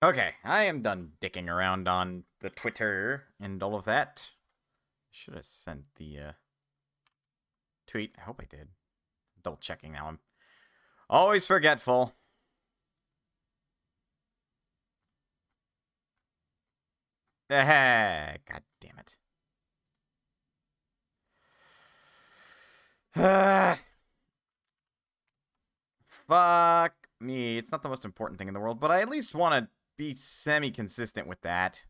Okay, I am done dicking around on the Twitter and all of that. Should have sent the tweet. I hope I did. Double checking now. I'm always forgetful. God damn it. Fuck me. It's not the most important thing in the world, but I at least want to be semi-consistent with that.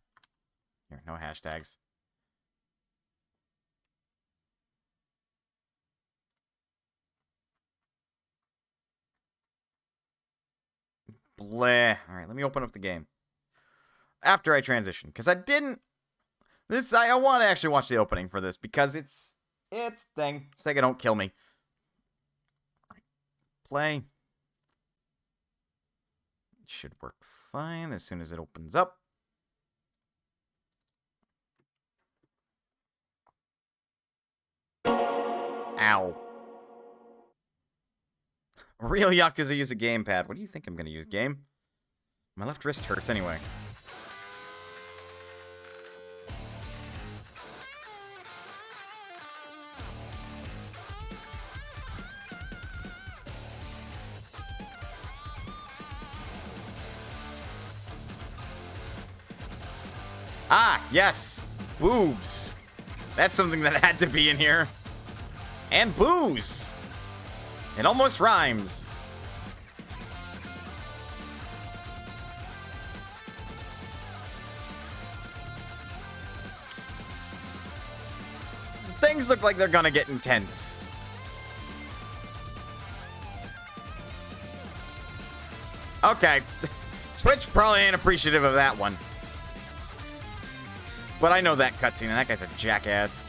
Here, no hashtags. Bleh. Alright, let me open up the game. After I transition, because I didn't... I want to actually watch the opening for this, because it's thing. Sega, don't kill me. Play. It should work fine as soon as it opens up. Ow. A real Yakuza use a gamepad. What do you think I'm going to use, game? My left wrist hurts anyway. Ah, yes. Boobs. That's something that had to be in here. And booze. It almost rhymes. Things look like they're gonna get intense. Okay. Twitch probably ain't appreciative of that one. But I know that cutscene, and that guy's a jackass.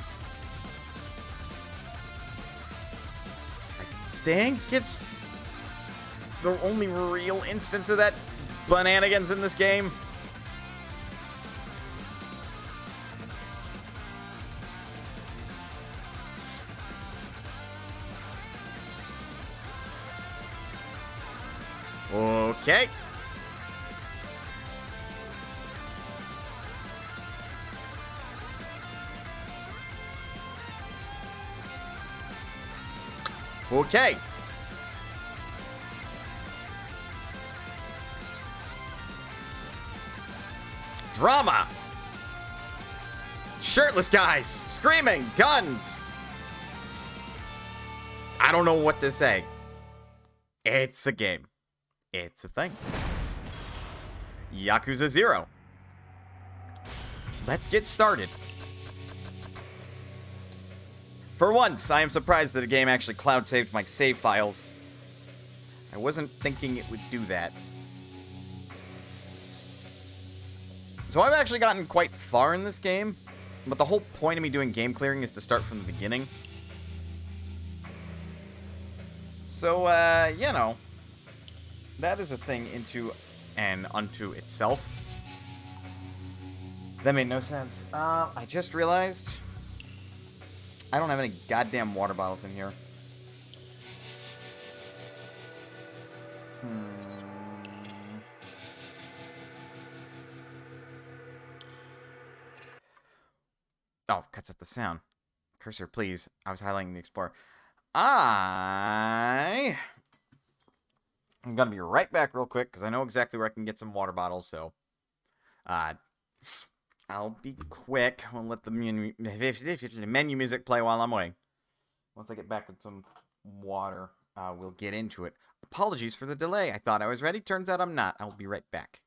I think it's the only real instance of that bananigans in this game. Okay. Okay. Drama. Shirtless guys. Screaming. Guns. I don't know what to say. It's a game. It's a thing. Yakuza 0. Let's get started. For once, I am surprised that a game actually cloud saved my save files. I wasn't thinking it would do that. So I've actually gotten quite far in this game, but the whole point of me doing game clearing is to start from the beginning. So, you know, that is a thing into and unto itself. That made no sense. I just realized I don't have any goddamn water bottles in here. Oh, cuts out the sound. Cursor, please. I was highlighting the Explorer. I'm gonna be right back real quick, because I know exactly where I can get some water bottles, so... I'll be quick. I'll let the menu music play while I'm away. Once I get back with some water, we'll get into it. Apologies for the delay. I thought I was ready. Turns out I'm not. I'll be right back.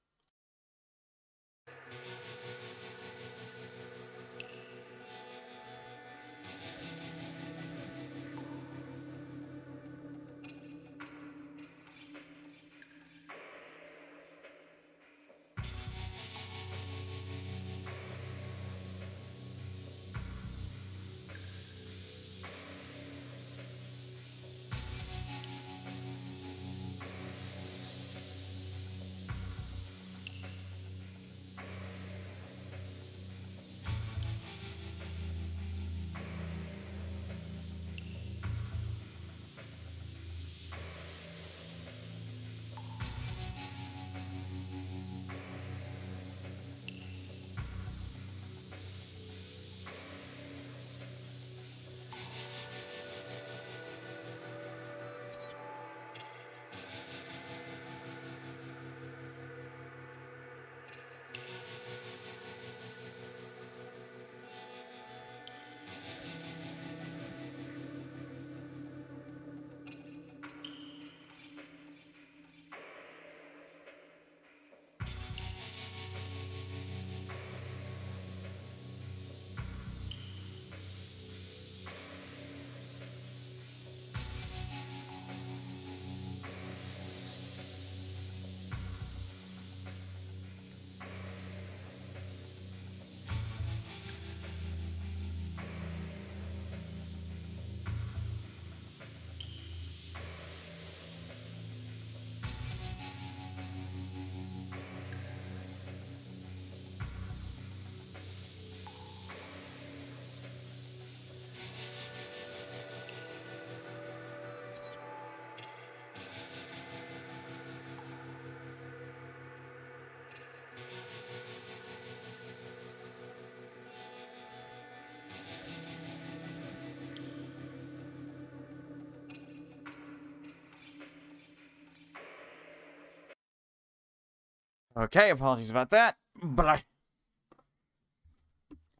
Okay, apologies about that. But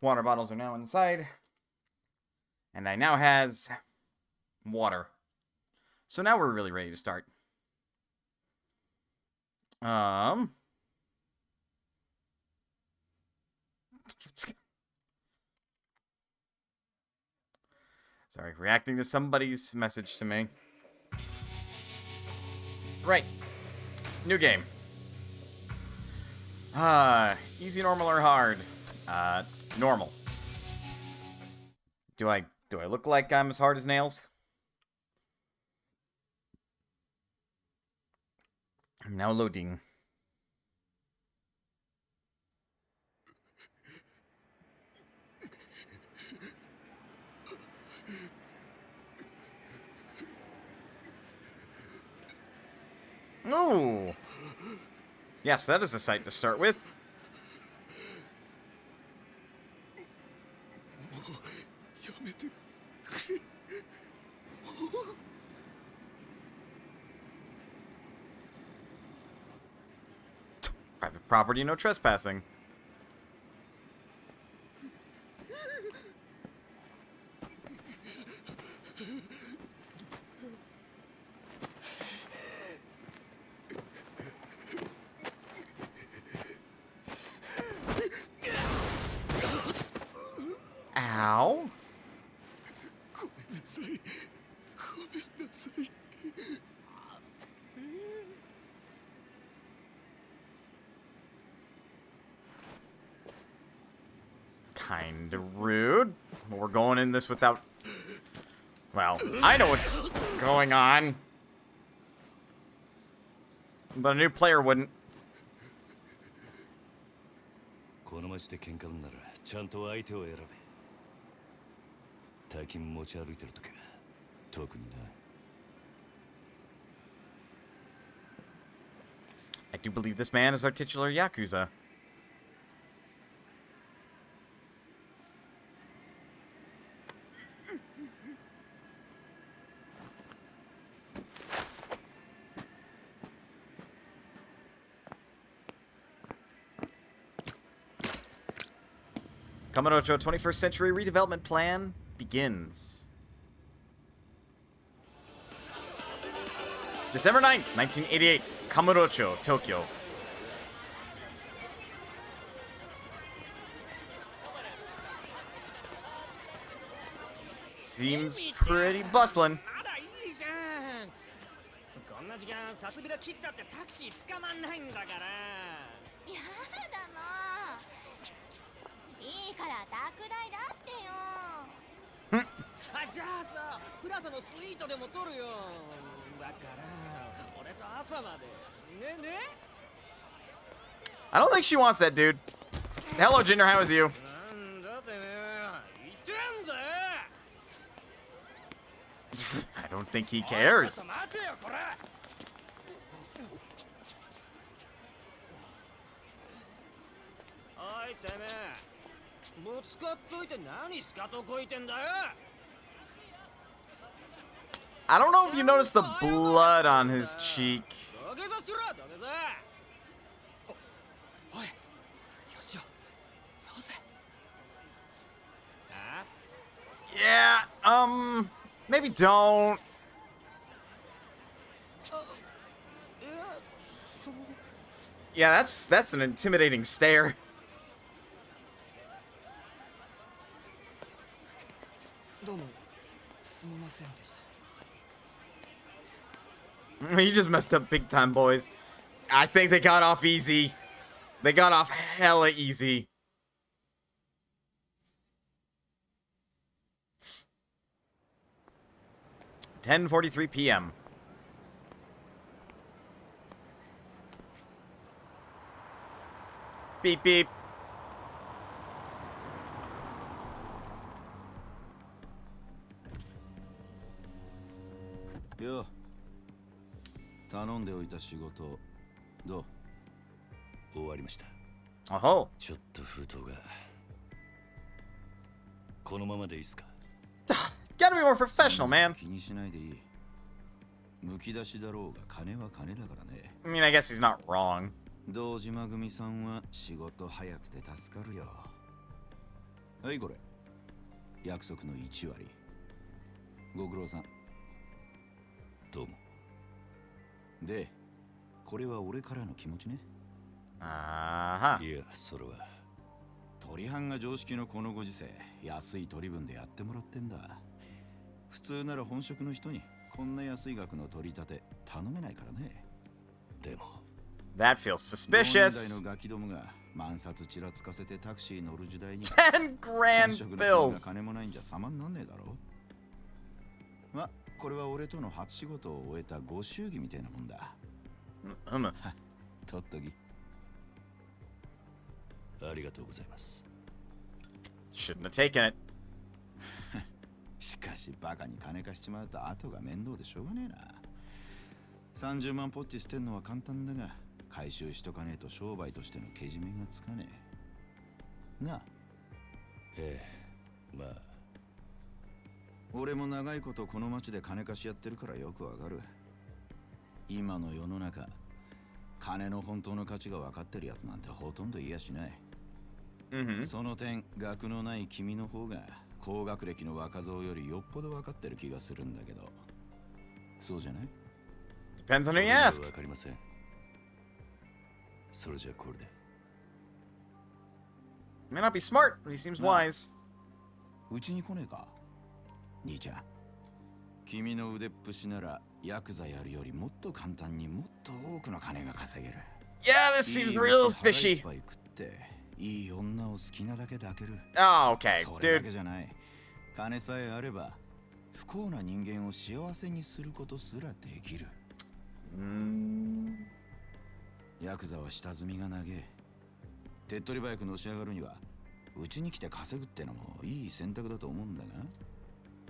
water bottles are now inside. And I now has water. So now we're really ready to start. Sorry, reacting to somebody's message to me. Right. New game. Easy, normal, or hard? Normal. Do I look like I'm as hard as nails? I'm now loading. Oh! Yes, that is a sight to start with. Private property, no trespassing. Ow. Kinda rude. We're going in this without... Well, I know what's going on. But a new player wouldn't. この街で喧嘩売んならちゃんと相手を選べ。大金持ち歩いてるときは特にな。I do believe this man is our titular Yakuza. Kamurocho 21st Century Redevelopment Plan begins. December 9th, 1988, Kamurocho, Tokyo. Seems pretty bustling. こんな時間さすびら切ったってタクシー捕まんないんだから。やだもう。いいから宅代出してよ。あ、じゃあさ、プラザのスイートでも取るよ。だから俺と朝まで。ねね。I don't think she wants that, dude. Hello, Jinder. How is you? なんだてめえ。言ってんだよ。I don't think he cares. ちょっと待てよこれ。おいてめえ。ぶつかっといて何スカとこいてんだよ。 I don't know if you noticed the blood on his cheek. 土下座しろ土下座。おい、よしよ。よせ。あ？ Yeah, maybe don't. Yeah, that's an intimidating stare. どうもすみませんでした。 You just messed up big time, boys. I think they got off easy. They got off hella easy. (10:43 p.m.) Beep beep. Yo. 頼んでおいた仕事どう？終わりました。Oh. ちょっと封筒がこのままでいいっすか？ Gotta be more professional, man. 気にしないでいい。むき出しだろうが金は金だからね。I mean, I guess he's not wrong. 堂島組さんは仕事早くて助かるよ。はい、これ約束の1割。ご苦労さん。どうも。で、これは俺からの気持ちね。ああ。いや、それは鳥飯が常識のこのご時世、安い取り分でやってもらってんだ。普通なら本職の人にこんな安い額の取り立て頼めないからね。でも That feels 同年代 suspicious. のガキどもが万札ちらつかせてタクシー乗る時代に10 grand 本職の人が bills. 金もないんじゃ様になんねえだろ。ま、これは俺との初仕事を終えたご祝儀みたいなもんだ。取っとき。ありがとうございます。Shouldn't have taken it. しかしバカに金貸しちまうと後が面倒でしょうがねえな。30万ポッチ捨てんのは簡単だが、回収しとかねえと商売としてのけじめがつかねえ。なあ。ええ、まあ。俺も長いことこの町で金貸しやってるからよくわかる。今の世の中、金の本当の価値が分かってるやつなんてほとんどいやしない。その点、学のない君の方が高学歴の若造よりよっぽど分かってる気がするんだけど、そうじゃない？ Depends on who you ask. わかりません。それじゃこれで。May not be smart, but he seems wise. うちに来ねえか？兄ちゃん。君の腕っぷしならヤクザやるよりもっと簡単にもっと多くの金が稼げる。Yeah, this seems real 腹いっ fishy. ぱい食っていい女を好きなだけ抱ける。 Oh, okay, それだ dude. けじゃない。金さえあれば不幸な人間を幸せにすることすらできる。ヤクザは下積みが長え。手っ取り早くのし上がるにはうちに来て稼ぐってのもいい選択だと思うんだが。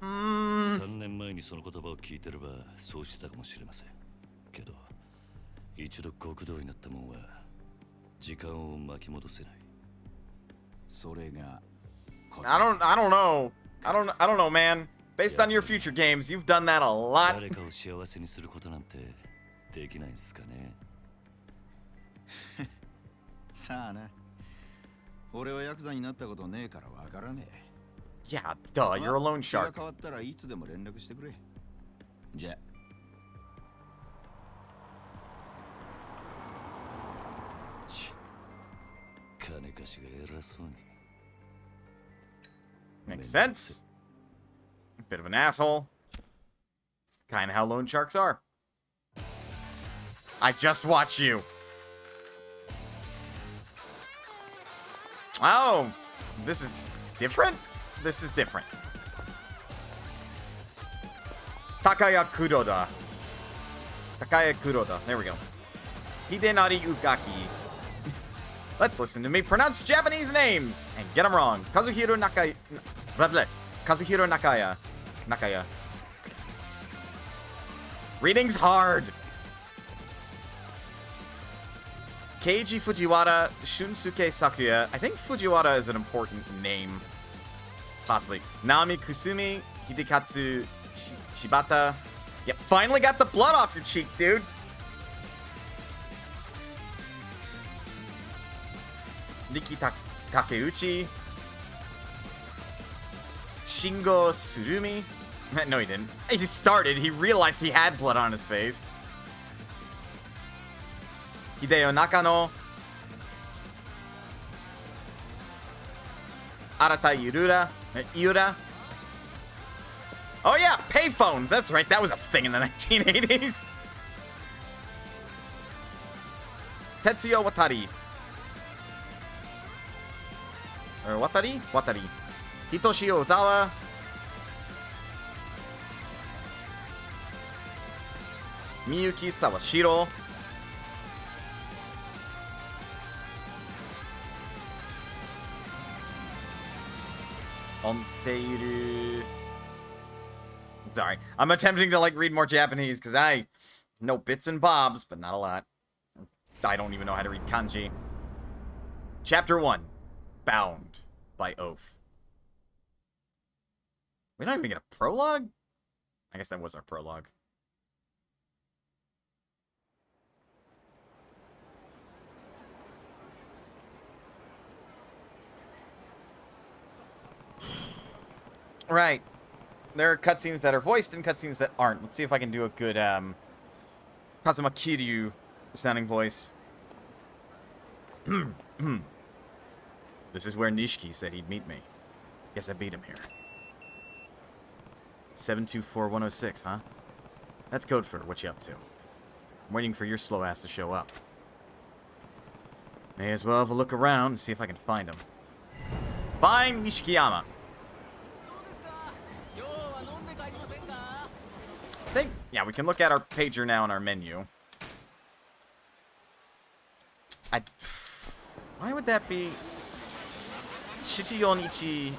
3年前にその言葉を聞いてればそうしてたかもしれませんけど、一度極道になったもんは時間を巻き戻せない。それが I don't know. I don't know, man. Based on your future games, you've done that a lot. 誰かを幸せにすることなんてできないんすかね。さあな。俺はヤクザになったことねえからわからねえ。Yeah, duh, you're a loan 気が shark. 変わったらいつでも連絡してくれ。じゃあ。金貸しが偉そうに。Makes sense. Bit of an asshole. It's kind of how loan sharks are. I just watch you. Oh, this is different? This is different. Takaya Kuroda. Takaya Kuroda. There we go. Hidenari Ugaki. Let's listen to me pronounce Japanese names and get them wrong. Kazuhiro Nakaya. Blah, blah. Kazuhiro Nakaya. Nakaya. Reading's hard. Keiji Fujiwara, Shunsuke Sakuya. I think Fujiwara is an important name. Possibly. Naomi Kusumi, Hidekatsu Shibata. Yeah, finally got the blood off your cheek, dude. Riki Takeuchi. Shingo Surumi. No, he didn't. He started. He realized he had blood on his face. Hideo Nakano. Arata Iura. Oh yeah, payphones. That's right. That was a thing in the 1980s. Tetsuya Watari. Or Watari? Watari. Hitoshi Ozawa. Miyuki Sawashiro. Onteiru. Sorry. I'm attempting to like read more Japanese because I know bits and bobs, but not a lot. I don't even know how to read kanji. Chapter 1. Bound by Oath. We don't even get a prologue? I guess that was our prologue. Right. There are cutscenes that are voiced and cutscenes that aren't. Let's see if I can do a good Kazuma Kiryu sounding voice. This is where Nishiki said he'd meet me. Guess I beat him here. 724106, huh? That's code for what you up to. I'm waiting for your slow ass to show up. May as well have a look around and see if I can find him. Find Nishikiyama. I think, yeah, we can look at our pager now in our menu. Why would that be? Shichiyonichi.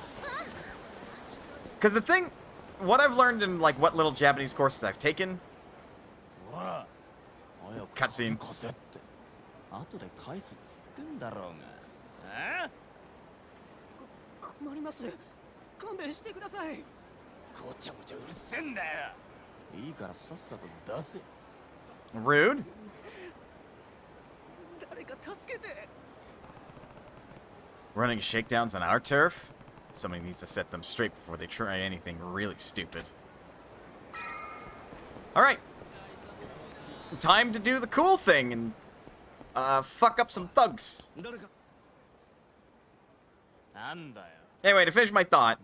Because the thing, what I've learned in, like, what little Japanese courses I've taken. Cutscene. 後で返すっつってんだろうが。困ります。勘弁してください。ごちゃごちゃうるせえんだよ。いいからさっさと出せ。Rude. 誰か助けて。Running shakedowns on our turf? Somebody needs to set them straight before they try anything really stupid. Alright. Time to do the cool thing and fuck up some thugs. Anyway, to finish my thought.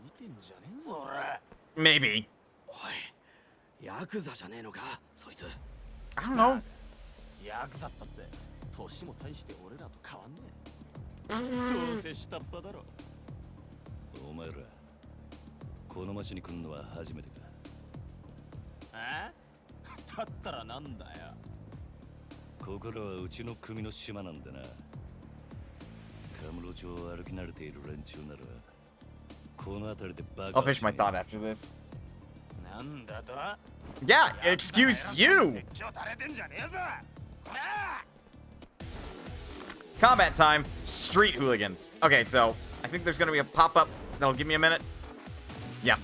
Maybe. Yakuza じゃねえのか、そいつ。I don't know. ヤクザだって年も大して俺らと変わんねえ。調整したっぱだろ。お前らこの町に来るのは初めてか。あ？だったらなんだよ。ここらはうちの組の島なんだな。カムロ町を歩き慣れている連中ならこの辺りでバカ。 I'll finish my thought after this. なんだと？ Yeah, excuse you! Combat time. Street hooligans. Okay, so I think there's going to be a pop-up that'll give me a minute. Yeah.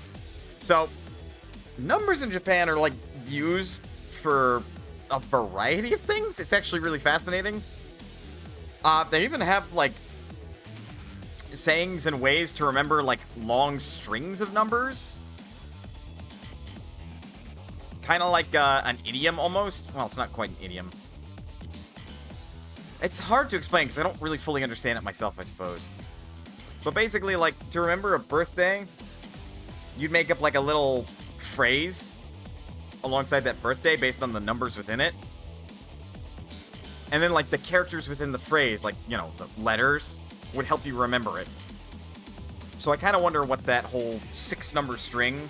So, numbers in Japan are, like, used for a variety of things. It's actually really fascinating. They even have, like, sayings and ways to remember, like, long strings of numbers. Kind of like an idiom, almost. Well, it's not quite an idiom. It's hard to explain, because I don't really fully understand it myself, I suppose. But basically, like, to remember a birthday, you'd make up, like, a little phrase alongside that birthday based on the numbers within it. And then, like, the characters within the phrase, like, you know, the letters, would help you remember it. So I kind of wonder what that whole 6-number string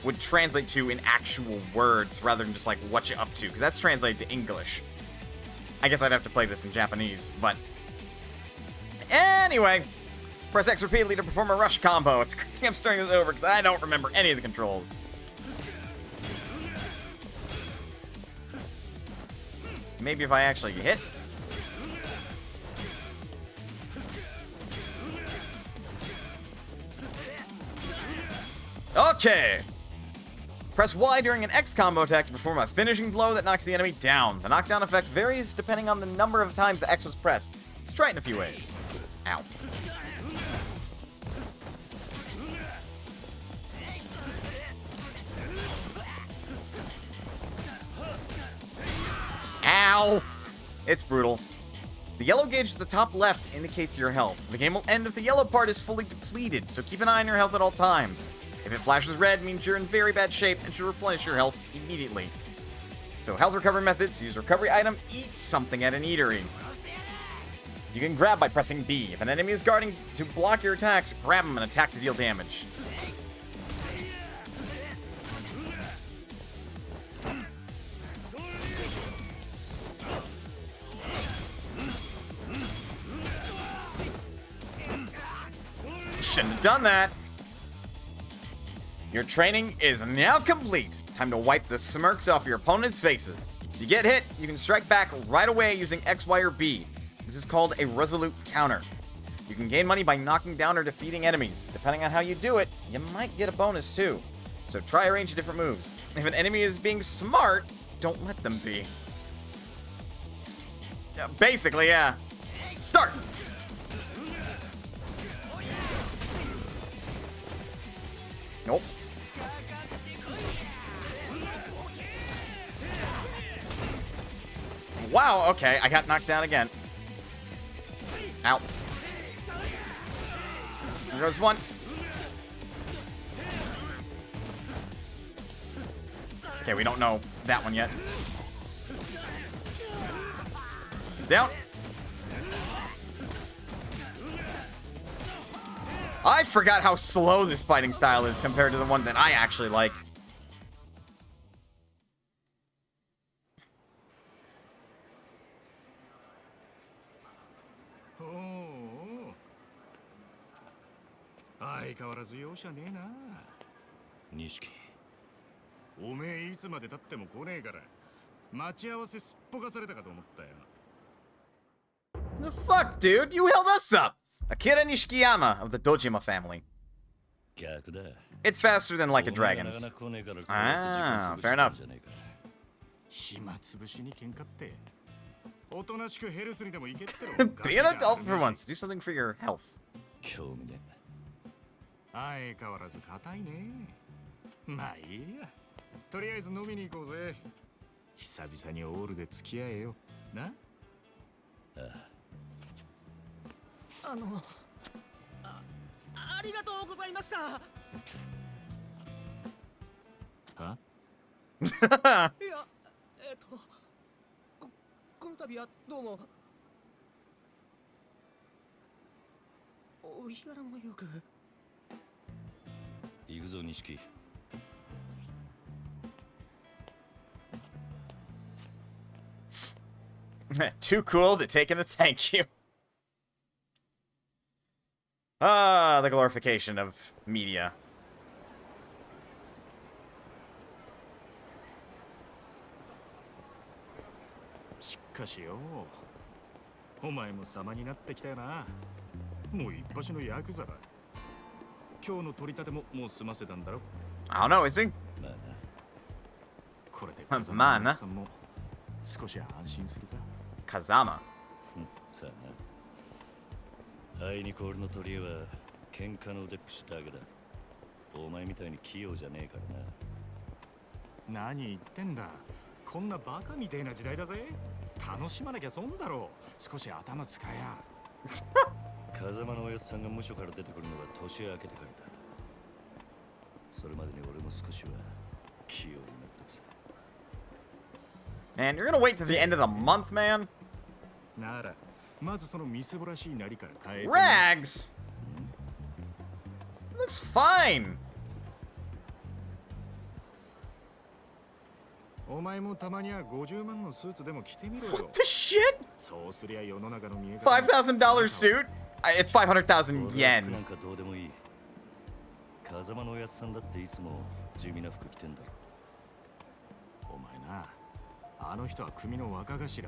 would translate to in actual words rather than just like what you up to, because that's translated to English. I guess I'd have to play this in Japanese, but anyway, press X repeatedly to perform a rush combo. It's a good thing I'm starting this over because I don't remember any of the controls. Maybe if I actually hit. Okay. Press Y during an X combo attack to perform a finishing blow that knocks the enemy down. The knockdown effect varies depending on the number of times the X was pressed. Let's try it in a few ways. Ow. Ow! It's brutal. The yellow gauge at the top left indicates your health. The game will end if the yellow part is fully depleted, so keep an eye on your health at all times. If it flashes red, it means you're in very bad shape and should replenish your health immediately. So health recovery methods: use recovery item, eat something at an eatery. You can grab by pressing B. If an enemy is guarding to block your attacks, grab him and attack to deal damage. Shouldn't have done that. Your training is now complete. Time to wipe the smirks off your opponent's faces. If you get hit, you can strike back right away using X, Y, or B. This is called a resolute counter. You can gain money by knocking down or defeating enemies. Depending on how you do it, you might get a bonus too. So try a range of different moves. If an enemy is being smart, don't let them be. Basically, yeah. Start! Nope. Wow, okay, I got knocked down again. Ow. There goes one. Okay, we don't know that one yet. It's down. I forgot how slow this fighting style is compared to the one that I actually like. Oh. 相変わらず容赦ねえな。錦。おめえいつまで経っても来ねえから待ち合わせすっぽかされたかと思ったよ。 The fuck, dude? You held us up! Akira Nishikiyama of the Dojima family. 逆だ。 It's faster than Like a お前がな Dragon's. かなか来ねえからこう Ah, やって時間潰して fair た enough. んじゃねえか。暇つぶしに喧嘩っておとなしくヘルスにでも行けっての Be an adult for once. Do something for your health. 興味ね。相変わらず硬いね。まあいいや。とりあえず飲みに行こうぜ。久々にオールで付き合えよ。な。ああ。ありがとうございました。はいや、この度はどうも。お日柄もよく。行くぞ錦。 Too cool to take in a thank you. Ah, the glorification of media. しかしよ、お前も様になってきたよな。もう一発のヤクザだ。今日の取り立てももう済ませたんだろ。 I don't know, is he? まあな。これでまあ風まあな間さんも少し安心するか。 Kazama. さあな。あいにく俺の取り柄は喧嘩の腕っぷしだけだ。お前みたいに器用じゃねえからな。何言ってんだ。こんなバカみてえな時代だぜ。楽しまなきゃ損だろう。少し頭使えや。風間のおやつさんが無所から出てくるのは年明けてからだ。それまでに俺も少しは器用になったくさ。 Man, you're gonna wait till the end of the month, man? なら、まずそのみすぼらしいなりから変えてみ。 Rags! Looks fine. お前もたまには50万のスーツでも着てみろよ。 What the shit? そうすりゃ世の中の見え方。 $5,000 suit? It's 500,000 俺は服 yen. なんかどうでもいい。風間のおやつさんだっていつも地味な服着てんだろ。お前な、あの人は組の若頭。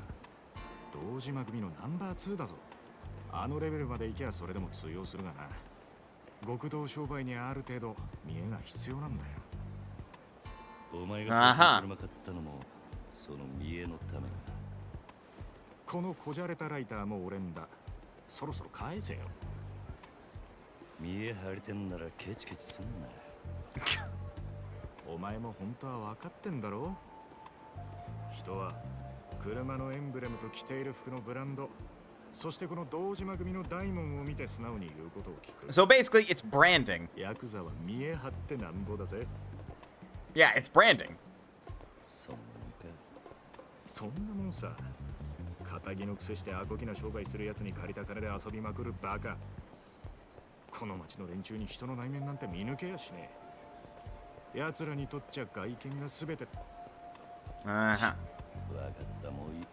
堂島組のナンバー2だぞ。あのレベルまで行けばそれでも通用するがな。極道商売にある程度見えが必要なんだよ。お前が最近車買ったのもその見栄のためか。このこじゃれたライターも俺んだ。そろそろ返せよ。見栄張りてんならケチケチすんな。お前も本当は分かってんだろ。人は車のエンブレムと着ている服のブランド、そしてこの堂島組の大門を見て素直に言うことを聞く。 So basically, it's branding. ヤクザは見え張ってなんぼだぜ。 Yeah, it's branding. そんなもんか。そんなもんさ。仇のくせしてアコギな商売するやつに借りた金で遊びまくるバカ。この町の連中に人の内面なんて見抜けやしねえ。奴らにとっちゃ外見が全て。 Uh-huh. わかったもういい。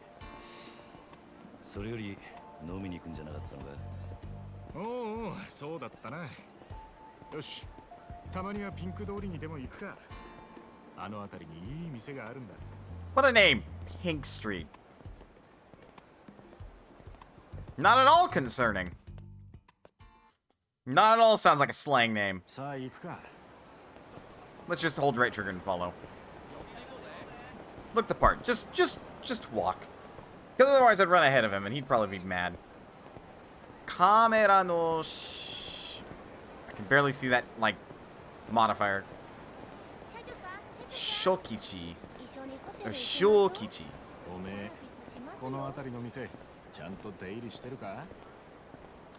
それより飲みに行くんじゃなかったのか。おうおう、そうだったな。よし、たまにはピンク通りにでも行くか。あの辺りにいい店があるんだ。 What a name. Pink Street. Not at all concerning. Not at all sounds like a slang name. さあ行くか。 Let's just hold right trigger and follow. Look the part. Just walk. Because otherwise I'd run ahead of him and he'd probably be mad. Kamera no I can barely see that, like, modifier. 社長さん、社 Shokichi. 長さん、一緒にホテ Or ル行きましょ Shokichi. う。おめえこの辺りの店ちゃんと出入りしてるか？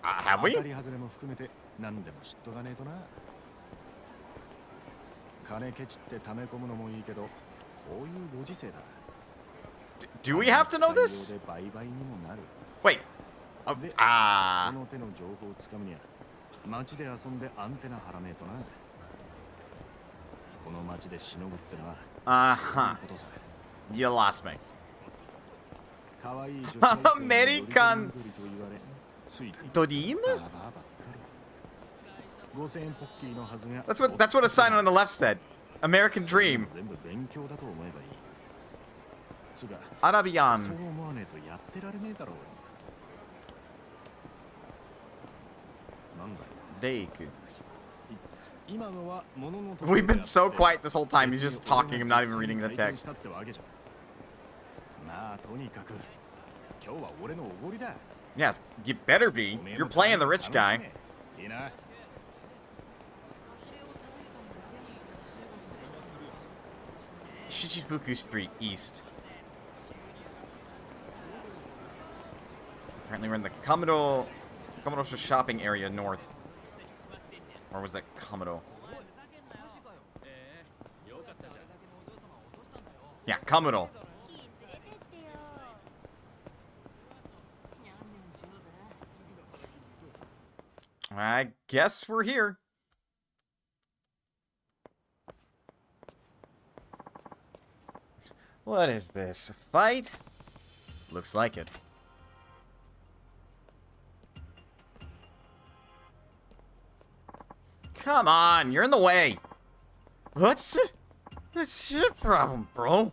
Have 当 we? たり外れも含めて何でも知っとかねえとな。金ケチって溜め込むのもいいけど、こういうご時世だ。 Do we have to know this? で売買にもなる。 Wait. で、 Ah. その手の情報をつかむには街で遊んでアンテナ張らねえとな。この街でしのぐってのは Uh-huh. そういうことさ。 You lost me. 可愛い女子大生アメリカンのドリドリと言われついて Dodim? ババアばっかり。5000円ポッキーのはずが That's what a sign on the left said. American Dream. 全部勉強だと思えばいい。つが Arabian. そう思わねえとやってられねえだろう。なんだよ。 Deiku. 今のは物の We've been so quiet this whole time. He's just talking. I'm not even reading the text. まあとにかく今日は俺のおごりだ。 Yes, you better be. You're playing the rich guy. いいな。 Shichibuku Street East. Apparently we're in the Komodo shopping area north. Or was that Komodo? Yeah, Komodo. スキー連れてってよ。 I guess we're here. What is this? A fight? Looks like it. Come on, you're in the way. What's your problem, bro?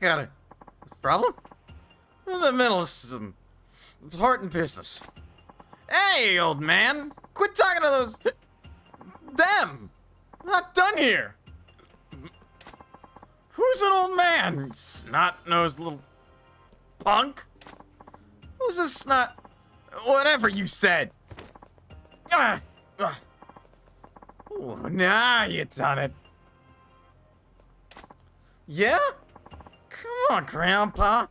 Got a problem? I'm in the middle of some important business. Hey, old man! Quit talking to those... them! I'm not done here! Who's an old man? Snot-nosed little... punk? Who's a snot... whatever you said? Ooh, now you done it. Yeah? Come on, Grandpa.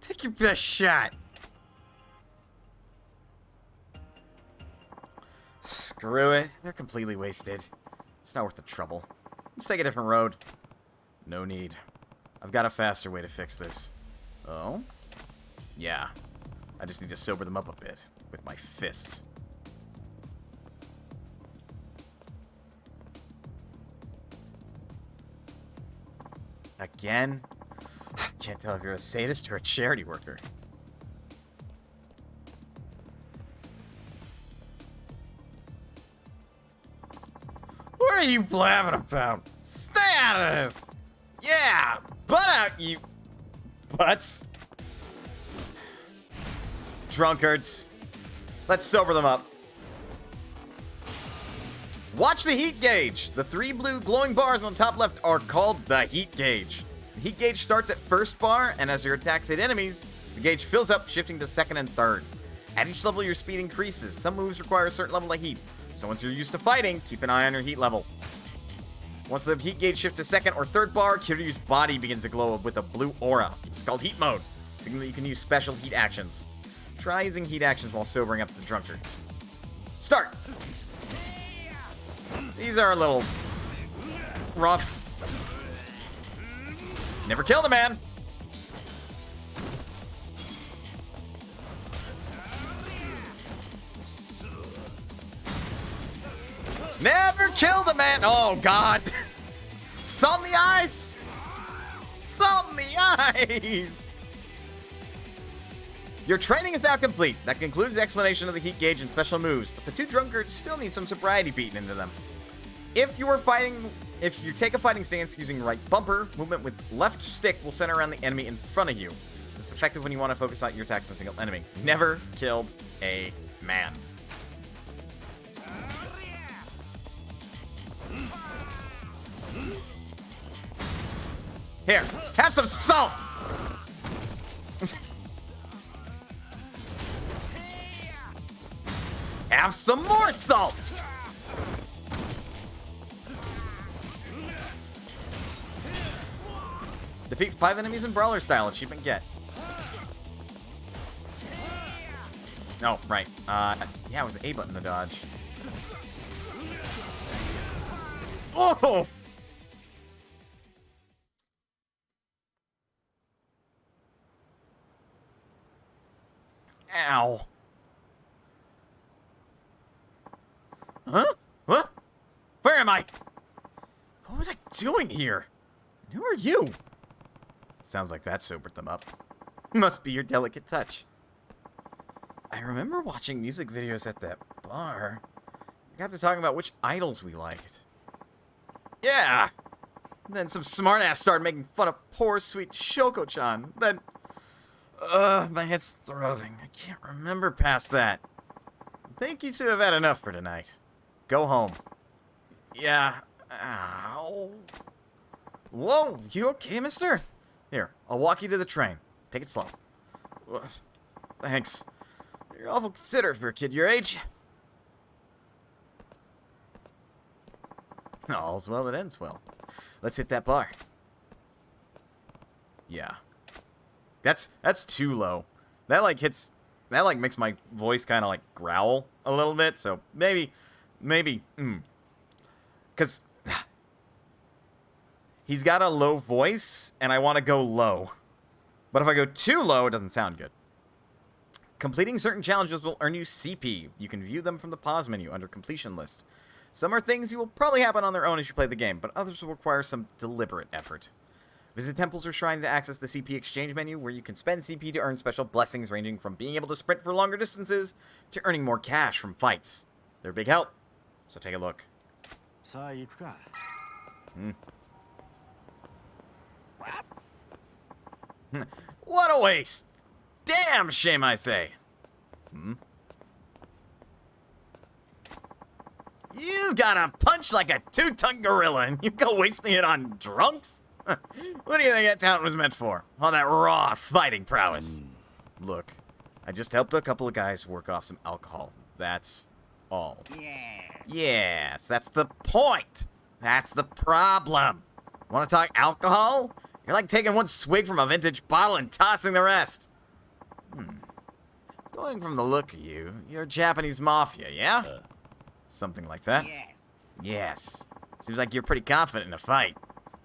Take your best shot. Screw it. They're completely wasted. It's not worth the trouble. Let's take a different road. No need. I've got a faster way to fix this. Oh? Yeah. I just need to sober them up a bit with my fists. Again? Can't tell if you're a sadist or a charity worker. What are you blabbing about? Stay out of this! Yeah! Butt out, you... butts! Drunkards. Let's sober them up. Watch the heat gauge. The 3 blue glowing bars on the top left are called the heat gauge. The heat gauge starts at first bar, and as your attacks hit enemies, the gauge fills up, shifting to second and third. At each level, your speed increases. Some moves require a certain level of heat, so once you're used to fighting, keep an eye on your heat level. Once the heat gauge shifts to second or third bar, Kiryu's body begins to glow with a blue aura. This is called heat mode, signaling that you can use special heat actions. Try using heat actions while sobering up the drunkards. Start! These are a little rough. Never killed a man. Never killed a man. Oh, God. Salt in the eyes. Salt in the eyes. Your training is now complete. That concludes the explanation of the heat gauge and special moves, but the 2 drunkards still need some sobriety beaten into them. If you take a fighting stance using right bumper, movement with left stick will center around the enemy in front of you. This is effective when you want to focus out your attacks on a single enemy. Never killed a man. Here, have some salt! Have some more salt! Defeat 5 enemies in Brawler style. Achievement get. Oh, right. Yeah, it was A button to dodge. Oh! Ow. Huh? What? Where am I? What was I doing here? Who are you? Sounds like that sobered them up. Must be your delicate touch. I remember watching music videos at that bar. We got to talking about which idols we liked. Yeah! Then some smartass started making fun of poor sweet Shoko-chan. Then... my head's throbbing. I can't remember past that. I think you two have had enough for tonight. Go home. Yeah. Ow. Whoa, you okay, mister? Here, I'll walk you to the train. Take it slow. Ugh, thanks. You're awful considerate for a kid your age. All's well that ends well. Let's hit that bar. Yeah. That's too low. That like makes my voice kind of like growl a little bit. So maybe, because he's got a low voice and I want to go low. But if I go too low, it doesn't sound good. Completing certain challenges will earn you CP. You can view them from the pause menu under completion list. Some are things you will probably happen on their own as you play the game, but others will require some deliberate effort. Visit temples or shrines to access the CP exchange menu, where you can spend CP to earn special blessings ranging from being able to sprint for longer distances to earning more cash from fights. They're a big help, so take a look. What a waste! Damn shame, I say. You gotta punch like a 2-ton gorilla, and you go wasting it on drunks? What do you think that talent was meant for? All that raw fighting prowess. Look, I just helped a couple of guys work off some alcohol. That's all. Yes, that's the point. That's the problem. Want to talk alcohol? You're like taking one swig from a vintage bottle and tossing the rest. Going from the look of you, you're Japanese mafia, yeah? Something like that? Yes. Seems like you're pretty confident in a fight.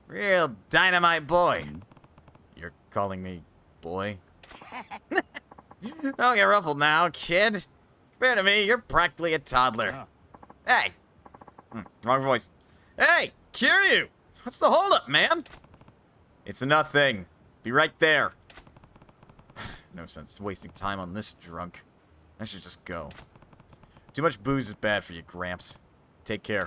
Real dynamite boy. You're calling me boy? Don't get ruffled now, kid. Compared to me, you're practically a toddler. Hey. Wrong voice. Hey, Kiryu! What's the holdup, man? It's nothing. Be right there. No sense wasting time on this drunk. I should just go. Too much booze is bad for you, Gramps. Take care.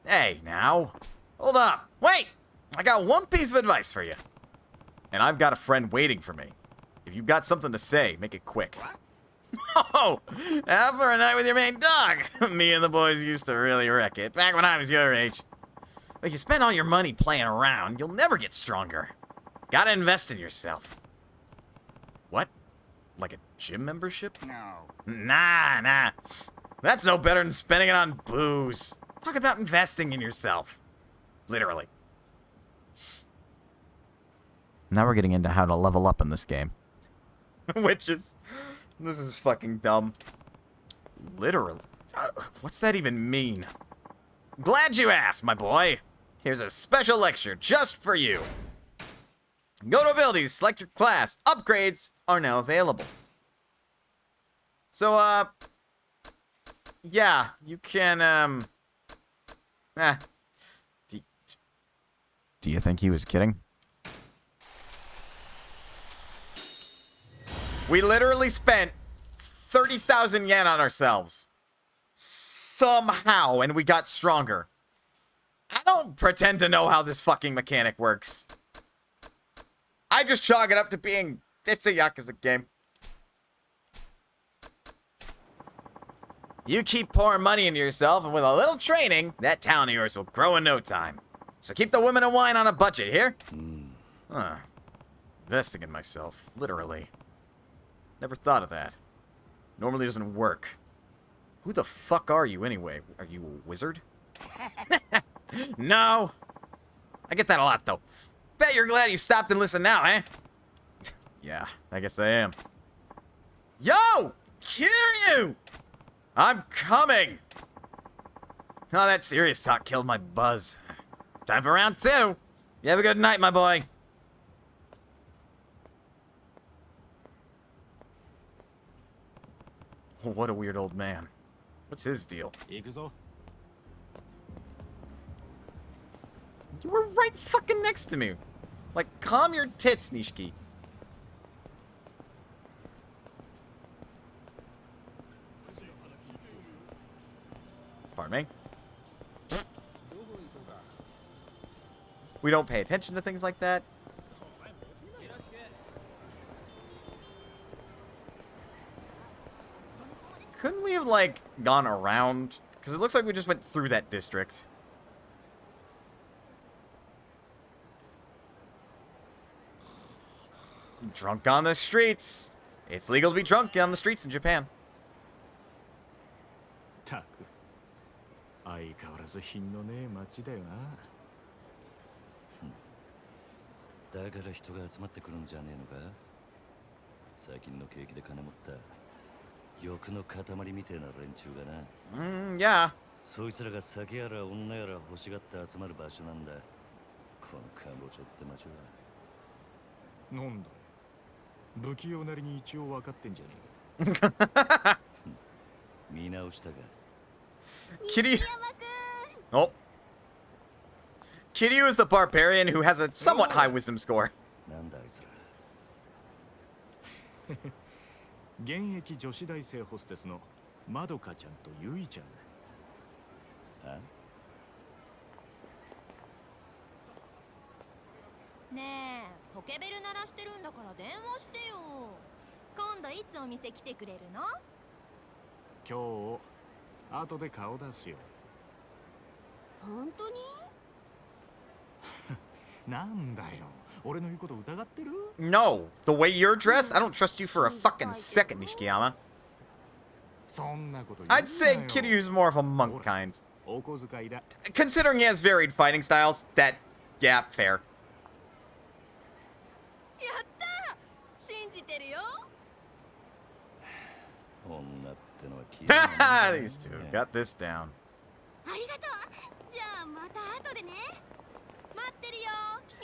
Hey, now. Hold up. Wait! I got one piece of advice for you. And I've got a friend waiting for me. If you've got something to say, make it quick. Oh! Out for a night with your main dog. Me and the boys used to really wreck it back when I was your age. If you spend all your money playing around, you'll never get stronger. Gotta invest in yourself. What? Like a gym membership? No. Nah. That's no better than spending it on booze. Talk about investing in yourself. Literally. Now we're getting into how to level up in this game. This is fucking dumb. Literally. What's that even mean? Glad you asked, my boy. Here's a special lecture just for you. Go to abilities, select your class. Upgrades are now available. So, yeah, you can, Do you think he was kidding? We literally spent 30,000 yen on ourselves. Somehow, and we got stronger. I don't pretend to know how this fucking mechanic works. I just chalk it up to being, it's a Yakuza game. You keep pouring money into yourself, and with a little training, that town of yours will grow in no time. So keep the women and wine on a budget, here? Investing in myself, literally. Never thought of that. Normally doesn't work. Who the fuck are you anyway? Are you a wizard? No. I get that a lot, though. Bet you're glad you stopped and listened now, eh? Yeah, I guess I am. Yo! Kiryu! I'm coming! Oh, that serious talk killed my buzz. Time for round 2. You have a good night, my boy. What a weird old man. What's his deal? 行くぞ。 You were right fucking next to me. Like, calm your tits, Nishiki. Pardon me? We don't pay attention to things like that. Couldn't we have, like, gone around? Because it looks like we just went through that district. Drunk on the streets. It's legal to be drunk on the streets in Japan. たく相変わらず品のねえ街だよな。だから人が集まってくるんじゃねえのか。最近の景気で金持った欲の塊みてえな連中がな。Yeah. そいつらが酒やら女やら欲しがって集まる場所なんだ。このカンボジョって街は。なんだ不器用なりに一応分かってんじゃねえか。見直したか。 Kiryu. Oh. Kiryu is the barbarian who has a somewhat high wisdom score. なんだあいつら。現役女子大生ホステスのまどかちゃんとゆいちゃんだ。あ？ねえポケベル鳴らしてるんだから電話してよ。今度いつお店来てくれるの？今日後で顔出すよ。本当に？なんだよ俺の言うこと疑ってる？ No. The way you're dressed, I don't trust you for a fucking second, Nishikiyama. そんなこと言うなよ。 I'd say Kiryu's more of a monk kind. お小遣いだ。 Considering he has varied fighting styles, that, yeah, fair. やった信じてるよ。女ってのは綺麗なもんだね。 These two got this down. ありがとう。じゃあまた後でね。待ってるよ。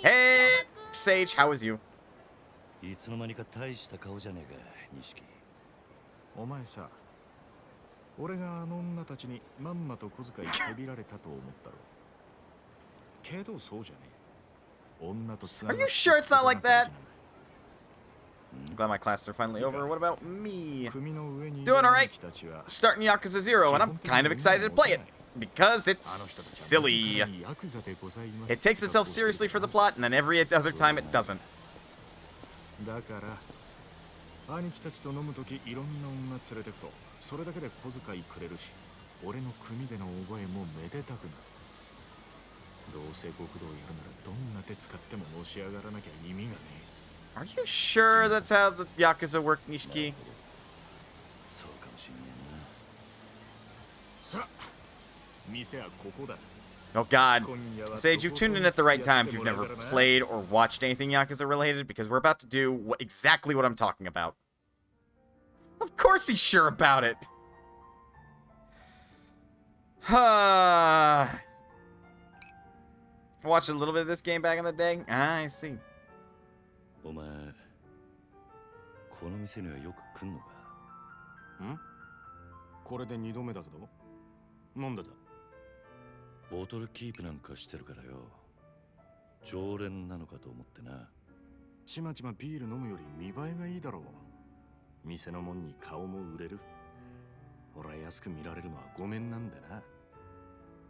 Hey, Sage, how is you? いつの間にか大した顔じゃねえか、錦。お前さ、俺があの女たちにまんまと小遣いせびられたと思ったろ。けどそうじゃねえ。女とつなが Are って you sure it's not like that? 大事なんだ。 I'm glad my classes are finally over. What about me? 組の上に Doing alright. 人たちは Starting Yakuza 0, and I'm kind of excited to play it. Because it's silly. It takes itself seriously for the plot, and then every other time it doesn't. だから兄貴たちと飲むときいろんな女連れてくとそれだけで小遣いくれるし俺の組での覚えもめでたくなる。どうせ極道やるならどんな手使ってものし上がらなきゃ意味がねえ。 Are you sure that's how the Yakuza work, Nishiki? そうかもしんねえな。さあ店はここだ。 Oh god. Sage, you've tuned in at the right time if you've never played or watched anything Yakuza related, because we're about to do exactly what I'm talking about. Of course he's sure about it. I watched a little bit of this game back in the day. I see. お前、この店にはよく来んのか？ん？これで2度目だけど。なんでだ？ボトルキープなんかしてるからよ。常連なのかと思ってな。ちまちまビール飲むより見栄えがいいだろう。店のもんに顔も売れる。俺は安く見られるのはごめんなんだな。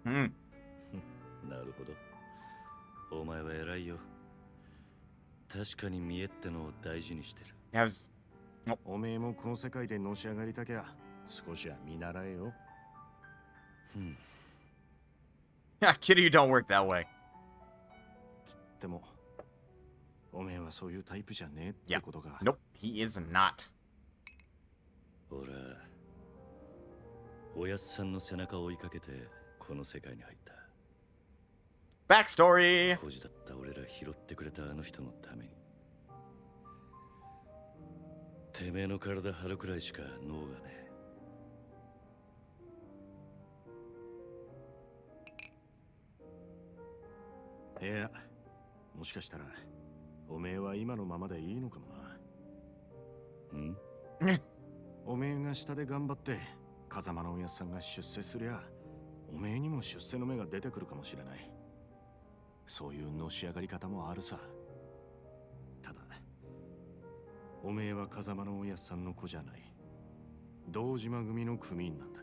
Hmm. なるほど。お前は偉いよ。確かに見栄ってのを大事にしてる。I was... おめえもこの世界でのし上がりたきゃ少しは見習えよ。Yeah, Kiryu don't work that way. でもおめえはそういうタイプじゃねえってことか。Nope, he is not. 俺はおやっさんの背中を追いかけてこの世界に入った。Backstory. 孤児だった俺ら拾ってくれたあの人のために。てめえの体張るくらいしか脳がねいや、もしかしたらおめえは今のままでいいのかもな。おめえが下で頑張って風間のおやっさんが出世すりゃ、おめえにも出世の目が出てくるかもしれない。そういうのし上がり方もあるさ。ただおめえは風間のおやっさんの子じゃない。堂島組の組員なんだ。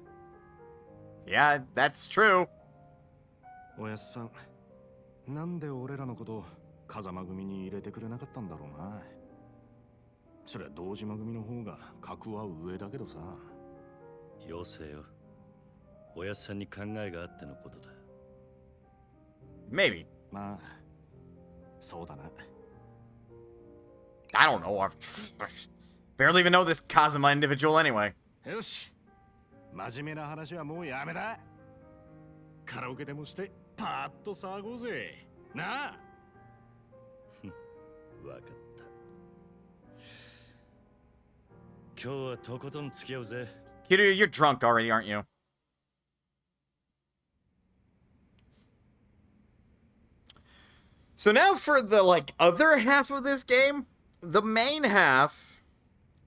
Yeah, that's true. おやっさん、なんで俺らのこと風間組に入れてくれなかったんだろうな。そりゃ堂島組の方が格は上だけどさ。よせよ。おやっさんに考えがあってのことだ。Maybe. まあ、そうだな。I don't know. I barely even know this Kazuma individual anyway. よし、真面目な話はもうやめだ。カラオケでもしてパーッと騒ごうぜ。なあ。わかった。今日はとことん付き合うぜ。Kiryu, you're drunk already, aren't you? So now for the, like, other half of this game, the main half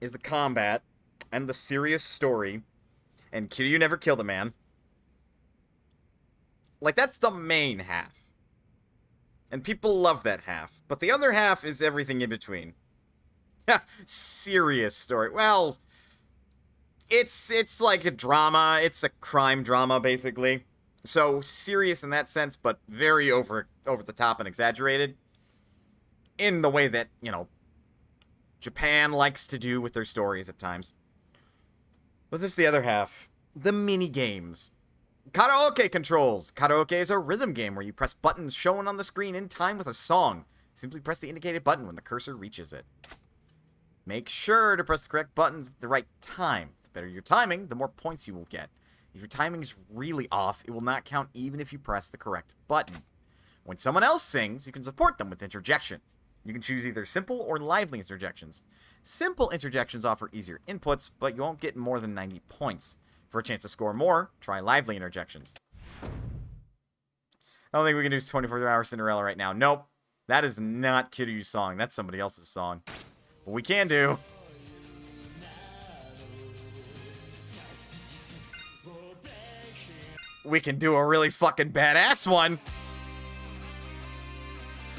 is the combat and the serious story, and Kiryu never killed a man. Like, that's the main half. And people love that half. But the other half is everything in between. Serious story. Well, it's like a drama. It's a crime drama, basically. So serious in that sense, but very over the top and exaggerated. In the way that, you know, Japan likes to do with their stories at times. But this is the other half. The mini games. Karaoke controls. Karaoke is a rhythm game where you press buttons shown on the screen in time with a song. Simply press the indicated button when the cursor reaches it. Make sure to press the correct buttons at the right time. The better your timing, the more points you will get. If your timing is really off, it will not count even if you press the correct button. When someone else sings, you can support them with interjections. You can choose either simple or lively interjections. Simple interjections offer easier inputs, but you won't get more than 90 points. For a chance to score more, try lively interjections. I don't think we can do 24-hour Cinderella right now. Nope. That is not Kiryu's song. That's somebody else's song. But we can do. We can do a really fucking badass one.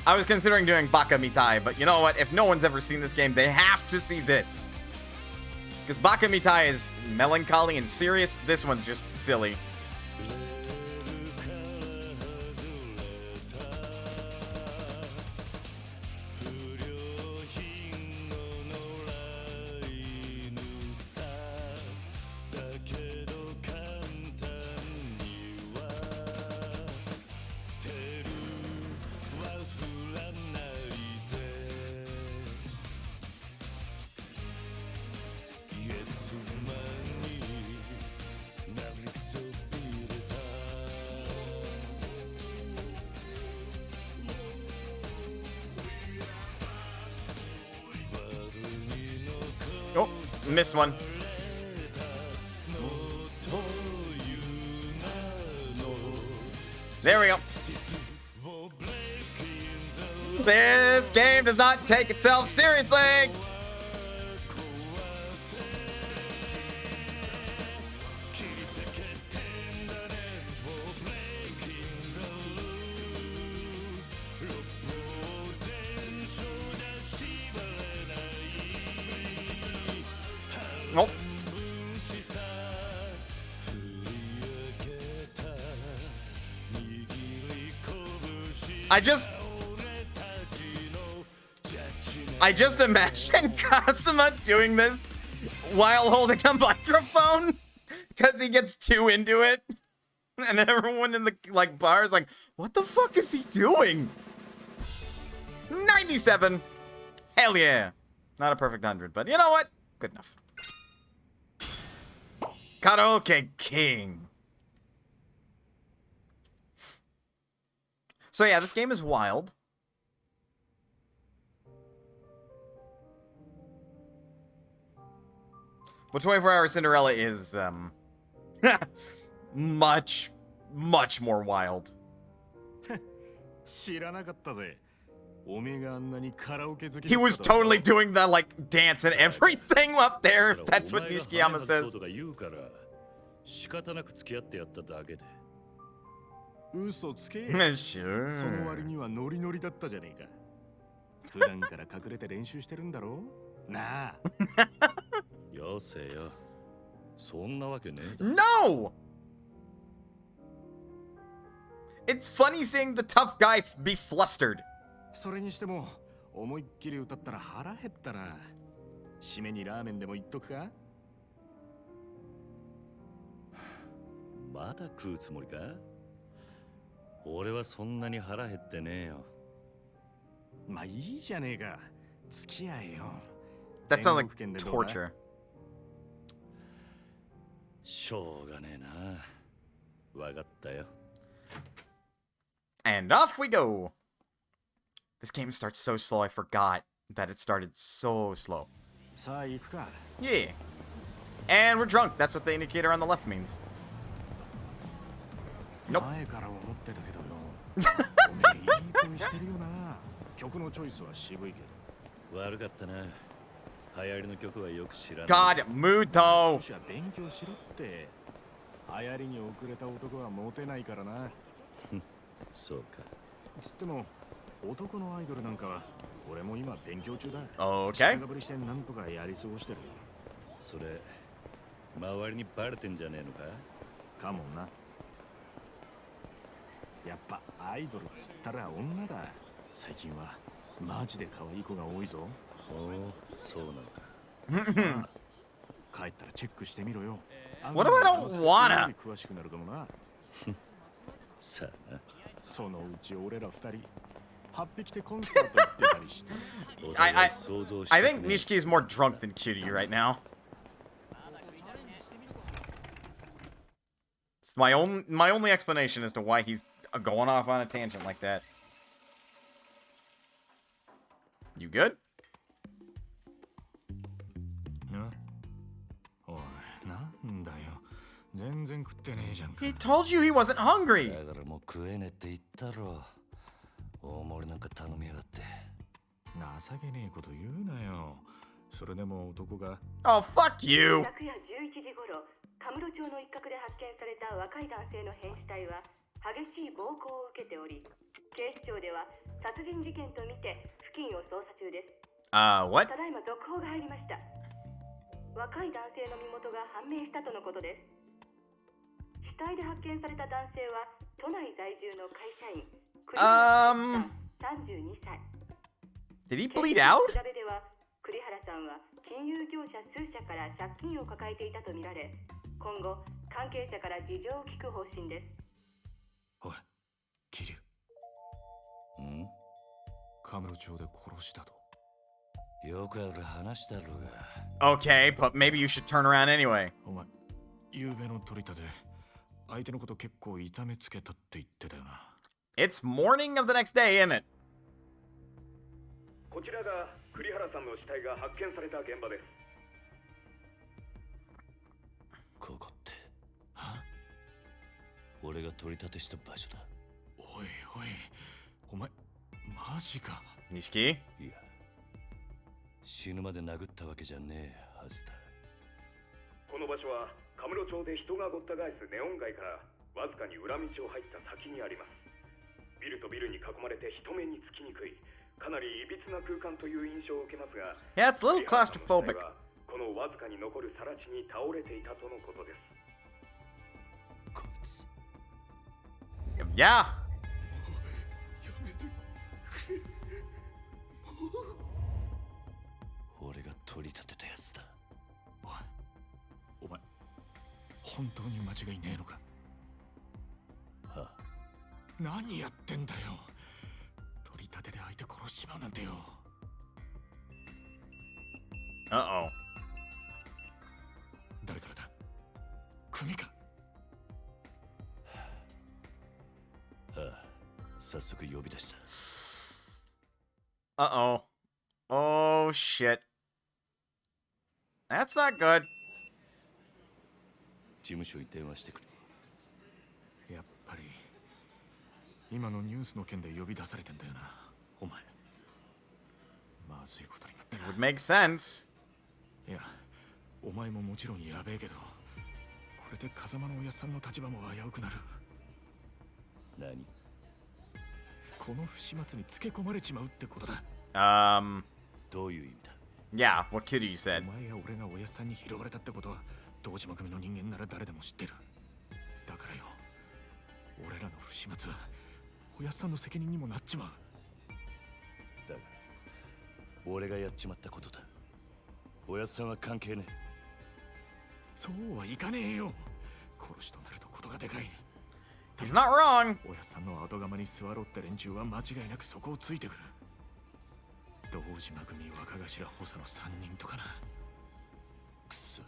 I was considering doing Baka Mitai, but you know what? If no one's ever seen this game, they have to see this. Because Baka Mitai is melancholy and serious. This one's just silly. Oh, missed one. There we go. This game does not take itself seriously. Nope. I just imagine Kazuma doing this while holding a microphone because he gets too into it. And everyone in the bar is like, what the fuck is he doing? 97. Hell yeah. Not a perfect 100, but you know what? Good enough. Karaoke King. So yeah, this game is wild. But 24 Hour Cinderella is, much more wild. 知らなかったぜ。おめえがあんなにカラオケ好き He was だったとは。 totally doing the, like, dance and everything up there, if that's what Nishikiyama そ says. うとか言うから仕方なく付き合ってやっただけで。嘘つけ。 Sure. その割にはノリノリだったじゃねえか。普段から隠れて練習してるんだろなあ。よせよ。そんなわけねえだ。 No! It's funny seeing the tough guy be flustered. それにしても思いっきり歌ったら腹減ったな。締めにラーメンでも言っとくか。まだ食うつもりか？俺はそんなに腹減ってねえよ。まあいいじゃねえか。付き合えよ。 That sounds like 天国圏でどうだ？ torture. しょうがねえな。わかったよ。 And off we go. This game starts so slow, I forgot that it started so slow. さあ行くか。 Yeah. And we're drunk. That's what the indicator on the left means. Nope. 前から思ってたけどよ。おめえいい声してるよな。曲のチョイスは渋いけど。悪かったな。流行りの曲はよく知らない。 God, mood though. 少しは勉強しろって。流行りに遅れた男はモテないからな。そうか。つっても男のアイドルなんかは俺も今勉強中だ。 Okay. がぶりしてなんとかやり過ごしてる。それ周りにバレてんじゃねえのか？かもな。やっぱアイドルっつったら女だ。最近はマジで可愛い子が多いぞ。ほう、そうなのか。帰ったらチェックしてみろよ。 What if I don't wanna? 詳しくなるかもな。さあな。そのうち俺ら二人8匹でコンサート行ってたりして。 I 想像した I く think ねえ Nishiki is more drunk than Cutie right now. It's my only explanation as to why he's going off on a tangent like that. You good? なおい、なんだよ。全然食ってねえじゃんか。 He told you he wasn't hungry. だからもう食えねえって言ったろ。大盛りなんか頼みやがって。情けねえこと言うなよ。それでも男が Oh, fuck you. 昨夜11時頃、カムロ町の一角で発見された若い男性の変死体は激しい暴行を受けており、警視庁では殺人事件とみて付近を捜査中です。 What? ただいま続報が入りました。若い男性の身元が判明したとのことです。死体で発見された男性は都内在住の会社員栗原32歳。 Did he bleed out? 調べでは栗原さんは金融業者数社から借金を抱えていたとみられ、今後関係者から事情を聞く方針です。おい、桐生。ん？カムロ町で殺したと。よくある話だろうが。 Okay, but maybe you should turn around anyway. お前、夕べの取り立て、相手のこと結構痛めつけたって言ってたよな。 It's morning of the next day, isn't it? こちらが栗原さんの死体が発見された現場です。ここって。俺が取り立てした場所だ。おいおい、お前、マジか。 Nishiki? いや、死ぬまで殴ったわけじゃねえはずだ。この場所はカムロ町で人がごった返すネオン街からわずかに裏道を入った先にあります。ビルとビルに囲まれて人目につきにくい、かなりいびつな空間という印象を受けますが、 Yeah, it's a little 栗原さんの死体 claustrophobic. はこのわずかに残る更地に倒れていたとのことです。こいつ。Yeah. 俺が取り立てたやつだ。お前、本当に間違いねえのか。はあ、何やってんだよ。取り立てで相手殺しちまうなんてよ。 Uh-oh. 誰からだ？組か。ああ、早速呼び出した。 Uh-oh. Oh, shit. That's not good. 事務所に電話してくれ。やっぱり今のニュースの件で呼び出されてんだよな、お前。まずいことになったな。 Would make sense. いや、お前ももちろんやべえけど、これで風間のおやっさんの立場も危うくなる。何？この不始末につけ込まれちまうってことだ。どういう意味だ？ Yeah, what kid you お said. 前や俺がおやっさんに拾われたってことは堂島組の人間なら誰でも知ってる。だからよ、俺らの不始末はおやっさんの責任にもなっちまう。だが俺がやっちまったことだ。おやっさんは関係ねえ。そうはいかねえよ。殺しとなるとことがでかい。 He's not wrong. おやっさんの後釜に座ろうって連中は間違いなくそこをついてくる。堂島組若頭補佐の3人とかな。くそ。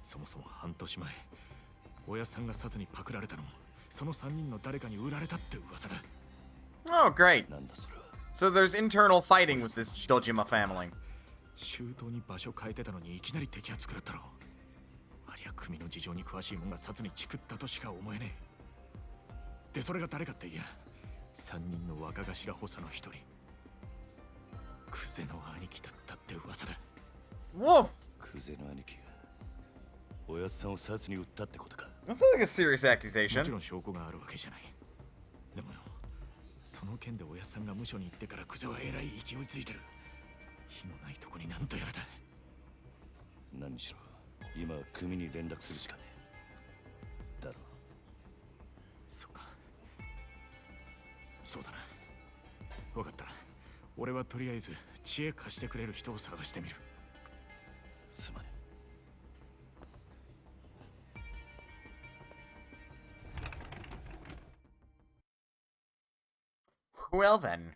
そもそも半年前、おやさんが殺にパクられたのもその3人の誰かに売られたって噂だ。 Oh, great. なんだそれは。 So there's internal fighting with this Dojima family. 周到に場所変えてたのにいきなり摘発食らったろ。ありゃ組の事情に詳しいもんが殺にチクったとしか思えねえ。でそれが誰かっていや、3人の若頭補佐の一人、クゼの兄貴だったって噂だ。 Whoa. クゼの兄貴がおやっさんを殺に撃ったってことか。 That's like a serious もち accusation. ろん証拠があるわけじゃない。でもよ、その件でおやっさんが無所に行ってからクゼはえらい勢いついてる。火のないとこになんとやらだ。何しろ今は組に連絡するしかねえ。だろ。そうか。そうだな。分かった。俺はとりあえず知恵貸してくれる人を探してみる。すまね Well then.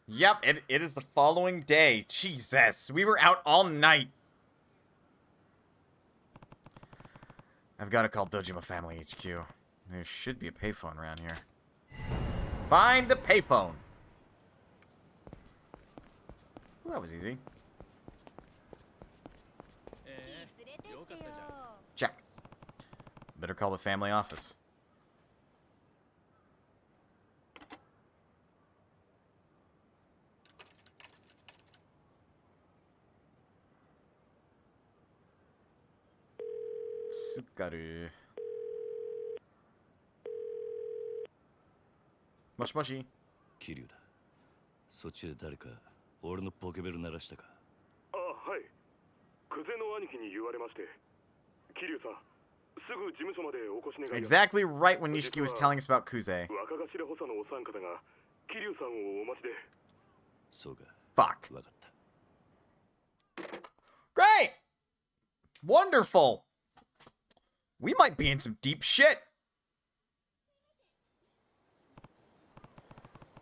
Yep, it is the following day. Jesus, we were out all night. I've got to call Dojima Family HQ. There should be a payphone around here. Find the payphone. Well, that was easy. Check. Better call the family office. Sukaru. Moshi moshi. 桐生だ。そっちで誰か俺のポケベル鳴らしたか。あ、はい。クゼの兄貴に言われまして。桐生さん、すぐ事務所までお越し願います。 Exactly right when Nishiki was telling us about Kuze. 若頭補佐のお三方が桐生さんをお待ちで。そうか。 Fuck. わかった。 Great! Wonderful! We might be in some deep shit!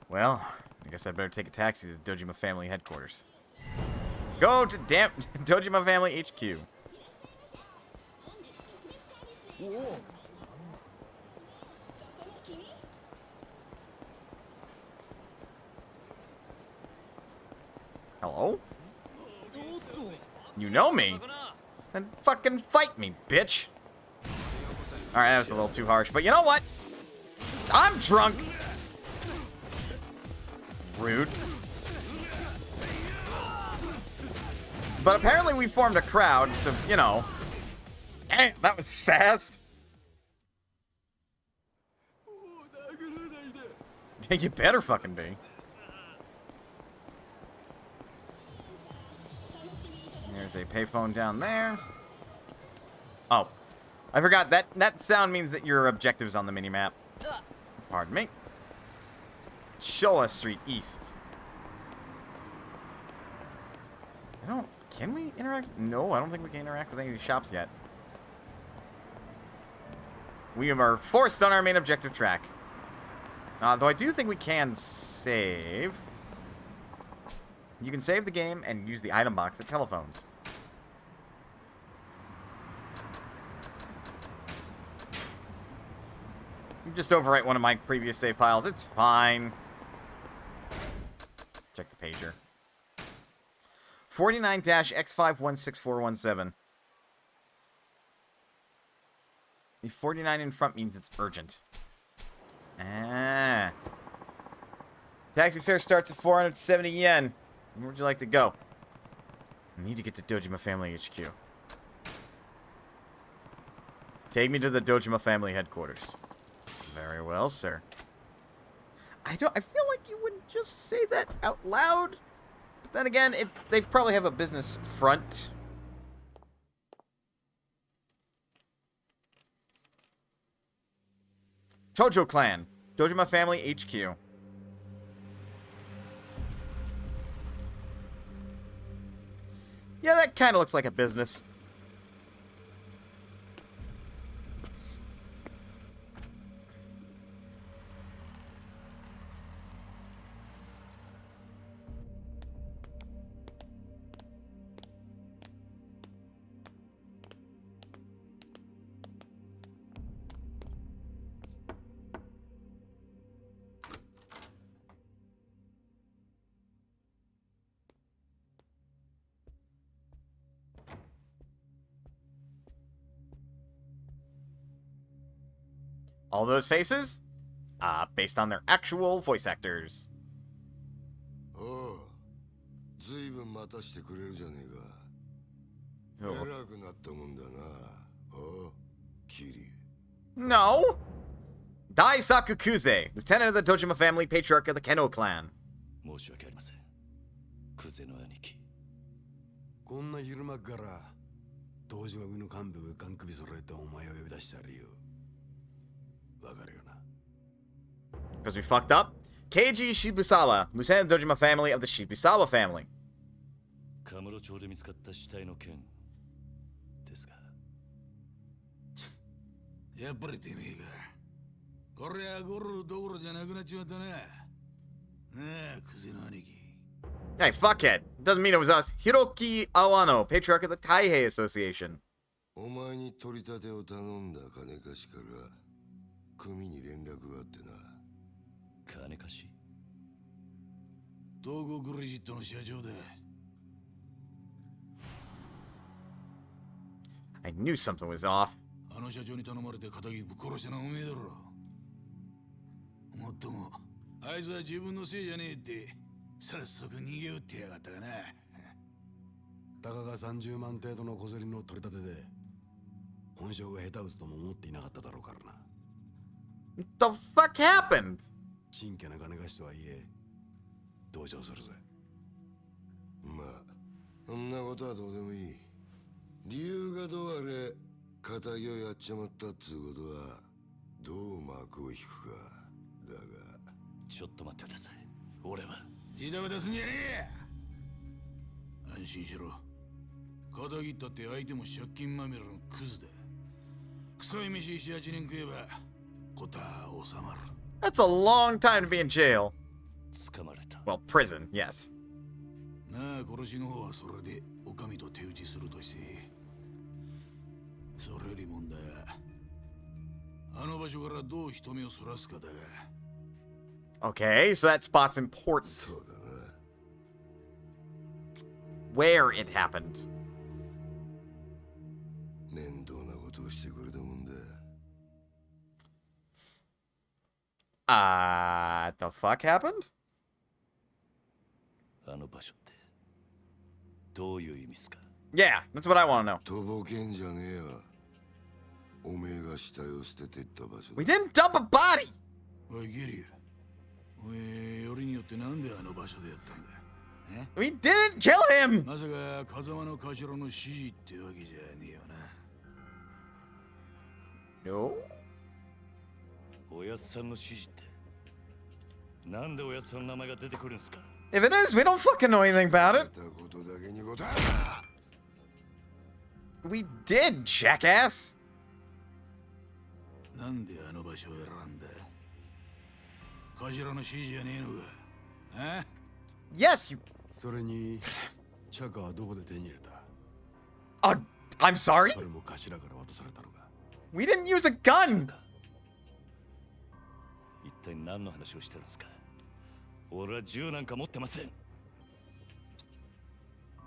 Well, I guess I'd better take a taxi to Dojima Family Headquarters. Go to damn Dojima Family HQ. Hello? You know me? Then fucking fight me, bitch. Alright, that was a little too harsh, but you know what? I'm drunk. Rude. But apparently we formed a crowd, so, you know. Dang, that was fast. You better fucking be. There's a payphone down there. Oh. I forgot, that sound means that your objective's on the minimap. Pardon me. Showa Street East. Can we interact? No, I don't think we can interact with any of these shops yet. We are forced on our main objective track. Though I do think we can save. You can save the game and use the item box at telephones. Just overwrite one of my previous save files. It's fine. Check the pager. 49-X516417. The 49 in front means it's urgent. Ah. Taxi fare starts at 470 yen. Where would you like to go? I need to get to Dojima Family HQ. Take me to the Dojima Family headquarters. Very well, sir. I feel like you wouldn't just say that out loud. But then again, they probably have a business front. Tojo Clan. Dojima Family HQ. Yeah, that kind of looks like a business. All those faces? Based on their actual voice actors. Oh, ずいぶん待たしてくれるじゃねえか。 Oh. 偉くなったもんだな。お、キリ。 No! Daisaku Kuze, Lieutenant of the Dojima Family, Patriarch of the Keno Clan. 申し訳ありません。クゼの兄貴。こんな昼間から東島組の幹部がガン首揃えてお前を呼び出した理由。わかるよな。 Because we fucked up. Keiji Shibusawa, Lieutenant of the Dojima Family of the Shibusawa family. カムロ町で見つかった死体の件ですが。やっぱりてめえか。こりゃゴルどころじゃなくなっちまったな。なあ、クゼの兄貴。 Hey, fuckhead. Doesn't mean it was us. Hiroki Awano, Patriarch of the Taihei Association. お前に取り立てを頼んだ金貸しから組に連絡があってな。金貸し。東郷クレジットの社長だ。 I knew something was off. あの社長に頼まれて仇ぶっ殺したのはおめえだろ。もっとも、あいつは自分のせいじゃねえって早速逃げ打ってやがったがな。たかが30万程度の小競りの取り立てで本性が下手打つとも思っていなかっただろうからな。 What the fuck happened? ちんけな金貸しとはいえ同情するぜ。まあそんなことはどうでもいい。理由がどうあれ仇をやっちまったっつうことはどう幕を引くかだが。ちょっと待ってください。俺は。ジタバタすんじゃねえ。安心しろ。仇ったって相手も借金まみれのクズだ。臭い飯7、8年食えばことは収まる。 That's a long time to be in jail. 捕まれた。 Well, prison, yes. なあ、殺しの方はそれでお上と手打ちするとして。それより問題はあの場所からどう人目をそらすかだが。 Okay, so that spot's important. そうだな。 Where it happened. 面倒なことをしてくれたもんだ。 The fuck happened? あの場所ってどういう意味ですか？ Yeah, that's what I want to know. とぼけんじゃねえわ。おめえが死体を捨ててった場所だ。 We didn't dump a body! おいゲリア、お前よりによってなんであの場所でやったんだ。 We didn't kill him! まさか風間の頭の指示ってわけじゃねえよな。 No. おやっさんの指示ってなんでおやっさんの名前が出てくるんですか？ If it is, we don't fucking know anything about やっ it. たことだけに答えろ。 We did, jackass! なんであの場所を選んだ。頭の指示じゃねえのか。あ？ Yes, you. それにチャカはどこで手に入れた。 I'm sorry? それも頭から渡されたのか。 We didn't use a gun! 体何の話をしてるんですか。俺は銃なんか持ってません。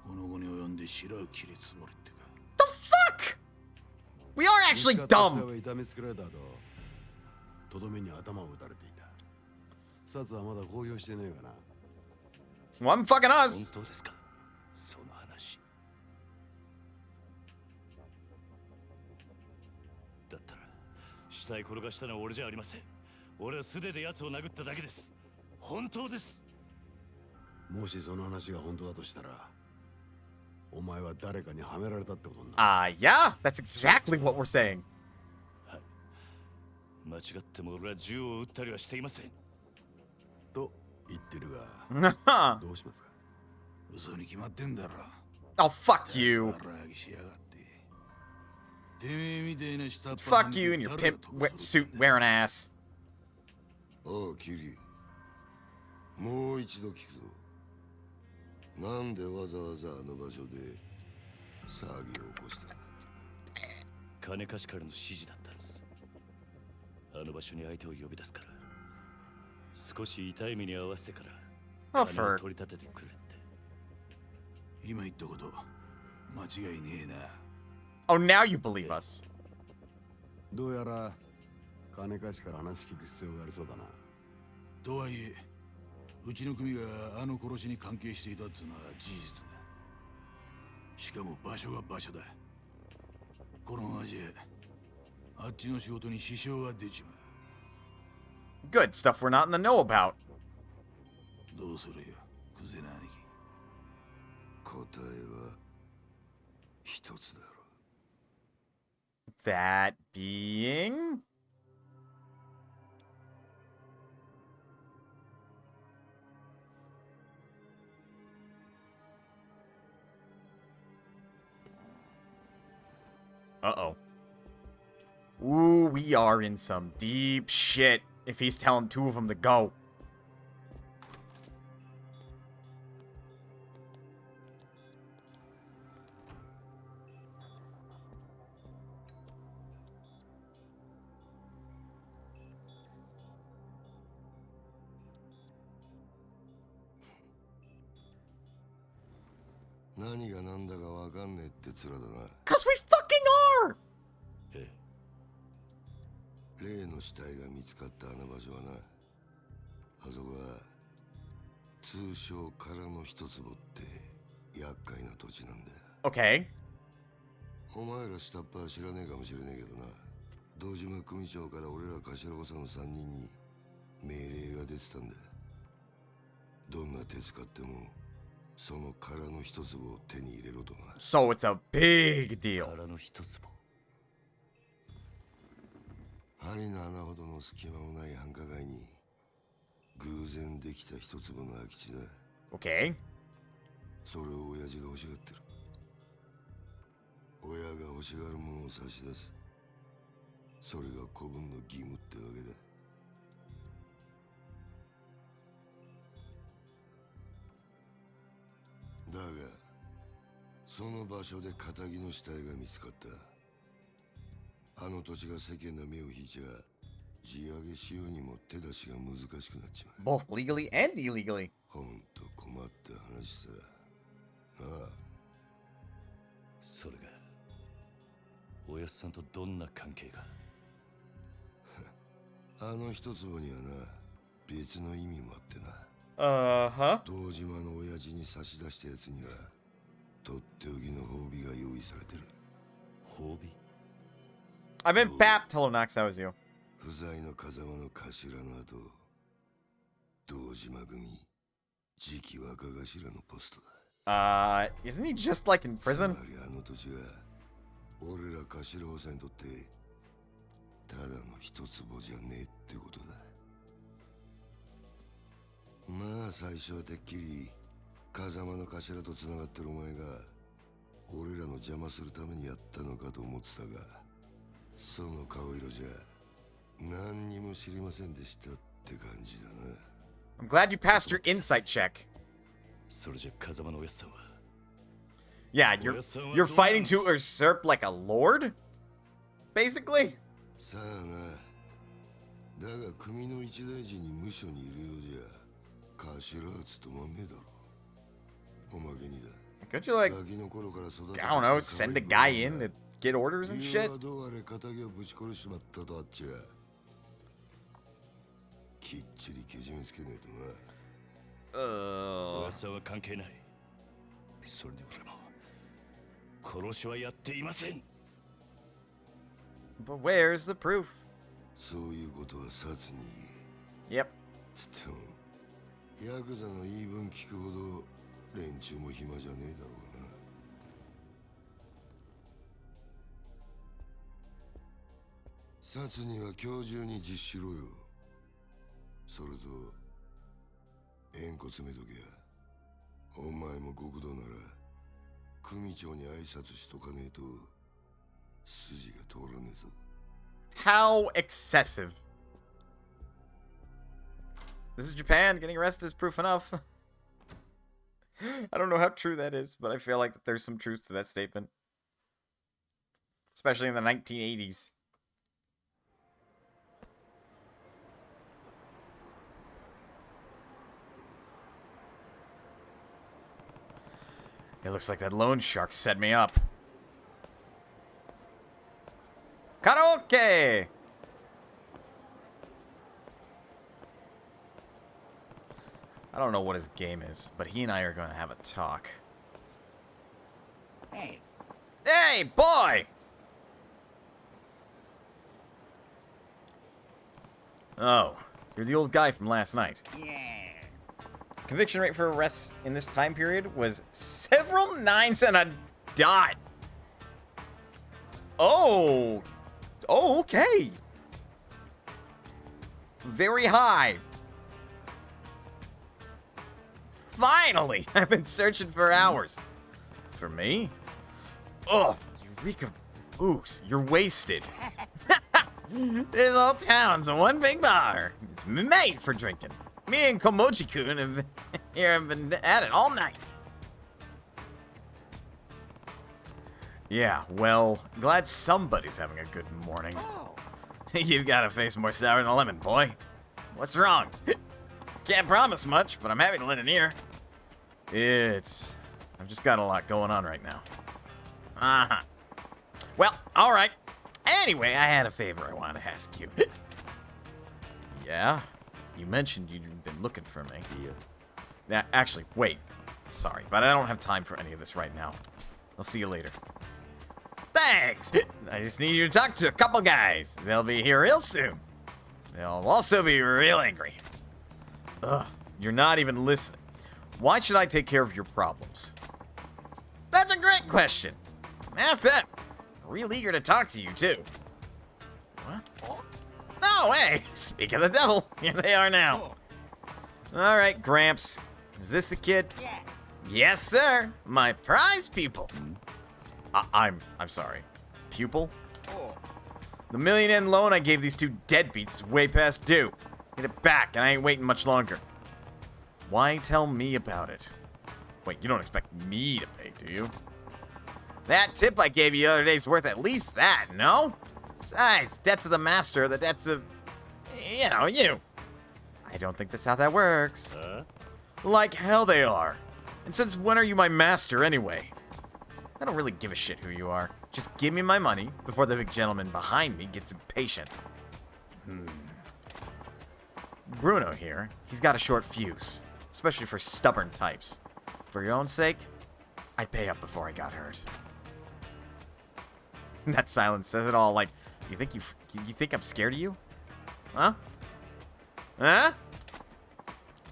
この後に及んで白を切りつもりってか。 Fuck! We are actually 見つかった死体 dumb! は痛めつけられた後、とどめに頭を撃たれていた。殺はまだ公表してねえかな。Well, I'm fucking 本 us! 当ですか、その話。だったら死体転がしたのは俺じゃありません。俺は素手で奴を殴っただけです。本当です。もしその話が本当だとしたら、お前は誰かにはめられたってことになる。Yeah, that's exactly what we're saying. はい。間違っても俺は銃を撃ったりはしていません。と言ってるが、どうしますか。嘘に決まってんだろ。 Oh, fuck you. バラギしやがって。てめえみたいな下っ端 Fuck you and your pimp suit wearing ass. おうキリ、もう一度聞くぞ。なんでわざわざあの場所で騒ぎを起こしたんだ。金貸しからの指示だったんです。あの場所に相手を呼び出すから、少し痛い目に合わせてから Oh, 金を for 取り立ててくれって。今言ったこと間違いねえな。 Oh, now you believe us. どうやら金貸しから話聞く必要がありそうだな。とはいえ、うちの組があの殺しに関係していたっていうのは事実だ。しかも場所が場所だ。このままじゃあっちの仕事に支障が出ちまう。 Good stuff we're not in the know about. どうするよ、クゼナ兄貴。答えは一つだろう。 That being... Uh-oh. Ooh, we are in some deep shit if he's telling two of them to go.何が何だかわかんねえって面だな。 Cause we fucking are! え例の死体が見つかったあの場所はな、あそこは通称空の一坪って厄介な土地なんだよ。 Okay. お前ら下っ端は知らねえかもしれねえけどな、堂島組長から俺ら頭補佐の3人に命令が出てたんだ。どんな手使ってもその空の一坪を手に入れろとな。 So it's a big deal. 空の一坪。針の穴ほどの隙間もない繁華街に偶然できた一坪の空き地だ。 Okay. それを親父が欲しがってる。親が欲しがるものを差し出す。それが子分の義務ってわけだ。だがその場所で堅気の死体が見つかった。あの土地が世間の目を引いちゃ地上げしようにも手出しが難しくなっちまう。 Both legally and illegally. ほんと困った話さ。なあ。それがおやっさんとどんな関係が。あの一坪にはな、別の意味もあってな。Uh-huh. 堂島の親父に差し出したやつにはとっておきの褒美が用意されてる。褒美。 I've been Pap. Tell him Knox that was you. 不在の風間の頭の後、堂島組次期若頭のポストだ。 Isn't he just like in つ prison? まりあの土地は俺ら頭補佐にとってただの一坪じゃねえってことだ。まあ最初はてっきり風間の頭とつながってるお前が俺らの邪魔するためにやったのかと思ってたが、その顔色じゃ何にも知りませんでしたって感じだな。 I'm glad you passed your insight check. それじゃ風間のおやっさんは。 Yeah, you're fighting to usurp like a lord? Basically? さあな。だが組の一大臣に無所にいるようじゃ頭は務まんねえだろ。おまけにだ。 Could you, like, I don't know, send a guy in to get orders and shit? きっちりけじめつけねえとな。噂は関係ない。それで俺も殺しはやっていません。 But where's the proof? そういうことは殺に。Yep. つってもヤクザの言い分聞くほど連中も暇じゃねえだろうな。殺には今日中に実施しろよ。それと縁故詰めとけや。お前も極道なら組長に挨拶しとかねえと筋が通らねえぞ。 How excessive. This is Japan. Getting arrested is proof enough. I don't know how true that is, but I feel like there's some truth to that statement. Especially in the 1980s. It looks like that loan shark set me up. Karaoke! I don't know what his game is, but he and I are going to have a talk. Hey. Hey, boy! Oh, you're the old guy from last night. Yeah. Conviction rate for arrests in this time period was several nines and a dot. Oh. Oh, okay. Very high. Finally! I've been searching for hours. For me? Oh, Eureka booze. You're wasted. This whole town's one big bar. It's made for drinking. Me and Komochi-kun have been at it all night. Yeah, well, glad somebody's having a good morning. You've got a face more sour than a lemon, boy. What's wrong? Can't promise much, but I'm happy to lend an ear. I've just got a lot going on right now. Uh-huh. Well, alright. Anyway, I had a favor I wanted to ask you. Yeah? You mentioned you'd been looking for me. Yeah. Now, actually, wait. Sorry, but I don't have time for any of this right now. I'll see you later. Thanks! I just need you to talk to a couple guys. They'll be here real soon. They'll also be real angry. Ugh, you're not even listening. Why should I take care of your problems? That's a great question. Ask them. Real eager to talk to you, too. What? No, hey! Speak of the devil. Here they are now. All right, Gramps. Is this the kid? Yeah. Yes, sir. My prize pupil. I'm sorry. Pupil? The $1 million loan I gave these two deadbeats is way past due. Get it back, and I ain't waiting much longer. Why tell me about it? Wait, you don't expect me to pay, do you? That tip I gave you the other day is worth at least that, no? Besides, debts of the master, the debts of, you know, you. I don't think that's how that works. Like hell they are. And since when are you my master anyway? I don't really give a shit who you are. Just give me my money before the big gentleman behind me gets impatient. Bruno here, he's got a short fuse, especially for stubborn types. For your own sake, I'd pay up before I got hurt. That silence says it all. Like, you think I'm scared of you? Huh? Huh?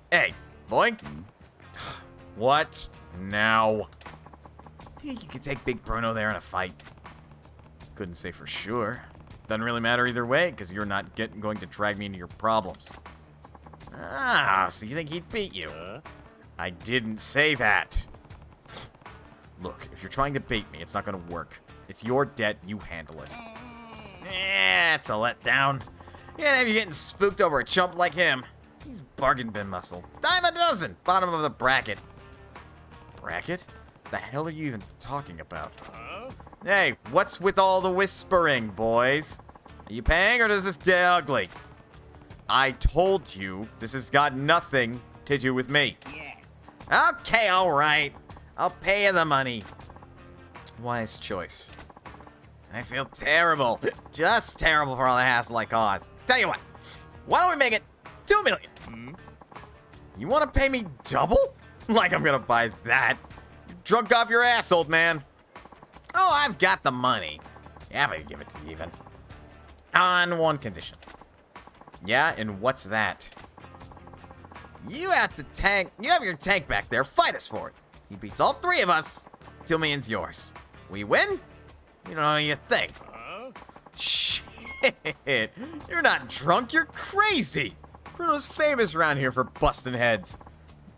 Hey, boy. What now? Think you could take Big Bruno there in a fight? Couldn't say for sure. Doesn't really matter either way, because you're not going to drag me into your problems. Ah, so you think he'd beat you? I didn't say that. Look, if you're trying to bait me, it's not going to work. It's your debt, you handle it. It's a letdown. Can't have you getting spooked over a chump like him. He's bargain bin muscle. Dime a dozen, bottom of the bracket. Bracket? The hell are you even talking about? Hey, what's with all the whispering, boys? Are you paying or does this get ugly? I told you this has got nothing to do with me. Yes. Okay, alright. I'll pay you the money. Wise choice. I feel terrible. Just terrible for all the hassle I caused. Tell you what. Why don't we make it 2 million? You want to pay me double? Like I'm gonna buy that. You're drunk off your ass, old man. Oh, I've got the money. Yeah, but give it to you even. On one condition. Yeah, and what's that? You have your tank back there. Fight us for it. He beats all 3 of us. 2 million's yours. We win? You don't know what you think. Shit. You're not drunk. You're crazy. Bruno's famous around here for busting heads.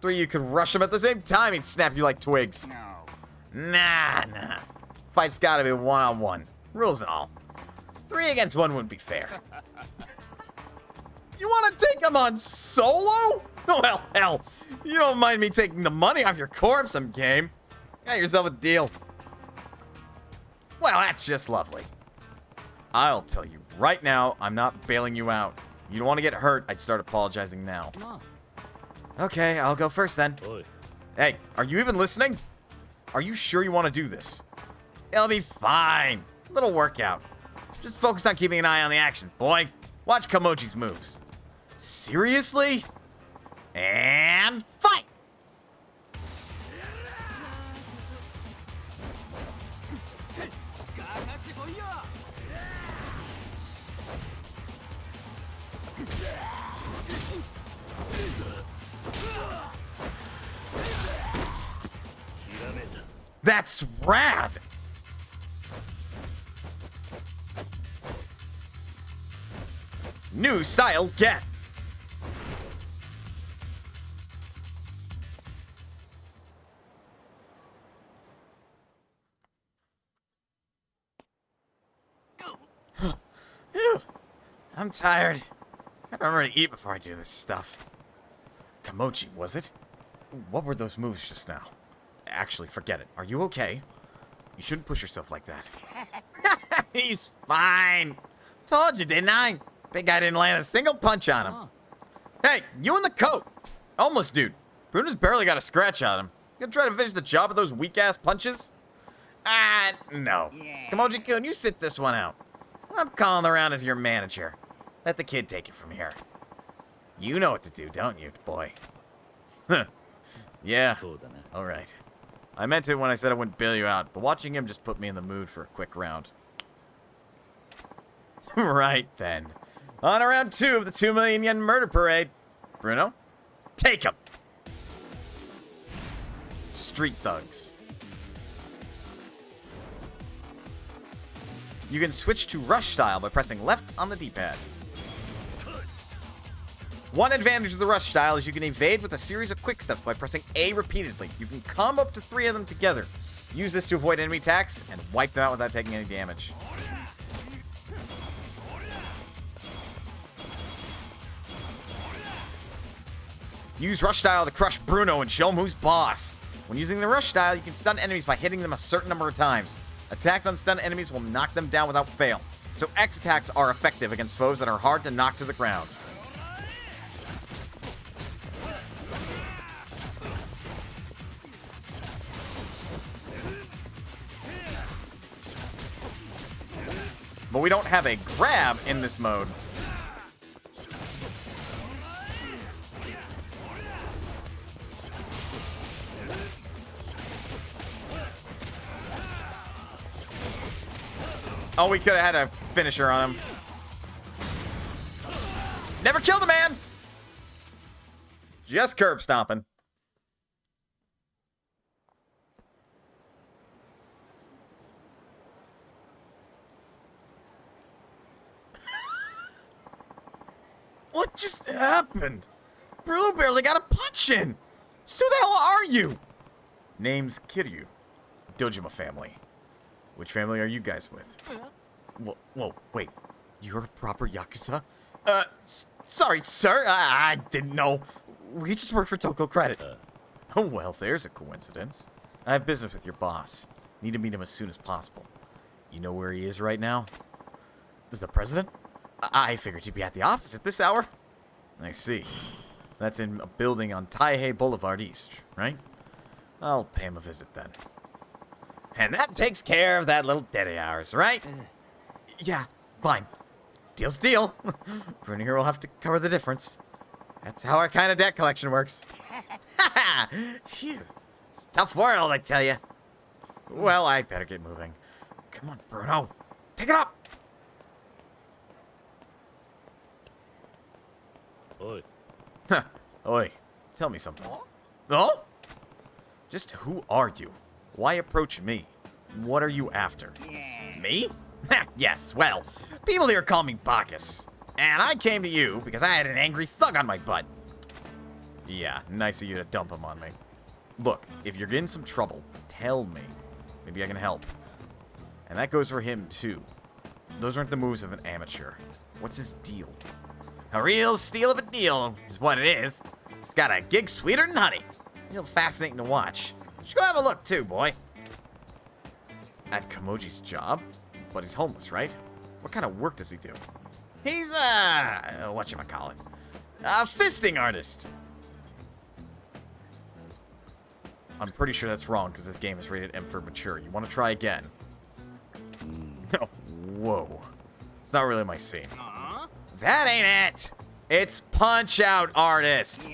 3 of you could rush him at the same time. He'd snap you like twigs. Nah. Fight's gotta be 1-on-1. Rules and all. 3 against 1 wouldn't be fair. You want to take him on solo? Well, hell. You don't mind me taking the money off your corpse, I'm game. Got yourself a deal. Well, that's just lovely. I'll tell you right now, I'm not bailing you out. You don't want to get hurt, I'd start apologizing now. Okay, I'll go first then. Oi. Hey, are you even listening? Are you sure you want to do this? It'll be fine. Little workout. Just focus on keeping an eye on the action, boy. Watch Kamoji's moves. Seriously? And fight! That's rad! New style get! I'm tired. I don't really eat before I do this stuff. Kamochi, was it? What were those moves just now? Actually, forget it. Are you okay? You shouldn't push yourself like that. He's fine. Told you, didn't I? Big guy didn't land a single punch on him. Hey, you in the coat. Homeless dude. Bruno's barely got a scratch on him. You gonna try to finish the job with those weak-ass punches? No. Kamoji-kun, you sit this one out. I'm calling around as your manager. Let the kid take it from here. You know what to do, don't you, boy? Yeah. All right. I meant it when I said I wouldn't bail you out, but watching him just put me in the mood for a quick round. Right then. On to round 2 of the 2 million yen murder parade. Bruno, take him. Street thugs. You can switch to rush style by pressing left on the D-pad. One advantage of the rush style is you can evade with a series of quick steps by pressing A repeatedly. You can combo up to 3 of them together. Use this to avoid enemy attacks and wipe them out without taking any damage. Use rush style to crush Bruno and show him who's boss. When using the rush style, you can stun enemies by hitting them a certain number of times. Attacks on stunned enemies will knock them down without fail. So X attacks are effective against foes that are hard to knock to the ground. But we don't have a grab in this mode. Oh, we could have had a finisher on him. Never killed a man! Just curb stomping. What just happened? Bruno barely got a punch in. So who the hell are you? Name's Kiryu. Dojima family. Which family are you guys with? Whoa, wait. You're a proper Yakuza? Sorry, sir. I didn't know. We just work for Toko Credit. Oh, well, there's a coincidence. I have business with your boss. Need to meet him as soon as possible. You know where he is right now? The president? I figured you'd be at the office at this hour. I see. That's in a building on Taihei Boulevard East, right? I'll pay him a visit then. And that takes care of that little debt of ours, right? Yeah, fine. Deal's a deal. Bruno here will have to cover the difference. That's how our kind of debt collection works. Phew. It's a tough world, I tell you. Well, I better get moving. Come on, Bruno. Pick it up! Oi. Oi, tell me something. Oh? Just who are you? Why approach me? What are you after? Me? Yes, well, people here call me Bacchus. And I came to you because I had an angry thug on my butt. Yeah, nice of you to dump him on me. Look, if you're in some trouble, tell me. Maybe I can help. And that goes for him, too. Those aren't the moves of an amateur. What's his deal? A real steal of a deal is what it is. It's got a gig sweeter than honey. Real fascinating to watch. You should go have a look, too, boy. At Kamoji's job? But he's homeless, right? What kind of work does he do? He's, whatchamacallit? A fisting artist. I'm pretty sure that's wrong because this game is rated M for mature. You want to try again? Oh, whoa. It's not really my scene. That ain't it. It's Punch-Out Artist.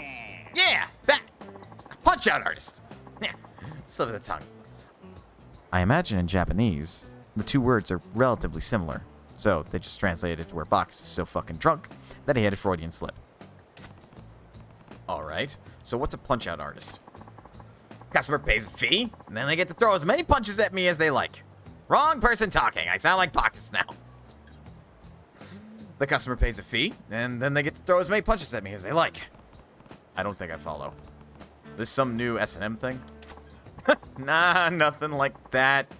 Yeah, that. Punch-Out Artist. Yeah, slip of the tongue. I imagine in Japanese, the two words are relatively similar. So they just translated it to where Bacchus is so fucking drunk that he had a Freudian slip. Alright, so what's a Punch-Out Artist? Customer pays a fee, and then they get to throw as many punches at me as they like. Wrong person talking. I sound like Bacchus now. The customer pays a fee, and then they get to throw as many punches at me as they like. I don't think I follow. This some new S&M thing? Nah, nothing like that.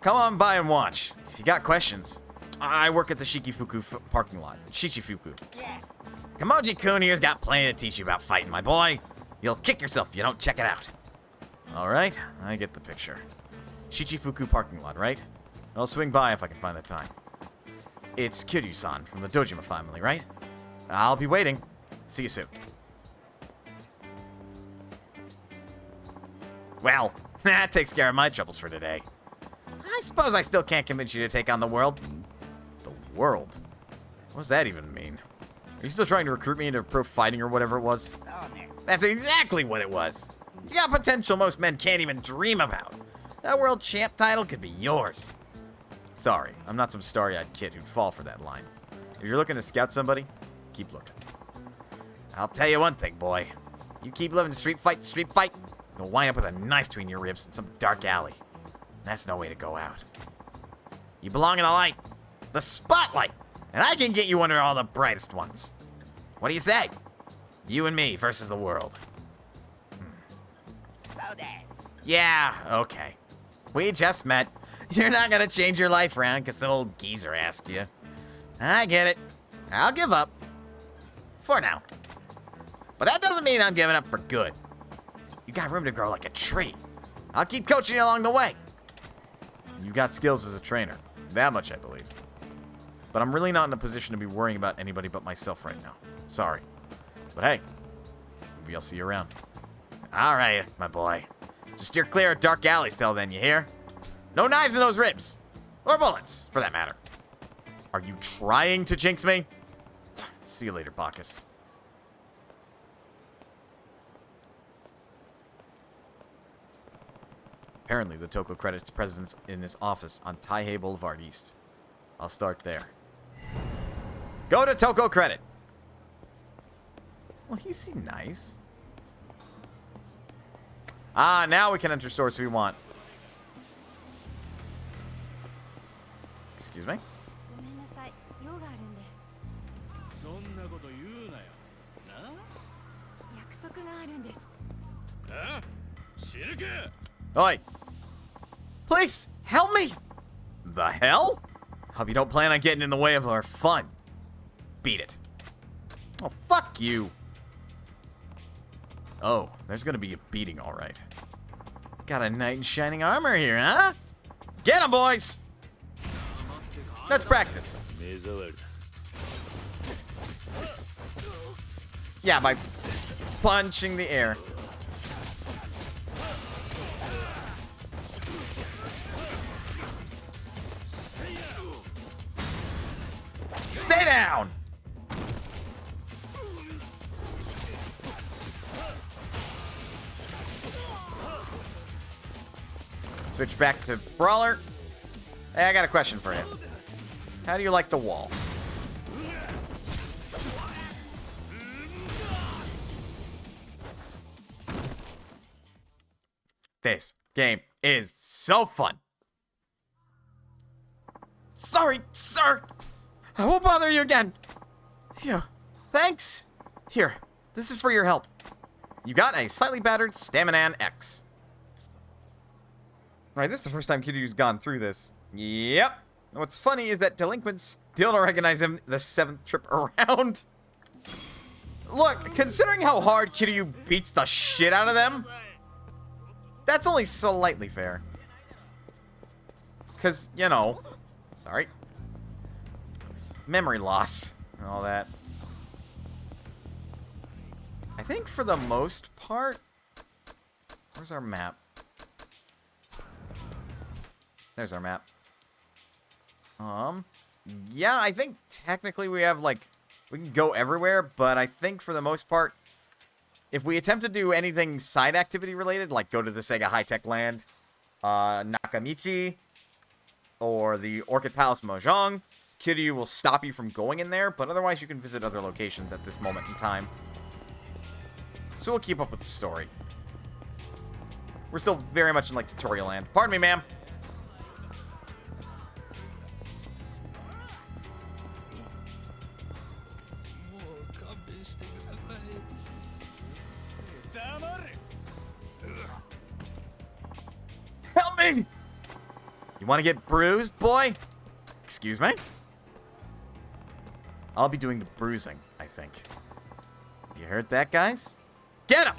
Come on by and watch. If you got questions. I work at the Shikifuku parking lot. Shichifuku. Yes. Kamoji-kun here's got plenty to teach you about fighting, my boy. You'll kick yourself if you don't check it out. Alright, I get the picture. Shichifuku parking lot, right? I'll swing by if I can find the time. It's Kiryu-san from the Dojima family, right? I'll be waiting. See you soon. Well, that takes care of my troubles for today. I suppose I still can't convince you to take on the world. The world? What does that even mean? Are you still trying to recruit me into pro fighting or whatever it was? That's exactly what it was. You got potential most men can't even dream about. That world champ title could be yours. Sorry, I'm not some starry-eyed kid who'd fall for that line. If you're looking to scout somebody, keep looking. I'll tell you one thing, boy. You keep living street fight to street fight, you'll wind up with a knife between your ribs in some dark alley. That's no way to go out. You belong in the light. The spotlight. And I can get you under all the brightest ones. What do you say? You and me versus the world. Yeah, okay. We just met. You're not gonna change your life around because some old geezer asked you. I get it. I'll give up. For now. But that doesn't mean I'm giving up for good. You got room to grow like a tree. I'll keep coaching you along the way. You got skills as a trainer. That much I believe. But I'm really not in a position to be worrying about anybody but myself right now. Sorry. But hey, maybe I'll see you around. Alright, my boy. Just steer clear of dark alleys till then, you hear? No knives in those ribs. Or bullets, for that matter. Are you trying to jinx me? See you later, Bacchus. Apparently, the Toko credits presence in his office on Taihei Boulevard East. I'll start there. Go to Toko Credit. Well, he seemed nice. Ah, now we can enter stores we want. Excuse me? ごめんなさい、用があるんで。そんなこと言うなよ。約束があるんです。な？知るか。 Oi! Please, help me! The hell? Hope you don't plan on getting in the way of our fun. Beat it. Oh, fuck you. Oh, there's gonna be a beating, alright. Got a knight in shining armor here, huh? Get 'em, boys! Let's practice. Yeah, by punching the air. Stay down! Switch back to Brawler. Hey, I got a question for you. How do you like the wall? This game is so fun. Sorry, sir. I won't bother you again. Phew. Thanks. Here, this is for your help. You got a slightly battered Staminan X. Alright, this is the first time Kiryu's gone through this. Yep. And what's funny is that delinquents still don't recognize him the 7th trip around. Look, considering how hard Kiryu beats the shit out of them, that's only slightly fair. Because, you know, sorry. Memory loss and all that. I think for the most part, where's our map? There's our map. Yeah, I think technically we have, like, we can go everywhere, but I think for the most part, if we attempt to do anything side activity related, like go to the Sega High-Tech Land, Nakamichi, or the Orchid Palace Mojang, Kiryu will stop you from going in there, but otherwise you can visit other locations at this moment in time. So we'll keep up with the story. We're still very much in, like, tutorial land. Pardon me, ma'am. Help me! You want to get bruised, boy? Excuse me? I'll be doing the bruising, I think. You heard that, guys? Get him!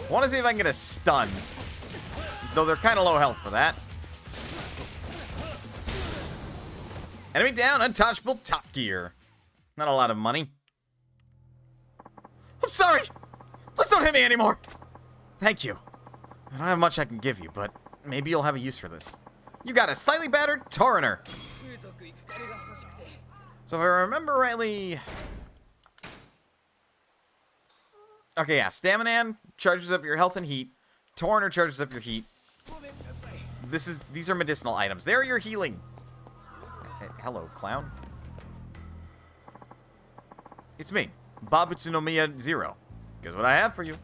I want to see if I can get a stun. Though they're kind of low health for that. Enemy down, untouchable, top gear. Not a lot of money. I'm sorry! Please don't hit me anymore! Thank you. I don't have much I can give you, but maybe you'll have a use for this. You got a slightly battered Torrenter. So if I remember rightly... Okay, yeah, Staminan charges up your health and heat. Torrenter charges up your heat. These are medicinal items. They're your healing. Hello, clown. It's me, Babutsunomiya Zero. Guess what I have for you.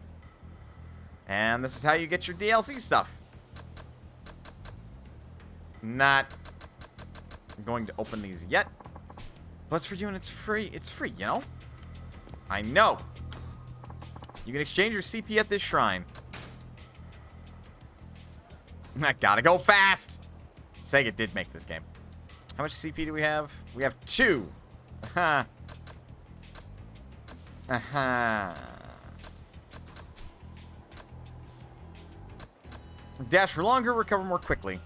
And this is how you get your DLC stuff. Not going to open these yet. But it's for you and it's free. It's free, you know? I know. You can exchange your CP at this shrine. I gotta go fast! Sega did make this game. How much CP do we have? We have 2. Aha. Aha. Dash for longer, recover more quickly.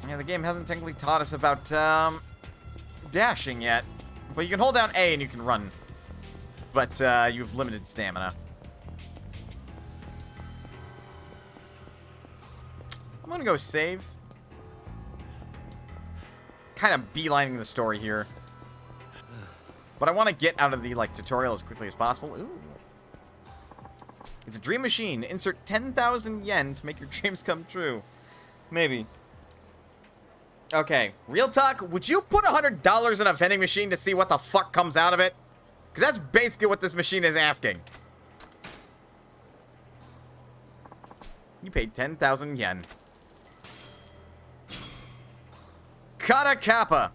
Yeah, the game hasn't technically taught us about, dashing yet. But you can hold down A and you can run. But, you have limited stamina. I'm gonna go save. Kind of beelining the story here. But I want to get out of the, like, tutorial as quickly as possible. Ooh. It's a dream machine. Insert 10,000 yen to make your dreams come true. Maybe. Okay, real talk, would you put $100 in a vending machine to see what the fuck comes out of it? Because that's basically what this machine is asking. You paid 10,000 yen. Kata Kappa.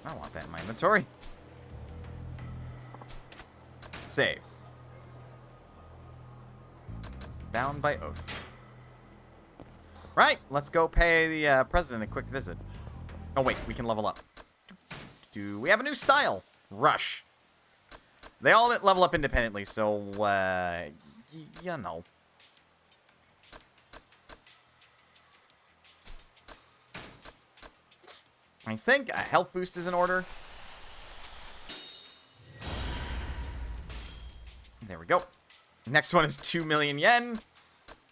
I don't want that in my inventory. Save. Bound by oath. Right, let's go pay the president a quick visit. Oh wait, we can level up. Do we have a new style? Rush. They all level up independently, so, you know. I think a health boost is in order. There we go. Next one is 2 million yen,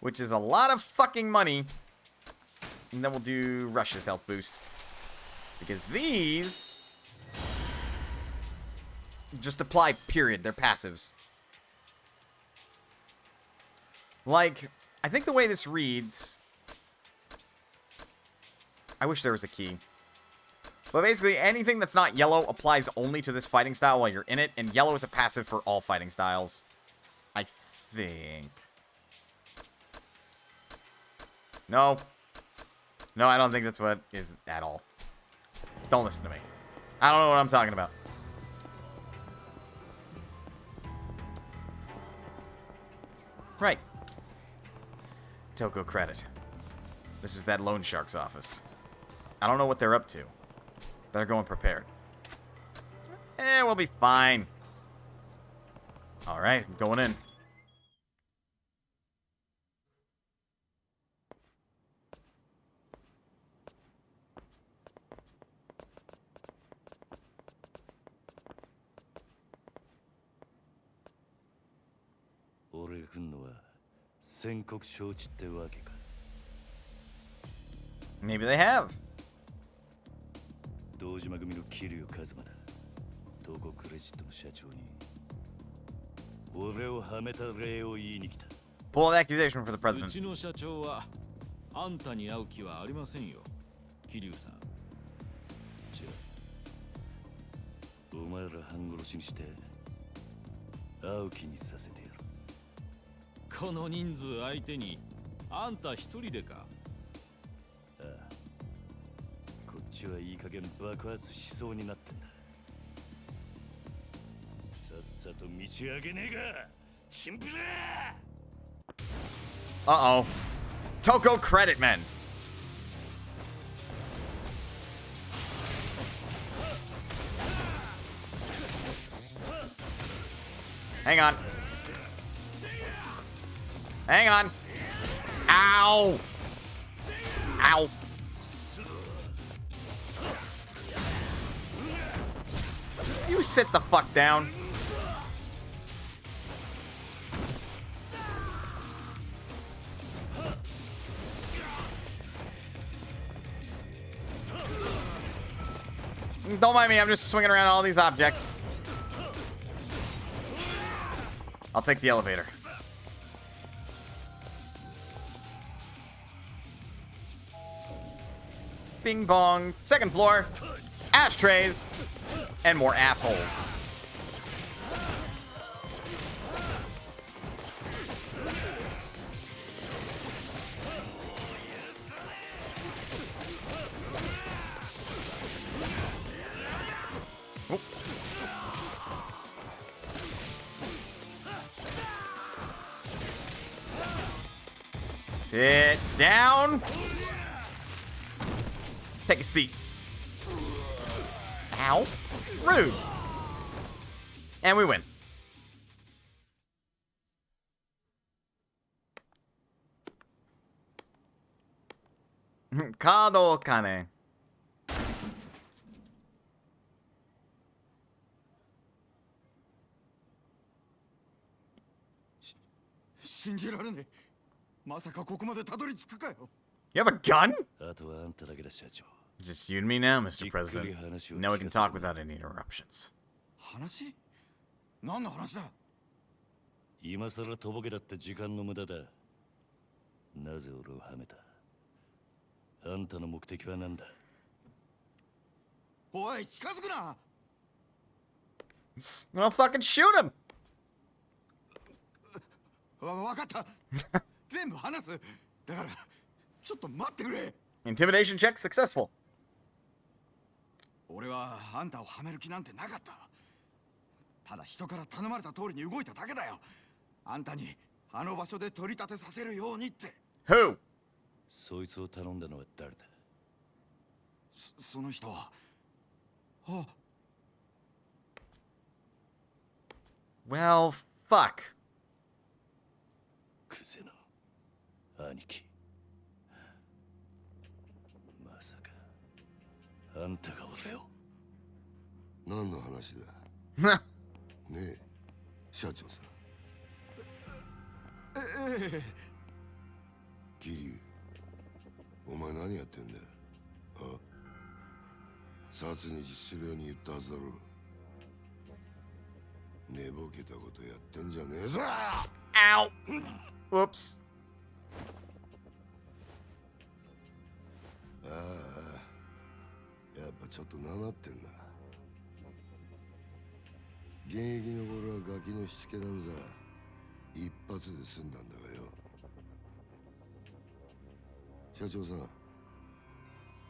which is a lot of fucking money. And then we'll do Rush's health boost. Because these just apply, period. They're passives. Like, I think the way this reads... I wish there was a key. But basically, anything that's not yellow applies only to this fighting style while you're in it, and yellow is a passive for all fighting styles. I think. No. No, I don't think that's what is at all. Don't listen to me. I don't know what I'm talking about. Right. Toko credit. This is that loan shark's office. I don't know what they're up to. Better go unprepared. We'll be fine. Alright, I'm going in. Maybe they have. 堂島組の桐生一馬だ。東国クレジットの社長に俺をはめた礼を言いに来た。Pull an accusation for the う president. ちの社長はあんたに会う気はありませんよ、桐生さん。じゃあ、お前ら半殺しにして会う気にさせてやる。この人数相手にあんた一人でか。ああ、こっちはいい加減爆発しそうになってんだ。さっさと道上げねえが、チンピラUh-oh. Toko credit men. Hang on. Hang on. Ow. Ow. You sit the fuck down. Don't mind me, I'm just swinging around all these objects. I'll take the elevator. Bing bong. Second floor. Ashtrays. And more assholes. Oop. Sit down. Take a seat. Ow. Rude. And we win. Kado Kane. 信じられねえ。まさかここまでたどり着くかよ。You have a gun? あとはあんただけだ、社長。 Just you and me now, Mr. President. Now we can talk without any interruptions. 話？何の話だ？今さらとぼけだって時間の無駄だ。なぜ俺をはめた？あんたの目的は何だ？おい、近づくな。Well, fucking shoot him. わかった。全部話す。だからちょっと待ってくれ。 Intimidation check successful. 俺はあんたをはめる気なんてなかった。ただ人から頼まれた通りに動いただけだよ。あんたにあの場所で取り立てさせるようにって。 Who? そいつを頼んだのは誰だ？その人は。あ、Well, fuck. クゼの兄貴。まさかあんたが俺を。何の話だねえ社長さん。桐生、お前何やってんだよ。あ、殺に実するように言ったはずだろう。寝ぼけたことやってんじゃねえぞ。 Ow! Whoops. ああ、やっぱちょっとなまってんな。現役の頃はガキのしつけなんざ一発で済んだんだがよ。社長さん、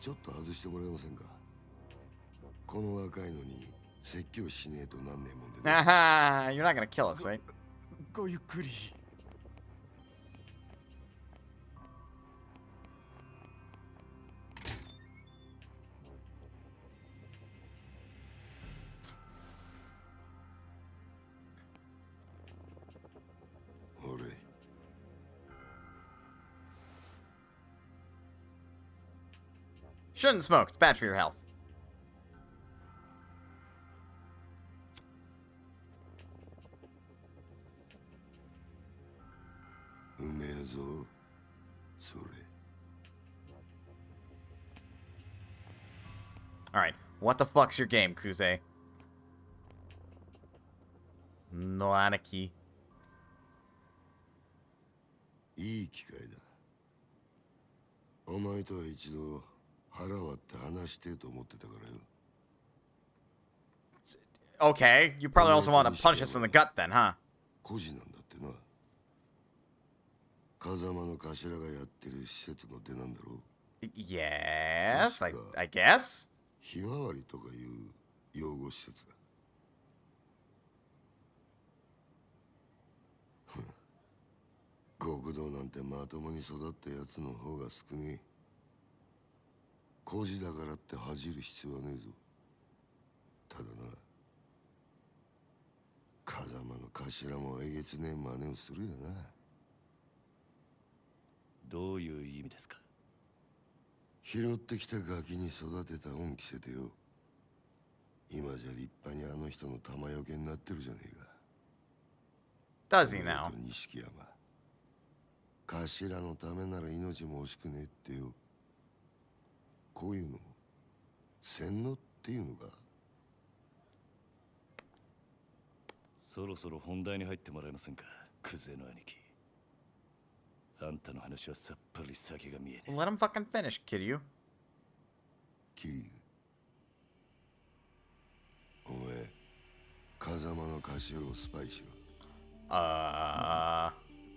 ちょっと外してもらえませんか。この若いのに説教しねえとなんねえもんでね。Haha, you're not gonna kill us, right? ごゆっくり。俺 Shouldn't smoke. It's bad for your health. うめえぞそれ。 Alright, what the fuck's your game, Kuze? No anarchy. いい機会だ。お前とは一度腹割って話してと思ってたからよ。 Okay, you probably also want to punch us in the gut then, huh? 孤児なんだってな。風間の頭がやってる施設の出なんだろう。 Yes, I guess. ひまわりとかいう養護施設だ。極道なんてまともに育ったやつの方が少ねえ。孤児だからって恥じる必要はねえぞ。ただな、風間の頭もえげつねえ真似をするよな。どういう意味ですか？拾ってきたガキに育てた恩着せてよ。今じゃ立派にあの人の玉よけになってるじゃねえか。 Does he now? 錦山、頭のためなら命も惜しくねえってよ。こういうの洗脳っていうのか。そろそろ本題に入ってもらえませんか、クゼの兄貴。あんたの話はさっぱり先が見えねえ。 Let him fucking finish, Kiryu. 桐生、お前風間の頭をスパイしろ。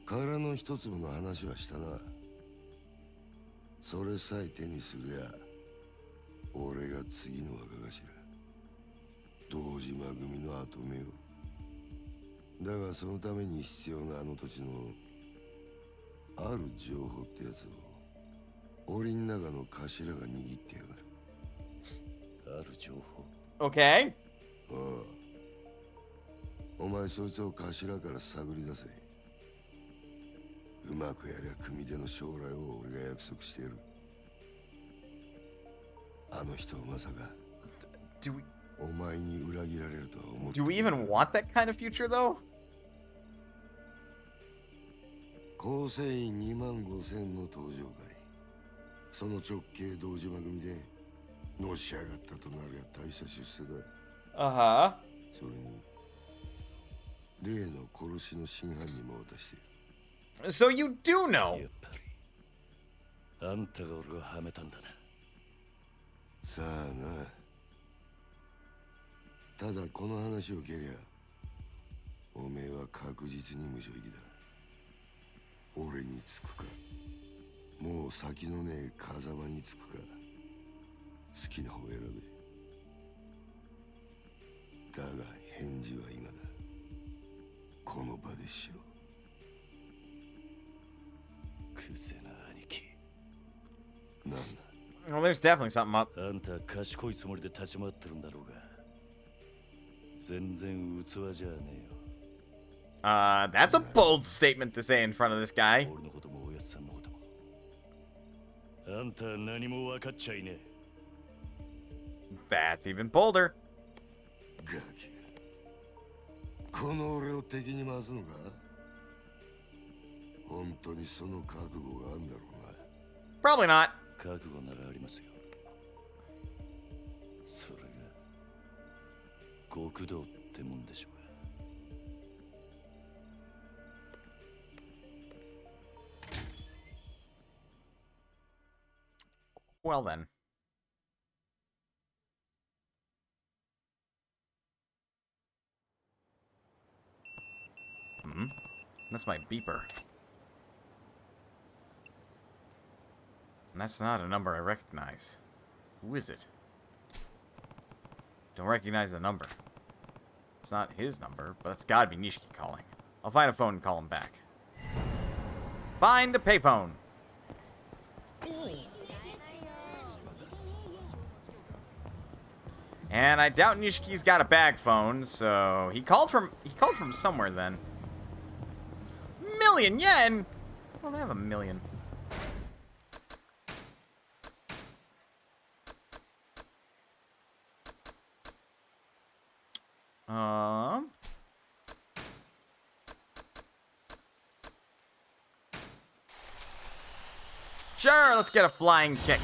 殻の一粒の話はしたな。それさえ手にすりゃ俺が次の若頭、堂島組の跡目を。だがそのために必要なあの土地のある情報ってやつを檻の中の頭が握ってやがる。ある情報 ?Okay. ああ、お前そいつを頭から探り出せ。うまくやりゃ組手の将来を俺が約束してやる。あの人はまさかお前に裏切られるとは思って。 Do we even want that kind of future, though? 構成員2万5千の登場会。その直系堂島組でのし上がったとなりゃ大した出世だ。それに例の殺しの真犯人も渡している。 So you do know. やっぱりあんたが俺をはめたんだな。さあな。ただこの話を蹴りゃおめえは確実に無所行きだ。俺につくか、もう先のねえ風間につくか、好きな方選べ。しろ。くせな兄貴。なんだ。 Well, there's definitely something up. あんた賢いつもりで立ち回ってるんだろうが、全然器じゃねえよ。That's a bold statement to say in front of this guy. 俺のこともおやっさんのことも。あんた何も分かっちゃいねえ。That's even bolder. ガキがこの俺を敵に回すのか。本当にその覚悟があんだろうな。 Probably not. 覚悟ならありますよ。それが極道ってもんでしょうが。Well then. That's my beeper. And that's not a number I recognize. Who is it? Don't recognize the number. It's not his number, but it's gotta be Nishiki calling. I'll find a phone and call him back. Find a payphone! And I doubt Nishiki's got a bag phone, so he called from somewhere then. Million yen? I don't have a million. Sure, let's get a flying kick.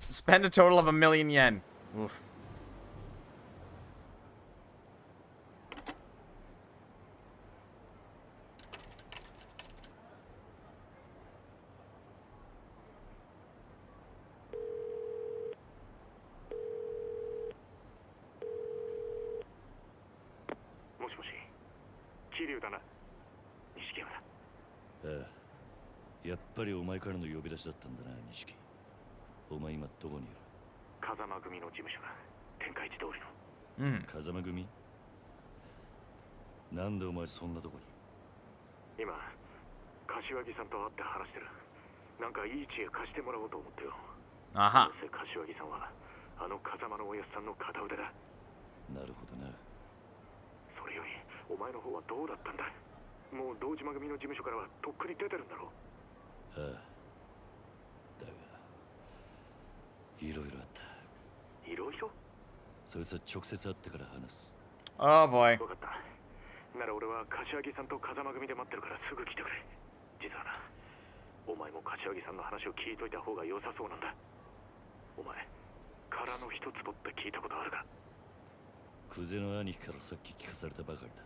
Spend a total of 1,000,000 yen. Oof. Ah, やっぱりお前からの呼び出しだったんだな、錦。お前今どこにいる？風間組の事務所だ。天下一通りの。風間組？なんでお前そんなとこに？今、柏木さんと会って話してる。なんかいい知恵貸してもらおうと思ってよ。Aha. 柏木さんはあの風間のおやっさんの片腕だ。なるほどな。それよりお前の方はどうだったんだ。もう堂島組の事務所からはとっくに出てるんだろう。ああ。だが、いろいろあった。いろいろ？そいつは直接会ってから話す。Oh boy. 分かった。なら俺は柏木さんと風間組で待ってるからすぐ来てくれ。実はな、お前も柏木さんの話を聞いといた方が良さそうなんだ。お前、空の一坪って聞いたことあるか？クゼの兄貴からさっき聞かされたばかりだ。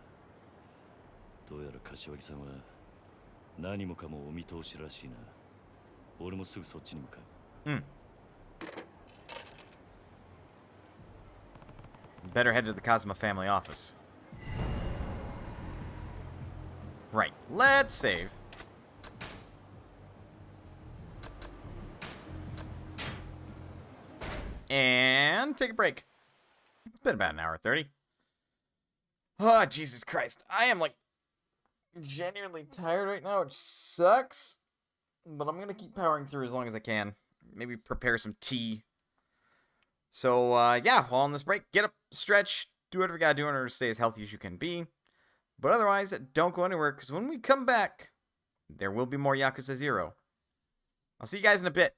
どうやら柏木さんは何もかもお見通しらしいな。俺もすぐそっちに向かう。Better head to the Kazuma family office. Right. Let's save. And take a break. It's been about an hour 30. Oh, Jesus Christ. I am, like, genuinely tired right now, which sucks. But I'm going to keep powering through as long as I can. Maybe prepare some tea. So, yeah, while on this break, get up, stretch, do whatever you gotta do in order to stay as healthy as you can be. But otherwise, don't go anywhere, because when we come back, there will be more Yakuza 0. I'll see you guys in a bit.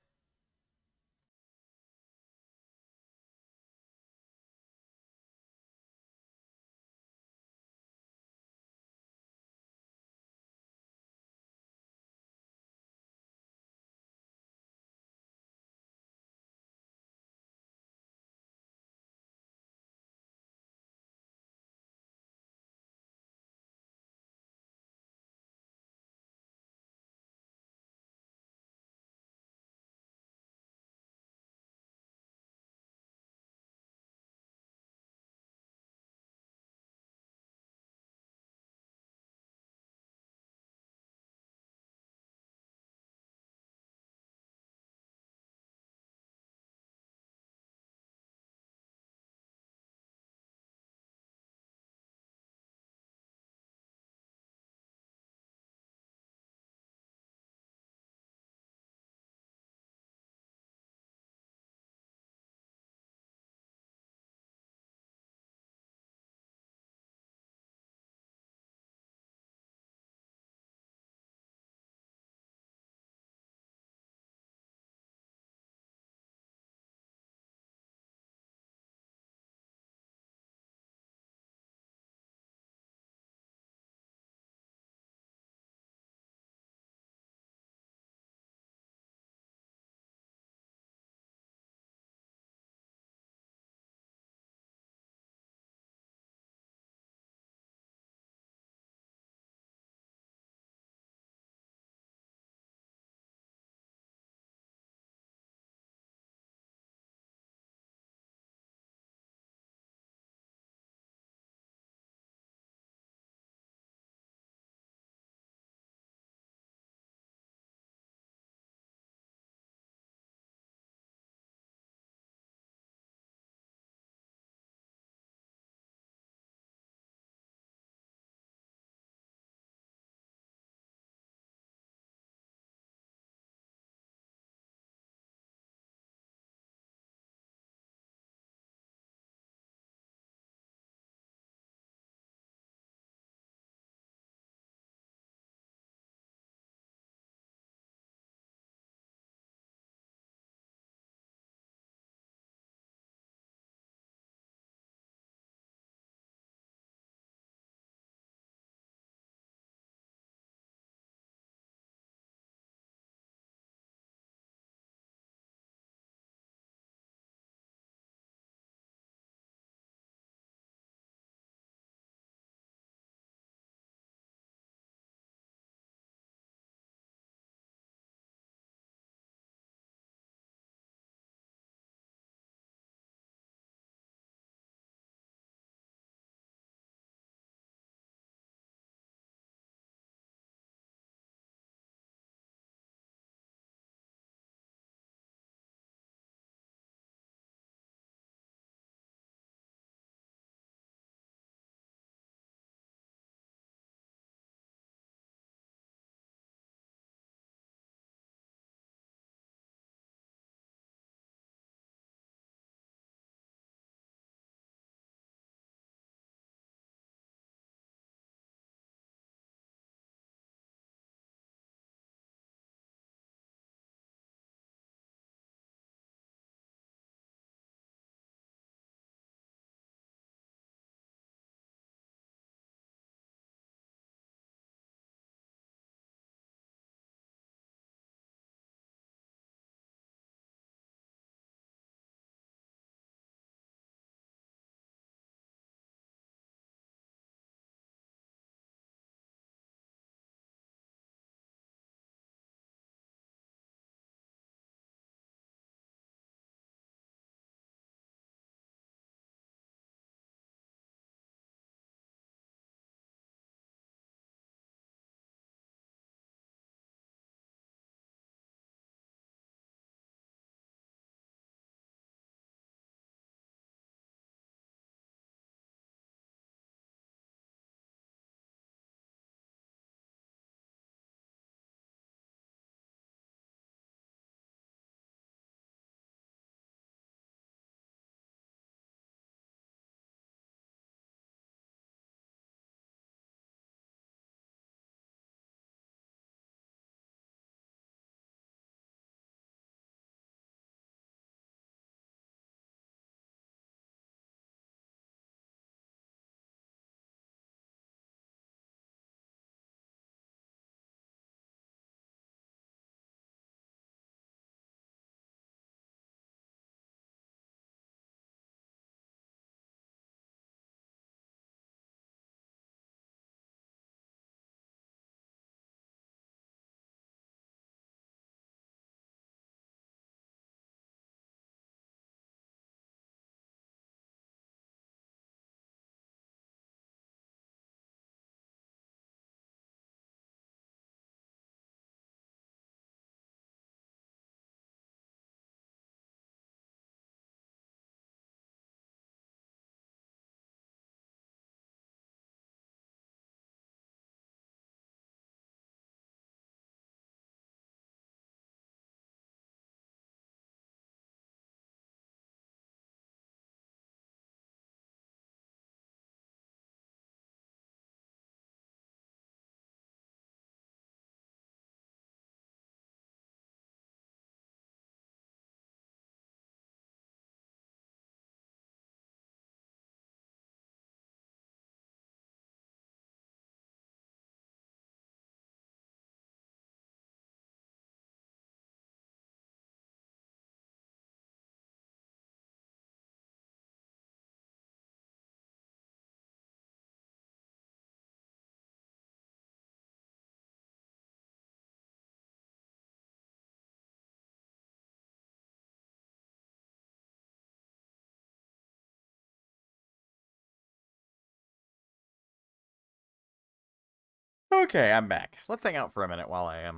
Okay, I'm back. Let's hang out for a minute while I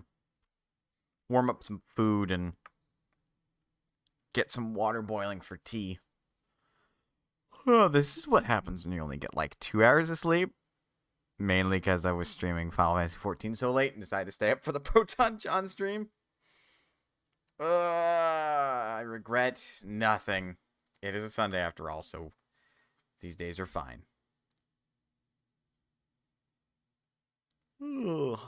warm up some food and get some water boiling for tea. Oh, this is what happens when you only get like 2 hours of sleep. Mainly because I was streaming Final Fantasy 14 so late and decided to stay up for the Proton John stream. I regret nothing. It is a Sunday after all, so these days are fine. Ugh.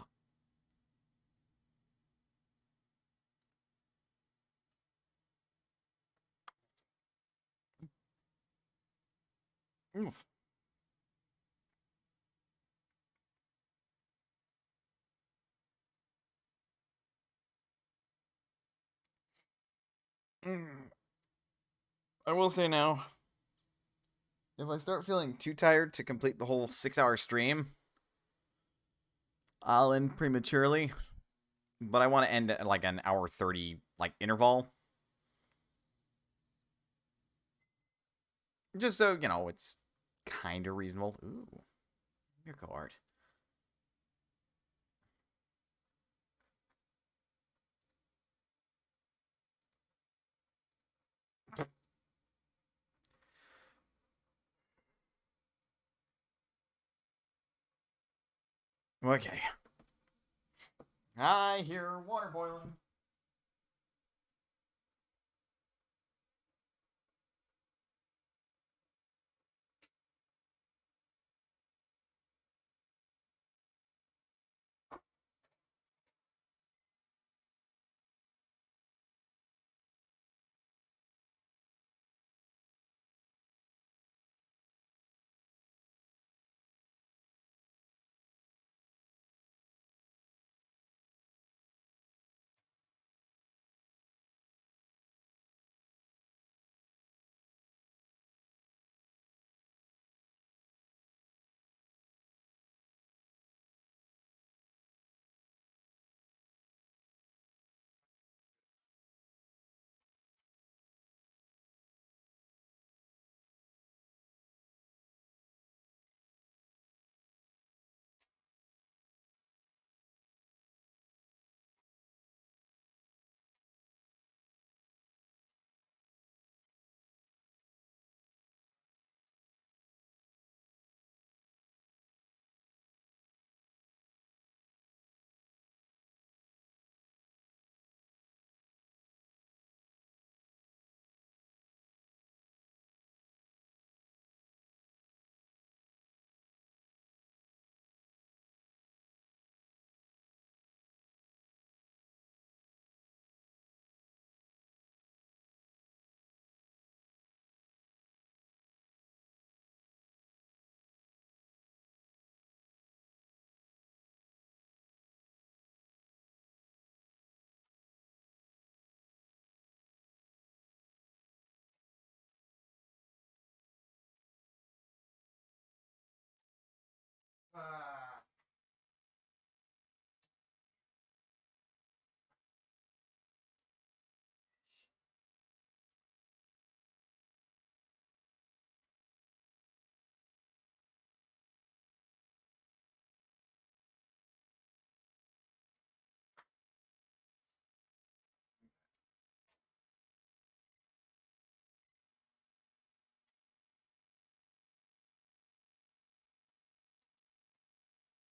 Oof. I will say now, if I start feeling too tired to complete the whole 6-hour stream, I'll end prematurely. But I want to end at like an hour 30 like interval. Just so, you know, it's kind of reasonable. Ooh, Mirko art. Okay. I hear water boiling.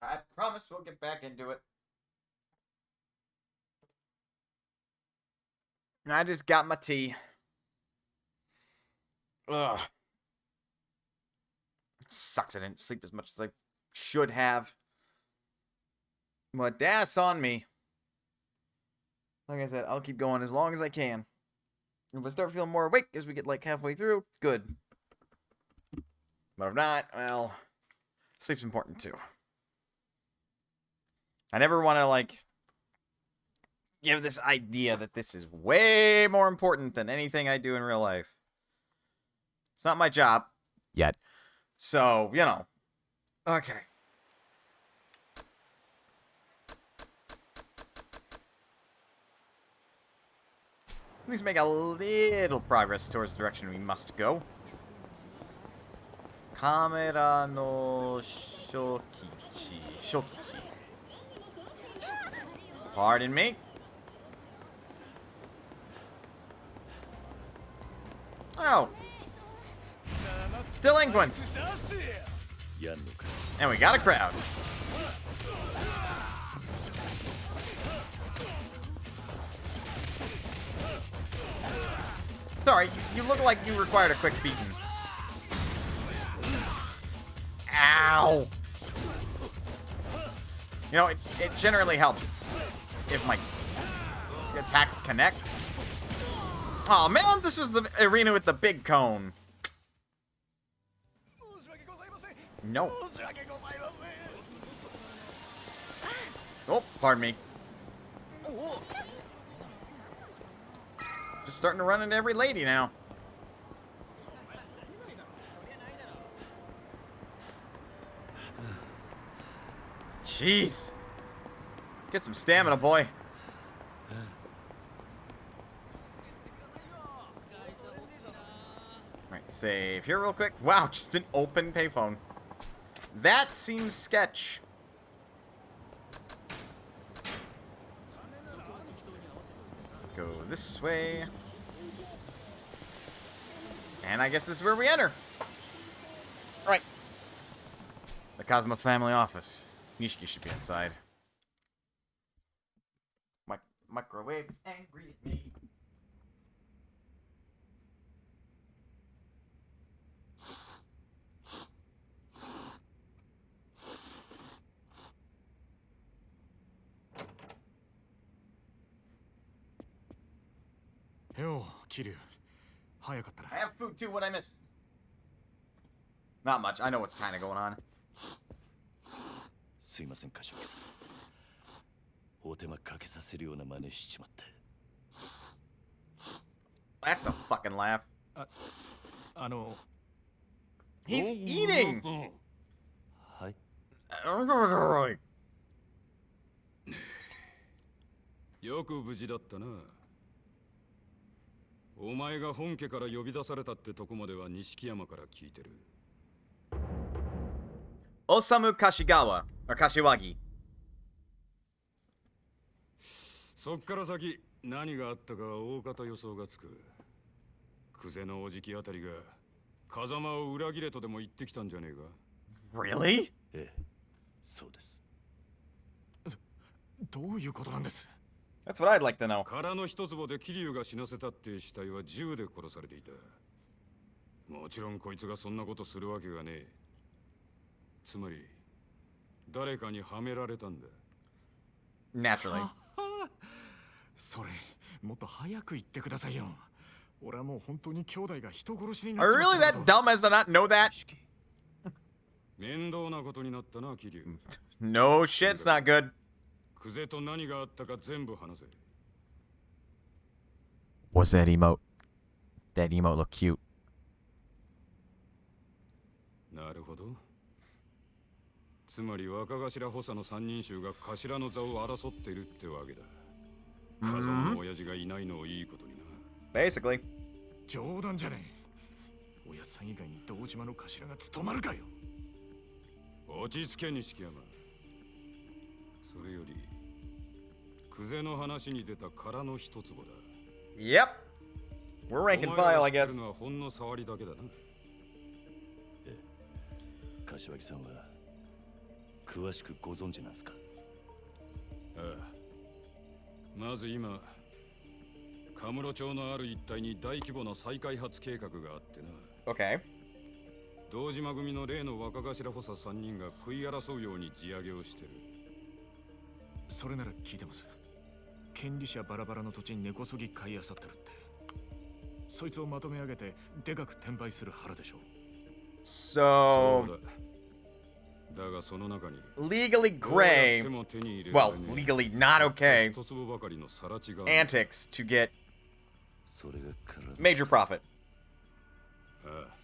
I promise we'll get back into it. I just got my tea. Ugh. Sucks I didn't sleep as much as I should have. But that's on me. Like I said, I'll keep going as long as I can. If I start feeling more awake as we get like halfway through, good. But if not, well, sleep's important too. I never want to like give this idea that this is way more important than anything I do in real life. It's not my job yet. So, you know. Okay. At least make a little progress towards the direction we must go. Kamera no shokichi. Shokichi. Pardon me. Oh. Delinquents. And we got a crowd. Sorry, you look like you required a quick beating. Ow! You know, it generally helps if my attacks connect. Oh man, this was the arena with the big cone. No. Oh, pardon me. Just starting to run into every lady now. Jeez. Get some stamina, boy. Right, save here real quick. Wow, just an open payphone. That seems sketch. Go this way. And I guess this is where we enter. Right. The Kazuma family office. Nishiki should be inside. Microwave's angry at me. Yo, Kiryu. 早かったな。 I have food too, what I missed? Not much, I know what's kind of going on. すいません、柏木さん。お手間かけさせるような真似しちまって。That's a fucking laugh. あの He's eating! はい。よく無事だったな。お前が本家から呼び出されたってとこまでは錦山から聞いてる。Osamu Kashigawa, or Kashiwagi. そっから先何があったかは大方予想がつく。クゼのおじきあたりが風間を裏切れとでも言ってきたんじゃねえか。 Really? ええ、そうです。どういうことなんです？ That's what I'd like to know. 殻の一坪で桐生が死なせたって死体は銃で殺されていた。もちろんこいつがそんなことするわけがねえ。つまり誰かにはめられたんだ。Naturally. それもっと早く言ってくださいよ。俺はもう本当に兄弟が人殺しになっ Are ち you ま really った that dumb as to not know that? 面倒なことになったな、桐生。 No shit, it's not good. クゼと何があったか全部話せ。 What's that emote? That emote look cute. なるほど。つまり若頭補佐の三人衆が頭の座を争っているってわけだ。風間の親父がいないのをいいことにな。Basically. 冗談じゃねえ。親さん以外に堂島の頭が務まるかよ。落ち着け錦山。それよりクゼの話に出た殻の一坪だ。 Yep. We're rank and file, I guess. お前が知ってるのはほんの触りだけだな。ええ、柏木さんは詳しくご存知なんすか？ああ。まず今、カムロ町のある一帯に大規模な再開発計画があってな。Okay. 堂島組の例の若頭補佐3人が食い争うように地上げをしてる。それなら聞いてます。権利者バラバラの土地に根こそぎ買い漁ってるって。そいつをまとめ上げてでかく転売する腹でしょ。So だがその中に legally gray, well, legally not okay, antics to get major profit. ああ。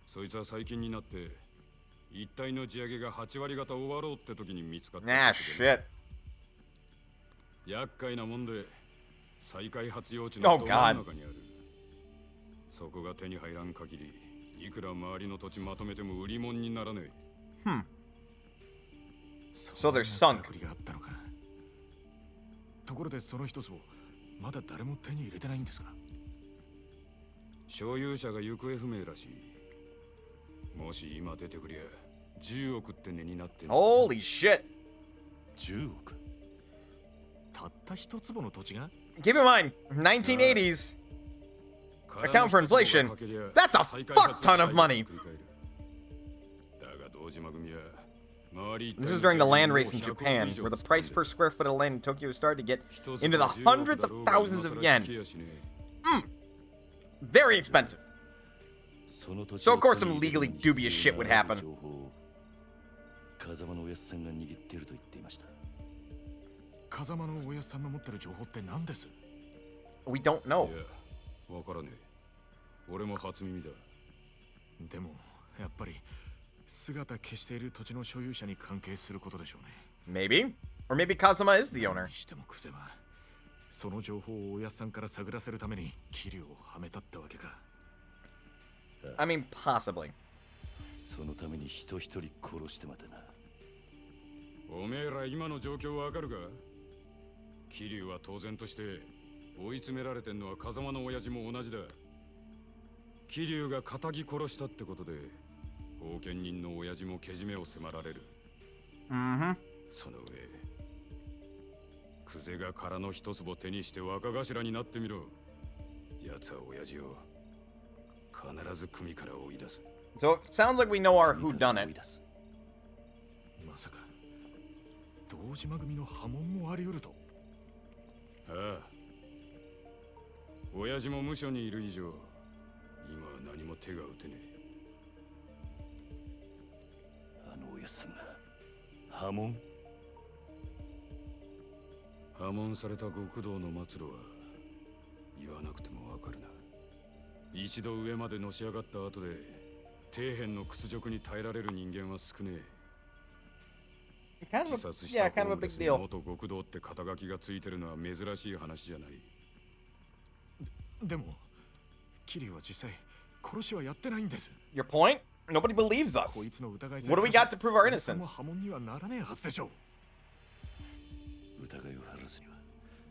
そいつは最近になって一体の地上げが8割方終わろうって時に見つかった。Ah, shit. 厄介なもんで再開発用地のど真ん中にある。そこが手に入らん限りいくら周りの土地まとめても売り物にならねえ。So they're sunk. ところでその一つをまだ誰も手に入れてないんですか？所有者が行方不明らしい。もし今出てくりゃ10億って値になってんの。 Holy shit. 10億。たった一坪の土地が？ Keep in mind, 1980s. Account for inflation. That's a fuck ton of money. This is during the land race in Japan, where the price per square foot of land in Tokyo started to get into the hundreds of thousands of yen. Very expensive. So of course some legally dubious shit would happen. 風間のおやつさんが握ってると言っていました。風間のおやつさんの持ってる情報って何です？ We don't know. いや、わからねえ。俺も初耳だ。でもやっぱり姿消している土地の所有者に関係することでしょうね。 Maybe. Or maybe Kazuma is the owner. にしてもクゼはその情報をおやつさんから探らせるためにキリュウをはめたってわけか。I mean, possibly. そのために人一人殺してまでな。おめえら今の状況わかるか？桐生は当然として追い詰められてんのは風間の親父も同じだ。桐生が仇殺したってことで後見人の親父もけじめを迫られる。その上クゼが殻の一坪手にして若頭になってみろ。奴は親父を必ず組から追い出す。 So it sounds like we know our whodunit. まさか堂島組の波紋もあり得ると。ああ、親父も無所にいる以上今は何も手が打てねえ。あのおやつさんが波紋？破門された極道の末路は言わなくてもわかるな。一度上までのし上がった後で底辺の屈辱に耐えられる人間は少ねえ。 Kind 自 of a, 殺した yeah, kind of a ホームレ big スに deal. 元極道って肩書きがついてるのは珍しい話じゃない。でもキリュウは実際殺しはやってないんです。 Your point? Nobody believes こ us. いつの疑い What do we got to prove our innocence? 波紋にはならねえはずでしょう。疑いを晴らすには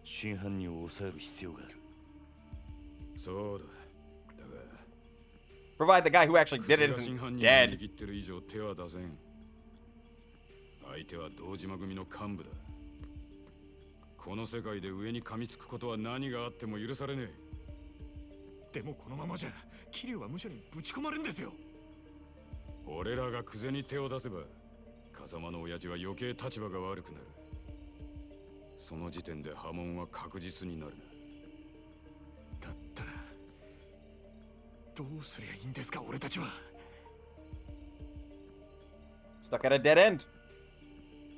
真犯人を抑える必要がある。そうだ。 Provide the guy who actually did it isn't dead. 握ってる以上手は出せん。相手は堂島組の幹部だ。この世界で上に噛みつくことは何があっても許されねえ。でもこのままじゃキリュウは無所にぶち込まれるんですよ。俺らがクゼに手を出せば風間の親父は余計立場が悪くなる。その時点で波紋は確実になるな。だったらどうすりゃいいんですか俺たちは。 Stuck at a dead end.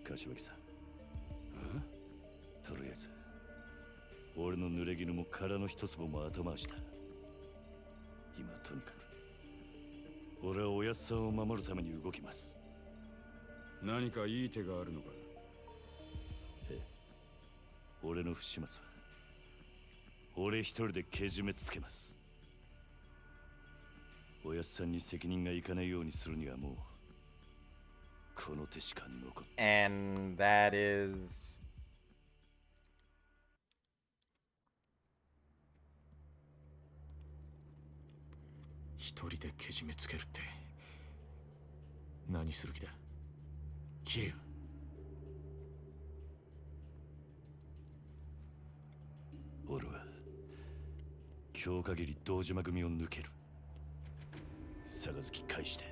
柏木さん。とりあえず俺の濡れ衣も殻の一粒も後回しだ。今とにかく俺はおやつさんを守るために動きます。何かいい手があるのか？ええ、俺の不始末は俺一人でけじめつけます。おやつさんに責任がいかないようにするにはもうこの手しか残って。 And that is... 一人でけじめつけるって何する気だキリュウ。俺は今日限り堂島組を抜ける。杯返して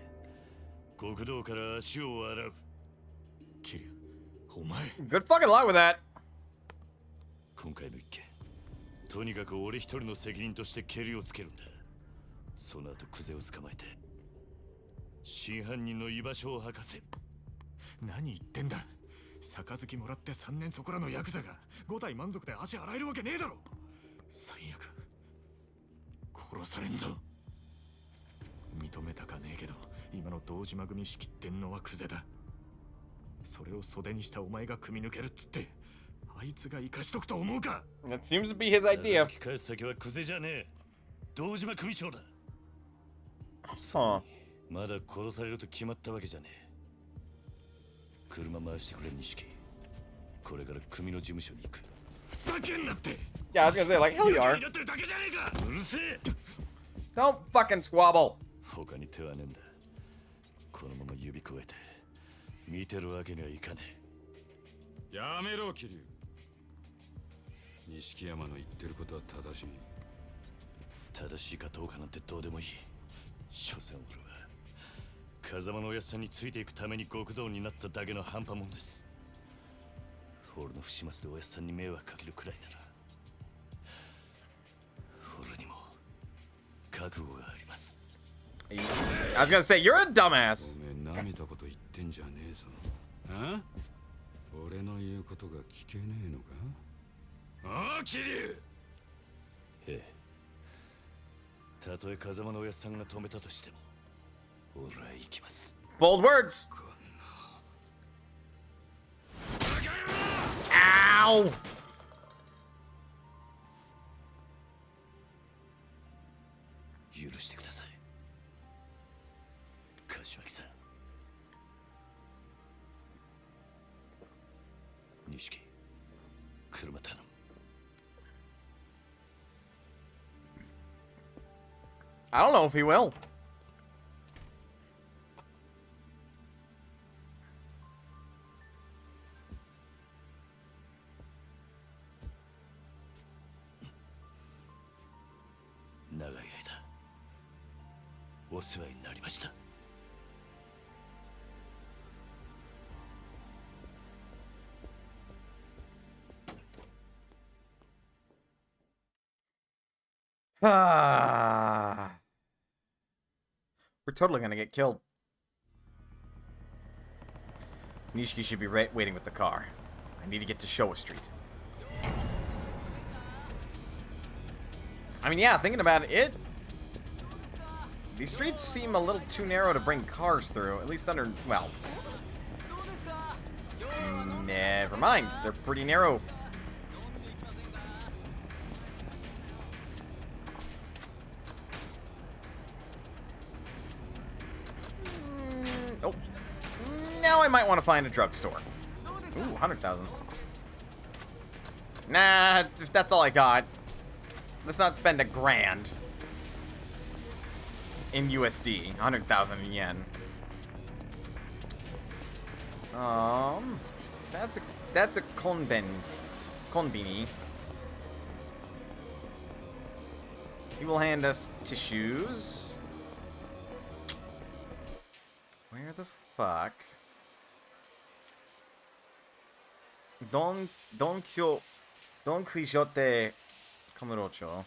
極道から足を洗う。キリュウ、お前。 Good fucking luck with that. 今回の一件、とにかく俺一人の責任としてケリをつけるんだ。その後クゼを捕まえて真犯人の居場所を吐かせ。何言ってんだ。杯もらって3年そこらのヤクザが5体満足で足洗えるわけねえだろ。最悪殺されんぞ。認めたかねえけど今の堂島組仕切ってんのはクゼだ。それを袖にしたお前が組み抜けるっつってあいつが生かしとくと思うか。 That seems to be his idea. 返す先はクゼじゃねえ、堂島組長だ。Huh. まだ殺されると決まったわけじゃねえ。車回してくれ錦。これから組の事務所に行く。Yeah, I was gonna say, like, hell you are. Don't fucking squabble. 他に手はねえんだ。このまま指くわえて見てるわけにはいかねえ。やめろ、桐生。錦山の言ってることは正しい。正しいかどうかなんてどうでもいい。所詮俺は風間のおやっさんについていくために極道になっただけの半端もんです。俺の不始末でおやっさんに迷惑かけるくらいなら俺にも覚悟があります。I was gonna say, you're a dumbass. おめえ舐めたこと言ってんじゃねえぞ。あ？俺の言うことが聞けねえのか？ああ、桐生。ええ。たとえ風間のおやっさんが止めたとしても俺は行きます。 Bold words. Ow. 許してください、柏木さん。錦、車頼む。I don't know if he will. 長い間お世話になりました。We're totally gonna get killed. Nishiki should be waiting with the car. I need to get to Showa Street. I mean, yeah, thinking about it, these streets seem a little too narrow to bring cars through, at least under, well, never mind, they're pretty narrow. Oh, now I might want to find a drugstore. Ooh, 100,000. Nah, if that's all I got. Let's not spend $1,000 in USD, 100,000 yen. That's a konbini. He will hand us tissues. Where the fuck? Don Quixote Kamurocho.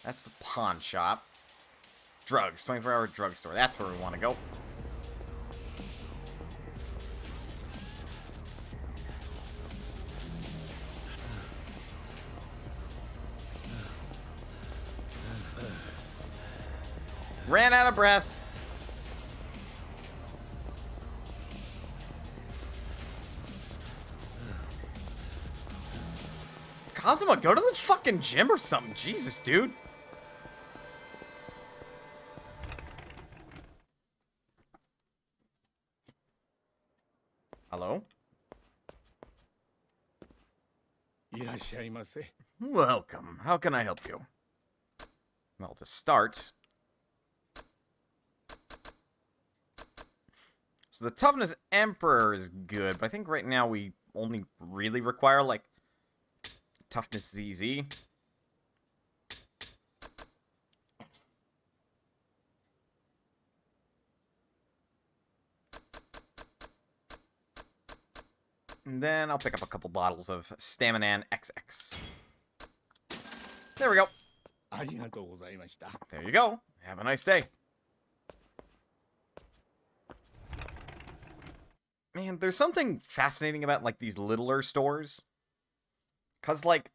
That's the pawn shop. Drugs, 24-hour drugstore. That's where we want to go. Ran out of breath. Kazuma, go to the fucking gym or something. Jesus, dude. Hello? Welcome. How can I help you? Well, to start... So the toughness Emperor is good, but I think right now we only really require, like, toughness ZZ. And then I'll pick up a couple bottles of Staminan XX. There we go. There you go. Have a nice day. Man, there's something fascinating about, like, these littler stores. Because, like,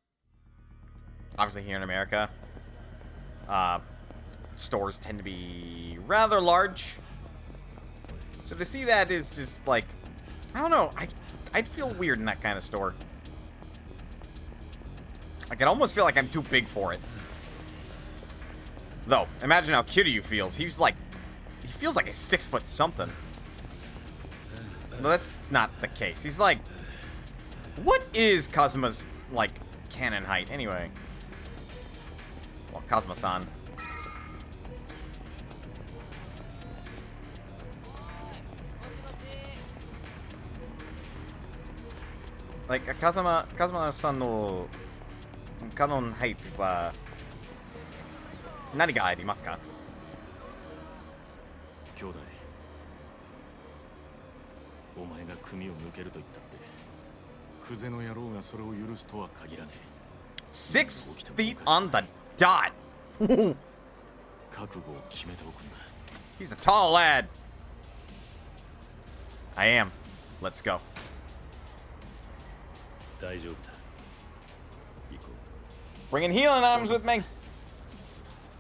obviously here in America, stores tend to be rather large. So to see that is just, like, I don't know, I'd feel weird in that kind of store. I can almost feel like I'm too big for it. Though, imagine how Kiryu feels. He's like, he feels like he's 6 foot something. No, that's not the case. He's like, what is Kazuma's, like, cannon height, anyway? Well, Kazuma-san. Like, Kazuma-san のカノンハイトは何がありますか？兄弟、お前が組を抜けると言ったってクゼの野郎がそれを許すとは限らねえ。 6 feet on the dot. 覚悟を決めておくんだ。 He's a tall lad. I am. Let's go. 大丈夫だ。行こう。 Bringing healing items with me.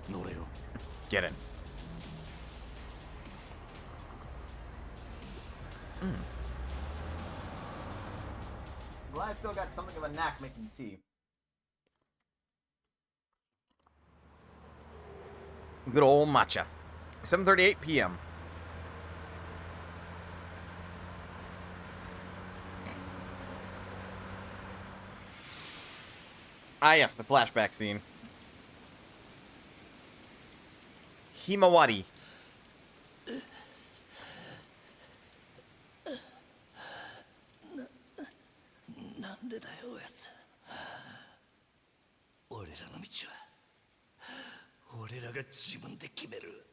乗れよ。 Get it. Well, I still got something of a knack making tea. Good old matcha. 7:38 p.m. Ah, yes, the flashback scene. Himawari. なんでだよ、おやつ。俺らの道は俺らが自分で決める。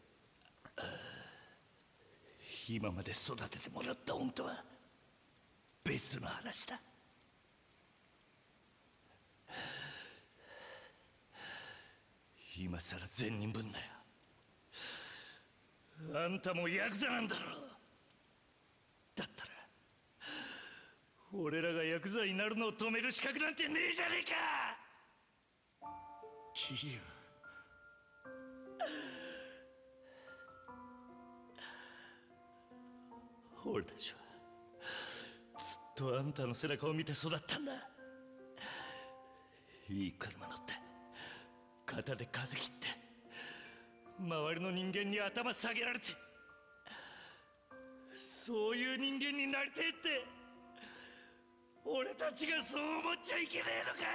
今まで育ててもらった恩とは別の話だ。今さら善人ぶんなよ。あんたもヤクザなんだろ。だったら俺らがヤクザになるのを止める資格なんてねえじゃねえか。桐生、俺たちはずっとあんたの背中を見て育ったんだ。いい車乗って肩で風切って周りの人間に頭下げられて、そういう人間になりてえって俺たちがそう思っちゃいけねえのかよ。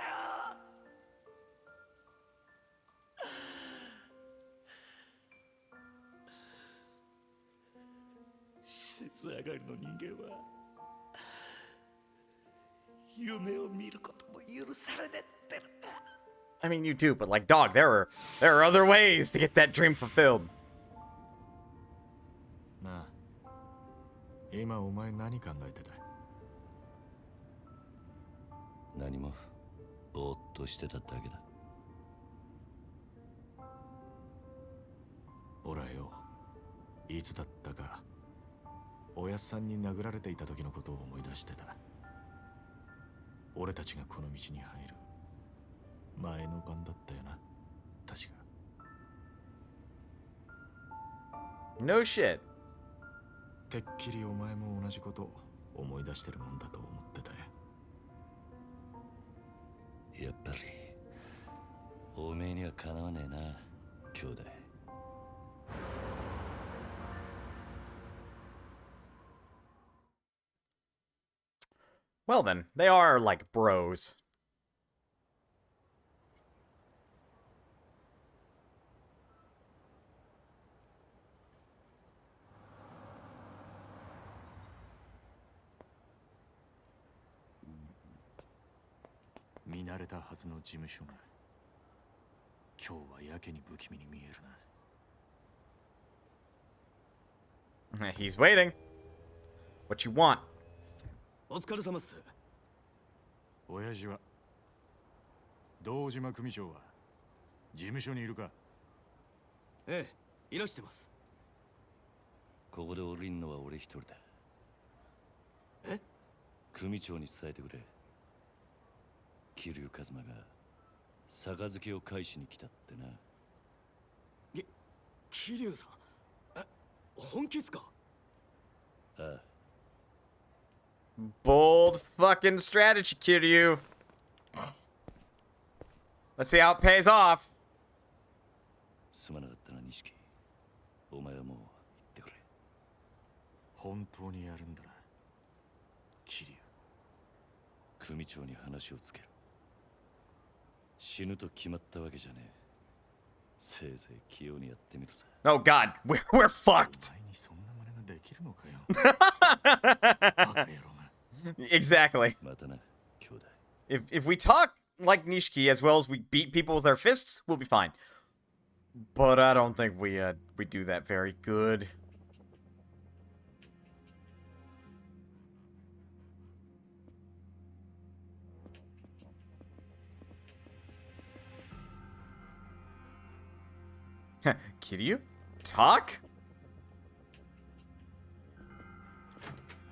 施設上がりの人間は夢を見ることも許されねえってのか。 I mean, you do, but like, dog, there are other ways to get that dream fulfilled. なあ、今お前何考えてた？何もぼーっとしてただけだ。俺はよ、いつだったかおやっさんに殴られていた時のことを思い出してた。俺たちがこの道に入る前の晩だったよな、確か。 No shit. てっきりお前も同じことを思い出してるもんだと思ってたよ。やっぱりおめえにはかなわねえな、兄弟。Well then, they are like bros. .見慣れたはずの事務所が今日はやけに不気味に見えるな。 He's waiting. What you want? お疲れ様っす。親父は堂島組長は事務所にいるか？ええ、いらしてます。ここで降りんのは俺一人だ。え？組長に伝えてくれ。桐生一馬が杯を返しに来たってな。桐生さん、本気っすか？ああ。Bold fucking strategy, Kiryu. Let's see how it pays off. すまなかったな、錦。お前はもう行ってくれ。本当にやるんだな、桐生。組長に話をつける。死ぬと決まったわけじゃねえ。せいぜい器用にやってみるさ。 Oh God, we're fucked. お前にそんな真似ができるのかよ。バカ野郎が。Exactly. またな、兄弟。If we talk like Nishiki as well as we beat people with our fists, we'll be fine. But I don't think we do that very good. Kiryu? Talk?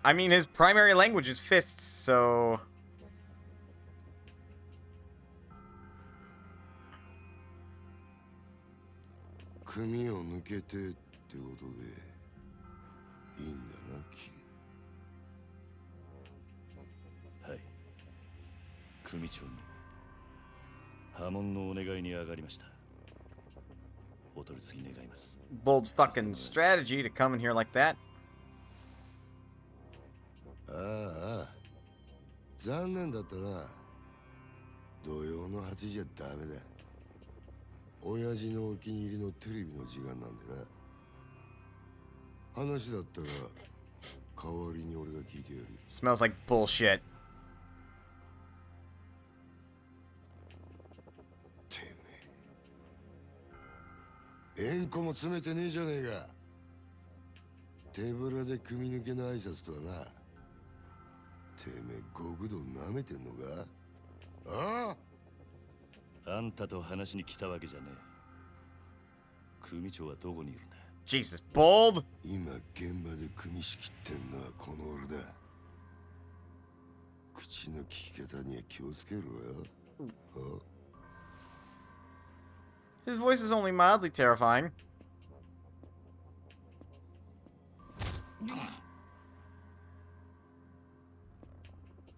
I mean, his primary language is fists, so... Kumiを抜けてってことでいいんだな、キリ。はい。組長に波紋のお願いに上がりました。お取り次ぎ願います。 Bold fucking strategy to come in here like that. ああ、残念だったな。土曜の8時じゃダメだ。親父のお気に入りのテレビの時間なんでな。話だったら代わりに俺が聞いてやる。 Smells like bullshit. てめえ、縁故も詰めてねえじゃねえか。手ぶらで組み抜けの挨拶とはな。てめえ極道舐めてんのか。ああ、あんたと話に来たわけじゃねえ。組長はどこにいるんだ。 Jesus, bold. 今現場で組み仕切ってんのはこの俺だ。口の利き方には気をつけろよ。His voice is only mildly terrifying.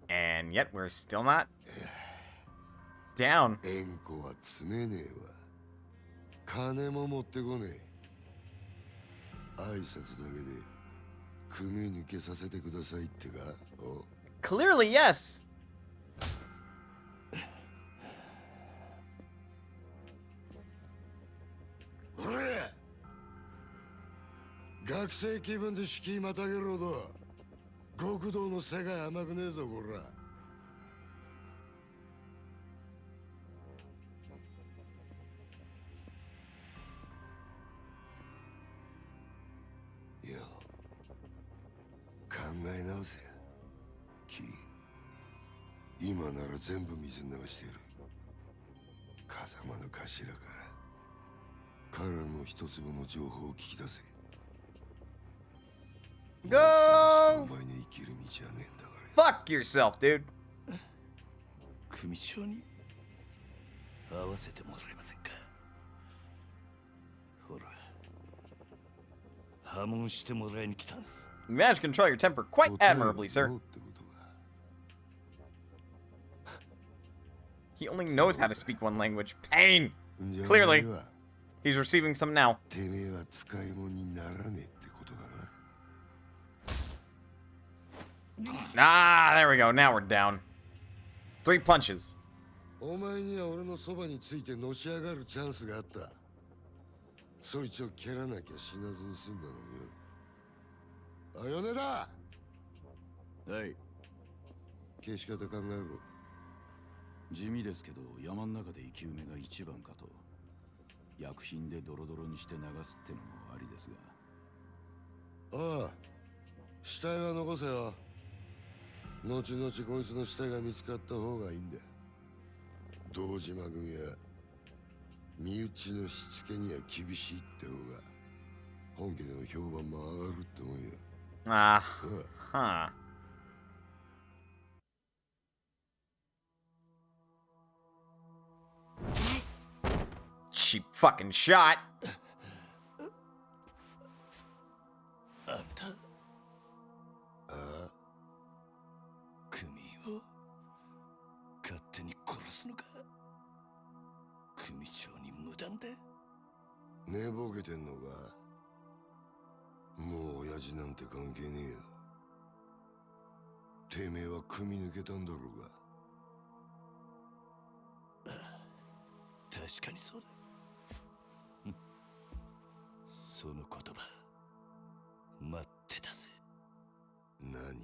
And yet we're still not down. 縁故は詰めねえわ。金も持ってこねえ。挨拶だけで組抜けさせてくださいってか。Clearly, yes. おれ、学生気分で敷居またげるほど極道の世界甘くねえぞこら。よ、考え直せ。キリ、今なら全部水流してやる。風間の頭から彼の一粒の情報を聞き出せ。 Go! お前に生きる道はねえんだから。 Fuck yourself, dude. 組長に合わせてもらえませんか。ほら、破門してもらいに来たんす。 You managed to control your temper quite admirably, sir. He only knows how to speak one language. Pain! Clearly. He's receiving some now. てめえは使い物にならねえってことだな。 Ah, there we go. Now we're down. 3 punches. お前には俺のそばについてのし上がるチャンスがあった。そいつを蹴らなきゃ死なずに済んだのによ。あ、米だ。はい。消し方考えろ。地味ですけど山の中で生き埋めが一番かと。薬品でドロドロにして流すってのもありですが。ああ、死体は残せよ。後々こいつの死体が見つかった方がいいんだ。堂島組は身内のしつけには厳しいって方が本家での評判も上がるってもんよ。Ah, huh. Cheap fucking shot. あんた、組を勝手に殺すのか。組長に無断で。寝ぼけてんのか。もう親父なんて関係ねえよ。てめえは組み抜けたんだろうが。確かにそうだ。その言葉待ってたぜ。何？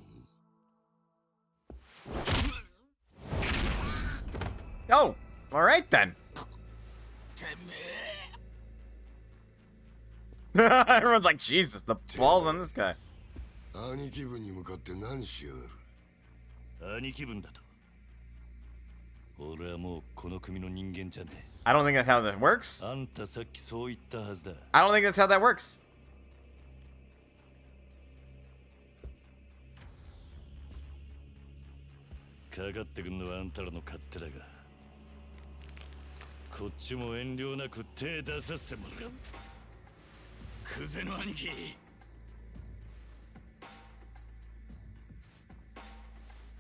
Oh, all right then. Everyone's like, Jesus, the balls on this guy. 兄貴分に向かって何しやがる？兄貴分だと。俺はもうこの組の人間じゃねえ。I don't think that's how that works. あんたさっきそう言ったはずだ。I don't think that's how that works. かかってくんのはあんたらの勝手だが、こっちも遠慮なく手出させてもらう。クゼの兄貴。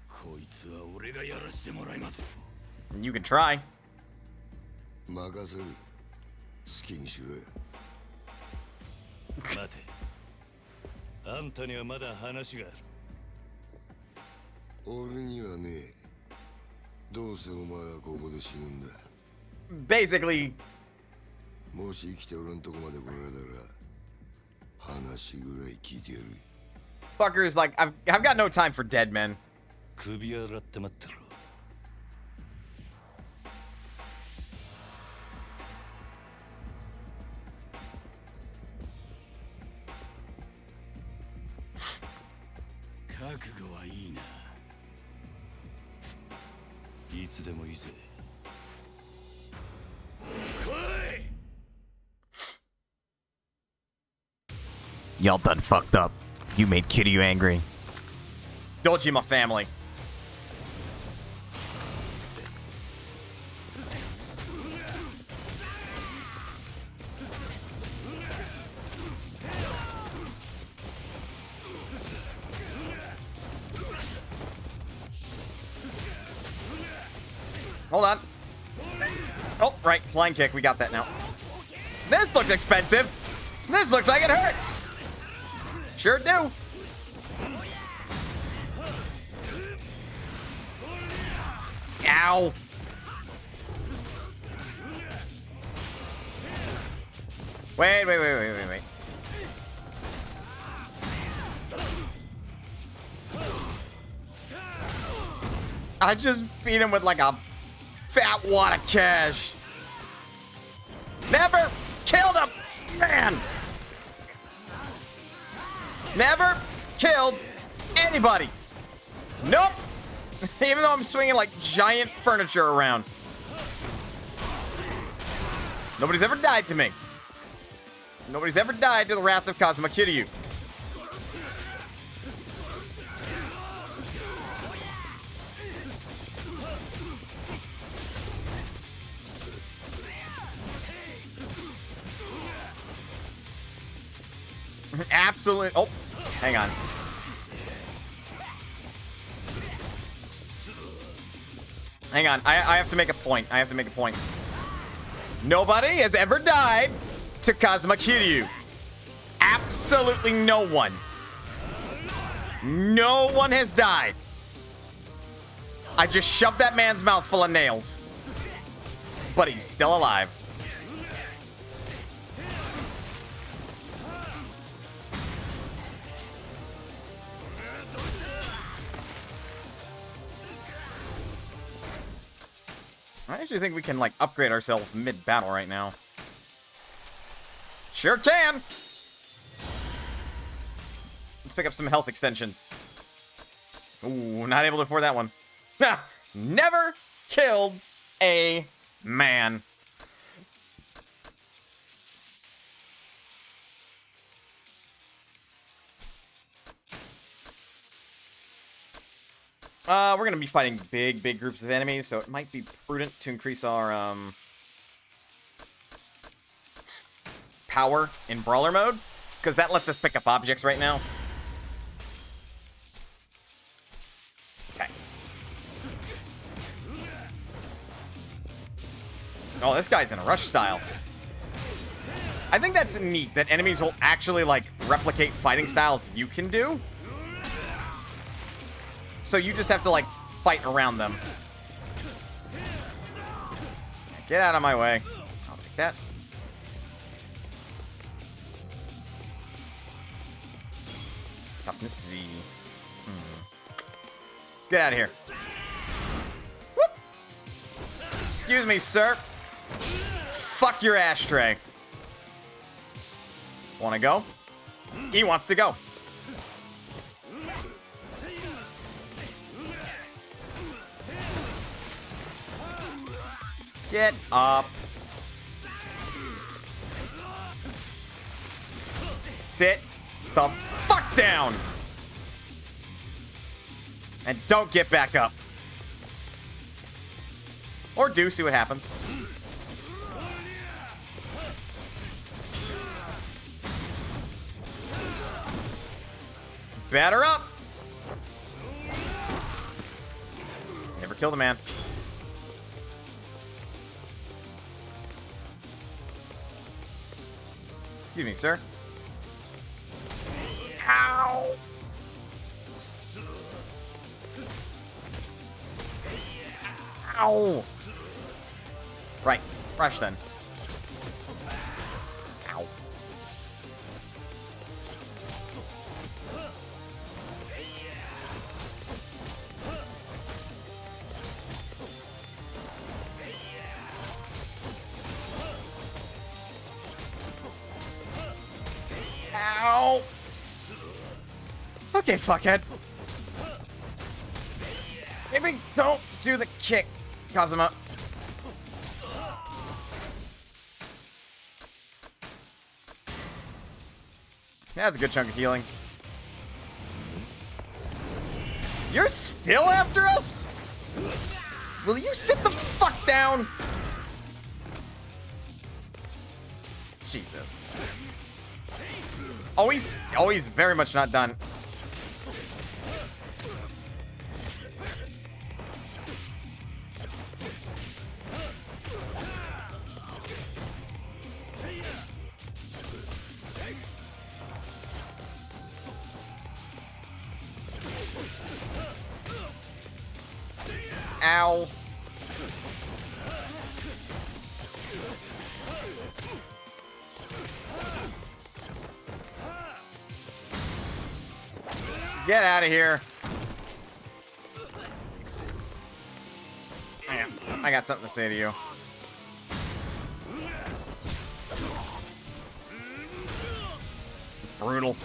こいつは俺がやらしてもらいます。You can try. 任せる。好きにしろよ。待て。あんたにはまだ話がある。俺にはねえ。どうせお前はここで死ぬんだ。Basically. もし生きて俺んとこまで来られたら話ぐらい聞いてやる。 Fuckers, like, I've got no time for dead men. 首洗って待ってろ。覚悟はいいな。いつでもいいぜ。Y'all done fucked up. You made Kiryu angry. Dojima family. Hold on. Oh, right. Flying kick. We got that now. This looks expensive. This looks like it hurts. Sure do. Ow. Wait. I just beat him with like a fat wad of cash. Never killed him, man. Never killed anybody. Nope. Even though I'm swinging like giant furniture around. Nobody's ever died to me. Nobody's ever died to the wrath of Kazuma Kiryu. Absolutely. Oh, hang on. Hang on. I have to make a point. Nobody has ever died to Kazuma Kiryu. Absolutely no one. No one has died. I just shoved that man's mouth full of nails. But he's still alive. I actually think we can, like, upgrade ourselves mid-battle right now. Sure can! Let's pick up some health extensions. Ooh, not able to afford that one. Never killed a man. We're going to be fighting big groups of enemies, so it might be prudent to increase our, power in brawler mode, because that lets us pick up objects right now. Okay. Oh, this guy's in a rush style. I think that's neat, that enemies will actually, like, replicate fighting styles you can do. So you just have to, like, fight around them. Get out of my way. I'll take that. Toughness Z. Let's get out of here. Whoop. Excuse me, sir. Fuck your ashtray. Wanna go? He wants to go. Get up. Sit the fuck down. And don't get back up. Or do, see what happens. Batter up. Never killed a man. Excuse me, sir. Ow! Ow! Right. Rush then. Ow. Ow! Okay, fuckhead. Maybe don't do the kick, Kazuma. That's a good chunk of healing. You're still after us? Will you sit the fuck down? Jesus. Always very much not done. Ow. Get out of here. I got something to say to you. Brutal.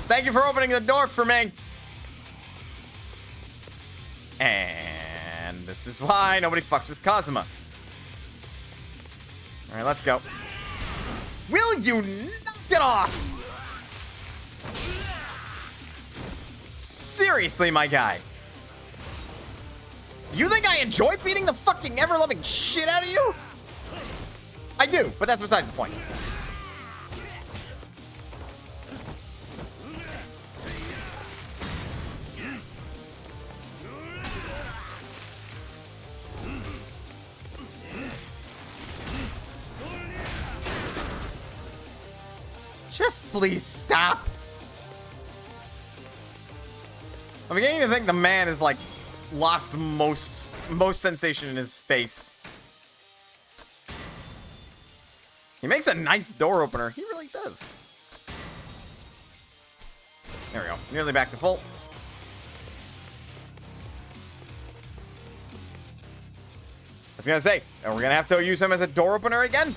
Thank you for opening the door for me. And this is why nobody fucks with Kazuma. All right, let's go. Will you knock it off? Seriously, my guy. You think I enjoy beating the fucking ever-loving shit out of you? I do, but that's besides the point. Just please stop. I'm beginning to think the man has like lost most sensation in his face. He makes a nice door opener. He really does. There we go. Nearly back to full. I was gonna say, are we gonna have to use him as a door opener again?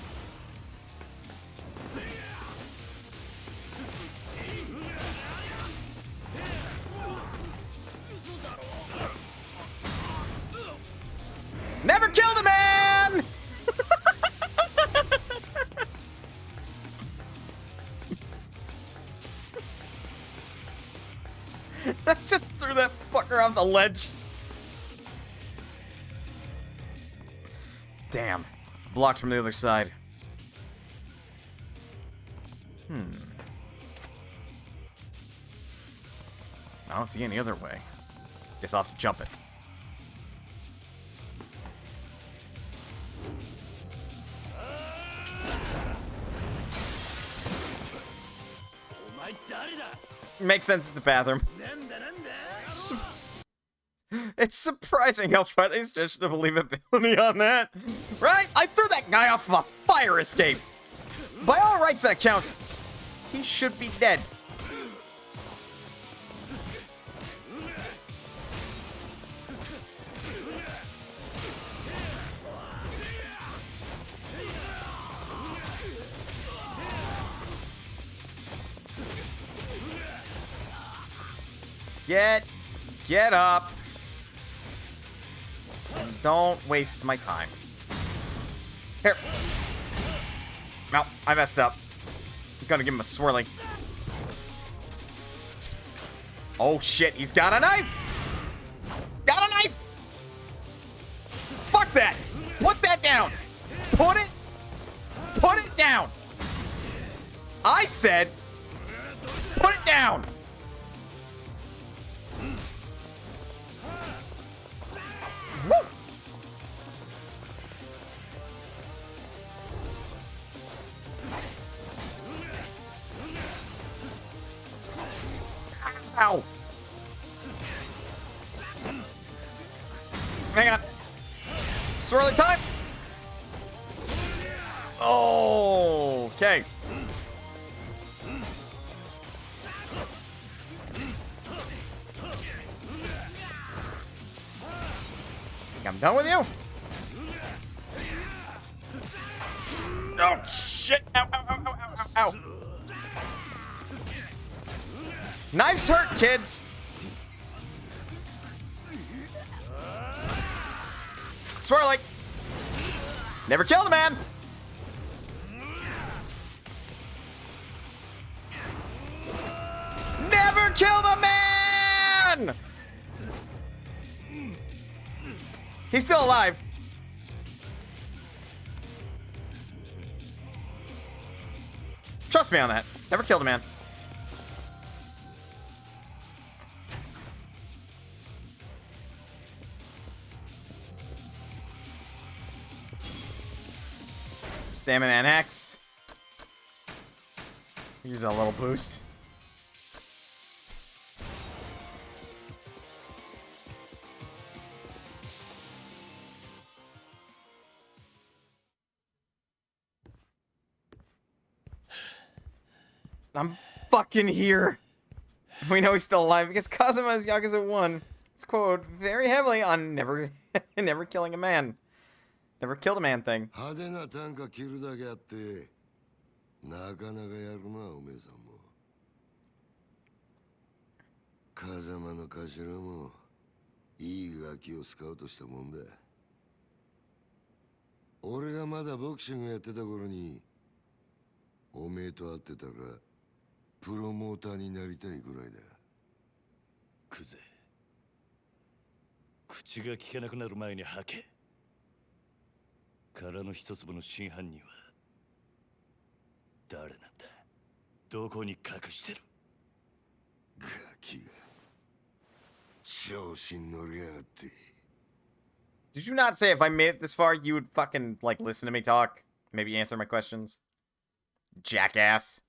Never killed a man! I just threw that fucker off the ledge. Damn. Blocked from the other side. I don't see any other way. Guess I'll have to jump it. Makes sense, it's a bathroom. It's surprising how far they stretched the believability on that. Right? I threw that guy off of a fire escape. By all rights that counts, he should be dead. Get up. And don't waste my time. Here. No, I messed up. I'm gonna give him a swirly. Oh shit, he's got a knife! Got a knife! Fuck that! Put that down! Put it down! I said, put it down! Woo! Ow! Hang on. Swirly time! Oh, okay. I'm done with you. Oh, shit. Ow, ow, ow, ow, ow, ow, ow. Knives hurt, kids. Swirly. Never kill the man. Never kill the man. He's still alive. Trust me on that. Never killed a man. Stamina and X. Use a little boost. I'm fucking here. We know he's still alive because Kazuma's Yakuza 1 is quoted very heavily on never killing a man. Never killed a man thing. 派手な単価切るだけあってなかなかやるなおめえさんも風間の頭もいいガキをスカウトしたもんだ俺がまだボクシングやってた頃におめえと会ってたらプロモーターになりたいぐらいだクゼ口が聞けなくなる前に吐け殻の一粒の真犯人は誰なんだどこに隠してるガキが調子に乗りやがって Did you not say if I made it this far you would fucking like listen to me talk? Maybe answer my questions? Jackass.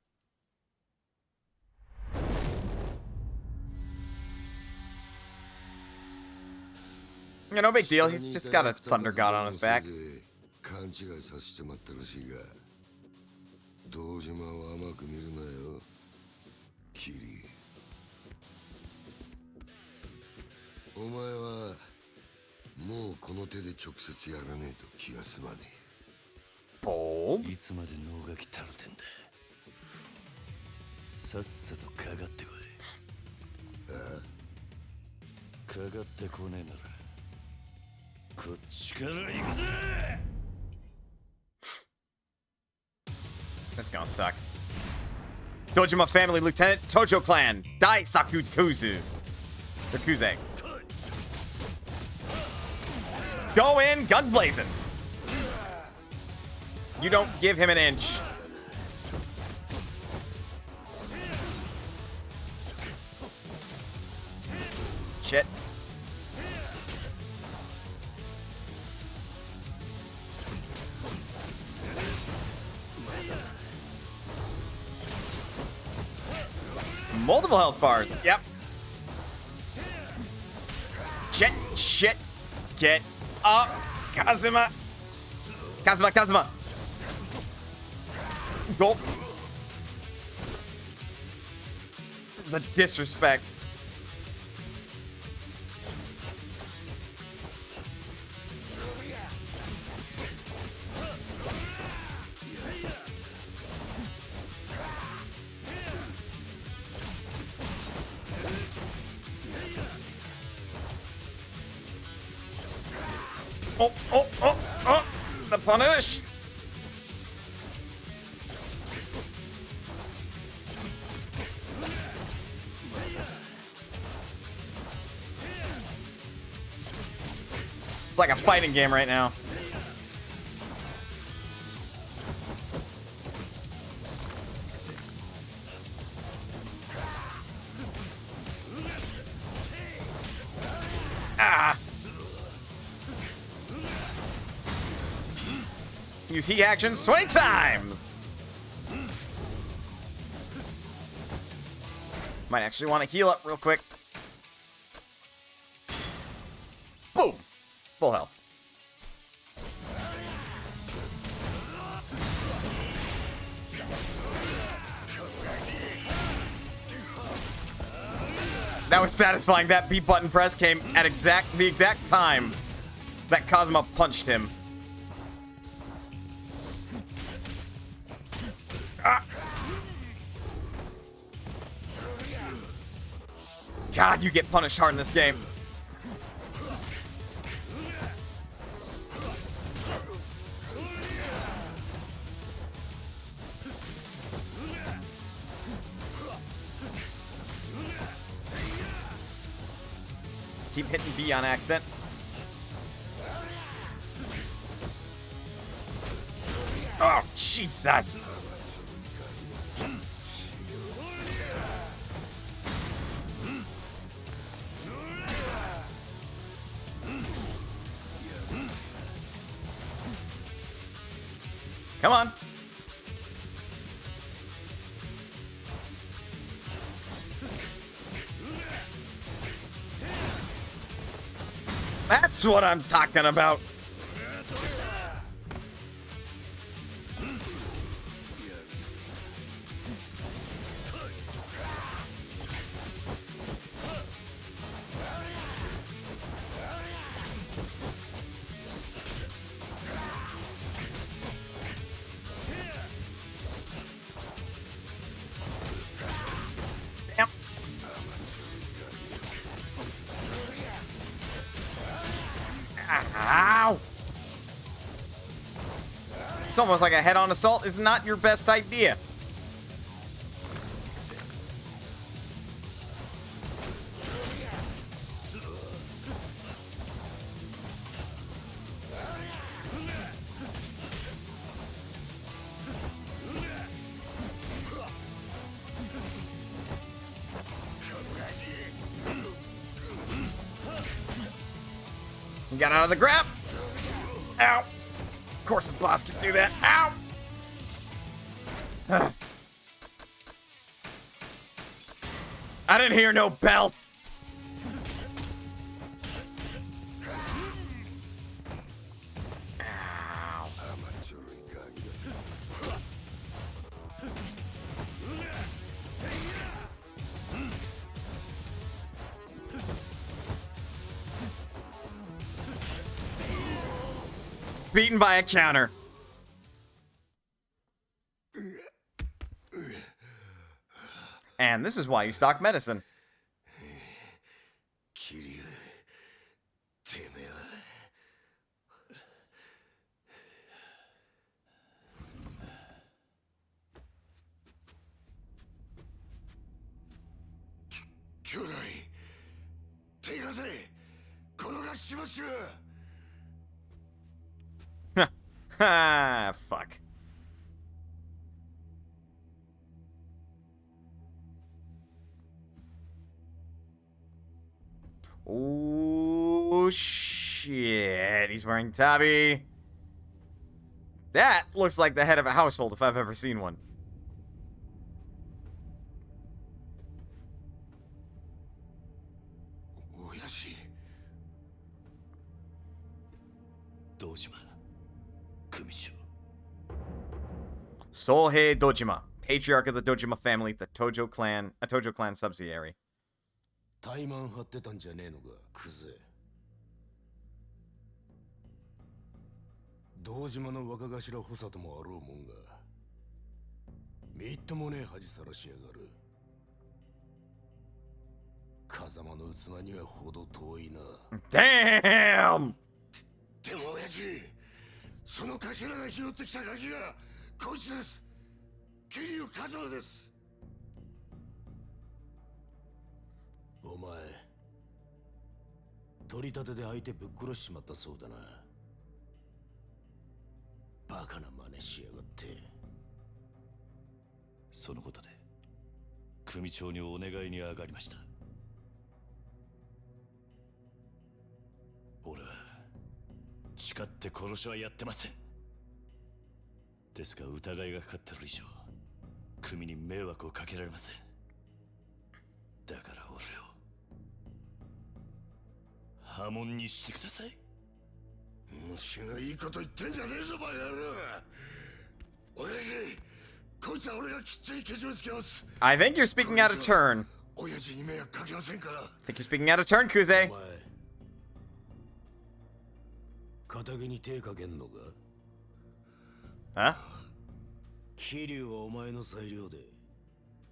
Yeah, no big deal. He's just got a thunder god on his back. 勘違いさせてまったらしいが堂島を甘く見るなよキリお前はもうこの手で直接やらねえと気が済まねえ Bold? いつまで脳がきたるてんださっさとかかってこいああかかってこねえならこっちから行くぜ This is gonna suck. Dojima family lieutenant, Tojo clan, Dai Sakukuzu. Yakuza. Go in, guns blazing. You don't give him an inch. Shit. Multiple health bars. Yep. Shit. shit. Get up, Kazuma. Kazuma, Kazuma. Go. The disrespect. Oh, oh, oh, oh! The punish! It's like a fighting game right now. Ah! Use heat action 20 times! Might actually want to heal up real quick. Boom! Full health. That was satisfying. That B button press came at the exact time that Kazuma punched him. Ah. God, you get punished hard in this game. Keep hitting B on accident. Oh, Jesus. Come on. That's what I'm talking about. Damn. Ow! It's almost like a head-on assault is not your best idea. Got out of the grab. Ow. Of course a boss can do that. Ow. I didn't hear no bell. Ow. Beaten by a counter. And this is why you stock medicine. Ha, fuck. Oh, shit. He's wearing tabi. That looks like the head of a household if I've ever seen one. 堂島組長 Solhei Dojima, patriarch of the Dojima family, the Tojo clan, a Tojo clan subsidiary. 怠慢張ってたんじゃねえのかクゼ。堂島の若頭補佐ともあろうもんがみっともねえ恥さらしやがる。風間の器にはほど遠いな。 Damn! でも親父、その頭が拾ってきた鍵がこいつです。桐生一馬です。お前取り立てで相手ぶっ殺しちまったそうだな。バカな真似しやがって。そのことで組長にお願いに上がりました。俺は誓って殺しはやってません。ですが疑いがかかってる以上組に迷惑をかけられません。だから俺を破門にしてください。虫がいいこと言ってんじゃねえぞバカ野郎。親父、こいつは俺がきっちりけじめつけます。 I think you're speaking out of turn. 親父に迷惑かけませんから。 I think you're speaking out of turn, Kuze. お前肩毛に手かけんのか。 Huh? 桐生はお前の裁量で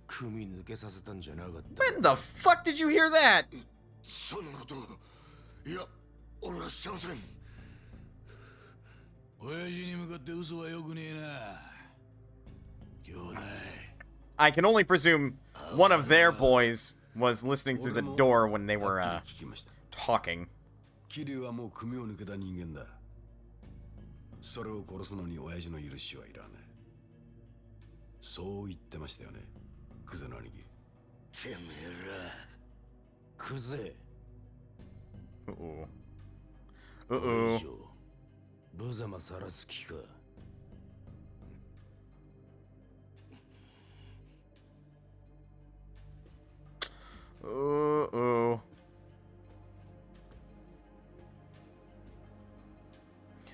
組抜けさせたんじゃなかった。 When the fuck did you hear that? そんなこと、いや、俺はしてません。親父に向かって嘘はよくねえな。兄弟。 I can only presume one of their boys was listening through the door when they were talking. 桐生はもう組を抜けた人間だ。それを殺すのに親父の許しはいらない。そう言ってましたよね、クゼの兄貴。てめえら。クゼ。Uh-oh. これ以 Uh-oh. 上無様さらす気か。Uh-oh.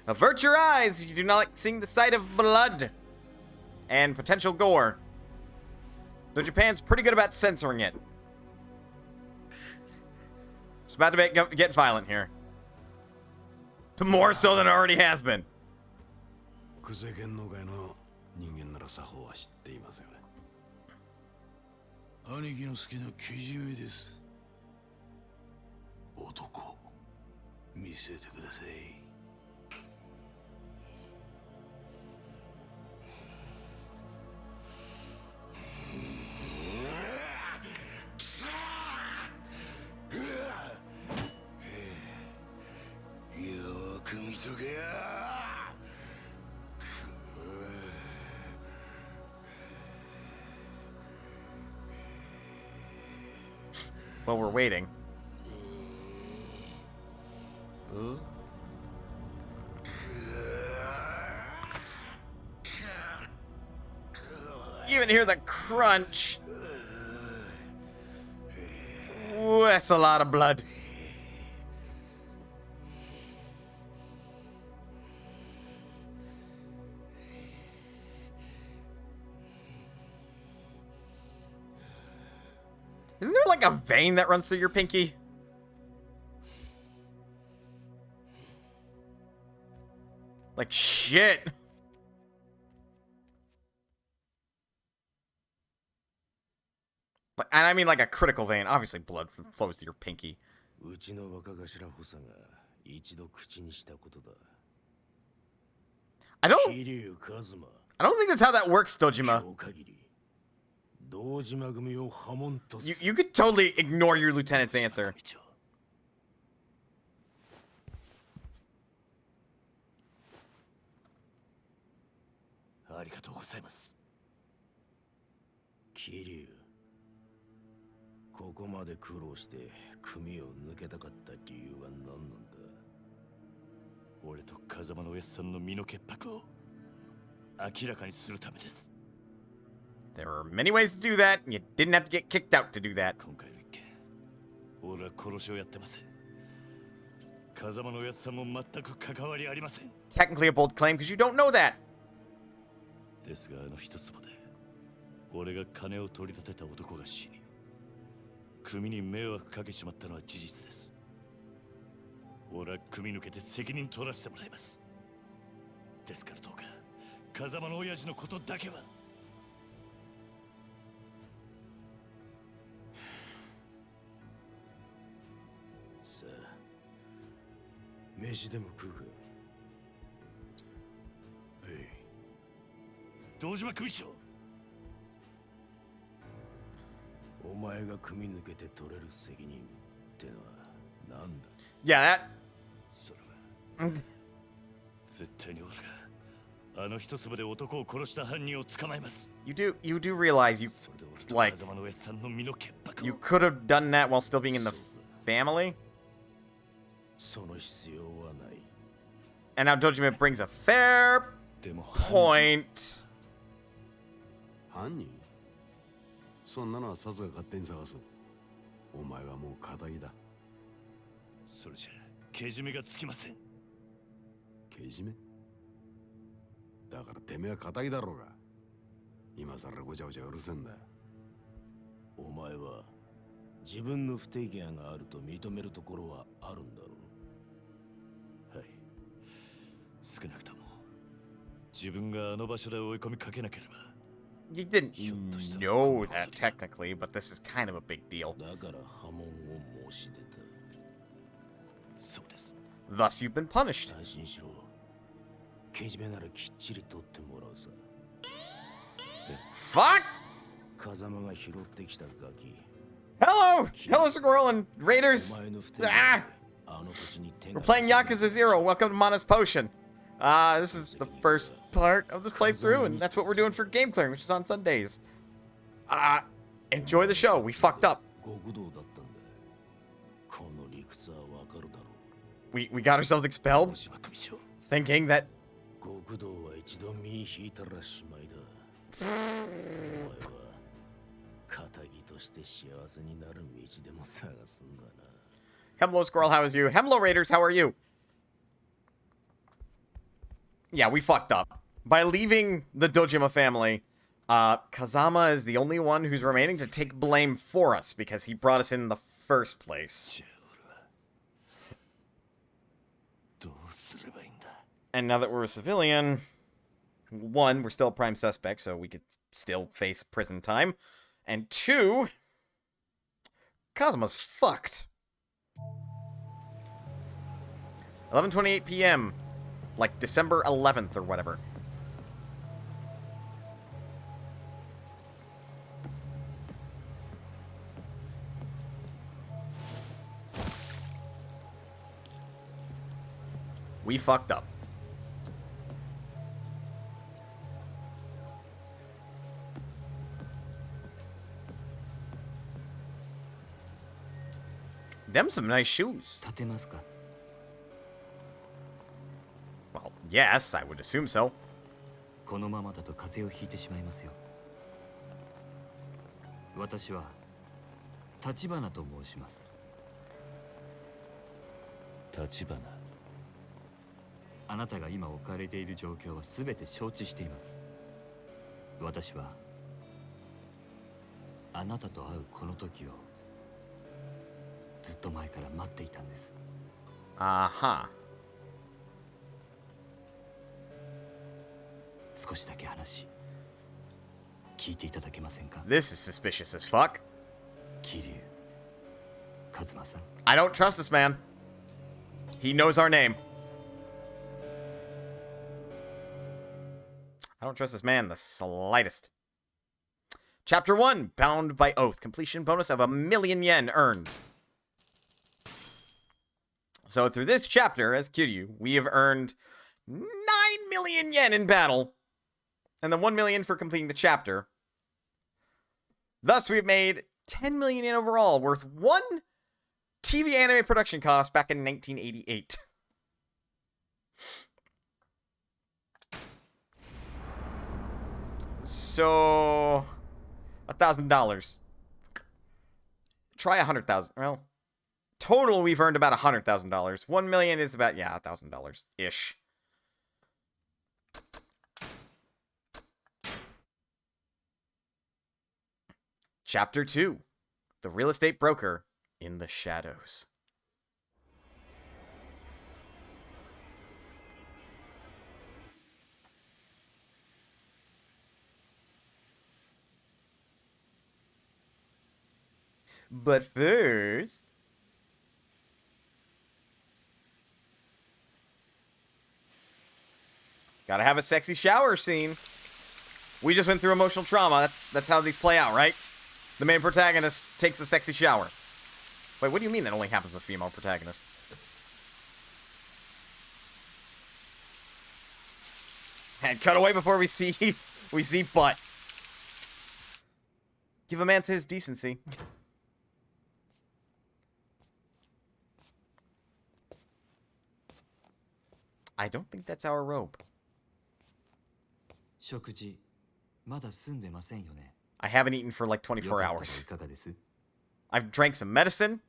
Avert your eyes if you do not like seeing the sight of blood and potential gore. Though Japan's pretty good about censoring it. It's about to get violent here. More so than it already has been. クゼ剣の会の人間なら作法は知っていますよね。兄貴の好きなけじめです。男、見せてください。よく見とけや。 While we're waiting. You even hear the crunch. Ooh, that's a lot of blood. Isn't there like a vein that runs through your pinky? Like shit. But, and I mean like a critical vein. Obviously blood flows to your pinky. うちの若頭補佐が一度口にしたことだ。 I don't 桐生一馬。 I don't think that's how that works, Dojima. 今日限り堂島組を破門とする。 You could totally ignore your lieutenant's answer. ありがとうございます。桐生、ここまで苦労して組を抜けたかった理由は何なんだ。俺と風間のおやっさんの身の潔白を明らかにするためです。 There are many ways to do that, and you didn't have to get kicked out to do that. 今回の一件、俺は殺しをやってません。風間のやつさんも全く関わりありません。 Technically a bold claim because you don't know that. ですが一坪で俺が金を取り立てた男が死に組に迷惑かけちまったのは事実です。俺は組抜けて責任取らせてもらいます。ですからどうか風間の親父のことだけは。さあ飯でも食うか。はい。堂島組長、お前が組抜けて取れる責任ってのはなんだ。 Yeah, それ that. は絶対に俺があの一粒で男を殺した犯人を捕まえます。 You do realize you それで俺と like 風間の親父さんの身の潔白を you could have done that while still being in the family. その必要はない。 And now Dojima brings a fair でも point. 犯人そんなのはさすが勝手に探す。お前はもう仇だ。それじゃけじめがつきません。けじめだからてめえは仇だろうが。今さらごちゃごちゃうるせえんだ。お前は自分の不手際があると認めるところはあるんだろはい。少なくとも自分があの場所で追い込みかけなければ。 You didn't know that technically, but this is kind of a big deal. う。だから波紋を申し出た。そうです。 Thus, you've been punished. 安心しろ。けじめならきっちり取ってもらうさ。 Fuck! 風間が拾ってきたガキ。 Hello! Hello, Squirrel and Raiders! お前の不手際で Ah! あの土地に手 We're が playing Yakuza 0. Welcome to Mana's Potion. This is the first part of this playthrough, and that's what we're doing for game clearing, which is on Sundays. Enjoy the show. We fucked up. 極道だったんだ。この理屈はわかるだろう。 We got ourselves expelled, 堂島組長、 thinking that 極道は一度身引いたらしまいだ。お前は仇として幸せになる道でも探すんだな。 Hello, Squirrel, how is you? Hello, Raiders, how are you? Yeah, we fucked up. By leaving the Dojima family, Kazama is the only one who's remaining to take blame for us because he brought us in the first place. じゃあ俺はどうすればいいんだ。 And now that we're a civilian, one, we're still a prime suspect, so we could still face prison time. And two, Kazuma's fucked. 11:28 p.m. Like December 11th or whatever. We fucked up. Them some nice shoes. 立てますか？ Well, yes, I would assume so. このままだと風邪をひいてしまいますよ。私は立花と申します。立花。あなたが今置かれている状況は全て承知しています。私はあなたと会うこの時をずっと前から待っていたんです。Uh-huh. 少しだけ話聞いていただけませんか？ This is suspicious as fuck. 桐生一馬さん。 I don't trust this man. He knows our name. I don't trust this man the slightest. Chapter 1, Bound by Oath. Completion bonus of 1,000,000 yen earned. So through this chapter, as Kiryu, we have earned 9,000,000 yen in battle. And then 1,000,000 for completing the chapter. Thus, we've made 10,000,000 yen overall, worth one TV anime production cost back in 1988. So, $1,000. Try 100,000. Well, total, we've earned about $100,000. 1 million is about, yeah, $1,000-ish. Chapter 2. The Real Estate Broker in the Shadows. But first... gotta have a sexy shower scene. We just went through emotional trauma. That's how these play out, right? The main protagonist takes a sexy shower. Wait, what do you mean that only happens with female protagonists? And cut away before we see butt. Give a man his decency. I don't think that's our robe. I haven't eaten for like 24 hours. I've drank some medicine.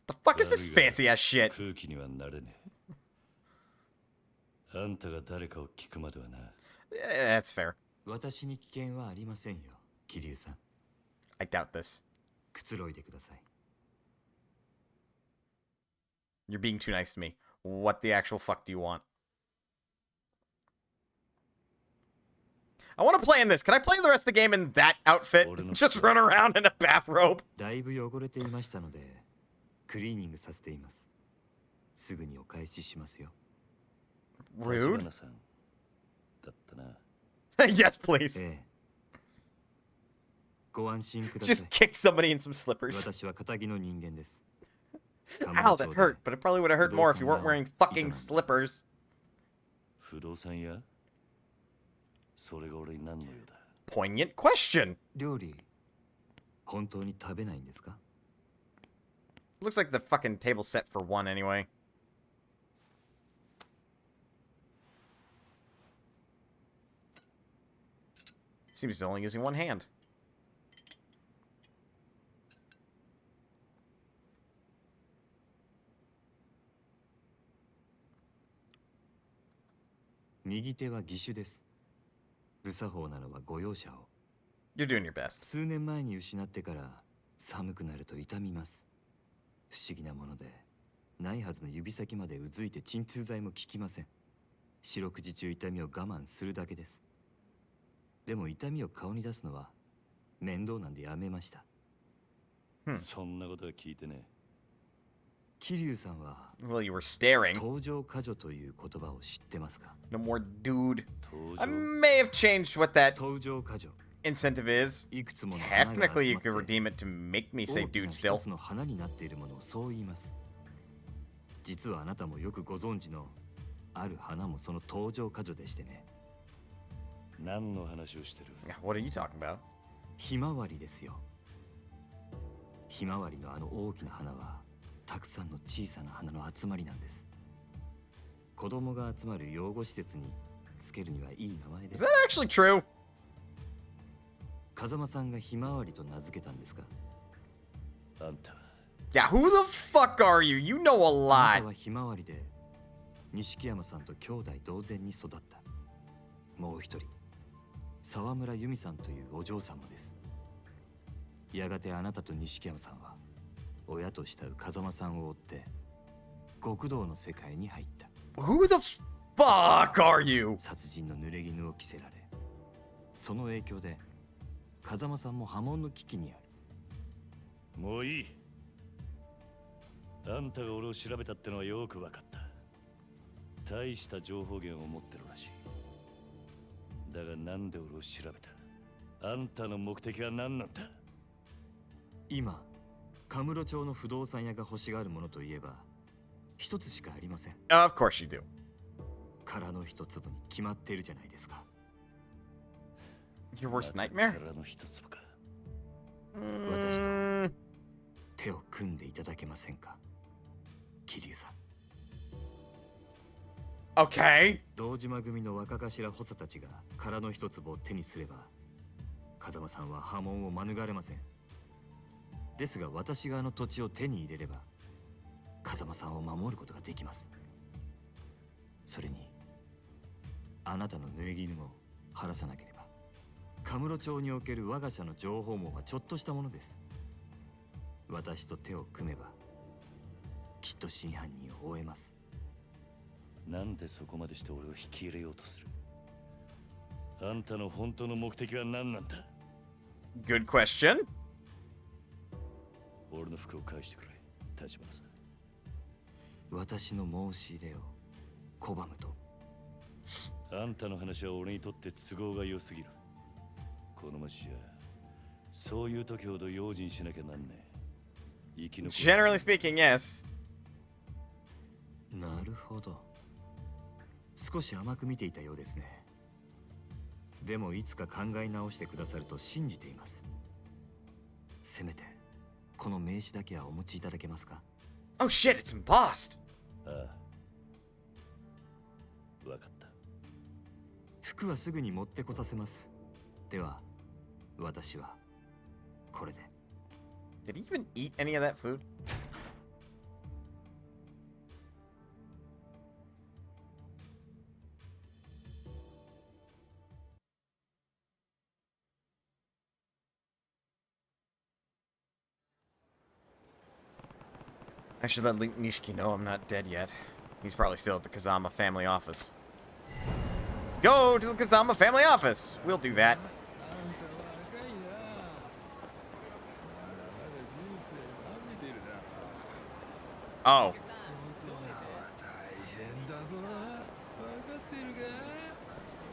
The fuck is this fancy ass shit? That's fair. I doubt this. You're being too nice to me. What the actual fuck do you want? I want to play in this. Can I play the rest of the game in that outfit? Just run around in a bathrobe? Rude? Yes, please. Just kick somebody in some slippers. Ow, that hurt, but it probably would have hurt more if you weren't wearing fucking slippers. Poignant question. Looks like the fucking table's set for one anyway. Seems he's only using one hand. You're doing your best. 数年前に失ってから寒くなると痛みます。不思議なもので、ないはずの指先までうずいて鎮痛剤も効きません。四六時中痛みを我慢するだけです。でも痛みを顔に出すのは面倒なんでやめました。そんなことは聞いてね。桐生さんは Well, you were staring. 登場過剰という言葉を知ってますか? No more dude. I may have changed what that 登場過剰 incentive is. Technically, you could redeem it to make me say dude still. 一つの花になっているものをそう言います。実はあなたもよくご存知のある花もその登場過剰でしてね。何の話をしてる? What are you talking about? ひまわりですよ。ひまわりのあの大きな花はたくさんの小さな花の集まりなんです。子供が集まる養護施設につけるにはいい名前です。Is that actually true? 風間さんがひまわりと名付けたんですか? あんた。Yeah, who the fuck are you? You know a あな lot. たはひまわりで錦山さんと兄弟同然に育った。もう一人、沢村由美さんというお嬢さんもです。やがてあなたと錦山さんは親と慕う風間さんを追って極道の世界に入った。Who the fuck are you? 殺人の濡れ衣を着せられ、その影響で風間さんも破門の危機にある。もういい。あんたが俺を調べたってのはよく分かった。大した情報源を持ってるらしい。だがなんで俺を調べた? あんたの目的は何なんだ? 今、カムロ町の不動産屋が欲しがるものといえば一つしかありません。Of course you do. 殻の一粒に決まっているじゃないですか。Your worst nightmare? 殻の一粒か。私と手を組んでいただけませんか、桐生さん。Okay. 堂島組の若頭補佐たちが殻の一粒を手にすれば、風間さんは破門を免れません。ですが私があの土地を手に入れれば風間さんを守ることができます。それにあなたの濡れ衣を晴らさなければカムロ町における我が社の情報網はちょっとしたものです。私と手を組めばきっと真犯人を追えます。なんでそこまでして俺を引き入れようとする？あんたの本当の目的は何なんだ？ Good question. 俺の服を返してくれ、立花さん。私の申し入れを拒むと？あんたの話は俺にとって都合が良すぎる。この町じゃそういう時ほど用心しなきゃなんねえ。生き残る。Generally speaking, yes. なるほど。少し甘く見ていたようですね。でもいつか考え直してくださると信じています。せめてこの名刺だけはお持ちいただけますか？ Oh shit, it's embossed. ああ、わかった。服はすぐに持ってこさせます。では私はこれで。 Did he even eat any of that food? I should let Nishiki know I'm not dead yet. He's probably still at the Kazama family office. Go to the Kazama family office! We'll do that. Oh.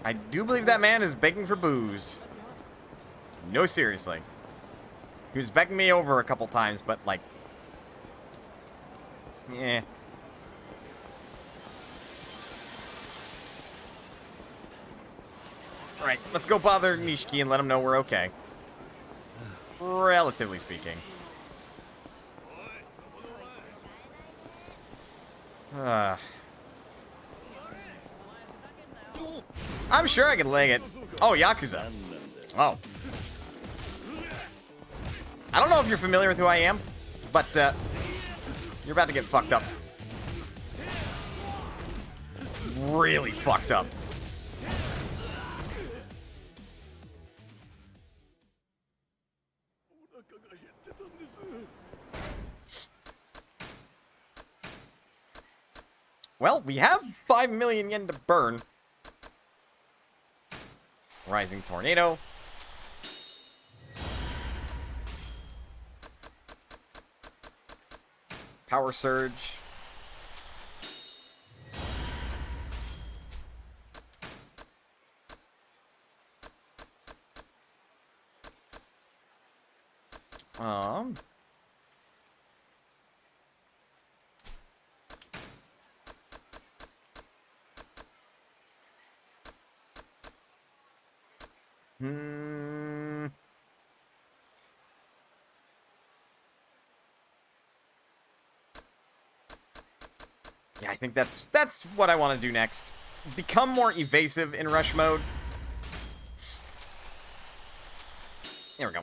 I do believe that man is begging for booze. No, seriously. He was begging me over a couple times, but like... yeah. Alright, let's go bother Nishiki and let him know we're okay. Relatively speaking. I'm sure I can leg it. Oh, Yakuza. Oh. I don't know if you're familiar with who I am, but you're about to get fucked up. Really fucked up. Well, we have 5 million yen to burn. Rising tornado. Power surge. Yeah, I think that's what I want to do next. Become more evasive in rush mode. There we go.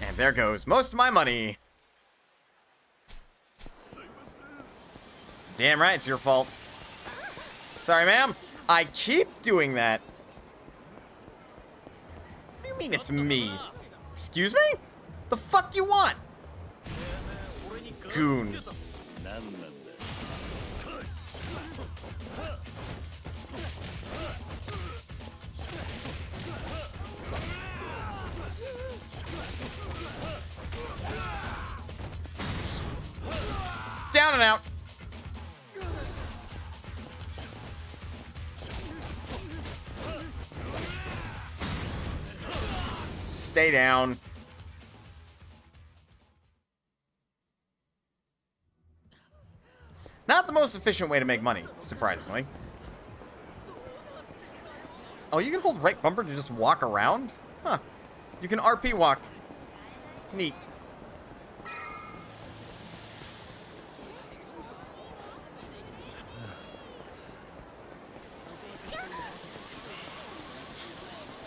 And there goes most of my money. Damn right, it's your fault. Sorry, ma'am. I keep doing that. What do you mean it's me? Excuse me? The fuck you want? Goons. Down and out. Stay down. Not the most efficient way to make money, surprisingly. Oh, you can hold right bumper to just walk around? Huh. You can RP walk. Neat.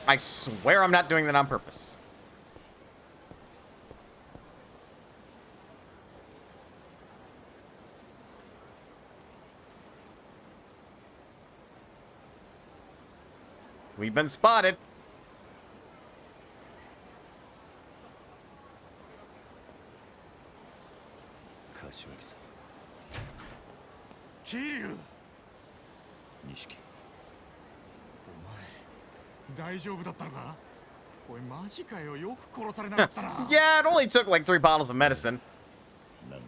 I swear I'm not doing that on purpose. We've been spotted. Kashiwagi-san. 桐生、錦。お前大丈夫だったのか？おいマジかよ、よく殺されなかったな。Yeah, it only took like 3 bottles of medicine. なん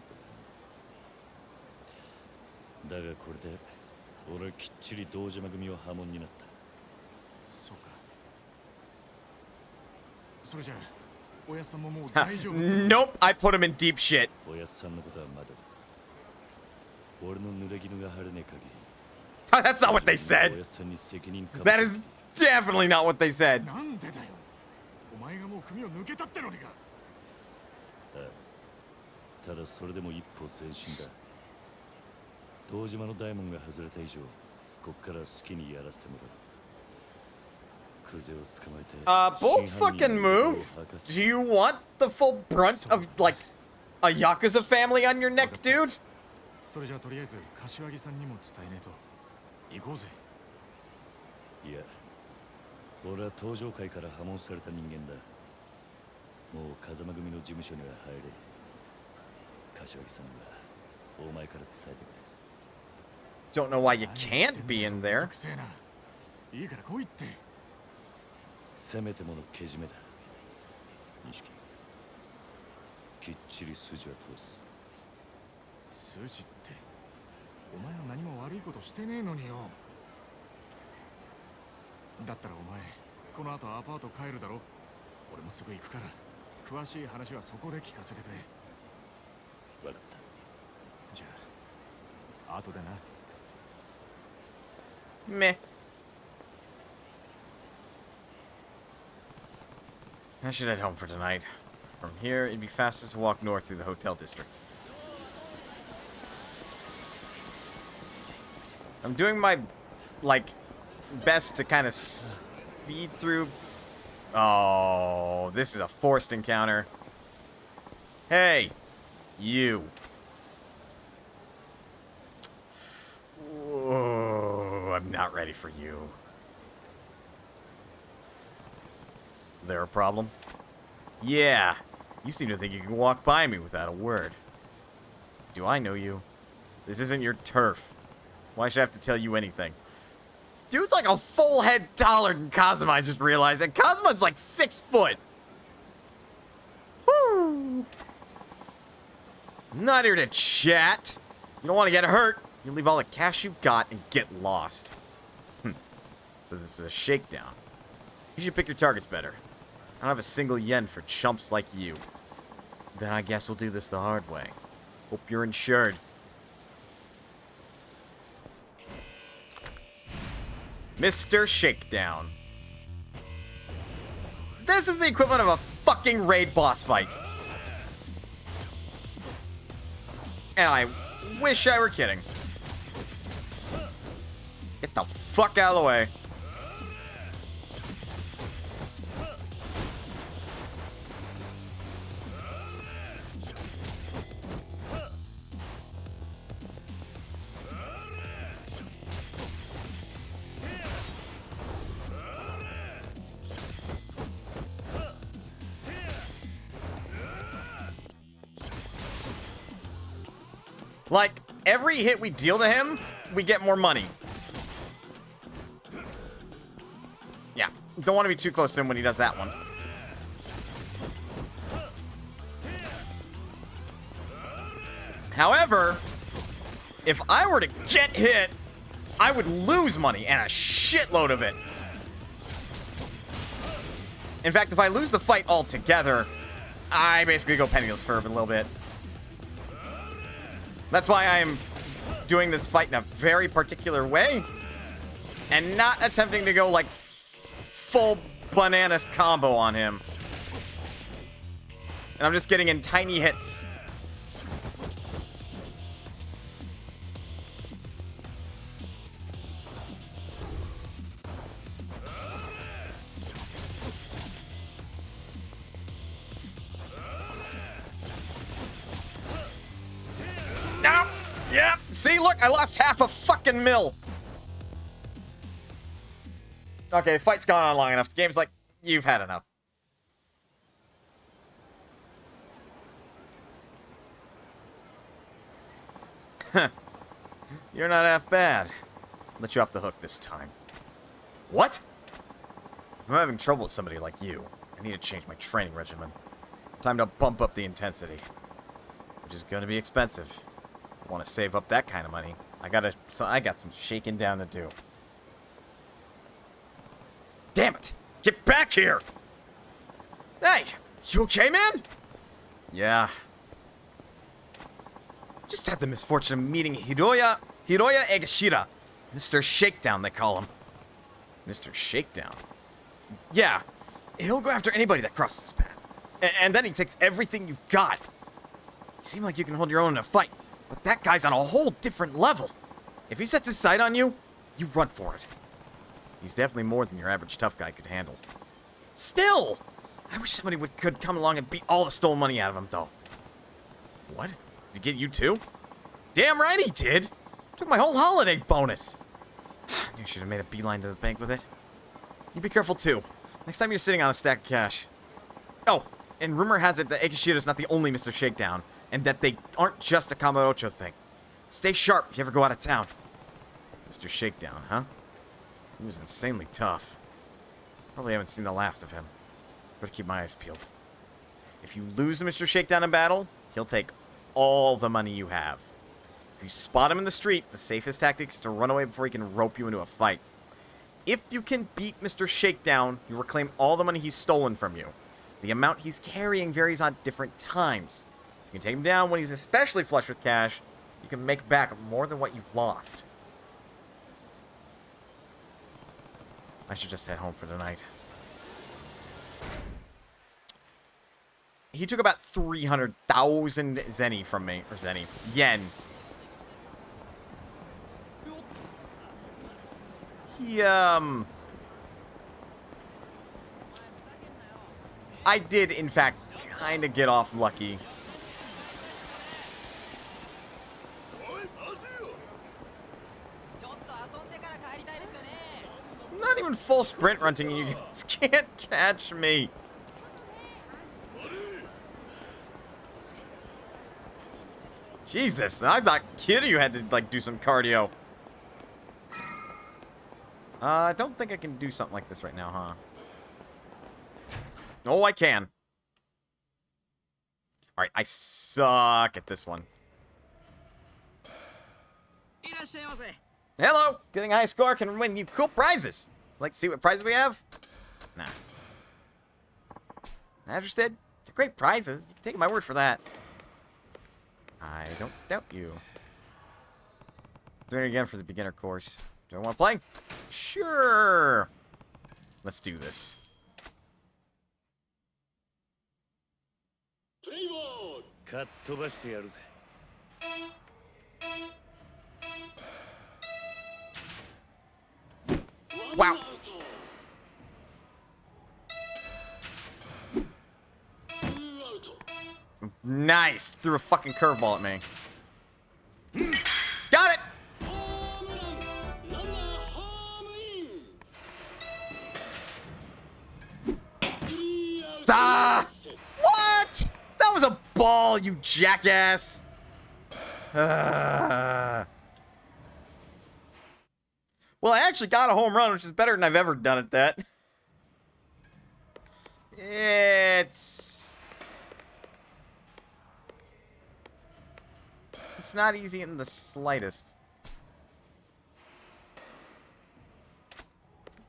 だ。だがこれで俺はきっちり堂島組は破門になった。そうか。それじゃあ、おやっさんももう大丈夫。Nope, I put him in deep shit. おやっさんのことはまだだ。俺の濡れ衣が晴れねえ限り。That's not what they said. That is definitely not what they said. なんでだよ。お前がもう組を抜けたってのにか。ああ、ただそれでも一歩前進だ。堂島の大門が外れた以上、こっから好きにやらせてもらう。クゼを捕まえて。Bold fucking move. Do you want the full brunt of like a Yakuza family on your neck, dude? それじゃあとりあえず柏木さんにも伝えねえと。行こうぜ。いや、俺は登場界から破門された人間だ。もう風間組の事務所には入れない。柏木さんにはお前から伝えてくれ。Don't know why you can't be in there. いいから来いって。せめてものけじめだ。錦。きっちり筋は通す。筋って、お前は何も悪いことしてねえのによ。だったらお前、この後アパート帰るだろ。俺もすぐ行くから、詳しい話はそこで聞かせてくれ。わかった。じゃあ、後でな。Meh. I should head home for tonight. From here, it'd be fastest to walk north through the hotel district. I'm doing my, like, best to kind of speed through. Oh, this is a forced encounter. Hey, you. Whoa, I'm not ready for you. There a problem? Yeah, you seem to think you can walk by me without a word. Do I know you? This isn't your turf. Why should I have to tell you anything? Dude's like a full head taller than Kazuma, I just realized. And Kazuma's like 6 foot. Woo! I'm not here to chat. You don't want to get hurt. You leave all the cash you got and get lost. So this is a shakedown. You should pick your targets better. I don't have a single yen for chumps like you. Then I guess we'll do this the hard way. Hope you're insured. Mr. Shakedown. This is the equivalent of a fucking raid boss fight. And I wish I were kidding. Get the fuck out of the way. Like, every hit we deal to him, we get more money. Yeah, don't want to be too close to him when he does that one. However, if I were to get hit, I would lose money, and a shitload of it. In fact, if I lose the fight altogether, I basically go penniless for a little bit. That's why I'm doing this fight in a very particular way and not attempting to go like full bananas combo on him. And I'm just getting in tiny hits. See, look, I lost half a fucking mil. Okay, the fight's gone on long enough. The game's like, you've had enough. You're not half bad. Let you off the hook this time. What? If I'm having trouble with somebody like you, I need to change my training regimen. Time to bump up the intensity. Which is gonna be expensive. I want to save up that kind of money. I got some shaking down to do. Damn it! Get back here! Hey! You okay, man? Yeah. Just had the misfortune of meeting Hiroya Egashira. Mr. Shakedown, they call him. Mr. Shakedown? Yeah. He'll go after anybody that crosses his path. And then he takes everything you've got. You seem like you can hold your own in a fight, but that guy's on a whole different level. If he sets his sight on you, you run for it. He's definitely more than your average tough guy could handle. Still! I wish somebody could come along and beat all the stolen money out of him, though. What? Did he get you too? Damn right he did! Took my whole holiday bonus! You should have made a beeline to the bank with it. You be careful too. Next time you're sitting on a stack of cash. Oh, and rumor has it that Egashira's not the only Mr. Shakedown, and that they aren't just a Kamurocho thing. Stay sharp if you ever go out of town. Mr. Shakedown, huh? He was insanely tough. Probably haven't seen the last of him. Better keep my eyes peeled. If you lose to Mr. Shakedown in battle, he'll take all the money you have. If you spot him in the street, the safest tactic is to run away before he can rope you into a fight. If you can beat Mr. Shakedown, you reclaim all the money he's stolen from you. The amount he's carrying varies on different times. You can take him down when he's especially flush with cash. You can make back more than what you've lost. I should just head home for the night. He took about 300,000 yen from me. Or yen. He, I did, in fact, kind of get off lucky. I'm not even full sprint running, and you guys can't catch me. Jesus, I thought Kiryu had to, like, do some cardio. I don't think I can do something like this right now, huh? Oh, I can. Alright, I suck at this one. Hello! Getting a high score can win you cool prizes. Like to see what prizes we have? Nah. Not interested? They're great prizes. You can take my word for that. I don't doubt you. Doing it again for the beginner course. Do I want to play? Sure. Let's do this. Wow. Nice. Threw a fucking curveball at me. Got it. Ah! What? That was a ball, you jackass. Well, I actually got a home run, which is better than I've ever done at that. It's not easy in the slightest.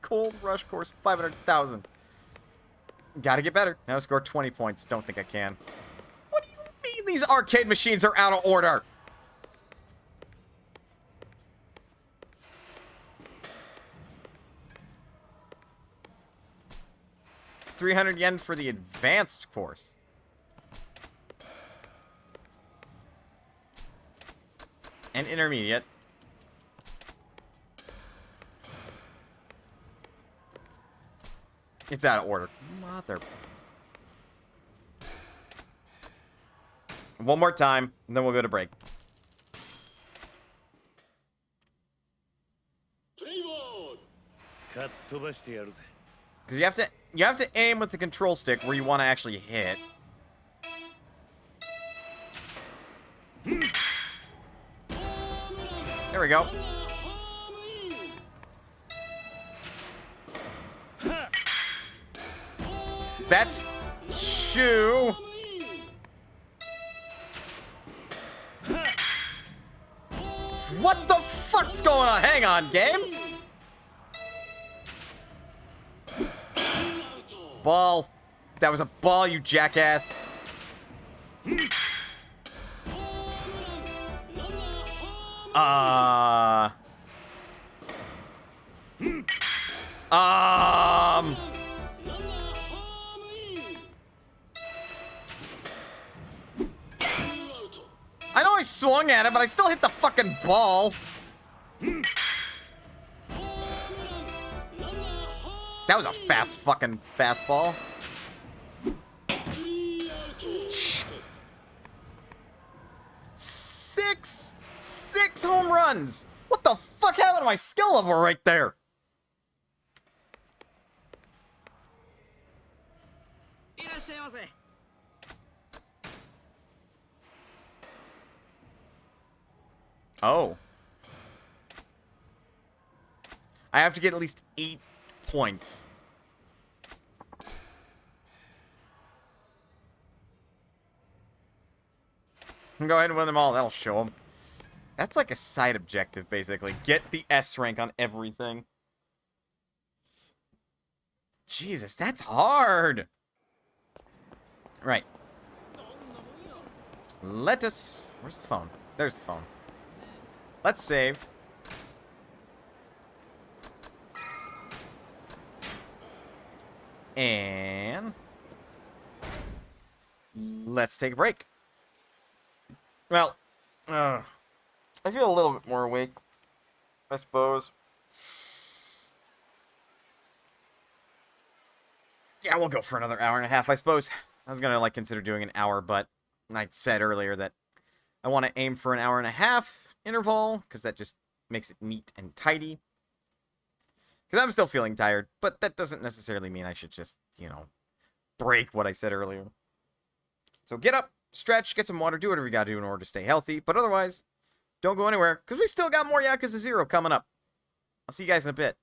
Cold Rush course, 500,000. Gotta get better. Now score 20 points. Don't think I can. What do you mean these arcade machines are out of order? $300 for the advanced course. And intermediate. It's out of order. Mother. One more time, and then we'll go to break. Because you have to aim with the control stick where you want to actually hit. There we go. That's Shu. What the fuck's going on? Hang on, game. Ball. That was a ball, you jackass. I know I swung at it, but I still hit the fucking ball. That was a fast fucking fastball. Six home runs. What the fuck happened to my skill level right there? Oh. I have to get at least 8 points. Go ahead and win them all. That'll show them. That's like a side objective, basically. Get the S rank on everything. Jesus, that's hard. Right. Let us... Where's the phone? There's the phone. Let's save. And... let's take a break. Well, I feel a little bit more awake, I suppose. Yeah, we'll go for another hour and a half, I suppose. I was gonna, consider doing an hour, but I said earlier that I want to aim for an hour and a half interval, because that just makes it neat and tidy. Because I'm still feeling tired, but that doesn't necessarily mean I should just, break what I said earlier. So get up, stretch, get some water, do whatever you gotta do in order to stay healthy, but otherwise, don't go anywhere, because we still got more Yakuza 0 coming up. I'll see you guys in a bit.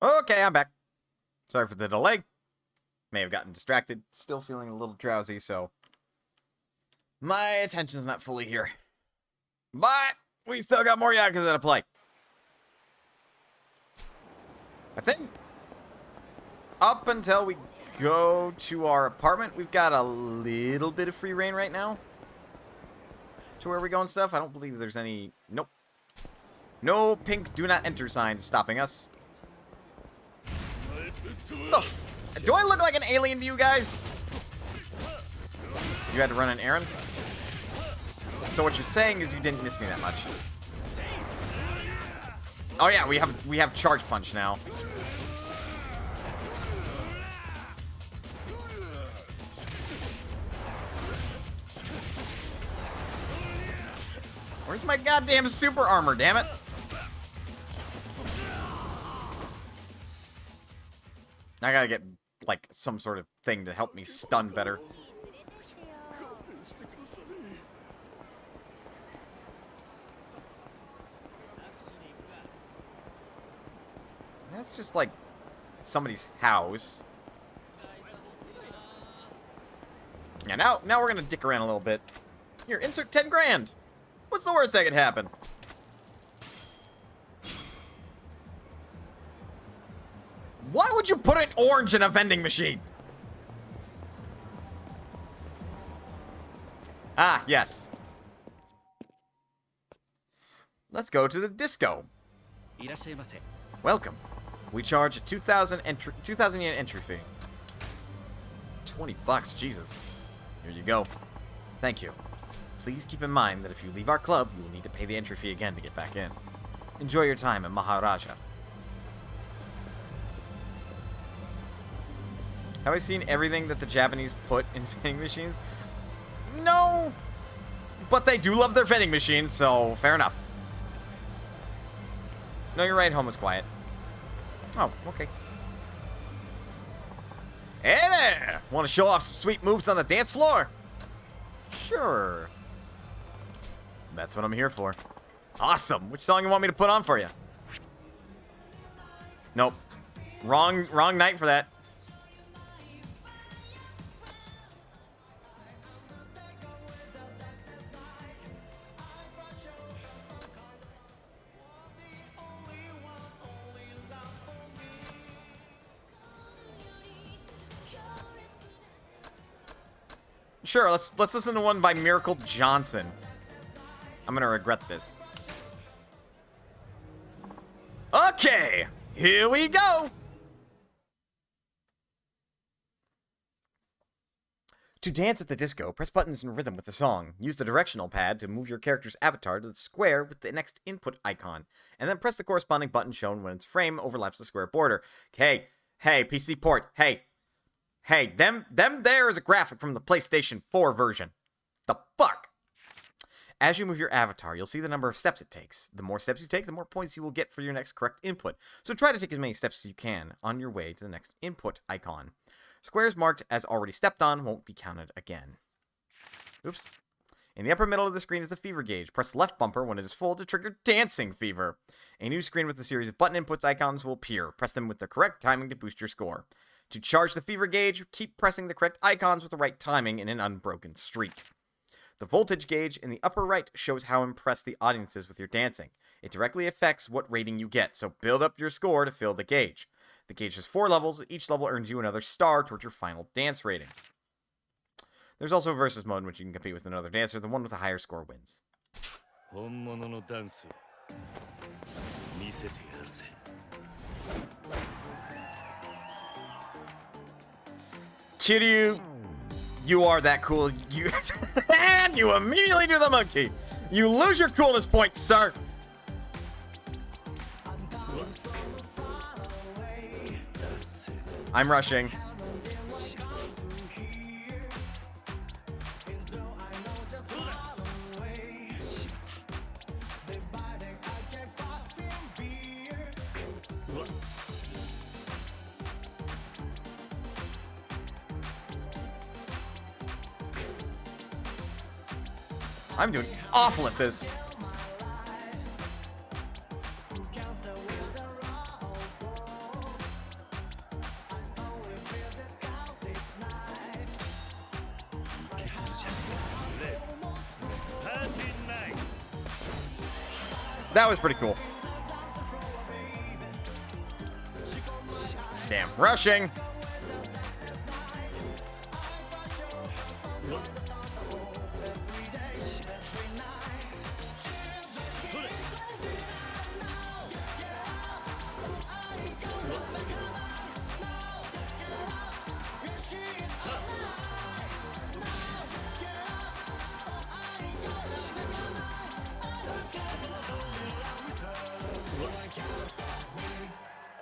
Okay, I'm back. Sorry for the delay. May have gotten distracted. Still feeling a little drowsy, so my attention's not fully here. But we still got more Yakuza to play. I think up until we go to our apartment, we've got a little bit of free reign right now. To where we go and stuff. I don't believe there's any... Nope. No pink do not enter signs stopping us. Do I look like an alien to you guys? You had to run an errand? So what you're saying is you didn't miss me that much. Oh yeah, we have charge punch now. Where's my goddamn super armor, damn it? I gotta get, like, some sort of thing to help me stun better. That's just, like, somebody's house. Yeah, now we're gonna dick around a little bit. Here, insert 10 grand. What's the worst that could happen? Why would you put an orange in a vending machine? Ah, yes. Let's go to the disco. Welcome. We charge a 2,000 yen entry fee. 20 bucks, Jesus. Here you go. Thank you. Please keep in mind that if you leave our club, you will need to pay the entry fee again to get back in. Enjoy your time at Maharaja. Have I seen everything that the Japanese put in vending machines? No! But they do love their vending machines, so fair enough. No, you're right, home is quiet. Oh, okay. Hey there! Want to show off some sweet moves on the dance floor? Sure. That's what I'm here for. Awesome. Which song you want me to put on for you? Nope. Wrong night for that. Sure, let's listen to one by Miracle Johnson. I'm gonna regret this. Okay, here we go. To dance at the disco, press buttons in rhythm with the song. Use the directional pad to move your character's avatar to the square with the next input icon, and then press the corresponding button shown when its frame overlaps the square border. Okay, hey, PC port, hey, them there is a graphic from the PlayStation 4 version. The fuck? As you move your avatar, you'll see the number of steps it takes. The more steps you take, the more points you will get for your next correct input. So try to take as many steps as you can on your way to the next input icon. Squares marked as already stepped on won't be counted again. Oops. In the upper middle of the screen is the fever gauge. Press left bumper when it is full to trigger dancing fever. A new screen with a series of button inputs icons will appear. Press them with the correct timing to boost your score. To charge the fever gauge, keep pressing the correct icons with the right timing in an unbroken streak. The voltage gauge in the upper right shows how impressed the audience is with your dancing. It directly affects what rating you get, so build up your score to fill the gauge. The gauge has 4 levels. Each level earns you another star towards your final dance rating. There's also a versus mode in which you can compete with another dancer. The one with the higher score wins. Kiryu, you are that cool. And you immediately do the monkey. You lose your coolness point, sir. I'm rushing. I'm doing awful at this. That was pretty cool. Damn, rushing.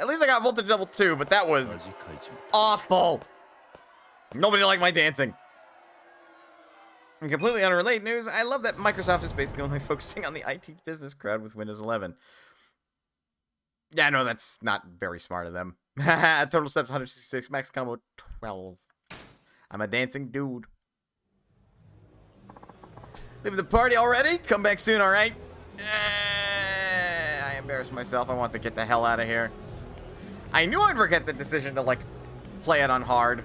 At least I got voltage level 2, but that was awful. Nobody liked my dancing. In completely unrelated news, I love that Microsoft is basically only focusing on the IT business crowd with Windows 11. Yeah, no, that's not very smart of them. Total steps 166, max combo 12. I'm a dancing dude. Leaving the party already? Come back soon, alright? I embarrassed myself. I want to get the hell out of here. I knew I'd regret the decision to, like, play it on hard.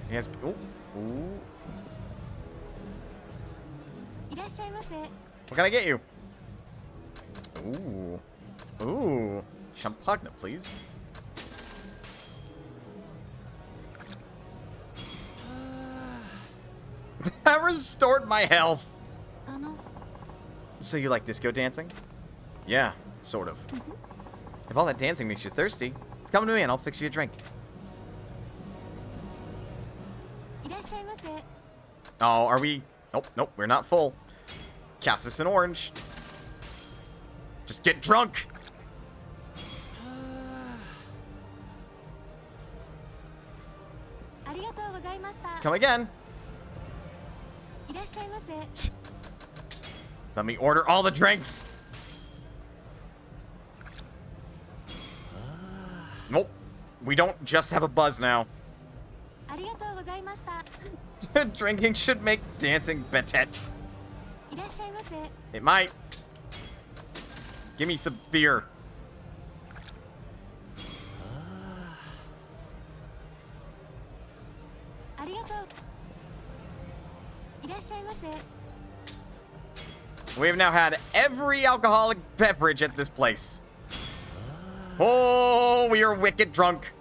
Yes. Ooh. Ooh. What can I get you? Ooh. Ooh. Champagne, please. I restored my health. So you like disco dancing? Yeah, sort of. If all that dancing makes you thirsty, come to me and I'll fix you a drink. Oh, are we? Nope, nope, we're not full. Cast us an orange. Just get drunk. Come again. Let me order all the drinks. Nope. We don't just have a buzz now. Drinking should make dancing better. It might. Give me some beer. We have now had every alcoholic beverage at this place. Oh, we are wicked drunk.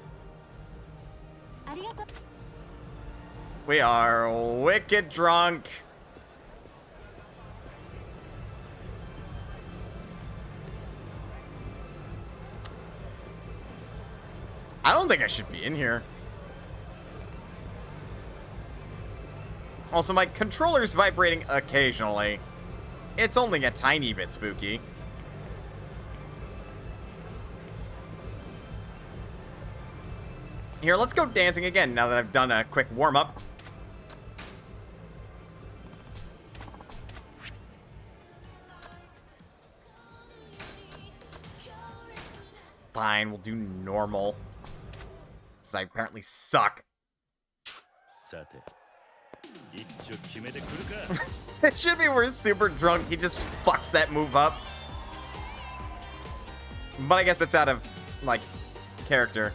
We are wicked drunk. I don't think I should be in here. Also, my controller's vibrating occasionally. It's only a tiny bit spooky. Here, let's go dancing again now that I've done a quick warm-up. Fine, we'll do normal. Since I apparently suck. It should be we're super drunk. He just fucks that move up. But I guess that's out of, like, character.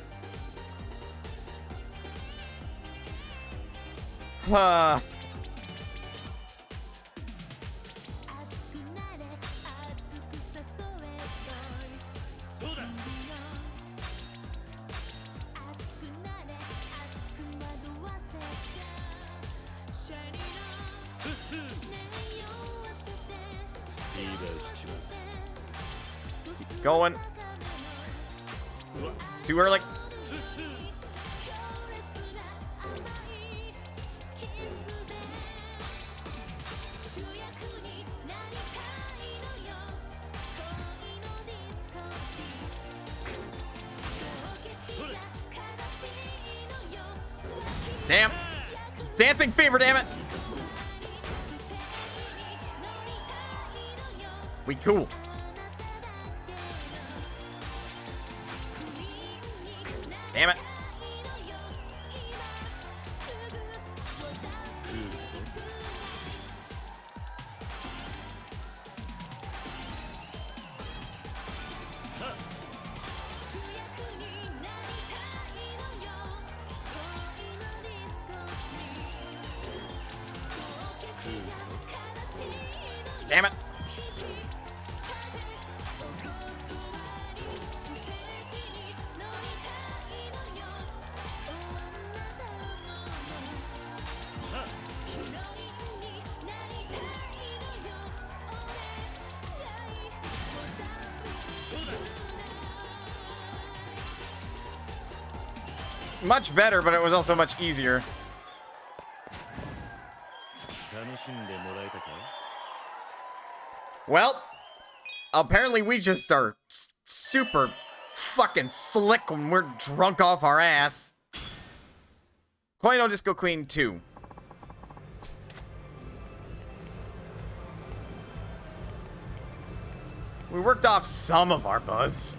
Keep going. Too early. Damn. Just dancing fever, damn it. We cool. Damn it. Damn it. Much better, but it was also much easier. Well, apparently we just are super fucking slick when we're drunk off our ass. Koino Disco Queen 2. We worked off some of our buzz.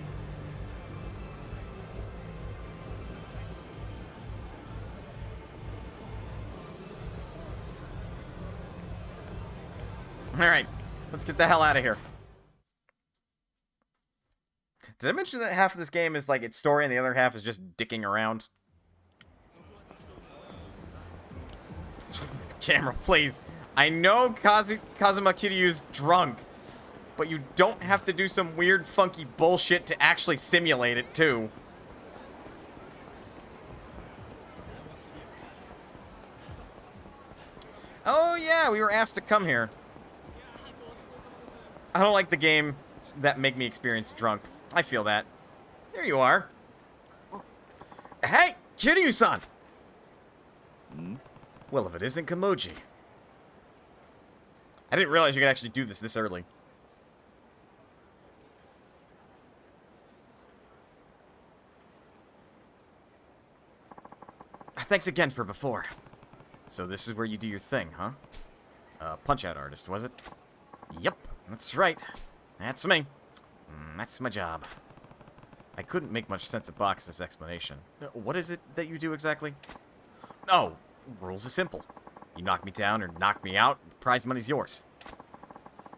Alright, let's get the hell out of here. Did I mention that half of this game is like its story and the other half is just dicking around? Camera, please. I know Kazuma Kiryu's drunk, but you don't have to do some weird, funky bullshit to actually simulate it, too. Oh, yeah, we were asked to come here. I don't like the game that make me experience drunk. I feel that. There you are. Hey, Kiryu-san! Well, if it isn't Kamoji. I didn't realize you could actually do this early. Thanks again for before. So this is where you do your thing, huh? Punch-out artist, was it? Yep, that's right. That's me. That's my job. I couldn't make much sense of Box's explanation. What is it that you do exactly? Oh, rules are simple. You knock me down or knock me out, the prize money's yours.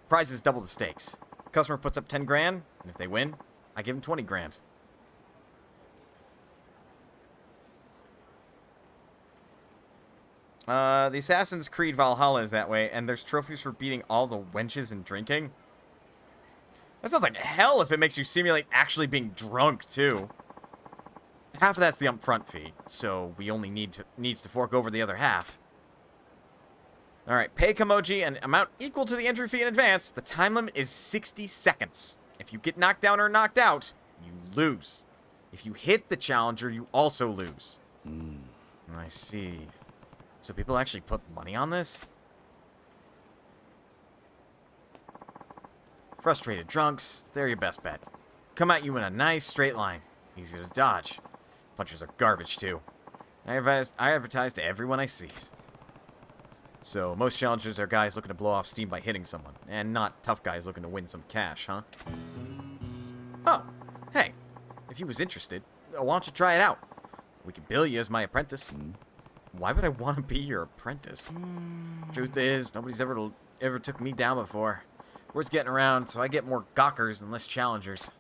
Prize is double the stakes. Customer puts up 10 grand, and if they win, I give them 20 grand. The Assassin's Creed Valhalla is that way, and there's trophies for beating all the wenches and drinking. That sounds like hell if it makes you simulate actually being drunk, too. Half of that's the upfront fee, so we only needs to fork over the other half. Alright, pay Kamoji an amount equal to the entry fee in advance. The time limit is 60 seconds. If you get knocked down or knocked out, you lose. If you hit the challenger, you also lose. I see. So people actually put money on this? Frustrated drunks, they're your best bet. Come at you in a nice straight line. Easy to dodge. Punchers are garbage, too. I advertise to everyone I see. So, most challengers are guys looking to blow off steam by hitting someone, and not tough guys looking to win some cash, huh? Oh, hey, if you was interested, why don't you try it out? We could bill you as my apprentice. Why would I want to be your apprentice? Truth is, nobody's ever took me down before. Word's getting around, so I get more gawkers and less challengers.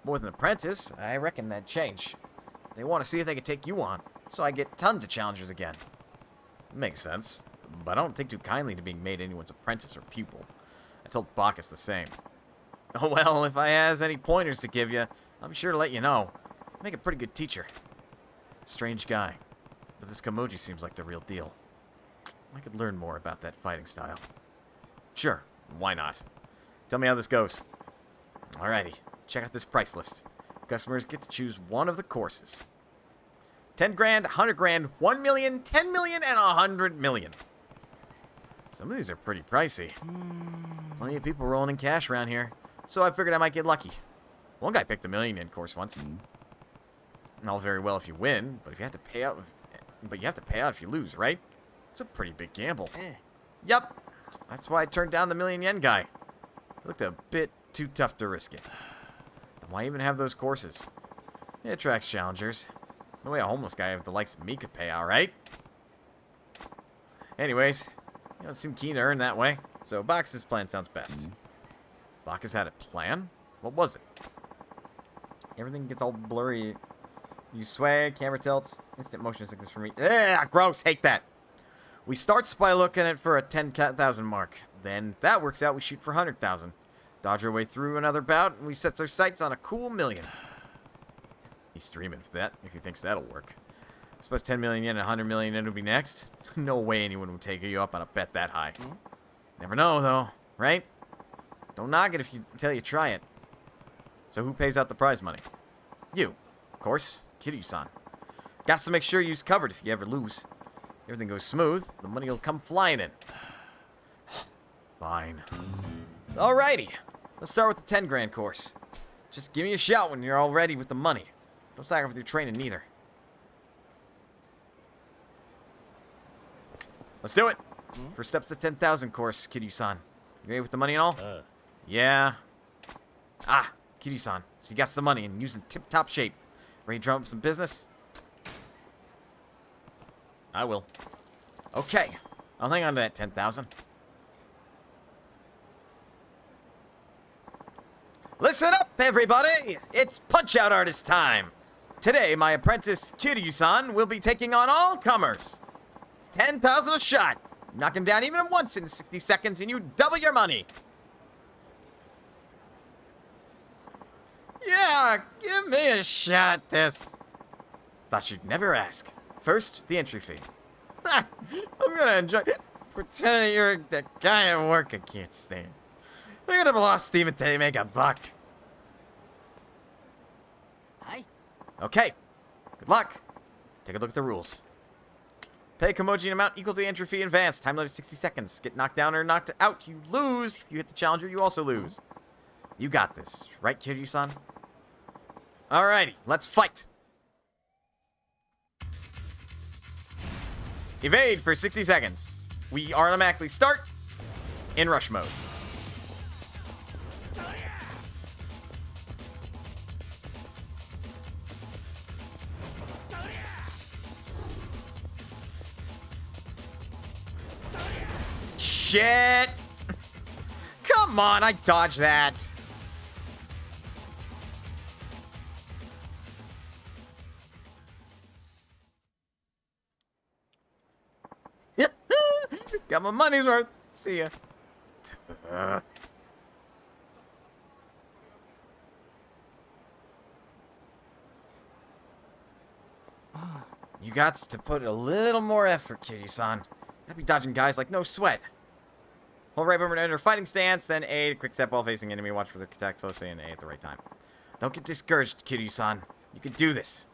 But with an apprentice, I reckon that'd change. They want to see if they can take you on, so I get tons of challengers again. Makes sense, but I don't take too kindly to being made anyone's apprentice or pupil. I told Bacchus the same. Oh well, if I has any pointers to give you, I'll be sure to let you know. Make a pretty good teacher. Strange guy. But this Kamoji seems like the real deal. I could learn more about that fighting style. Sure, why not? Tell me how this goes. Alrighty, check out this price list. Customers get to choose one of the courses. 10 grand, 100 grand, 1 million, 10 million, and 100 million. Some of these are pretty pricey. Plenty of people rolling in cash around here, so I figured I might get lucky. One guy picked the million yen course once. All very well if you win, but if you have to pay out... But you have to pay out if you lose, right? It's a pretty big gamble. Yup. That's why I turned down the million yen guy. It looked a bit too tough to risk it. Then why even have those courses? It attracts challengers. No way a homeless guy of the likes of me could pay out, right? Anyways, you don't seem keen to earn that way. So Bacchus' plan sounds best. Bacchus had a plan? What was it? Everything gets all blurry. You sway, camera tilts, instant motion sickness for me. Ugh, gross, hate that. We starts by looking at for a 10,000 mark. Then, if that works out, we shoot for 100,000. Dodge our way through another bout, and we sets our sights on a cool million. He's streaming for that, if he thinks that'll work. I suppose 10 million yen and 100 million yen would be next. No way anyone would take you up on a bet that high. Never know, though, right? Don't knock it until you try it. So who pays out the prize money? You. Of course, Kiryu-san. Got to make sure you's covered if you ever lose. Everything goes smooth, the money will come flying in. Fine. Alrighty. Let's start with the 10 grand course. Just give me a shout when you're all ready with the money. Don't sack off with your training neither. Let's do it. First step's the 10,000 course, Kiryu-san. You ready with the money and all? Yeah. Kiryu-san. So you got the money and using tip-top shape. Ready to drum up some business? I will. Okay. I'll hang on to that 10,000. Listen up, everybody! It's Punch-Out Artist time! Today, my apprentice, Kiryu-san, will be taking on all comers. It's 10,000 a shot. Knock him down even once in 60 seconds and you double your money. Yeah, give me a shot, this. Thought you'd never ask. First, the entry fee. I'm gonna enjoy pretending you're the guy at work I can't stand. I'm gonna blow off steam until you make a buck. Hi. Okay. Good luck. Take a look at the rules. Pay Komoji an amount equal to the entry fee in advance. Time limit 60 seconds. Get knocked down or knocked out, you lose. If you hit the challenger, you also lose. You got this. Right, Kiryu-san? Alrighty, let's fight. Evade for 60 seconds. We automatically start in rush mode. Shit! Come on, I dodged that. Got my money's worth. See ya. You got to put a little more effort, Kiryu-san. I'd be dodging guys like no sweat. Hold right bumper to enter fighting stance, then A to quick step while facing enemy. Watch for the attack closely and A at the right time. Don't get discouraged, Kiryu-san. You can do this.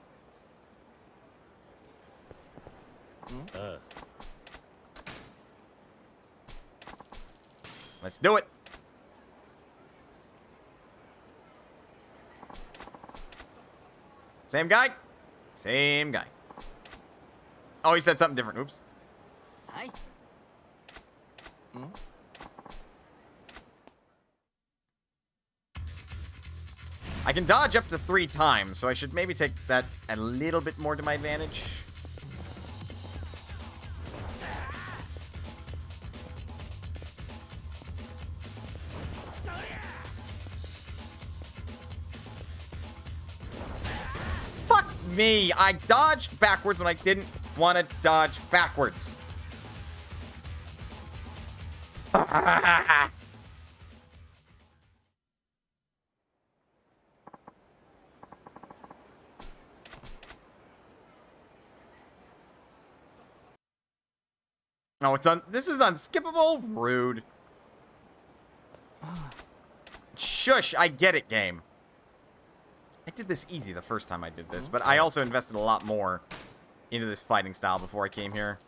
Let's do it. Same guy? Same guy. Oh, he said something different. Oops. Hi. I can dodge up to 3 times, so I should maybe take that a little bit more to my advantage. Fuck me! I dodged backwards when I didn't want to dodge backwards. Oh, it's this is unskippable? Rude. Shush, I get it, game. I did this easy the first time I did this, but I also invested a lot more into this fighting style before I came here.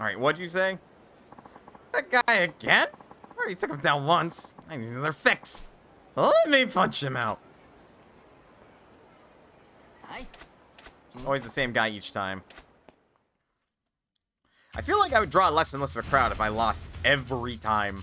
Alright, what'd you say? That guy again? I already took him down once. I need another fix. Let me punch him out. Hi. Always the same guy each time. I feel like I would draw less and less of a crowd if I lost every time.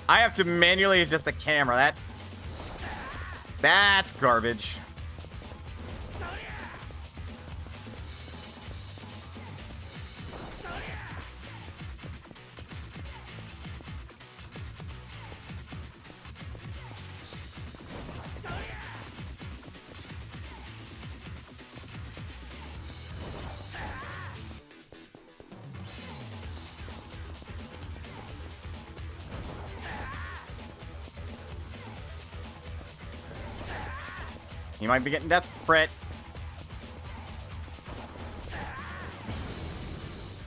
I have to manually adjust the camera. That's garbage. He might be getting desperate.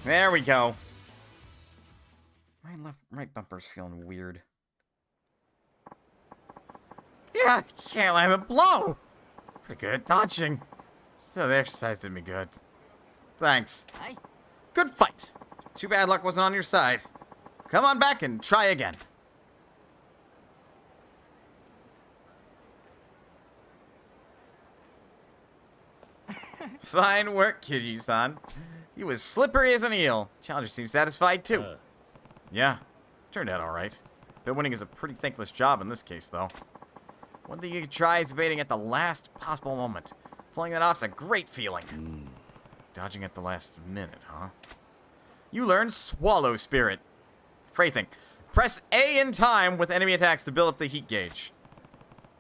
There we go. My right bumper's feeling weird. Yeah, can't land a blow. Pretty good dodging. Still, the exercise did me good. Thanks. Hi. Good fight. Too bad luck wasn't on your side. Come on back and try again. Fine work, Kiryu-san. He was slippery as an eel. Challenger seems satisfied, too. Yeah, turned out alright. But winning is a pretty thankless job in this case, though. One thing you could try is evading at the last possible moment. Pulling that off's a great feeling. Dodging at the last minute, huh? You learn Swallow Spirit. Phrasing. Press A in time with enemy attacks to build up the heat gauge.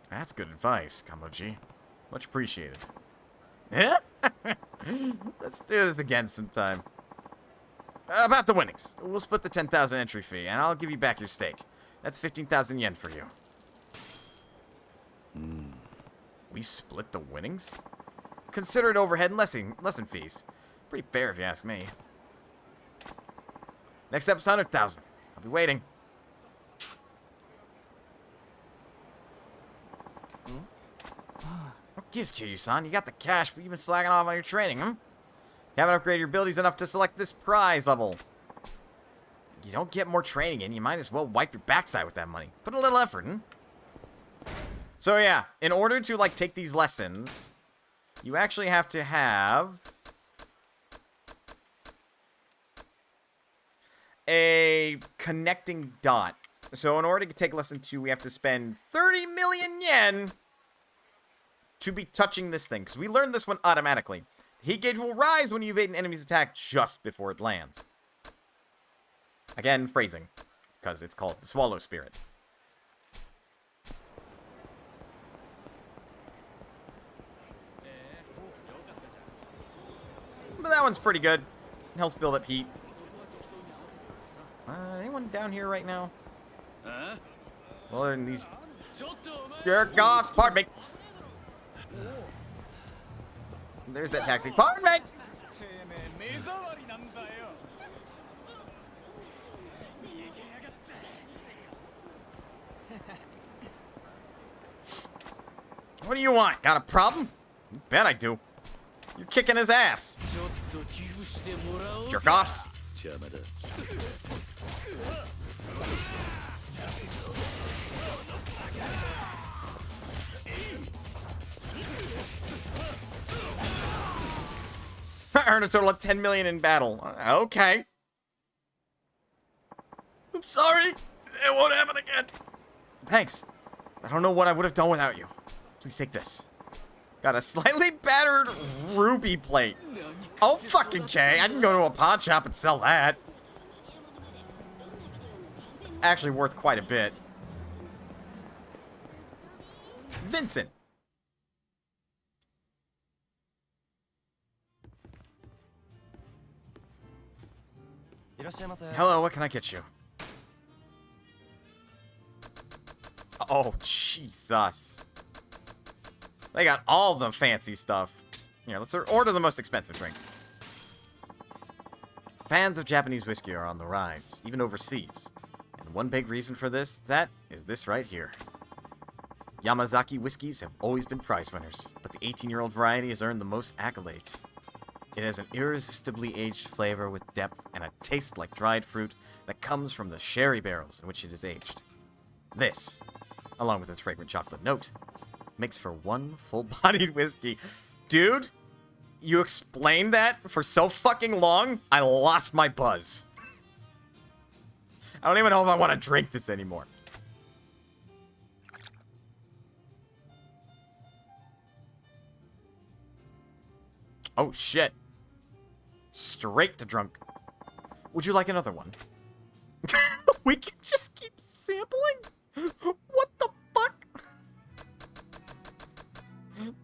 That's good advice, Kamoji. Much appreciated. Yeah? Let's do this again sometime. About the winnings. We'll split the 10,000 entry fee, and I'll give you back your stake. That's 15,000 yen for you. We split the winnings? Consider it overhead and lesson fees. Pretty fair if you ask me. Next step is 100,000. I'll be waiting. What gives, Kiryu-san? You got the cash, but you've been slacking off on your training, huh? You haven't upgraded your abilities enough to select this prize level. You don't get more training in, you might as well wipe your backside with that money. Put a little effort, hmm? So yeah, in order to, like, take these lessons, you actually have to have a connecting dot. So in order to take lesson 2, we have to spend 30 million yen to be touching this thing, because we learned this one automatically. The heat gauge will rise when you evade an enemy's attack just before it lands. Again, phrasing, because it's called the Swallow Spirit. But that one's pretty good. It helps build up heat. Anyone down here right now? Well, they're in these jerk-offs. Pardon me. There's that taxi. Pardon me. What do you want? Got a problem? You bet I do. You're kicking his ass. Jerk-offs. I earned a total of 10 million in battle. Okay. I'm sorry. It won't happen again. Thanks. I don't know what I would have done without you. Please take this. Got a slightly battered ruby plate. Oh, fucking K. I can go to a pawn shop and sell that. It's actually worth quite a bit. Vincent. Hello, what can I get you? Oh, Jesus. They got all the fancy stuff. Here, let's order the most expensive drink. Fans of Japanese whiskey are on the rise, even overseas. And one big reason for this, is this right here. Yamazaki whiskeys have always been prize winners, but the 18-year-old variety has earned the most accolades. It has an irresistibly aged flavor with depth and a taste like dried fruit that comes from the sherry barrels in which it is aged. This, along with its fragrant chocolate note, makes for one full-bodied whiskey. Dude, you explained that for so fucking long, I lost my buzz. I don't even know if I want to drink this anymore. Oh, shit. Straight to drunk. Would you like another one? We can just keep sampling? What the fuck?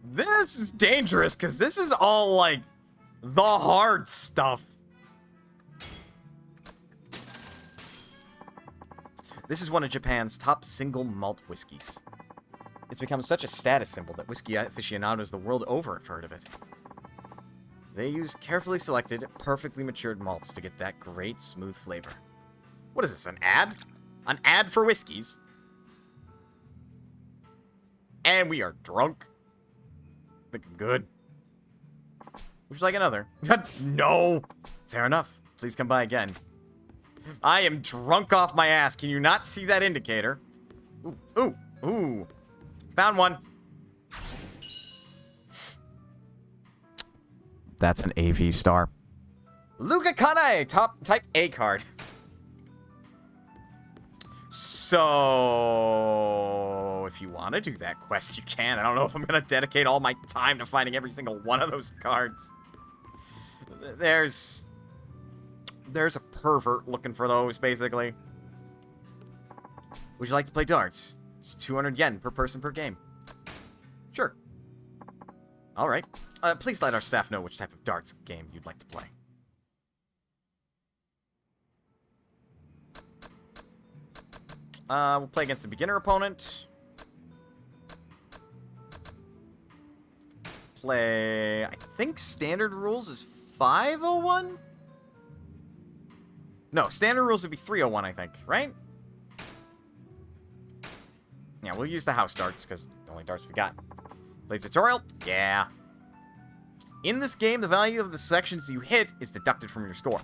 This is dangerous, because this is all, like, the hard stuff. This is one of Japan's top single malt whiskeys. It's become such a status symbol that whiskey aficionados the world over have heard of it. They use carefully selected, perfectly matured malts to get that great, smooth flavor. What is this, an ad? An ad for whiskeys? And we are drunk. I think I'm good. Would you like another? No! Fair enough. Please come by again. I am drunk off my ass. Can you not see that indicator? Ooh, ooh, ooh. Found one. That's an AV star. Luka Kanae, type A card. So, if you want to do that quest, you can. I don't know if I'm going to dedicate all my time to finding every single one of those cards. There's a pervert looking for those, basically. Would you like to play darts? It's 200 yen per person per game. Sure. Alright. Please let our staff know which type of darts game you'd like to play. We'll play against the beginner opponent. Play... I think standard rules is 501? No, standard rules would be 301, I think, right? Yeah, we'll use the house darts, because the only darts we got. Play tutorial? Yeah. In this game, the value of the sections you hit is deducted from your score.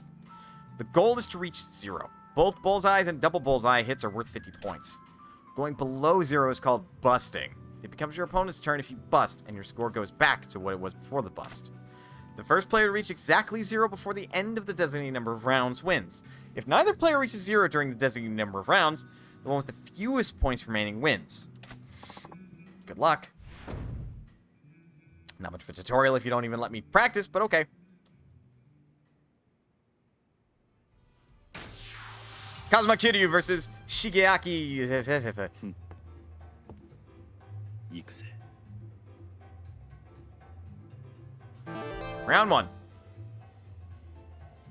The goal is to reach 0. Both bullseyes and double bullseye hits are worth 50 points. Going below 0 is called busting. It becomes your opponent's turn if you bust, and your score goes back to what it was before the bust. The first player to reach exactly 0 before the end of the designated number of rounds wins. If neither player reaches 0 during the designated number of rounds, the one with the fewest points remaining wins. Good luck. Not much of a tutorial if you don't even let me practice, but okay. Kazuma Kiryu versus Shigeaki. Yakuza. Round 1.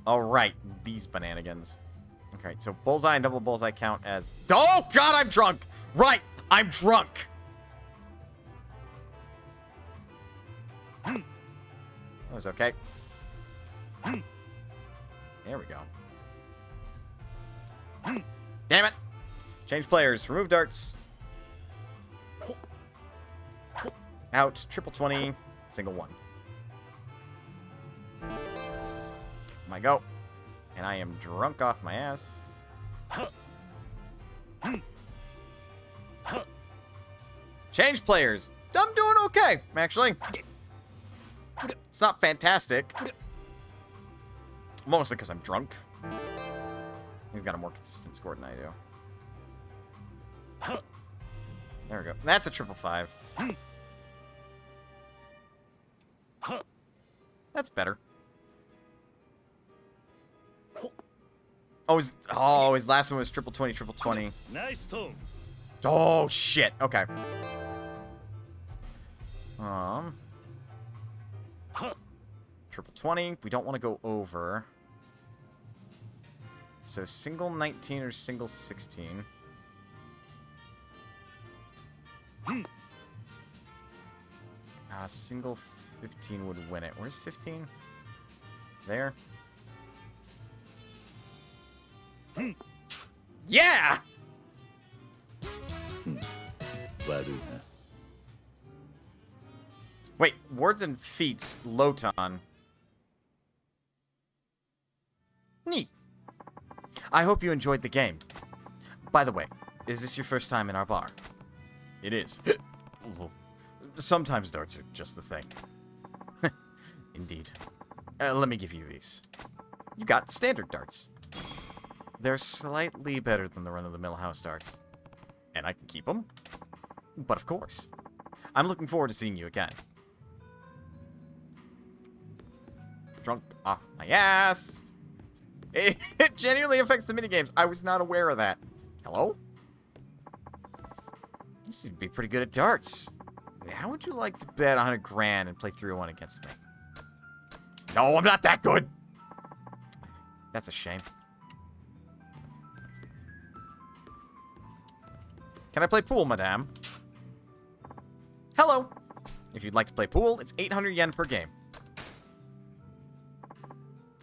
Alright, these bananigans. Okay, so bullseye and double bullseye count as... Oh, God, I'm drunk! Right, I'm drunk! That was okay. There we go. Damn it! Change players. Remove darts. Out. Triple 20. Single 1. I go. And I am drunk off my ass. Change players. I'm doing okay, actually. It's not fantastic. Mostly because I'm drunk. He's got a more consistent score than I do. There we go. That's a 555. That's better. Oh, his last one was 2020. Nice tone. Oh, shit. Okay. Triple 20. We don't want to go over. So single 19 or single 16. Single 15 would win it. Where's 15? There. Yeah! Wait, words and feats, Loton. Neat. I hope you enjoyed the game. By the way, is this your first time in our bar? It is. Sometimes darts are just the thing. Indeed. Let me give you these. You got standard darts. They're slightly better than the run-of-the-mill house darts. And I can keep them. But of course. I'm looking forward to seeing you again. drunk off my ass. It genuinely affects the minigames. I was not aware of that. Hello? You seem to be pretty good at darts. How would you like to bet 100 grand and play 301 against me? No, I'm not that good. That's a shame. Can I play pool, madame? Hello. If you'd like to play pool, it's 800 yen per game.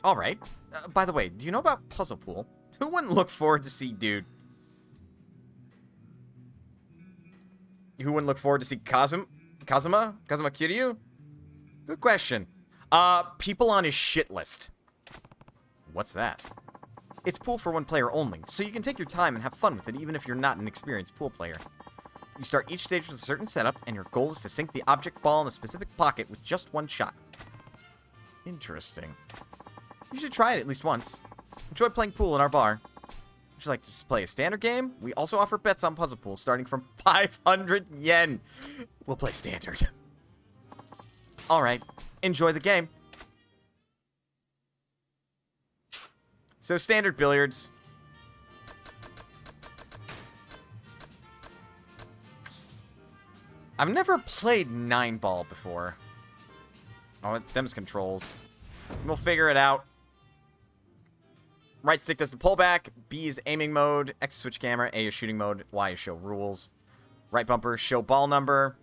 Alright. By the way, do you know about puzzle pool? Who wouldn't look forward to see, dude? Who wouldn't look forward to see Kazuma Kiryu? Good question. People on his shit list. What's that? It's pool for one player only, so you can take your time and have fun with it even if you're not an experienced pool player. You start each stage with a certain setup, and your goal is to sink the object ball in a specific pocket with just one shot. Interesting. You should try it at least once. Enjoy playing pool in our bar. Would you like to play a standard game? We also offer bets on puzzle pool starting from 500 yen. We'll play standard. Alright, enjoy the game. So, standard billiards. I've never played 9-ball before. Oh, them's controls. We'll figure it out. Right stick does the pullback. B is aiming mode. X is switch camera. A is shooting mode. Y is show rules. Right bumper, show ball number.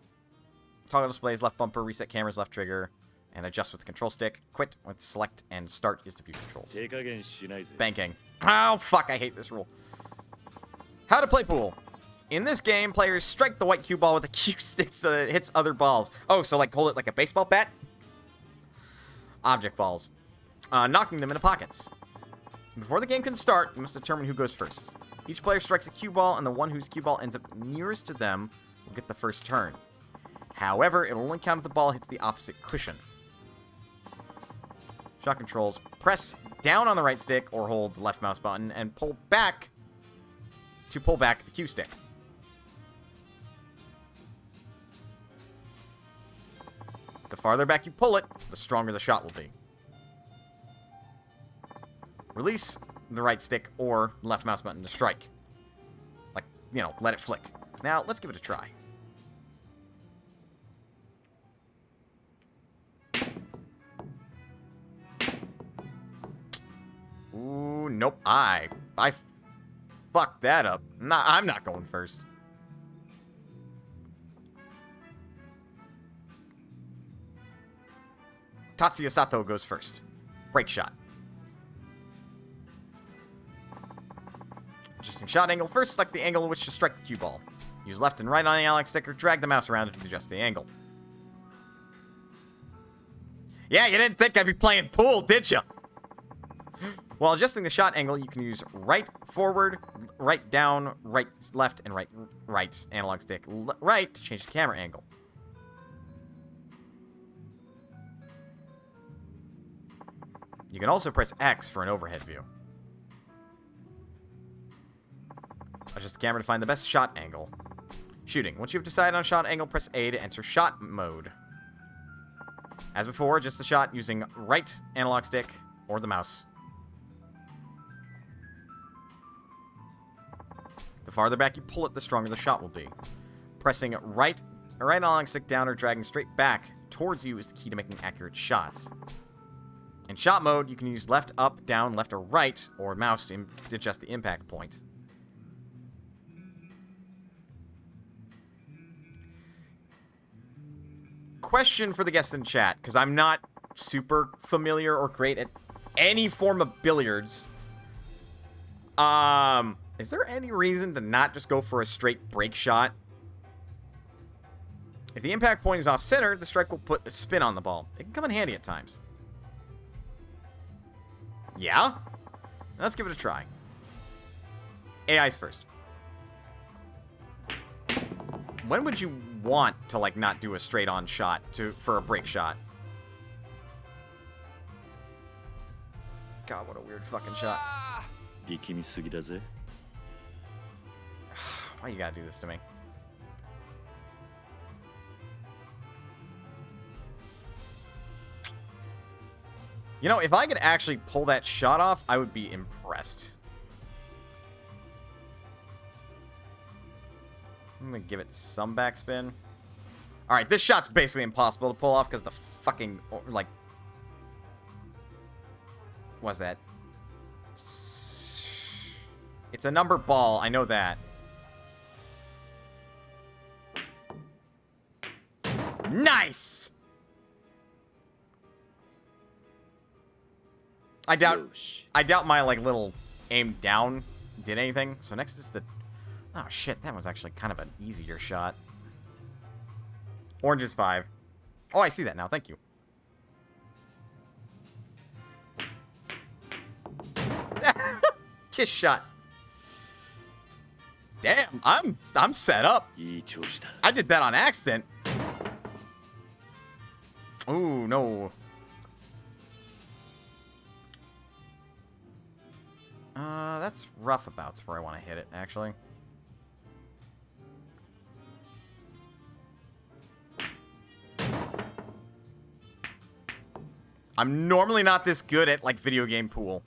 Toggle displays, left bumper, reset cameras, left trigger. And adjust with the control stick. Quit with select, and start is to view controls. Banking. Oh, fuck, I hate this rule. How to play pool. In this game, players strike the white cue ball with a cue stick so that it hits other balls. Oh, so like hold it like a baseball bat? Object balls. Knocking them into pockets. Before the game can start, you must determine who goes first. Each player strikes a cue ball, and the one whose cue ball ends up nearest to them will get the first turn. However, it will only count if the ball hits the opposite cushion. Shot controls. Press down on the right stick or hold the left mouse button and pull back to pull back the cue stick. The farther back you pull it, the stronger the shot will be. Release the right stick or left mouse button to strike. Like, you know, let it flick. Now, let's give it a try. Ooh, nope. I fucked that up. I'm not going first. Tatsuya Sato goes first. Break shot. Adjusting shot angle. First, select the angle in which to strike the cue ball. Use left and right on the analog stick or drag the mouse around to adjust the angle. Yeah, you didn't think I'd be playing pool, did you? While adjusting the shot angle, you can use right forward, right down, right left, and right analog stick right to change the camera angle. You can also press X for an overhead view. Adjust the camera to find the best shot angle. Shooting. Once you have decided on shot angle, press A to enter shot mode. As before, adjust the shot using right analog stick or the mouse. The farther back you pull it, the stronger the shot will be. Pressing right analog stick down or dragging straight back towards you is the key to making accurate shots. In shot mode, you can use left, up, down, left, or right, or mouse to adjust the impact point. Question for the guests in chat, because I'm not super familiar or great at any form of billiards. Is there any reason to not just go for a straight break shot? If the impact point is off center, the strike will put a spin on the ball. It can come in handy at times. Yeah? Let's give it a try. AI's first. When would you want to, like, not do a straight-on shot for a break shot? God, what a weird fucking shot. Why you gotta do this to me? You know, if I could actually pull that shot off, I would be impressed. I'm gonna give it some backspin. Alright, this shot's basically impossible to pull off because the fucking, like... What's that? It's a number ball, I know that. Nice! I doubt my, like, little aim down did anything. So next is the... Oh, shit, that was actually kind of an easier shot. Orange is 5. Oh, I see that now. Thank you. Kiss shot. Damn, I'm set up. I did that on accident. Ooh, no. That's roughabouts where I want to hit it, actually. I'm normally not this good at, like, video game pool.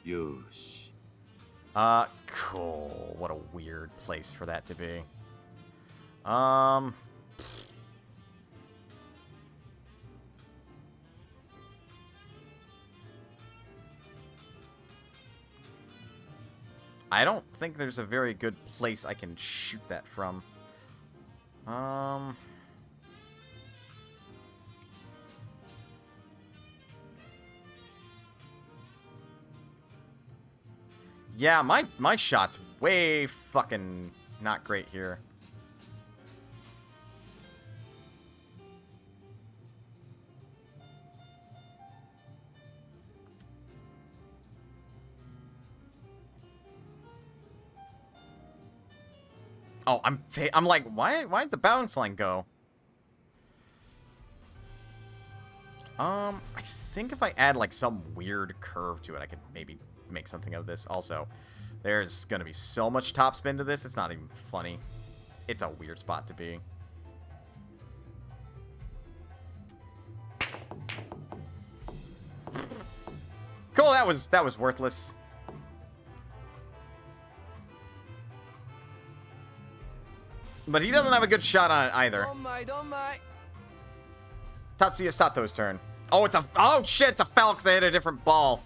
Yosh. Cool. What a weird place for that to be. I don't think there's a very good place I can shoot that from. Yeah, my shot's way fucking not great here. Oh, I'm like, why did the bounce line go? I think if I add like some weird curve to it, I could maybe make something of this. Also, there's gonna be so much topspin to this, it's not even funny. It's a weird spot to be. Cool, that was worthless. But he doesn't have a good shot on it either. Tatsuya Sato's turn. Oh, oh shit, it's a foul because I hit a different ball.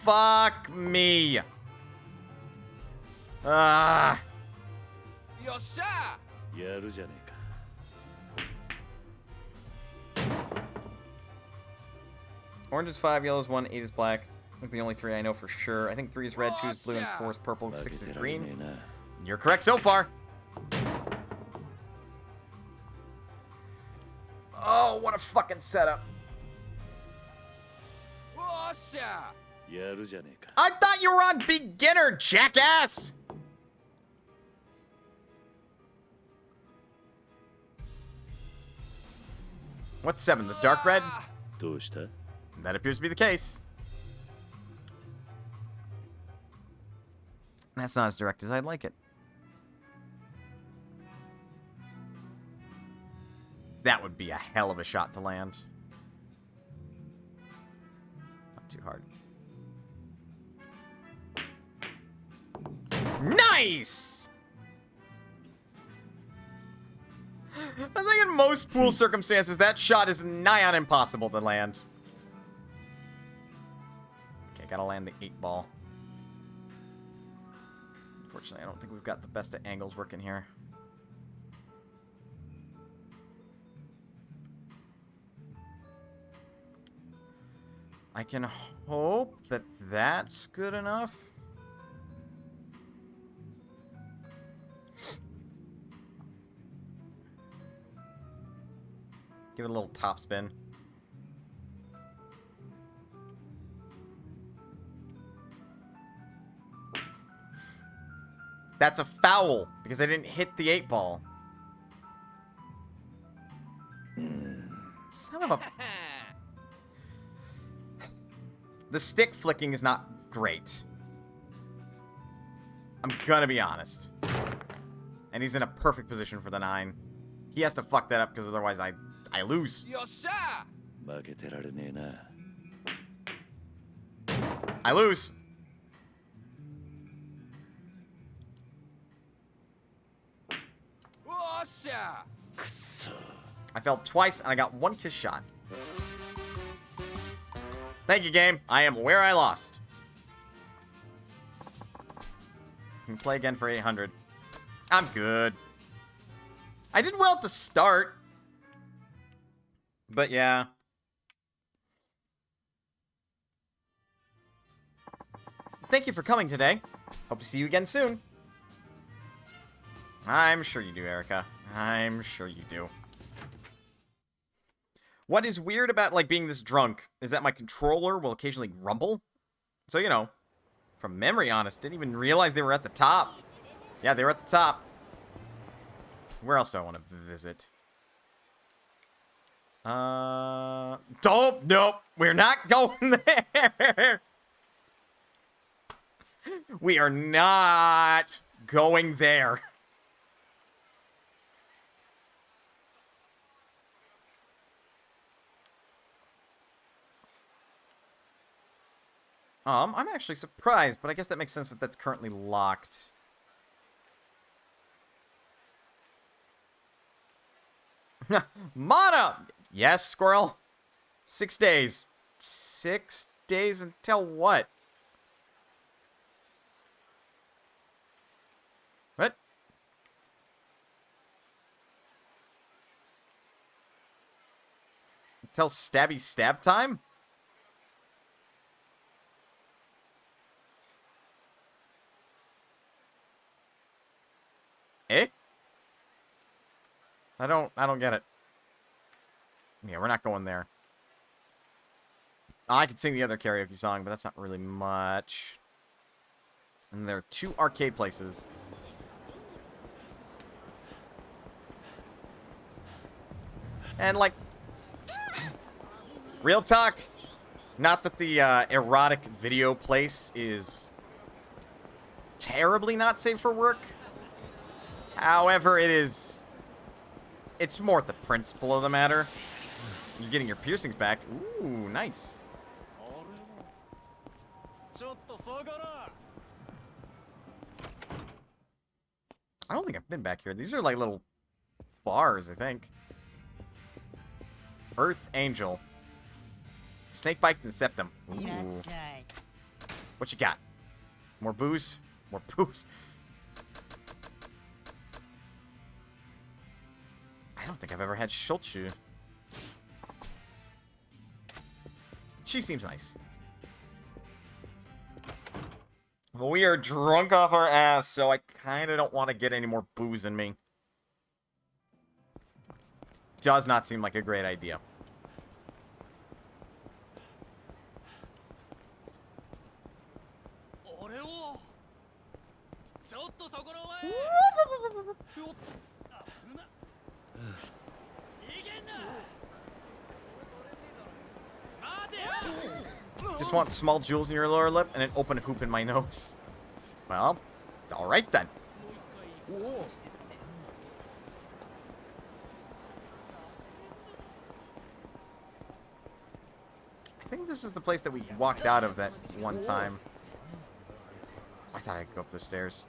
Fuck me. Ah. Orange is 5, yellow is 1, 8 is black. Those are the only 3 I know for sure. I think 3 is red, 2 is blue, and 4 is purple, 6 is green. You're correct so far. Oh, what a fucking setup. I thought you were on beginner, jackass! What's 7, the dark red? That appears to be the case. That's not as direct as I'd like it. That would be a hell of a shot to land. Not too hard. Nice! I think in most pool circumstances, that shot is nigh on impossible to land. Okay, gotta land the 8 ball. Unfortunately, I don't think we've got the best of angles working here. I can hope that that's good enough. Give it a little top spin. That's a foul because I didn't hit the 8 ball. Son of a... The stick flicking is not great. I'm gonna be honest. And he's in a perfect position for the 9. He has to fuck that up because otherwise I lose. よっしゃ負けてられねえな I lose. I failed twice and I got 1 kiss shot. Thank you, game. I am where I lost. Can play again for 800. I'm good. I did well at the start. But yeah. Thank you for coming today. Hope to see you again soon. I'm sure you do, Erica. I'm sure you do. What is weird about, like, being this drunk is that my controller will occasionally rumble. So, you know, from memory, honest, didn't even realize they were at the top. Yeah, they were at the top. Where else do I want to visit? Nope, we're not going there. We are not going there. I'm actually surprised, but I guess that makes sense that that's currently locked. Mana! Yes, squirrel. 6 days. 6 days until what? What? Until stabby stab time? Eh? I don't get it. Yeah, we're not going there. I could sing the other karaoke song, but that's not really much. And there are 2 arcade places. And, like, real talk, not that the erotic video place is terribly not safe for work. However, it's more the principle of the matter. You're getting your piercings back. Ooh, nice. I don't think I've been back here. These are like little bars, I think. Earth Angel. Snakebite and Septum. Ooh. What you got? More booze? More booze. I don't think I've ever had Shulchu. She seems nice. Well, we are drunk off our ass, so I kind of don't want to get any more booze in me. Does not seem like a great idea. Just want small jewels in your lower lip and an open hoop in my nose. Well, alright then. I think this is the place that we walked out of that one time. I thought I could go up those stairs.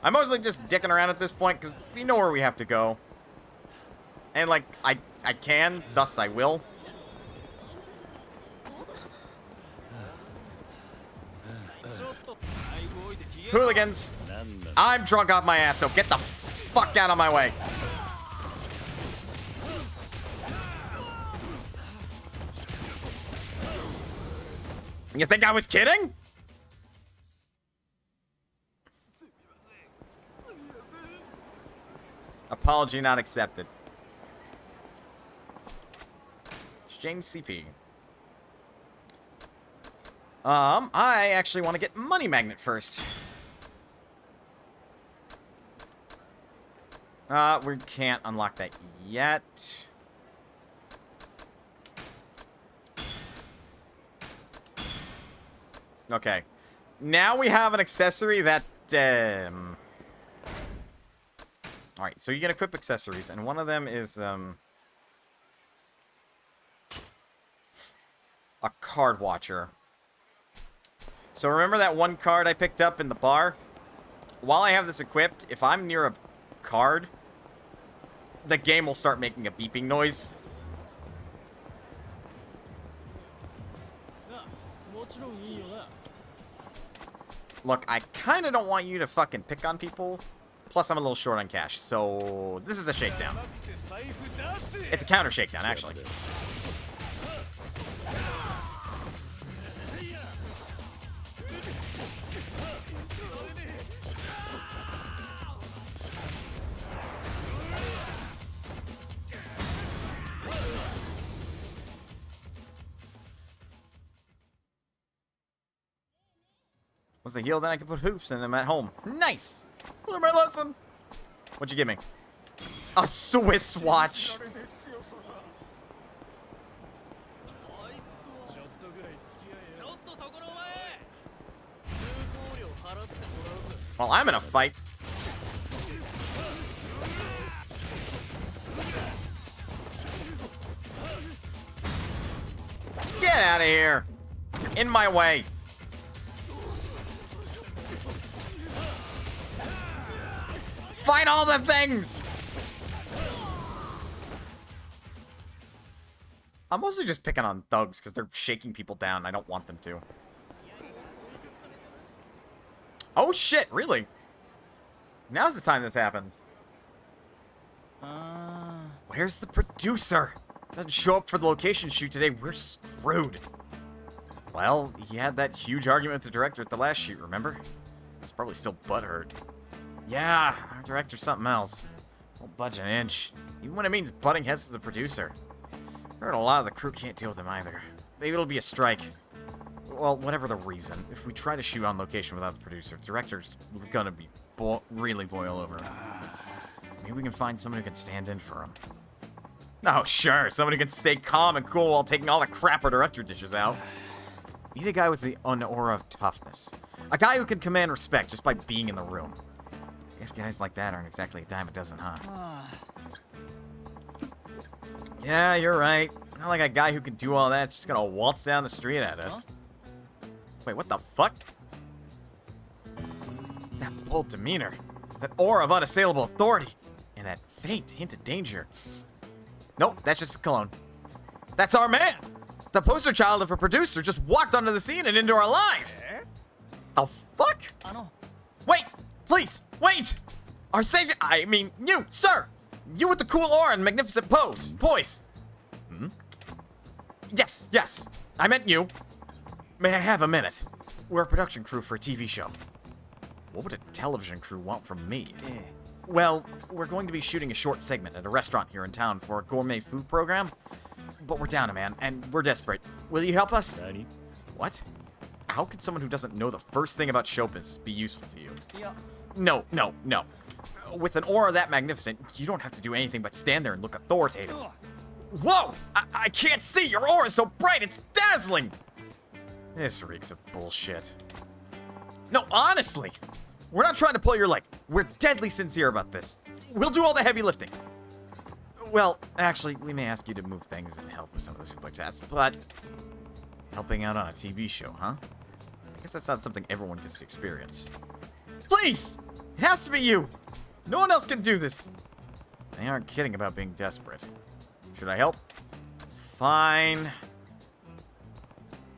I'm mostly just dicking around at this point because we know where we have to go. And, like, I can, thus I will. Hooligans! I'm drunk off my ass, so get the fuck out of my way. You think I was kidding? Apology not accepted. Exchange CP. I actually want to get Money Magnet first. We can't unlock that yet. Okay. Now we have an accessory that, Alright, so you can equip accessories, and one of them is, a card watcher. So remember that one card I picked up in the bar? While I have this equipped, if I'm near a card, the game will start making a beeping noise. Look, I kind of don't want you to fucking pick on people. Plus, I'm a little short on cash, so this is a shakedown. It's a counter shakedown, actually. Once they heal, then I can put hoops in them at home. Nice! Learn my lesson! What'd you give me? A Swiss watch! Well, I'm in a fight. Get out of here! You're in my way. Fight all the things! I'm mostly just picking on thugs because they're shaking people down. I don't want them to. Oh shit, really? Now's the time this happens. Where's the producer? Doesn't show up for the location shoot today. We're screwed. Well, he had that huge argument with the director at the last shoot, remember? He's probably still butthurt. Yeah, our director's something else. Won't budge an inch. Even when it means butting heads with the producer. Heard a lot of the crew can't deal with him either. Maybe it'll be a strike. Well, whatever the reason, if we try to shoot on location without the producer, the director's gonna be really boil over. Maybe we can find someone who can stand in for him. Oh, sure, someone who can stay calm and cool while taking all the crap our director dishes out. Need a guy with an aura of toughness. A guy who can command respect just by being in the room. I guess guys like that aren't exactly a dime a dozen, huh? Yeah, you're right. Not like a guy who can do all that. Just gonna waltz down the street at us. Wait, what the fuck? That bold demeanor. That aura of unassailable authority. And that faint hint of danger. Nope, that's just a clone. That's our man! The poster child of a producer just walked onto the scene and into our lives! The fuck? Wait! Please! Wait! Our savior- I mean, you, sir! You with the cool aura and magnificent poise. Hmm? Yes, yes. I meant you. May I have a minute? We're a production crew for a TV show. What would a television crew want from me? Well, we're going to be shooting a short segment at a restaurant here in town for a gourmet food program. But we're down a man, and we're desperate. Will you help us? Daddy? What? How could someone who doesn't know the first thing about show business be useful to you? Yeah. No. With an aura that magnificent, you don't have to do anything but stand there and look authoritative. Whoa! I can't see! Your aura is so bright, it's dazzling! This reeks of bullshit. No, honestly! We're not trying to pull your leg. We're deadly sincere about this. We'll do all the heavy lifting. Well, actually, we may ask you to move things and help with some of the simpler tasks, but... helping out on a TV show, huh? I guess that's not something everyone gets to experience. Please! It has to be you! No one else can do this! They aren't kidding about being desperate. Should I help? Fine.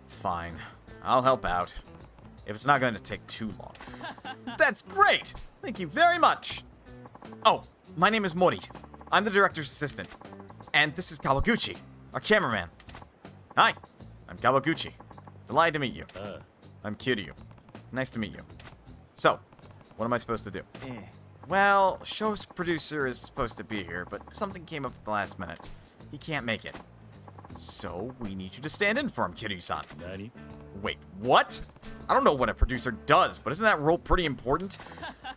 Fine. I'll help out. If it's not going to take too long. That's great! Thank you very much! Oh, my name is Mori. I'm the director's assistant. And this is Kawaguchi, our cameraman. Hi, I'm Kawaguchi. Delighted to meet you. I'm Kiryu. Nice to meet you. So, what am I supposed to do? Well, show's producer is supposed to be here, but something came up at the last minute. He can't make it. So, we need you to stand in for him, Kiryu-san. Daddy? Wait, what? I don't know what a producer does, but isn't that role pretty important?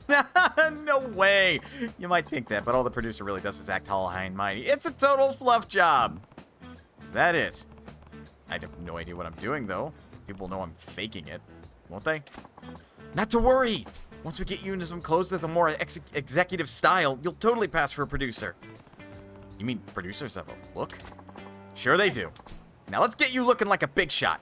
No way! You might think that, but all the producer really does is act all high and mighty. It's a total fluff job! Is that it? I have no idea what I'm doing, though. People know I'm faking it, won't they? Not to worry! Once we get you into some clothes with a more executive style, you'll totally pass for a producer. You mean producers have a look? Sure they do. Now let's get you looking like a big shot.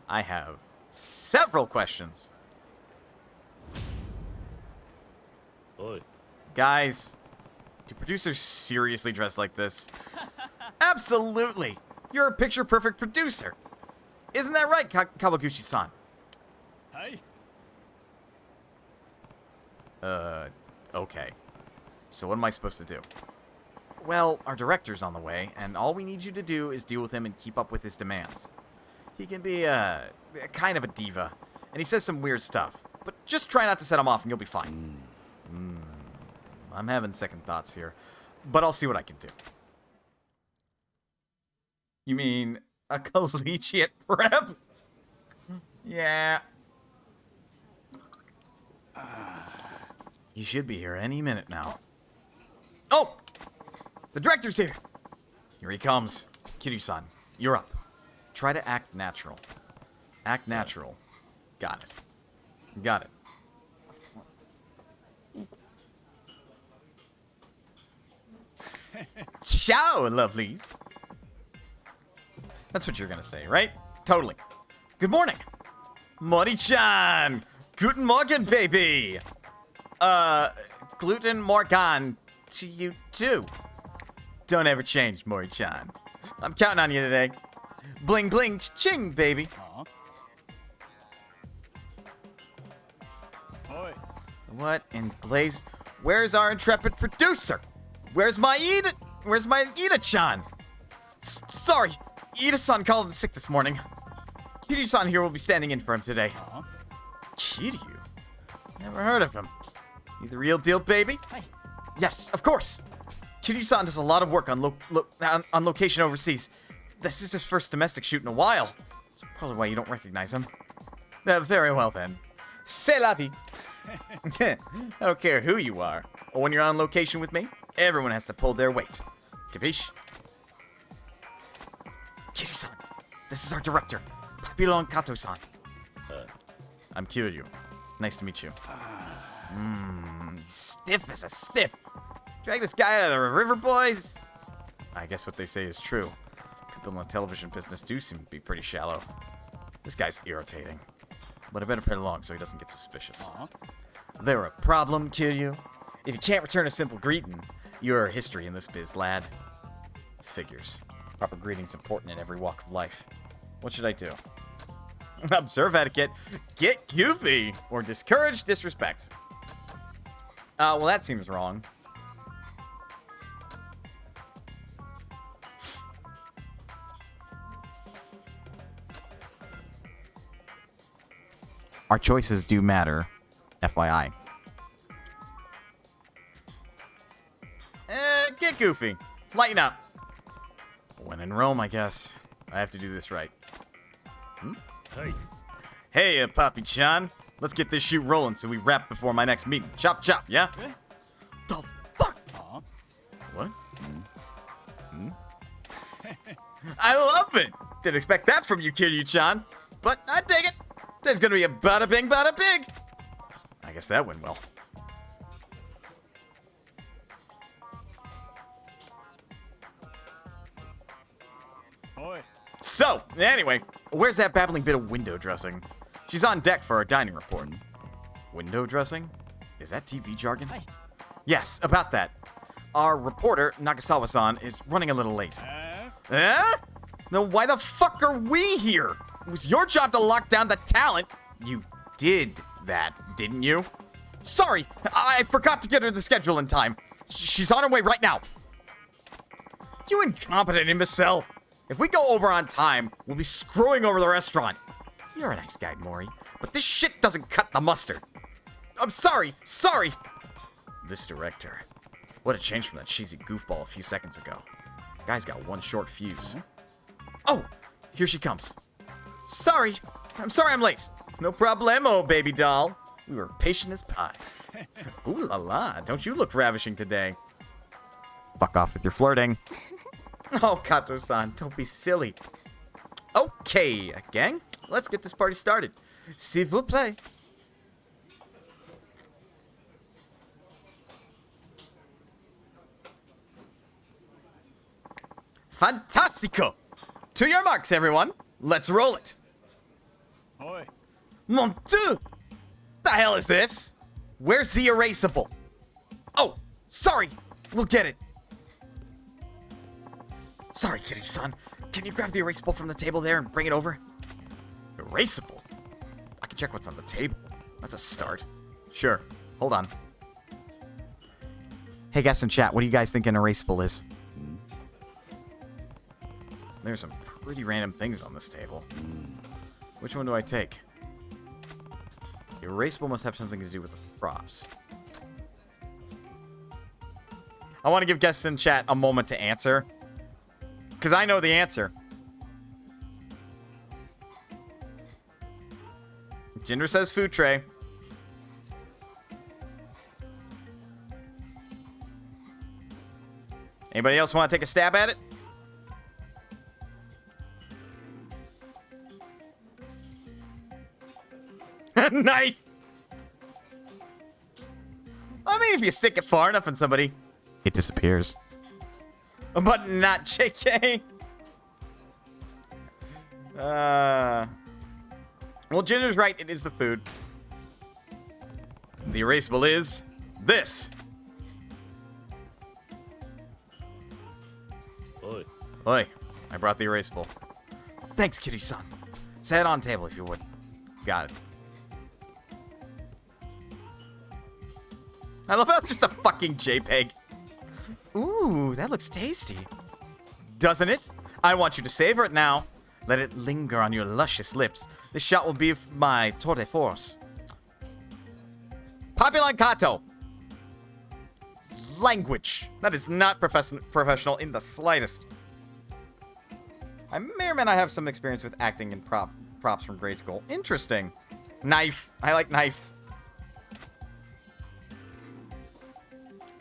I have several questions. Oi. Guys, do producers seriously dress like this? Absolutely! You're a picture-perfect producer. Isn't that right, Kawaguchi-san? Hey. Okay. So what am I supposed to do? Well, our director's on the way, and all we need you to do is deal with him and keep up with his demands. He can be, kind of a diva, and he says some weird stuff. But just try not to set him off and you'll be fine. I'm having second thoughts here, but I'll see what I can do. You mean a collegiate prep? Yeah. He should be here any minute now. Oh! The director's here! Here he comes. Kiryu-san, you're up. Try to act natural. Act natural. Got it. Got it. Ciao, lovelies. That's what you're gonna say, right? Totally. Good morning. Mori-chan! Guten Morgen, baby! Gluten Morgan to you too. Don't ever change, Mori-chan. I'm counting on you today. Bling bling ching, baby. Oi. What in blaze? Where's our intrepid producer? Where's my Ida-chan? Sorry, Ida-san called in sick this morning. Kiryu-san here will be standing in for him today. Kiryu? Never heard of him. You the real deal, baby? Yes, of course. Kiryu-san does a lot of work on on location overseas. This is his first domestic shoot in a while. That's probably why you don't recognize him. Very well then. C'est la vie. I don't care who you are. Or when you're on location with me, everyone has to pull their weight. Capiche? Kiryu-san, this is our director, Papillon Kato-san. I'm Kiryu. Nice to meet you. Stiff as a stiff. Drag this guy out of the river, boys? I guess what they say is true. People in the television business do seem to be pretty shallow. This guy's irritating. But I better pet along so he doesn't get suspicious. There a problem, Kiryu? If you can't return a simple greeting, you're history in this biz, lad. Figures. Proper greeting's important in every walk of life. What should I do? Observe etiquette, get goofy, or discourage disrespect. Well, that seems wrong. Our choices do matter, FYI. Get goofy. Lighten up. When in Rome, I guess. I have to do this right. Hey. Hey, Papi-chan. Let's get this shoot rolling so we wrap before my next meeting. Chop, chop, yeah? The fuck? What? I love it. Didn't expect that from you, Kiryu-chan. But I dig it. There's gonna be a bada bing, bada big. I guess that went well. So, anyway, where's that babbling bit of window dressing? She's on deck for our dining report. Window dressing? Is that TV jargon? Yes, about that. Our reporter, Nagasawa-san, is running a little late. Eh? Then why the fuck are we here? It was your job to lock down the talent. You did that, didn't you? Sorry, I forgot to get her the schedule in time. She's on her way right now. You incompetent imbecile. If we go over on time, we'll be screwing over the restaurant. You're a nice guy, Mori, but this shit doesn't cut the mustard. I'm sorry. This director. What a change from that cheesy goofball a few seconds ago. Guy's got one short fuse. Oh, here she comes. Sorry, I'm late. No problemo, baby doll. We were patient as pie. Ooh la la, don't you look ravishing today. Fuck off with your flirting. Oh, Kato-san, don't be silly. Okay. Okay, gang, let's get this party started. S'il vous plaît. Fantastico! To your marks, everyone. Let's roll it. Oi. Mon Dieu! The hell is this? Where's the erasable? Oh, sorry. We'll get it. Sorry, Kitty-san. Can you grab the erasable from the table there and bring it over? Erasable? I can check what's on the table. That's a start. Sure. Hold on. Hey, guys in chat, what do you guys think an erasable is? There's some pretty random things on this table. Which one do I take? The erasable must have something to do with the props. I want to give guests in chat a moment to answer. Because I know the answer. Jinder says food tray. Anybody else want to take a stab at it? Knife! I mean, if you stick it far enough on somebody, it disappears. But not JK. Well, Jinder's right. It is the food. The erasable is this. Oi. Oi, I brought the erasable. Thanks, Kitty-san. Set it on the table if you would. Got it. I love how it's just a fucking JPEG. Ooh, that looks tasty. Doesn't it? I want you to savor it now. Let it linger on your luscious lips. This shot will be my tour de force. Popular Kato. Language. That is not professional in the slightest. I may or may not have some experience with acting and props from grade school. Interesting. Knife. I like knife.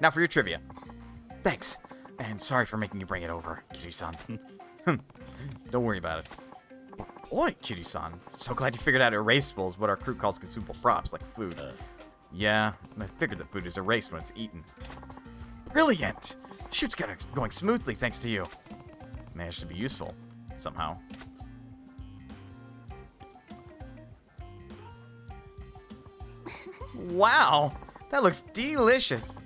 Now for your trivia. Thanks. And sorry for making you bring it over, Kiryu-san. Don't worry about it. Oi, Kiryu-san. So glad you figured out erasable is what our crew calls consumable props, like food. Yeah, I figured that food is erased when it's eaten. Brilliant! Shoot's going smoothly thanks to you. Managed to be useful, somehow. Wow! That looks delicious.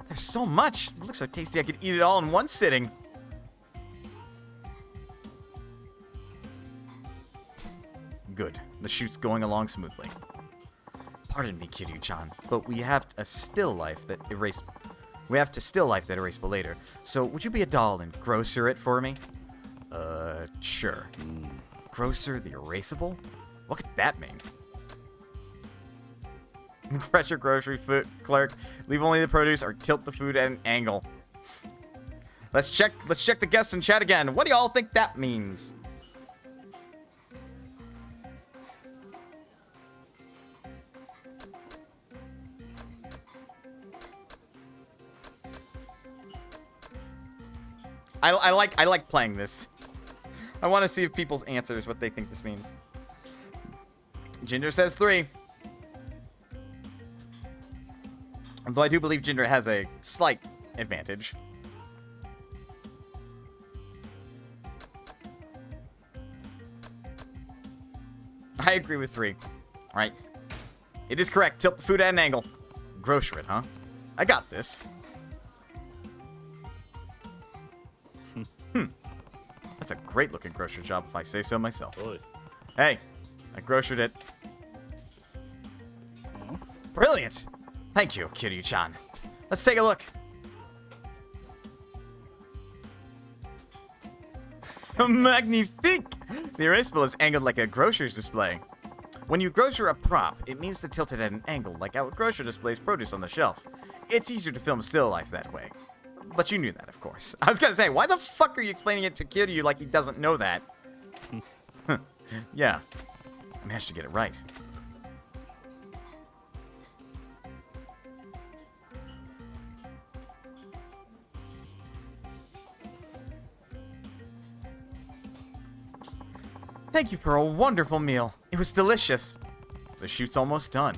There's so much. It looks so tasty I could eat it all in one sitting. Good. The shoot's going along smoothly. Pardon me, Kiryu-chan, but we have a still life that erasable later. So would you be a doll and grocer it for me? Sure. Grocer the erasable? What could that mean? Fresher grocery food clerk. Leave only the produce or tilt the food at an angle. Let's check the guests in chat again. What do y'all think that means? I like playing this. I want to see if people's answers what they think this means. Jinder says 3. Though I do believe Jinder has a slight advantage. I agree with 3. Right. It is correct. Tilt the food at an angle. Grocer it, huh? I got this. That's a great looking grocery job if I say so myself. Oi. Hey, I grocered it. Brilliant. Thank you, Kiryu-chan. Let's take a look. Magnifique! The erasable is angled like a grocer's display. When you grocer a prop, it means to tilt it at an angle, like how a grocer displays produce on the shelf. It's easier to film still life that way. But you knew that, of course. I was gonna say, why the fuck are you explaining it to Kiryu like he doesn't know that? Yeah. I managed to get it right. Thank you for a wonderful meal. It was delicious. The shoot's almost done.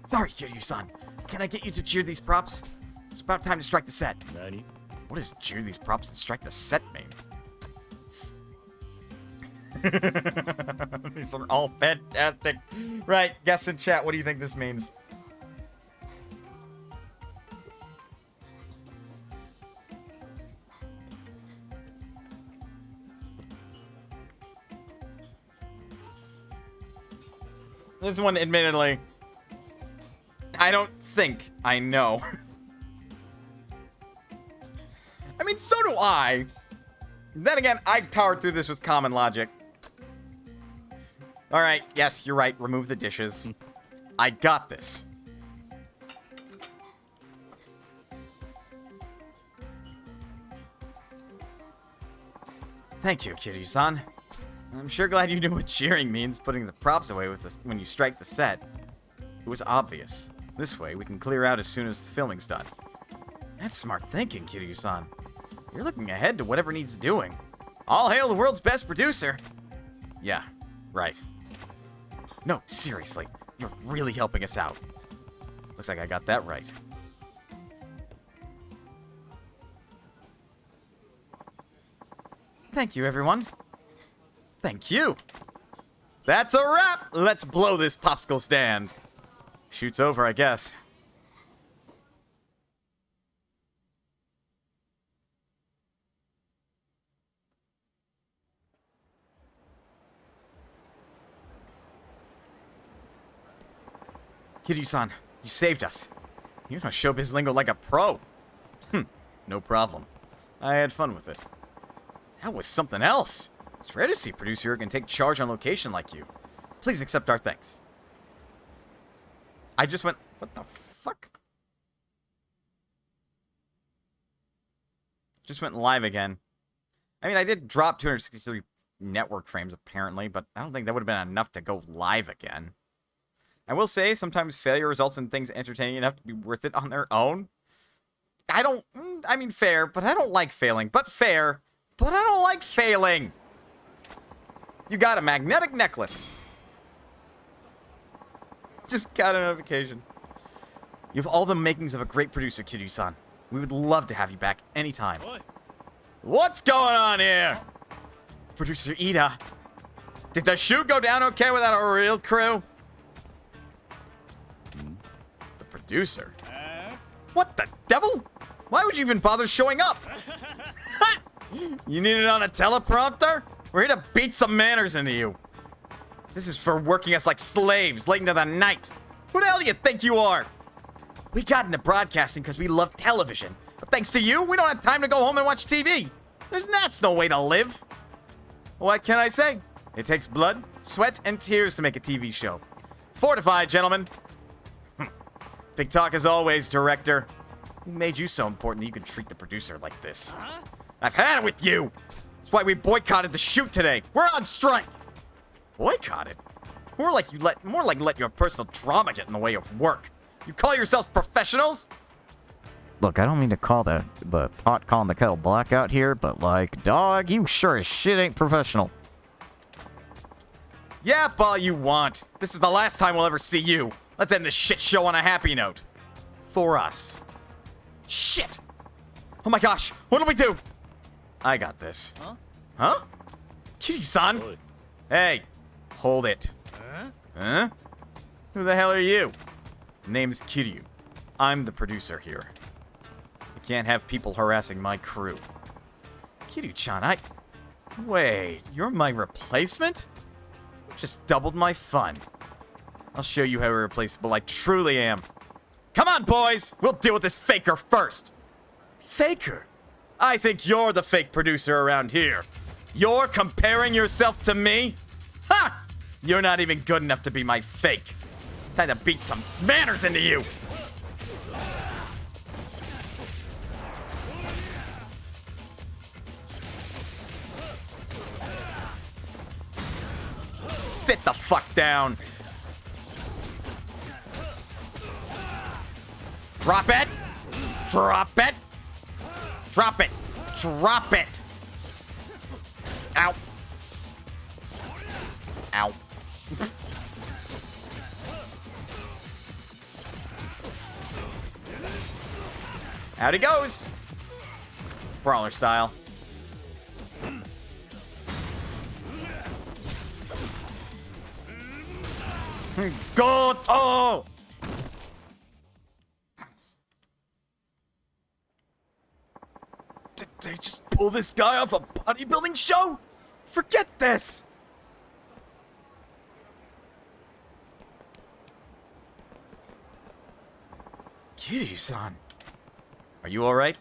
Sorry, Kiryu-san. Can I get you to cheer these props? It's about time to strike the set. Nani? What does cheer these props and strike the set mean? These are all fantastic. Right, guess in chat, what do you think this means? This one, admittedly, I don't think I know. I mean, so do I. Then again, I powered through this with common logic. Alright, yes, you're right. Remove the dishes. I got this. Thank you, Kiryu-san. I'm sure glad you knew what cheering means, putting the props away with the, when you strike the set. It was obvious. This way, we can clear out as soon as the filming's done. That's smart thinking, Kiryu-san. You're looking ahead to whatever needs doing. All hail the world's best producer! Yeah, right. No, seriously, you're really helping us out. Looks like I got that right. Thank you, everyone. Thank you. That's a wrap! Let's blow this popsicle stand. Shoot's over, I guess. Kiryu-san, you saved us. You know showbiz lingo like a pro. No problem. I had fun with it. That was something else. It's rare to see a producer who can take charge on location like you. Please accept our thanks. I just went... What the fuck? Just went live again. I mean, I did drop 263 network frames, apparently, but I don't think that would have been enough to go live again. I will say, sometimes failure results in things entertaining enough to be worth it on their own. I mean, fair, but I don't like failing. But fair, but I don't like failing. You got a magnetic necklace. Just got a notification. You have all the makings of a great producer, Kiryu-san. We would love to have you back anytime. What's going on here? Producer Ida. Did the shoot go down okay without a real crew? The producer? What the devil? Why would you even bother showing up? You need it on a teleprompter? We're here to beat some manners into you. This is for working us like slaves late into the night. Who the hell do you think you are? We got into broadcasting because we love television. But thanks to you, we don't have time to go home and watch TV. That's no way to live. What can I say? It takes blood, sweat, and tears to make a TV show. Fortified, gentlemen. Big talk as always, director. Who made you so important that you can treat the producer like this? I've had it with you. That's why we boycotted the shoot today. We're on strike. Boycotted? More like let your personal drama get in the way of work. You call yourselves professionals? Look, I don't mean to call the pot calling the kettle black out here, but like, dog, you sure as shit ain't professional. Yap all you want. This is the last time we'll ever see you. Let's end this shit show on a happy note. For us. Shit! Oh my gosh, what'll we do? I got this. Huh? Kiryu-san? Hey, hold it. Huh? Who the hell are you? Name's Kiryu. I'm the producer here. I can't have people harassing my crew. Kiryu-chan, Wait, you're my replacement? You just doubled my fun. I'll show you how irreplaceable I truly am. Come on, boys! We'll deal with this faker first! Faker? I think you're the fake producer around here. You're comparing yourself to me? Ha! You're not even good enough to be my fake. Time to beat some manners into you! Sit the fuck down! Drop it! Drop it! Drop it! Drop it! Ow! Ow. Out he goes. Brawler style. Goto! Did they just pull this guy off a bodybuilding show? Forget this! Kiryu-san. Are you alright?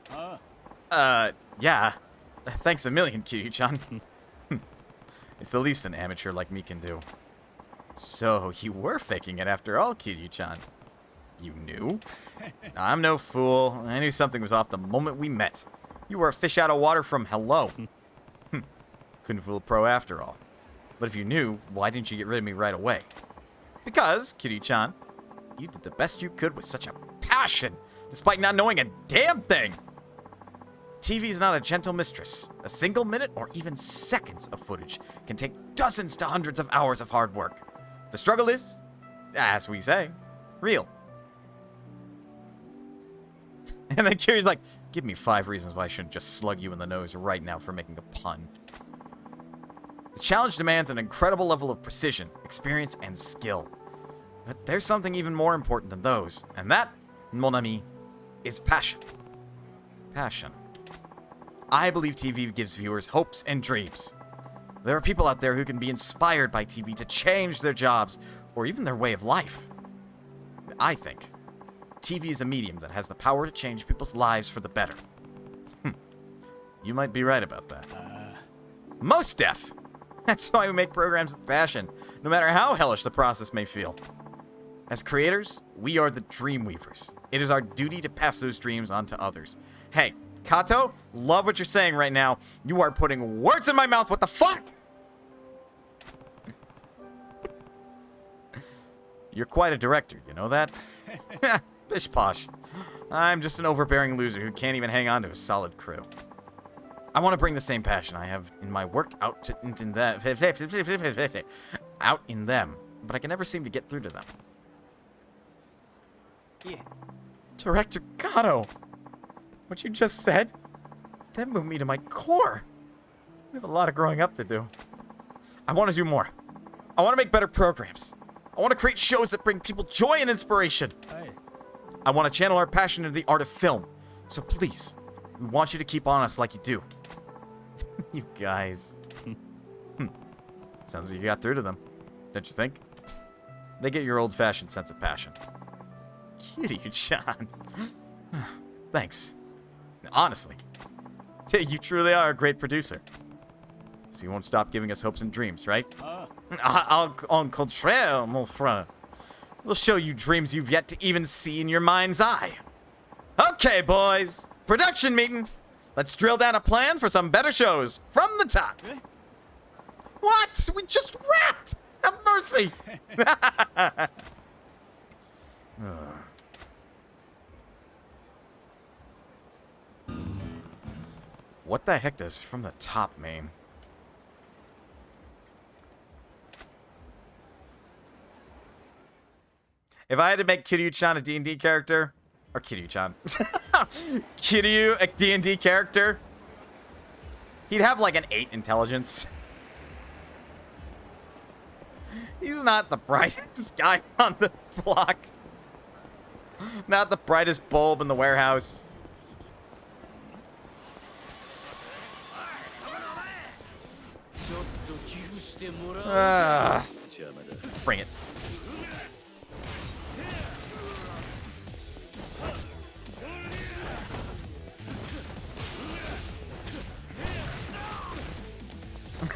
Yeah. Thanks a million, Kiryu-chan. It's the least an amateur like me can do. So, you were faking it after all, Kiryu-chan. You knew? I'm no fool. I knew something was off the moment we met. You were a fish out of water from hello. Couldn't fool a pro after all. But if you knew, why didn't you get rid of me right away? Because, Kiryu-chan, you did the best you could with such a passion, despite not knowing a damn thing. TV's not a gentle mistress. A single minute or even seconds of footage can take dozens to hundreds of hours of hard work. The struggle is, as we say, real. And then Kiryu's like, give me 5 reasons why I shouldn't just slug you in the nose right now for making a pun. The challenge demands an incredible level of precision, experience, and skill. But there's something even more important than those, and that, mon ami, is passion. Passion. I believe TV gives viewers hopes and dreams. There are people out there who can be inspired by TV to change their jobs or even their way of life. I think TV is a medium that has the power to change people's lives for the better. You might be right about that. Most deaf. That's why we make programs with passion, no matter how hellish the process may feel. As creators, we are the dream weavers. It is our duty to pass those dreams on to others. Hey, Kato, love what you're saying right now. You are putting words in my mouth. What the fuck? You're quite a director, you know that? Bish posh. I'm just an overbearing loser who can't even hang on to a solid crew. I want to bring the same passion I have in my work out in them, but I can never seem to get through to them. Yeah. Director Kato, what you just said, that moved me to my core. We have a lot of growing up to do. I want to do more. I want to make better programs. I want to create shows that bring people joy and inspiration. Hey. I want to channel our passion into the art of film. So please, we want you to keep on us like you do. You guys. Sounds like you got through to them, don't you think? They get your old-fashioned sense of passion. Kiryu-chan. Thanks. Honestly. You truly are a great producer. So you won't stop giving us hopes and dreams, right? Au contraire, mon frère. We'll show you dreams you've yet to even see in your mind's eye. Okay, boys. Production meeting. Let's drill down a plan for some better shows from the top. What? We just wrapped. Have mercy. What the heck does from the top mean? If I had to make Kiryu-chan a D&D character, or Kiryu-chan, Kiryu a D&D character, he'd have like an 8 intelligence. He's not the brightest guy on the block. Not the brightest bulb in the warehouse. Bring it.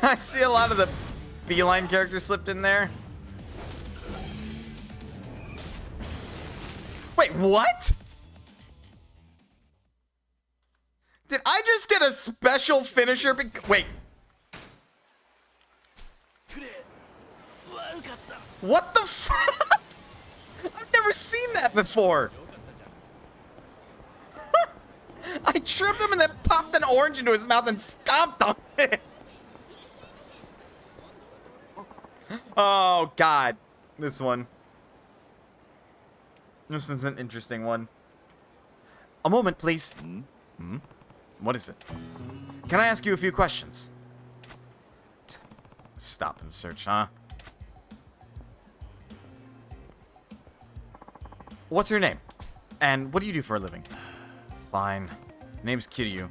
I see a lot of the feline characters slipped in there. Wait, what? Did I just get a special finisher? Wait. What the fuck? I've never seen that before. I tripped him and then popped an orange into his mouth and stomped on it. Oh, God. This one. This is an interesting one. A moment, please. Hmm? What is it? Can I ask you a few questions? Stop and search, huh? What's your name? And what do you do for a living? Fine. Name's Kiryu.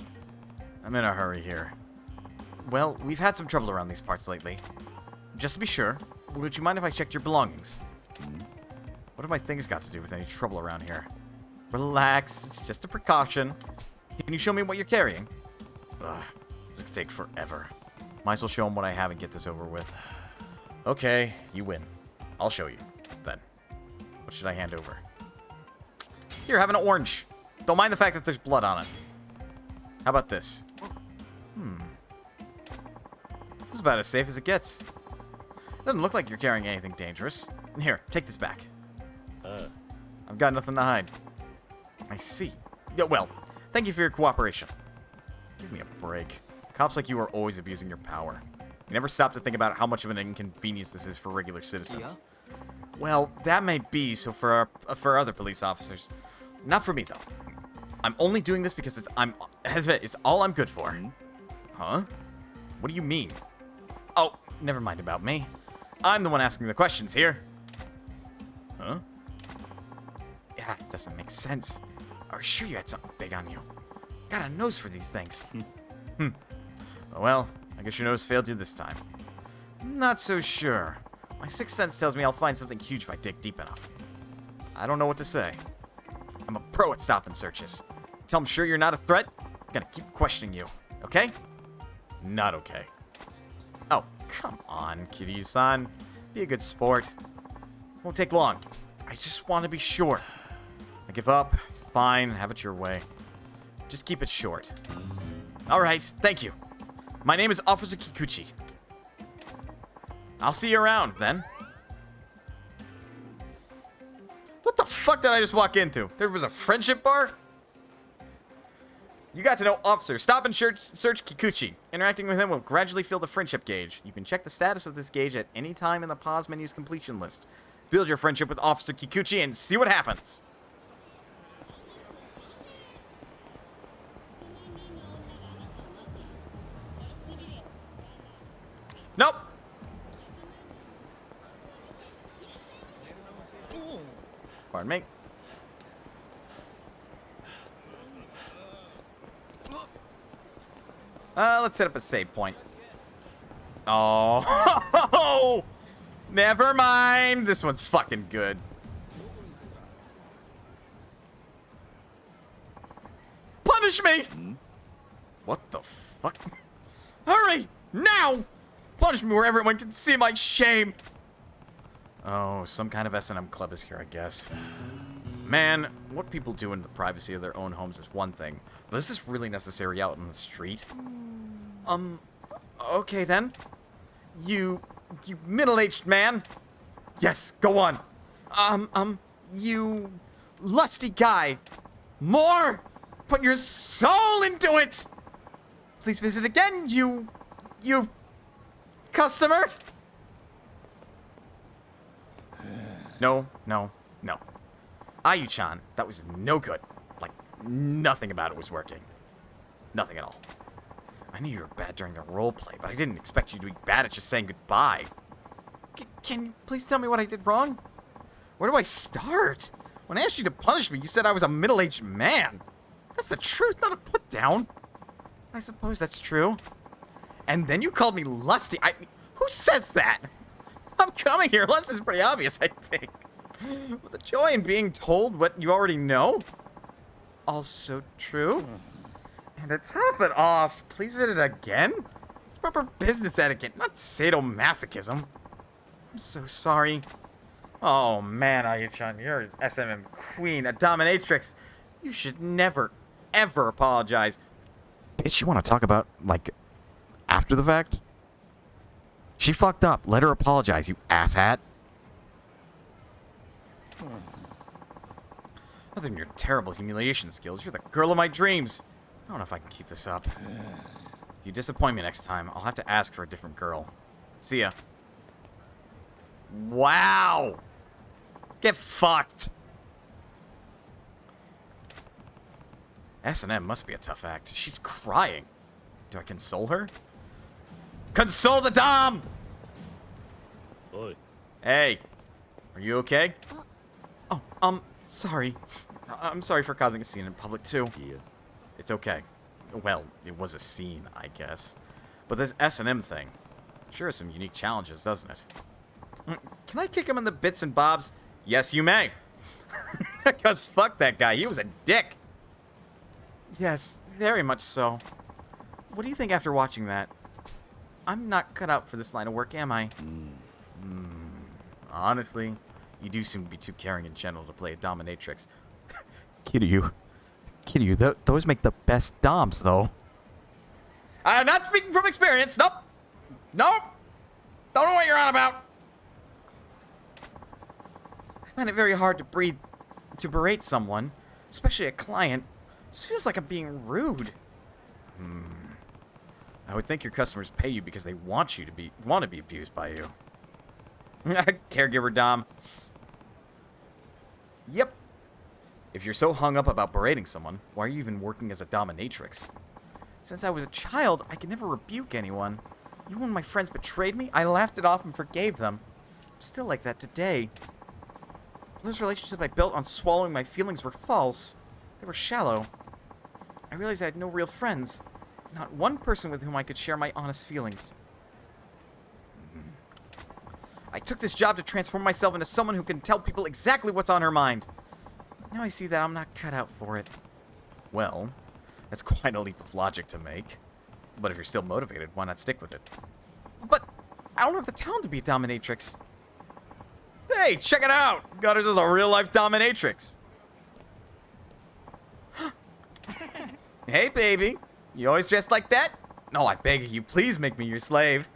I'm in a hurry here. Well, we've had some trouble around these parts lately. Just to be sure, would you mind if I checked your belongings? What have my things got to do with any trouble around here? Relax, it's just a precaution. Can you show me what you're carrying? Ugh, this could take forever. Might as well show him what I have and get this over with. Okay, you win. I'll show you, then. What should I hand over? Here, have an orange. Don't mind the fact that there's blood on it. How about this? This is about as safe as it gets. Doesn't look like you're carrying anything dangerous. Here, take this back. I've got nothing to hide. I see. Yeah, well, thank you for your cooperation. Give me a break. Cops like you are always abusing your power. You never stop to think about how much of an inconvenience this is for regular citizens. Yeah. Well, that may be so for other police officers. Not for me, though. I'm only doing this because it's all I'm good for. Huh? What do you mean? Oh, never mind about me. I'm the one asking the questions here. Huh? Yeah, it doesn't make sense. I was sure you had something big on you. Got a nose for these things. Well, I guess your nose failed you this time. Not so sure. My sixth sense tells me I'll find something huge if I dig deep enough. I don't know what to say. I'm a pro at stopping searches. Until I'm sure you're not a threat, I'm gonna keep questioning you. Okay? Not okay. Oh, come on, Kiryu-san. Be a good sport. Won't take long. I just want to be sure. I give up. Fine, have it your way. Just keep it short. Alright, thank you. My name is Officer Kikuchi. I'll see you around, then. What the fuck did I just walk into? There was a friendship bar? You got to know Officer. Stop and search Kikuchi. Interacting with him will gradually fill the friendship gauge. You can check the status of this gauge at any time in the pause menu's completion list. Build your friendship with Officer Kikuchi and see what happens. Nope. Pardon me. Let's set up a save point. Oh, never mind. This one's fucking good. Punish me! What the fuck? Hurry! Now! Punish me where everyone can see my shame! Oh, some kind of S&M club is here, I guess. Man, what people do in the privacy of their own homes is one thing, but is this really necessary out in the street? Okay then. You middle-aged man. Yes, go on. You lusty guy. More! Put your soul into it! Please visit again, you customer? No. Ayu-chan, that was no good. Like, nothing about it was working. Nothing at all. I knew you were bad during the roleplay, but I didn't expect you to be bad at just saying goodbye. Can you please tell me what I did wrong? Where do I start? When I asked you to punish me, you said I was a middle-aged man. That's the truth, not a put-down. I suppose that's true. And then you called me lusty. Who says that? I'm coming here. Lust is pretty obvious, I think. But the joy in being told what you already know? Also true. And to top it off, please visit again? It's proper business etiquette, not sadomasochism. I'm so sorry. Oh man, Ayu-chan, you're an SMM queen, a dominatrix. You should never, ever apologize. Bitch, you want to talk about, like, after the fact? She fucked up. Let her apologize, you asshat. Other than your terrible humiliation skills, you're the girl of my dreams. I don't know if I can keep this up. If you disappoint me next time, I'll have to ask for a different girl. See ya. Wow. Get fucked. S&M must be a tough act. She's crying. Do I console her? Console the Dom! Oi. Hey. Are you okay? Oh, sorry. I'm sorry for causing a scene in public, too. Yeah. It's okay. Well, it was a scene, I guess. But this S&M thing sure has some unique challenges, doesn't it? Can I kick him in the bits and bobs? Yes, you may. Because fuck that guy. He was a dick. Yes, very much so. What do you think after watching that? I'm not cut out for this line of work, am I? Honestly, you do seem to be too caring in general to play a dominatrix. Kiryu, those make the best doms, though. I'm not speaking from experience. Nope. Don't know what you're on about. I find it very hard to berate someone, especially a client. It just feels like I'm being rude. I would think your customers pay you because they want to be abused by you. Caregiver Dom. Yep. If you're so hung up about berating someone, why are you even working as a dominatrix? Since I was a child, I could never rebuke anyone. Even when my friends betrayed me, I laughed it off and forgave them. I'm still like that today. Those relationships I built on swallowing my feelings were false. They were shallow. I realized I had no real friends. Not one person with whom I could share my honest feelings. I took this job to transform myself into someone who can tell people exactly what's on her mind. Now I see that I'm not cut out for it. Well, that's quite a leap of logic to make. But if you're still motivated, why not stick with it? But I don't have the talent to be a dominatrix. Hey, check it out! Gutters is a real-life dominatrix. Hey, baby. You always dressed like that? No, I beg you, please make me your slave.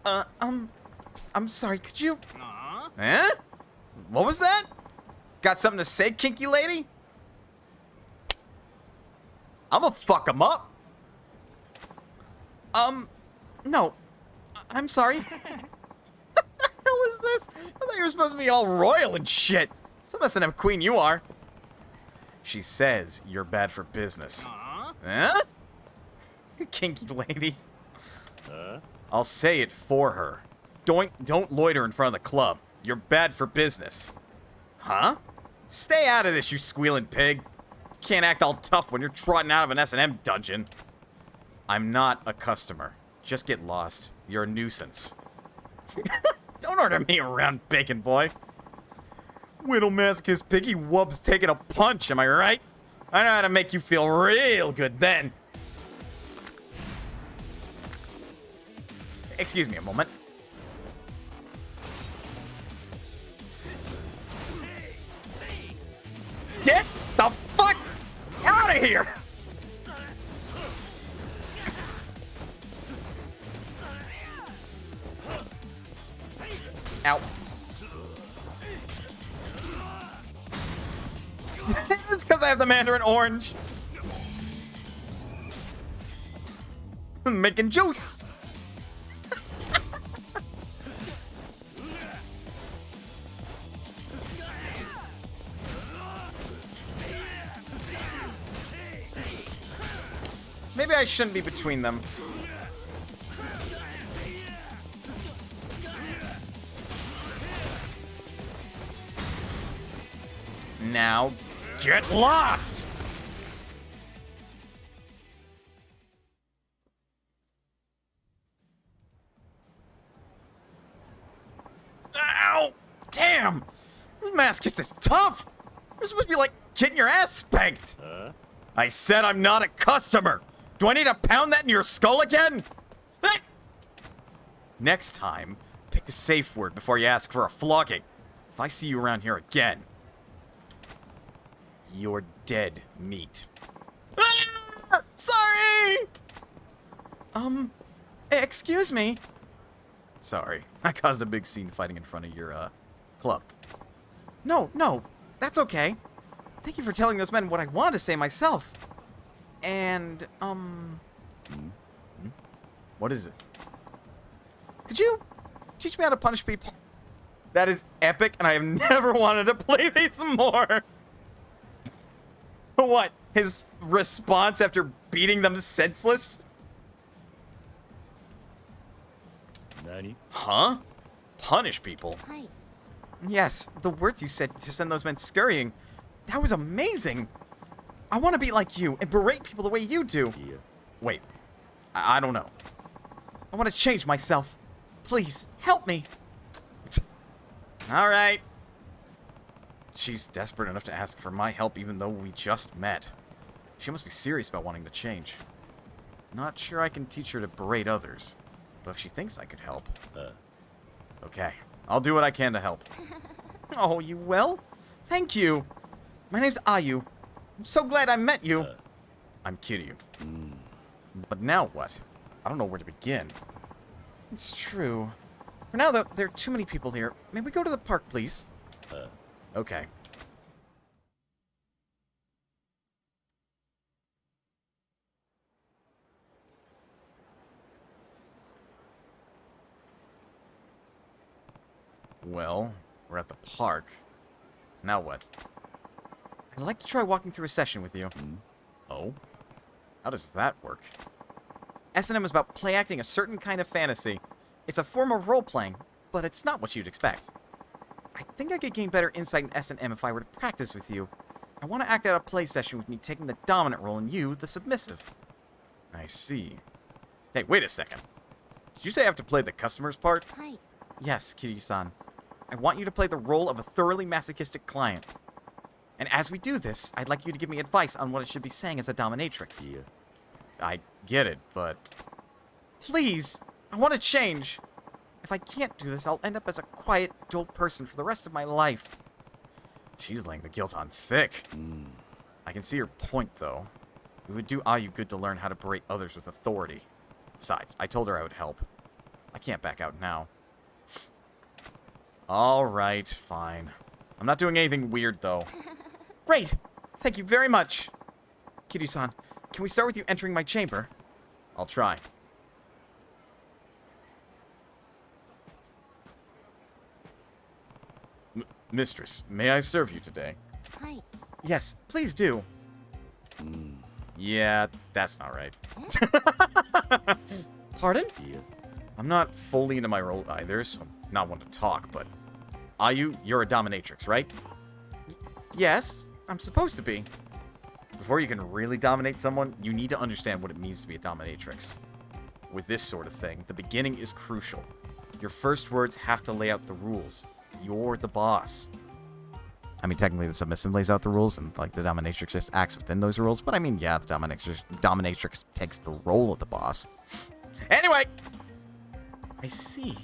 I'm sorry, could you? Eh? What was that? Got something to say, kinky lady? I'ma fuck him up. No. I'm sorry. What the hell is this? I thought you were supposed to be all royal and shit. Some S&M queen you are. She says you're bad for business. Huh? Kinky lady. I'll say it for her. Don't loiter in front of the club. You're bad for business. Huh? Stay out of this, you squealing pig. You can't act all tough when you're trotting out of an S&M dungeon. I'm not a customer. Just get lost. You're a nuisance. Don't order me around, bacon boy. Whittle masochist piggy wub's taking a punch, am I right? I know how to make you feel real good then. Excuse me a moment. Get the fuck out of here! Ow. It's because I have the Mandarin orange. Making juice. Maybe I shouldn't be between them. Now, get lost! Ow! Damn! This masochist is tough! You're supposed to be like getting your ass spanked! I said I'm not a customer! Do I need to pound that in your skull again? Next time, pick a safe word before you ask for a flogging. If I see you around here again, you're dead meat. Ah! Sorry! Excuse me. Sorry, I caused a big scene fighting in front of your, club. No, that's okay. Thank you for telling those men what I wanted to say myself. And, what is it? Could you teach me how to punish people? That is epic, and I have never wanted to play these more. What? His response after beating them senseless? Nani? Huh? Punish people? Hi. Yes, the words you said to send those men scurrying. That was amazing. I want to be like you and berate people the way you do. Yeah. Wait. I don't know. I want to change myself. Please, help me. All right. She's desperate enough to ask for my help even though we just met. She must be serious about wanting to change. Not sure I can teach her to berate others, but if she thinks I could help... Okay, I'll do what I can to help. Oh, you will? Thank you. My name's Ayu. I'm so glad I met you. I'm Kiryu. But now what? I don't know where to begin. It's true. For now, though, there are too many people here. May we go to the park, please? Okay. Well, we're at the park. Now what? I'd like to try walking through a session with you. Oh? How does that work? S&M is about play acting a certain kind of fantasy. It's a form of role-playing, but it's not what you'd expect. I think I could gain better insight in S&M if I were to practice with you. I want to act out a play session with me taking the dominant role and you, the submissive. I see. Hey, wait a second. Did you say I have to play the customer's part? Hi. Yes, Kiryu-san. I want you to play the role of a thoroughly masochistic client. And as we do this, I'd like you to give me advice on what I should be saying as a dominatrix. Yeah. I get it, but... Please! I want to change! If I can't do this, I'll end up as a quiet, dull person for the rest of my life. She's laying the guilt on thick. I can see your point, though. It would do Ayu good to learn how to berate others with authority. Besides, I told her I would help. I can't back out now. Alright, fine. I'm not doing anything weird, though. Great! Thank you very much! Kiryu-san, can we start with you entering my chamber? I'll try. Mistress, may I serve you today? Hi. Yes, please do. Yeah, that's not right. Pardon? Yeah. I'm not fully into my role either, so I'm not one to talk, but... Ayu, you're a dominatrix, right? Yes, I'm supposed to be. Before you can really dominate someone, you need to understand what it means to be a dominatrix. With this sort of thing, the beginning is crucial. Your first words have to lay out the rules. You're the boss. I mean, technically the submissive lays out the rules, and like the dominatrix just acts within those rules, but I mean, yeah, the dominatrix takes the role of the boss. Anyway! I see.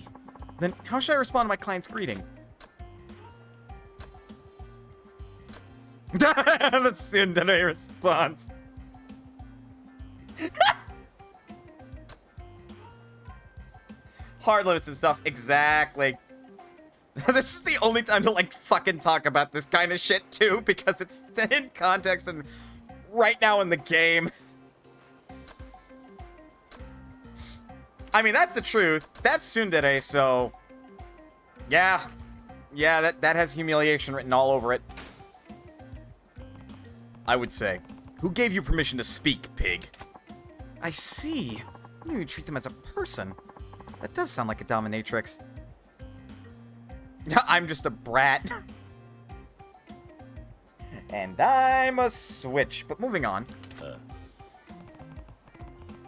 Then how should I respond to my client's greeting? The tsundere response. Hard limits and stuff. Exactly. This is the only time to, like, fucking talk about this kind of shit, too, because it's in context and right now in the game. I mean, that's the truth. That's tsundere, so... Yeah. Yeah, that has humiliation written all over it. I would say. Who gave you permission to speak, pig? I see. You even treat them as a person. That does sound like a dominatrix. I'm just a brat. And I'm a switch. But moving on.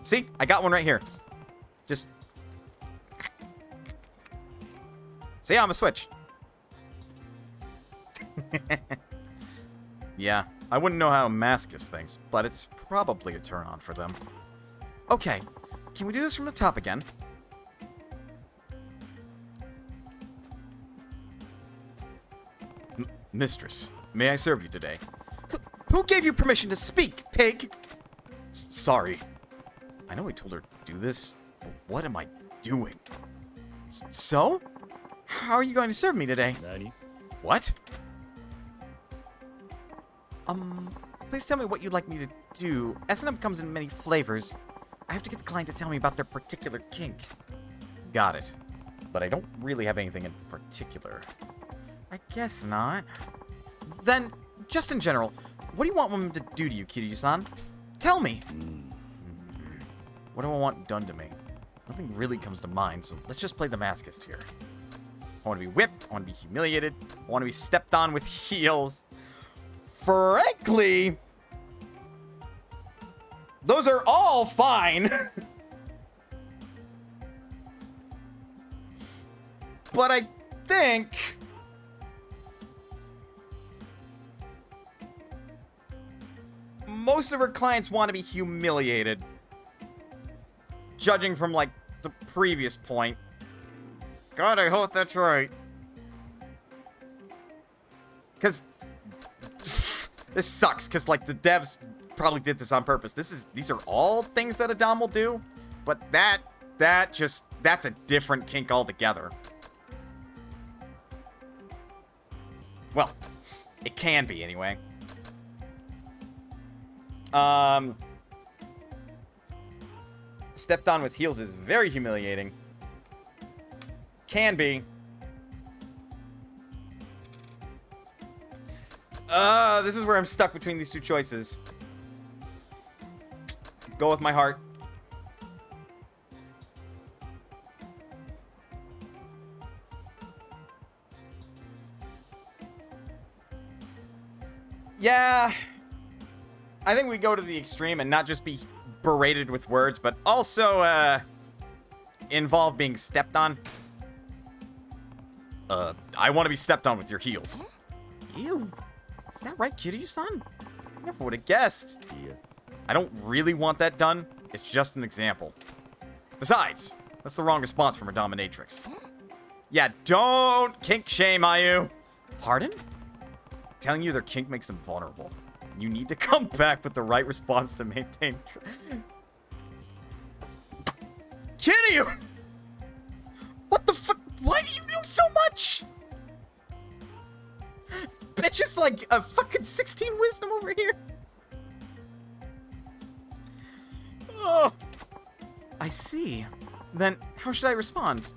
See? I got one right here. Just... See? I'm a switch. Yeah. I wouldn't know how Mascus thinks, but it's probably a turn-on for them. Okay. Can we do this from the top again? Mistress, may I serve you today? Who gave you permission to speak, pig? Sorry. I know I told her to do this, but what am I doing? So? How are you going to serve me today? Nani? What? Please tell me what you'd like me to do. S&M comes in many flavors. I have to get the client to tell me about their particular kink. Got it. but I don't really have anything in particular. I guess not. Then, just in general, what do you want women to do to you, Kiryu-san? Tell me! What do I want done to me? Nothing really comes to mind, so let's just play the masochist here. I want to be whipped, I want to be humiliated, I want to be stepped on with heels. Frankly, those are all fine. But I think most of her clients want to be humiliated. Judging from, like, the previous point. God, I hope that's right. Because this sucks, because, like, the devs probably did this on purpose. These are all things that a dom will do, but that's a different kink altogether. Well, it can be, anyway. Stepped on with heels is very humiliating. Can be. This is where I'm stuck between these two choices. Go with my heart. Yeah. I think we go to the extreme and not just be berated with words, but also, involve being stepped on. I want to be stepped on with your heels. Ew. Is that right, Kiryu-san? Never would have guessed. Yeah. I don't really want that done. It's just an example. Besides, that's the wrong response from a dominatrix. Yeah, don't kink shame, Ayu. Pardon? Telling you their kink makes them vulnerable. You need to come back with the right response to maintain... Kiryu! What the fuck? Why do you know so much? Bitch is like a fucking 16 wisdom over here. Oh. I see. Then, how should I respond?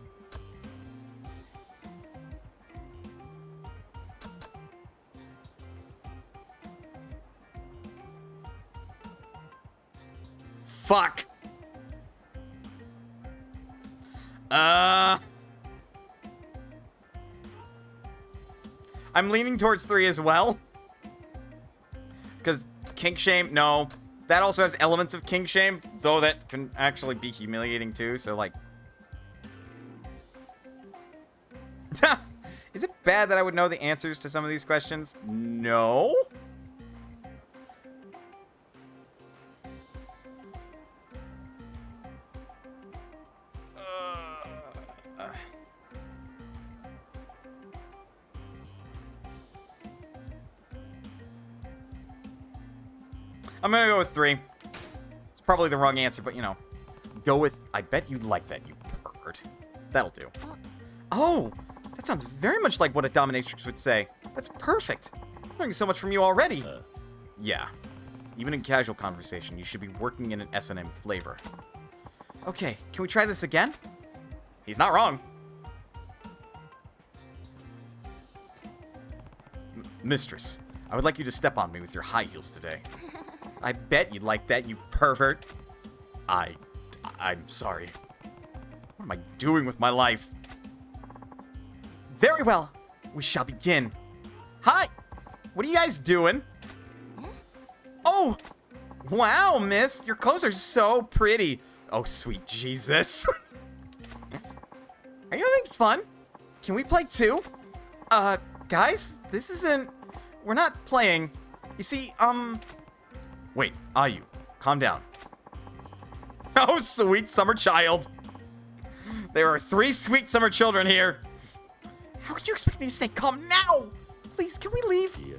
Fuck. I'm leaning towards 3 as well. Because kink shame, no. That also has elements of kink shame, though that can actually be humiliating too, so like... Is it bad that I would know the answers to some of these questions? No. I'm gonna go with 3. It's probably the wrong answer, but you know. Go with, I bet you'd like that, you pervert. That'll do. Oh, that sounds very much like what a dominatrix would say. That's perfect. I'm learning so much from you already. Yeah. Even in casual conversation, you should be working in an S&M flavor. Okay, can we try this again? He's not wrong. Mistress, I would like you to step on me with your high heels today. I bet you'd like that, you pervert. I'm sorry. What am I doing with my life? Very well. We shall begin. Hi. What are you guys doing? Oh. Wow, miss. Your clothes are so pretty. Oh, sweet Jesus. Are you having fun? Can we play too? Guys, this isn't... We're not playing. You see, Wait, Ayu, calm down. Oh, sweet summer child. There are 3 sweet summer children here. How could you expect me to stay calm now? Please, can we leave? Yeah.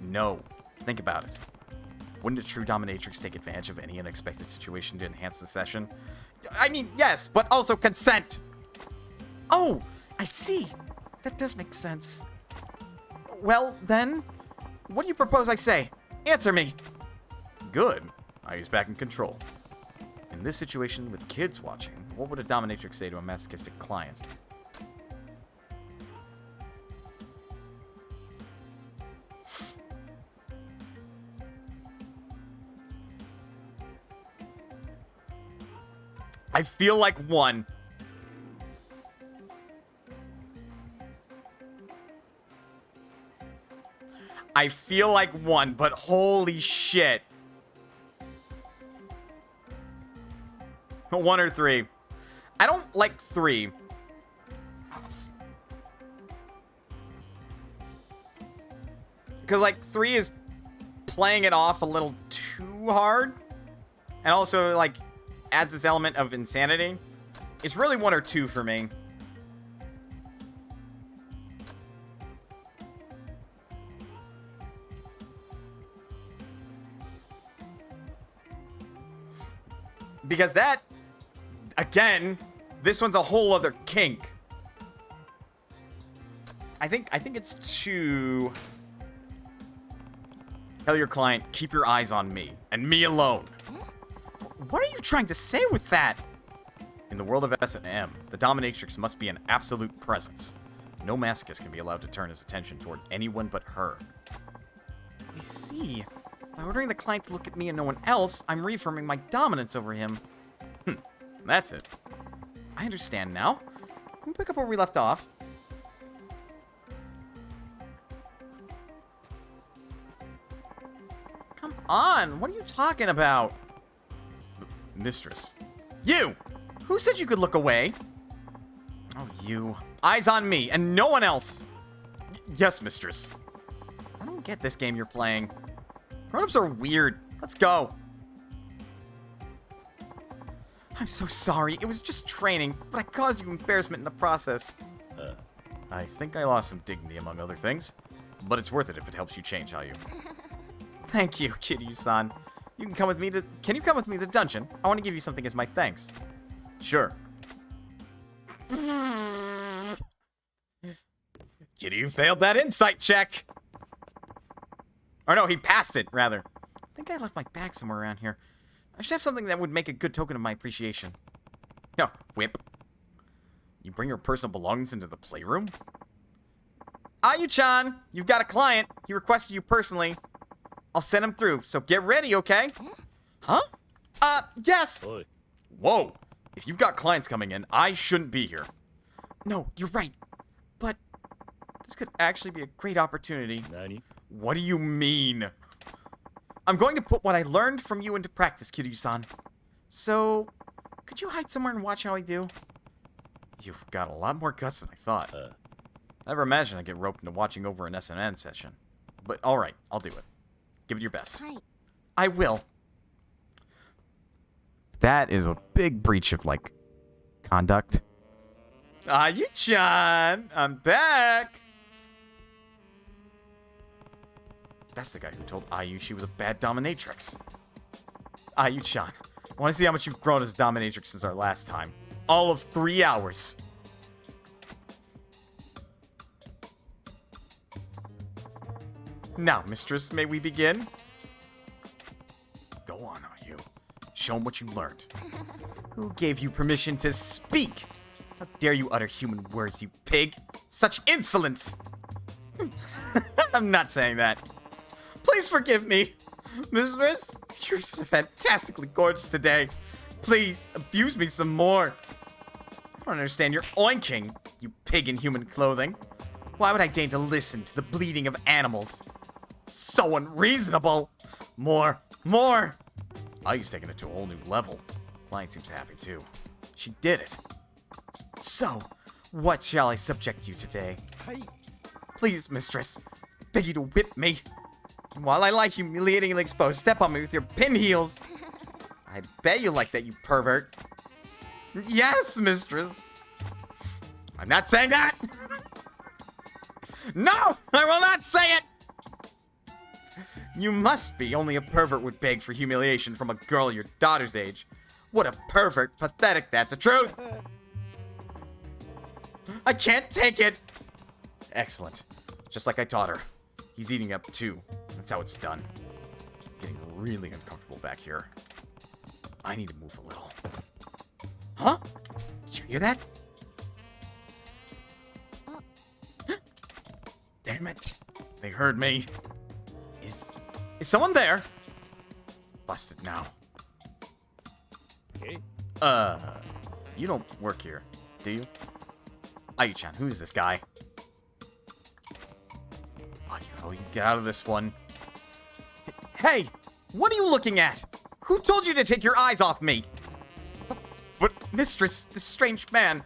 No. Think about it. Wouldn't a true dominatrix take advantage of any unexpected situation to enhance the session? I mean, yes, but also consent. Oh, I see. That does make sense. Well, then, what do you propose I say? Answer me. Good. Ayu's back in control. In this situation with kids watching, what would a dominatrix say to a masochistic client? I feel like one. I feel like one, but holy shit. 1 or 3. I don't like 3. Because, like, 3 is playing it off a little too hard. And also, like, adds this element of insanity. It's really 1 or 2 for me. Because that, again, this one's a whole other kink. I think it's 2. Tell your client, keep your eyes on me, and me alone. What are you trying to say with that? In the world of S&M, the dominatrix must be an absolute presence. No masochist can be allowed to turn his attention toward anyone but her. I see. By ordering the client to look at me and no one else, I'm reaffirming my dominance over him. That's it. I understand now. Can we pick up where we left off? Come on, what are you talking about? Mistress. You! Who said you could look away? Oh, you. Eyes on me, and no one else! Yes, mistress. I don't get this game you're playing. Grown-ups are weird. Let's go. I'm so sorry. It was just training, but I caused you embarrassment in the process. I think I lost some dignity, among other things. But it's worth it if it helps you change how you... Thank you, Kiryu-san. You can come with me to... Can you come with me to the dungeon? I want to give you something as my thanks. Sure. Kiryu failed that insight check. Or no, he passed it, rather. I think I left my bag somewhere around here. I should have something that would make a good token of my appreciation. No, whip. You bring your personal belongings into the playroom? Ayu-chan, you've got a client. He requested you personally. I'll send him through, so get ready, okay? Huh? Yes! Oi. Whoa. If you've got clients coming in, I shouldn't be here. No, you're right. But this could actually be a great opportunity. Nani? What do you mean? I'm going to put what I learned from you into practice, Kiryu-san. So, could you hide somewhere and watch how I do? You've got a lot more guts than I thought. Never imagined I'd get roped into watching over an SNN session. But alright, I'll do it. Give it your best. Hi. I will. That is a big breach of, like, conduct. Ayu-chan! I'm back! That's the guy who told Ayu she was a bad dominatrix. Ayu-chan, I want to see how much you've grown as dominatrix since our last time. All of 3 hours. Now, mistress, may we begin? Go on, Ayu. Show him what you learned. Who gave you permission to speak? How dare you utter human words, you pig? Such insolence! I'm not saying that. Please forgive me. Mistress, you're fantastically gorgeous today. Please, abuse me some more. I don't understand your oinking, you pig in human clothing. Why would I deign to listen to the bleating of animals? So unreasonable. More. Ayu's taking it to a whole new level. Client seems happy, too. She did it. So, what shall I subject you today? Please, mistress, beg you to whip me. While I lie humiliatingly exposed, step on me with your pin heels. I bet you like that, you pervert. Yes, mistress. I'm not saying that. No, I will not say it. You must be. Only a pervert would beg for humiliation from a girl your daughter's age. What a pervert. Pathetic, that's the truth. I can't take it. Excellent. Just like I taught her. He's eating up too. That's how it's done. Getting really uncomfortable back here. I need to move a little. Huh? Did you hear that? Damn it. They heard me. Is someone there? Busted now. Hey. You don't work here, do you? Ayu-chan, who is this guy? Oh, you can get out of this one. Hey! What are you looking at? Who told you to take your eyes off me? But mistress, this strange man.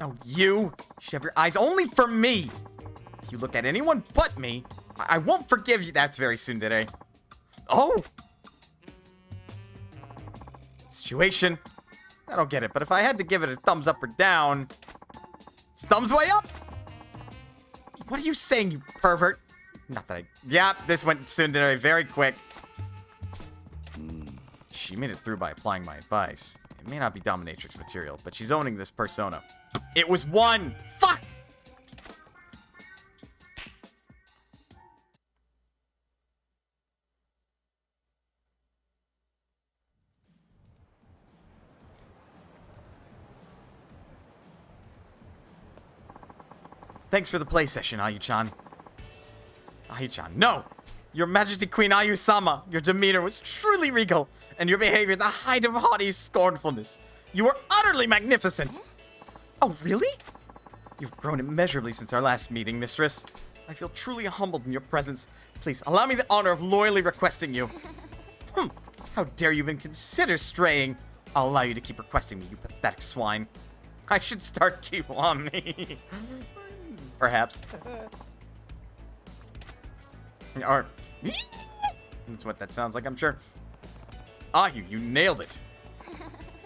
Oh, you should have your eyes only for me. If you look at anyone but me, I won't forgive you. That's very soon today. Oh! Situation. I don't get it, but if I had to give it a thumbs up or down, it's thumbs way up. What are you saying, you pervert? Not that I... Yeah, this went tsundere very quick. She made it through by applying my advice. It may not be dominatrix material, but she's owning this persona. It was one! Fuck! Thanks for the play session, Ayu-chan. Ayu-chan, no! Your Majesty Queen Ayu-sama, your demeanor was truly regal, and your behavior the height of haughty scornfulness. You were utterly magnificent! Oh, really? You've grown immeasurably since our last meeting, mistress. I feel truly humbled in your presence. Please, allow me the honor of loyally requesting you. How dare you even consider straying? I'll allow you to keep requesting me, you pathetic swine. I should start keep on me. Perhaps. Or... That's what that sounds like, I'm sure. You nailed it.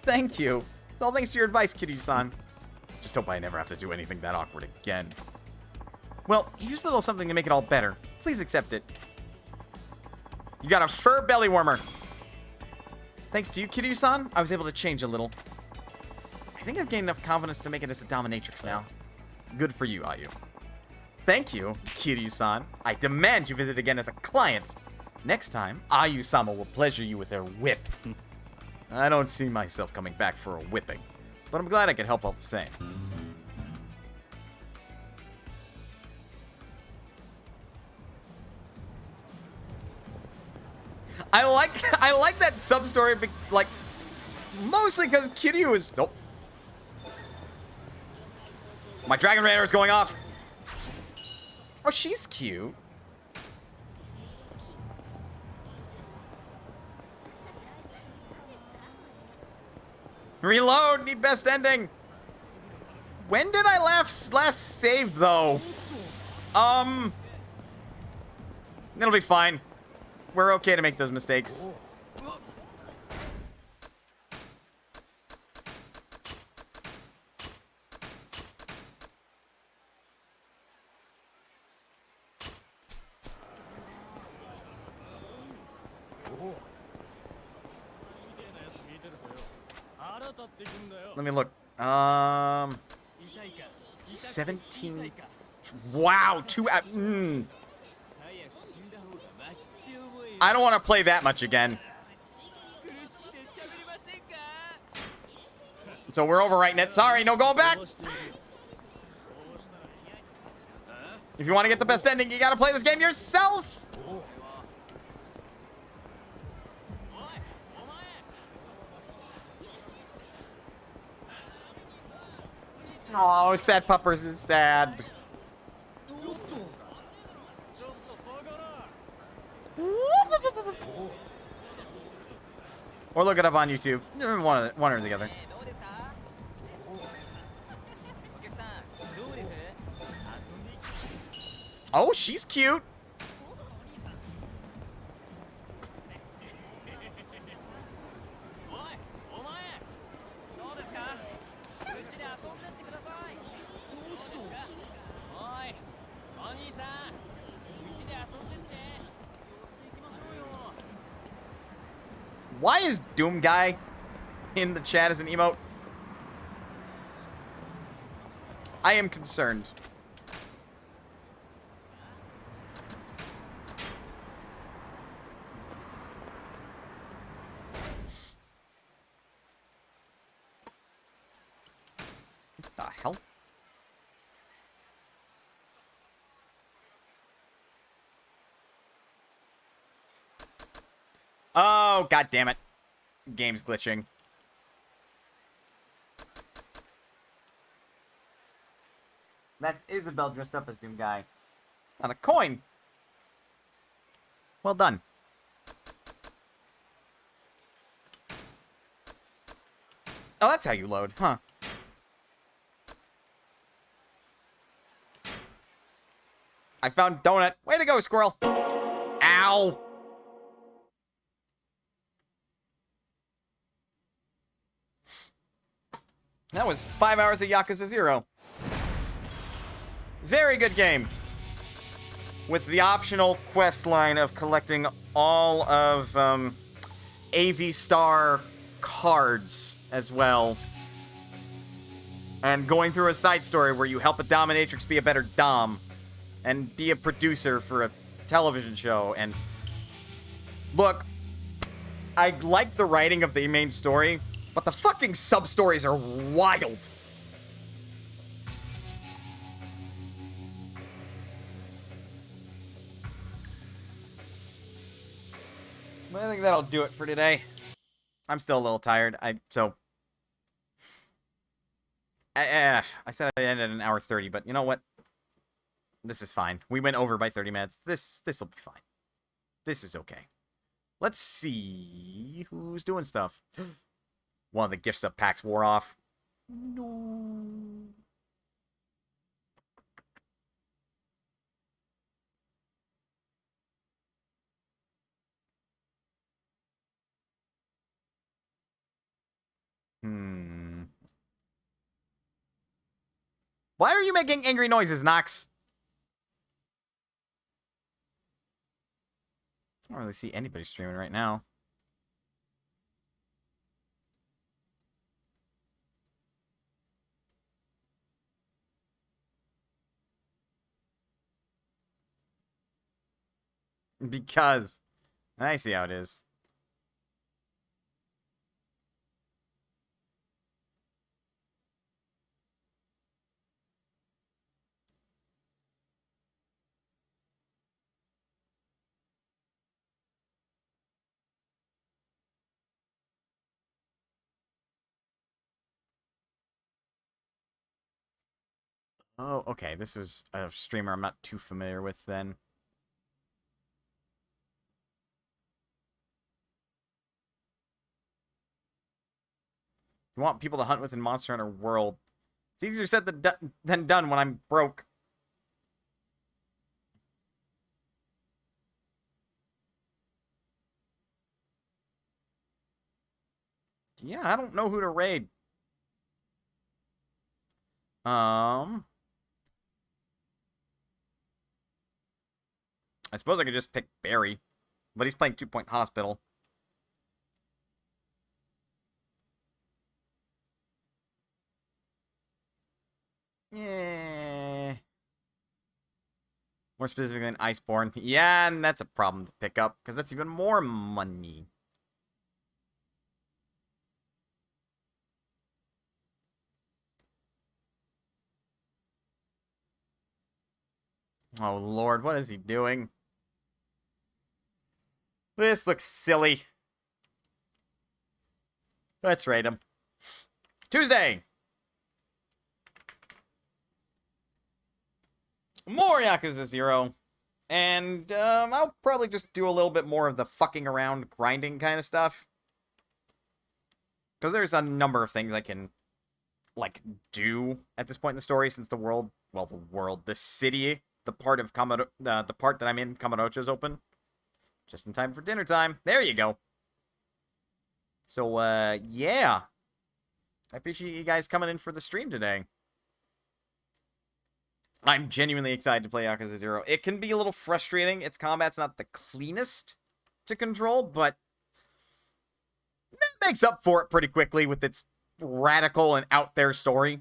Thank you. It's all thanks to your advice, Kiryu-san. Just hope I never have to do anything that awkward again. Well, here's a little something to make it all better. Please accept it. You got a fur belly warmer. Thanks to you, Kiryu-san, I was able to change a little. I think I've gained enough confidence to make it as a dominatrix now. Good for you, Ayu. Thank you, Kiryu-san. I demand you visit again as a client. Next time, Ayu-sama will pleasure you with her whip. I don't see myself coming back for a whipping, but I'm glad I could help all the same. I like that sub-story, like, mostly because Kiryu is... Nope. My Dragon Radar is going off. Oh, she's cute. Reload! Need best ending! When did I last save, though? It'll be fine. We're okay to make those mistakes. Let me look. 17. Wow, 2 out. I don't want to play that much again. So we're overwriting it. Sorry, no going back. If you want to get the best ending, you got to play this game yourself. Oh, sad puppers is sad. Or look it up on YouTube. One or the other. Oh, she's cute. Why is Doom Guy in the chat as an emote? I am concerned. What the hell? Oh, god damn it. Game's glitching. That's Isabel dressed up as Doom Guy. On a coin. Well done. Oh, that's how you load, huh? I found donut. Way to go, squirrel. Ow. That was 5 hours of Yakuza 0. Very good game. With the optional quest line of collecting all of AV Star cards as well. And going through a side story where you help a dominatrix be a better dom. And be a producer for a television show. And look, I like the writing of the main story, but the fucking sub-stories are wild. But I think that'll do it for today. I'm still a little tired. I said I ended at an hour 30, but you know what? This is fine. We went over by 30 minutes. This'll be fine. This is okay. Let's see who's doing stuff. One of the gift sub packs wore off. No. Why are you making angry noises, Nox? I don't really see anybody streaming right now. Because I see how it is. Oh, okay. This was a streamer I'm not too familiar with then. You want people to hunt within Monster Hunter World. It's easier said than done when I'm broke. Yeah, I don't know who to raid. I suppose I could just pick Barry. But he's playing 2 Point Hospital. Yeah. More specifically than Iceborne. Yeah, and that's a problem to pick up, because that's even more money. Oh, Lord, what is he doing? This looks silly. Let's rate him. Tuesday! More Yakuza 0. And I'll probably just do a little bit more of the fucking around grinding kind of stuff. Because there's a number of things I can, like, do at this point in the story since the world, well, the city, the part of the part that I'm in, Kamurocho, is open. Just in time for dinner time. There you go. So, yeah. I appreciate you guys coming in for the stream today. I'm genuinely excited to play Yakuza 0. It can be a little frustrating. Its combat's not the cleanest to control, but it makes up for it pretty quickly with its radical and out there story.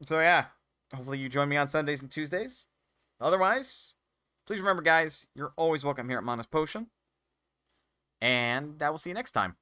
So, yeah. Hopefully you join me on Sundays and Tuesdays. Otherwise, please remember, guys, you're always welcome here at Mona's Potion. And I will see you next time.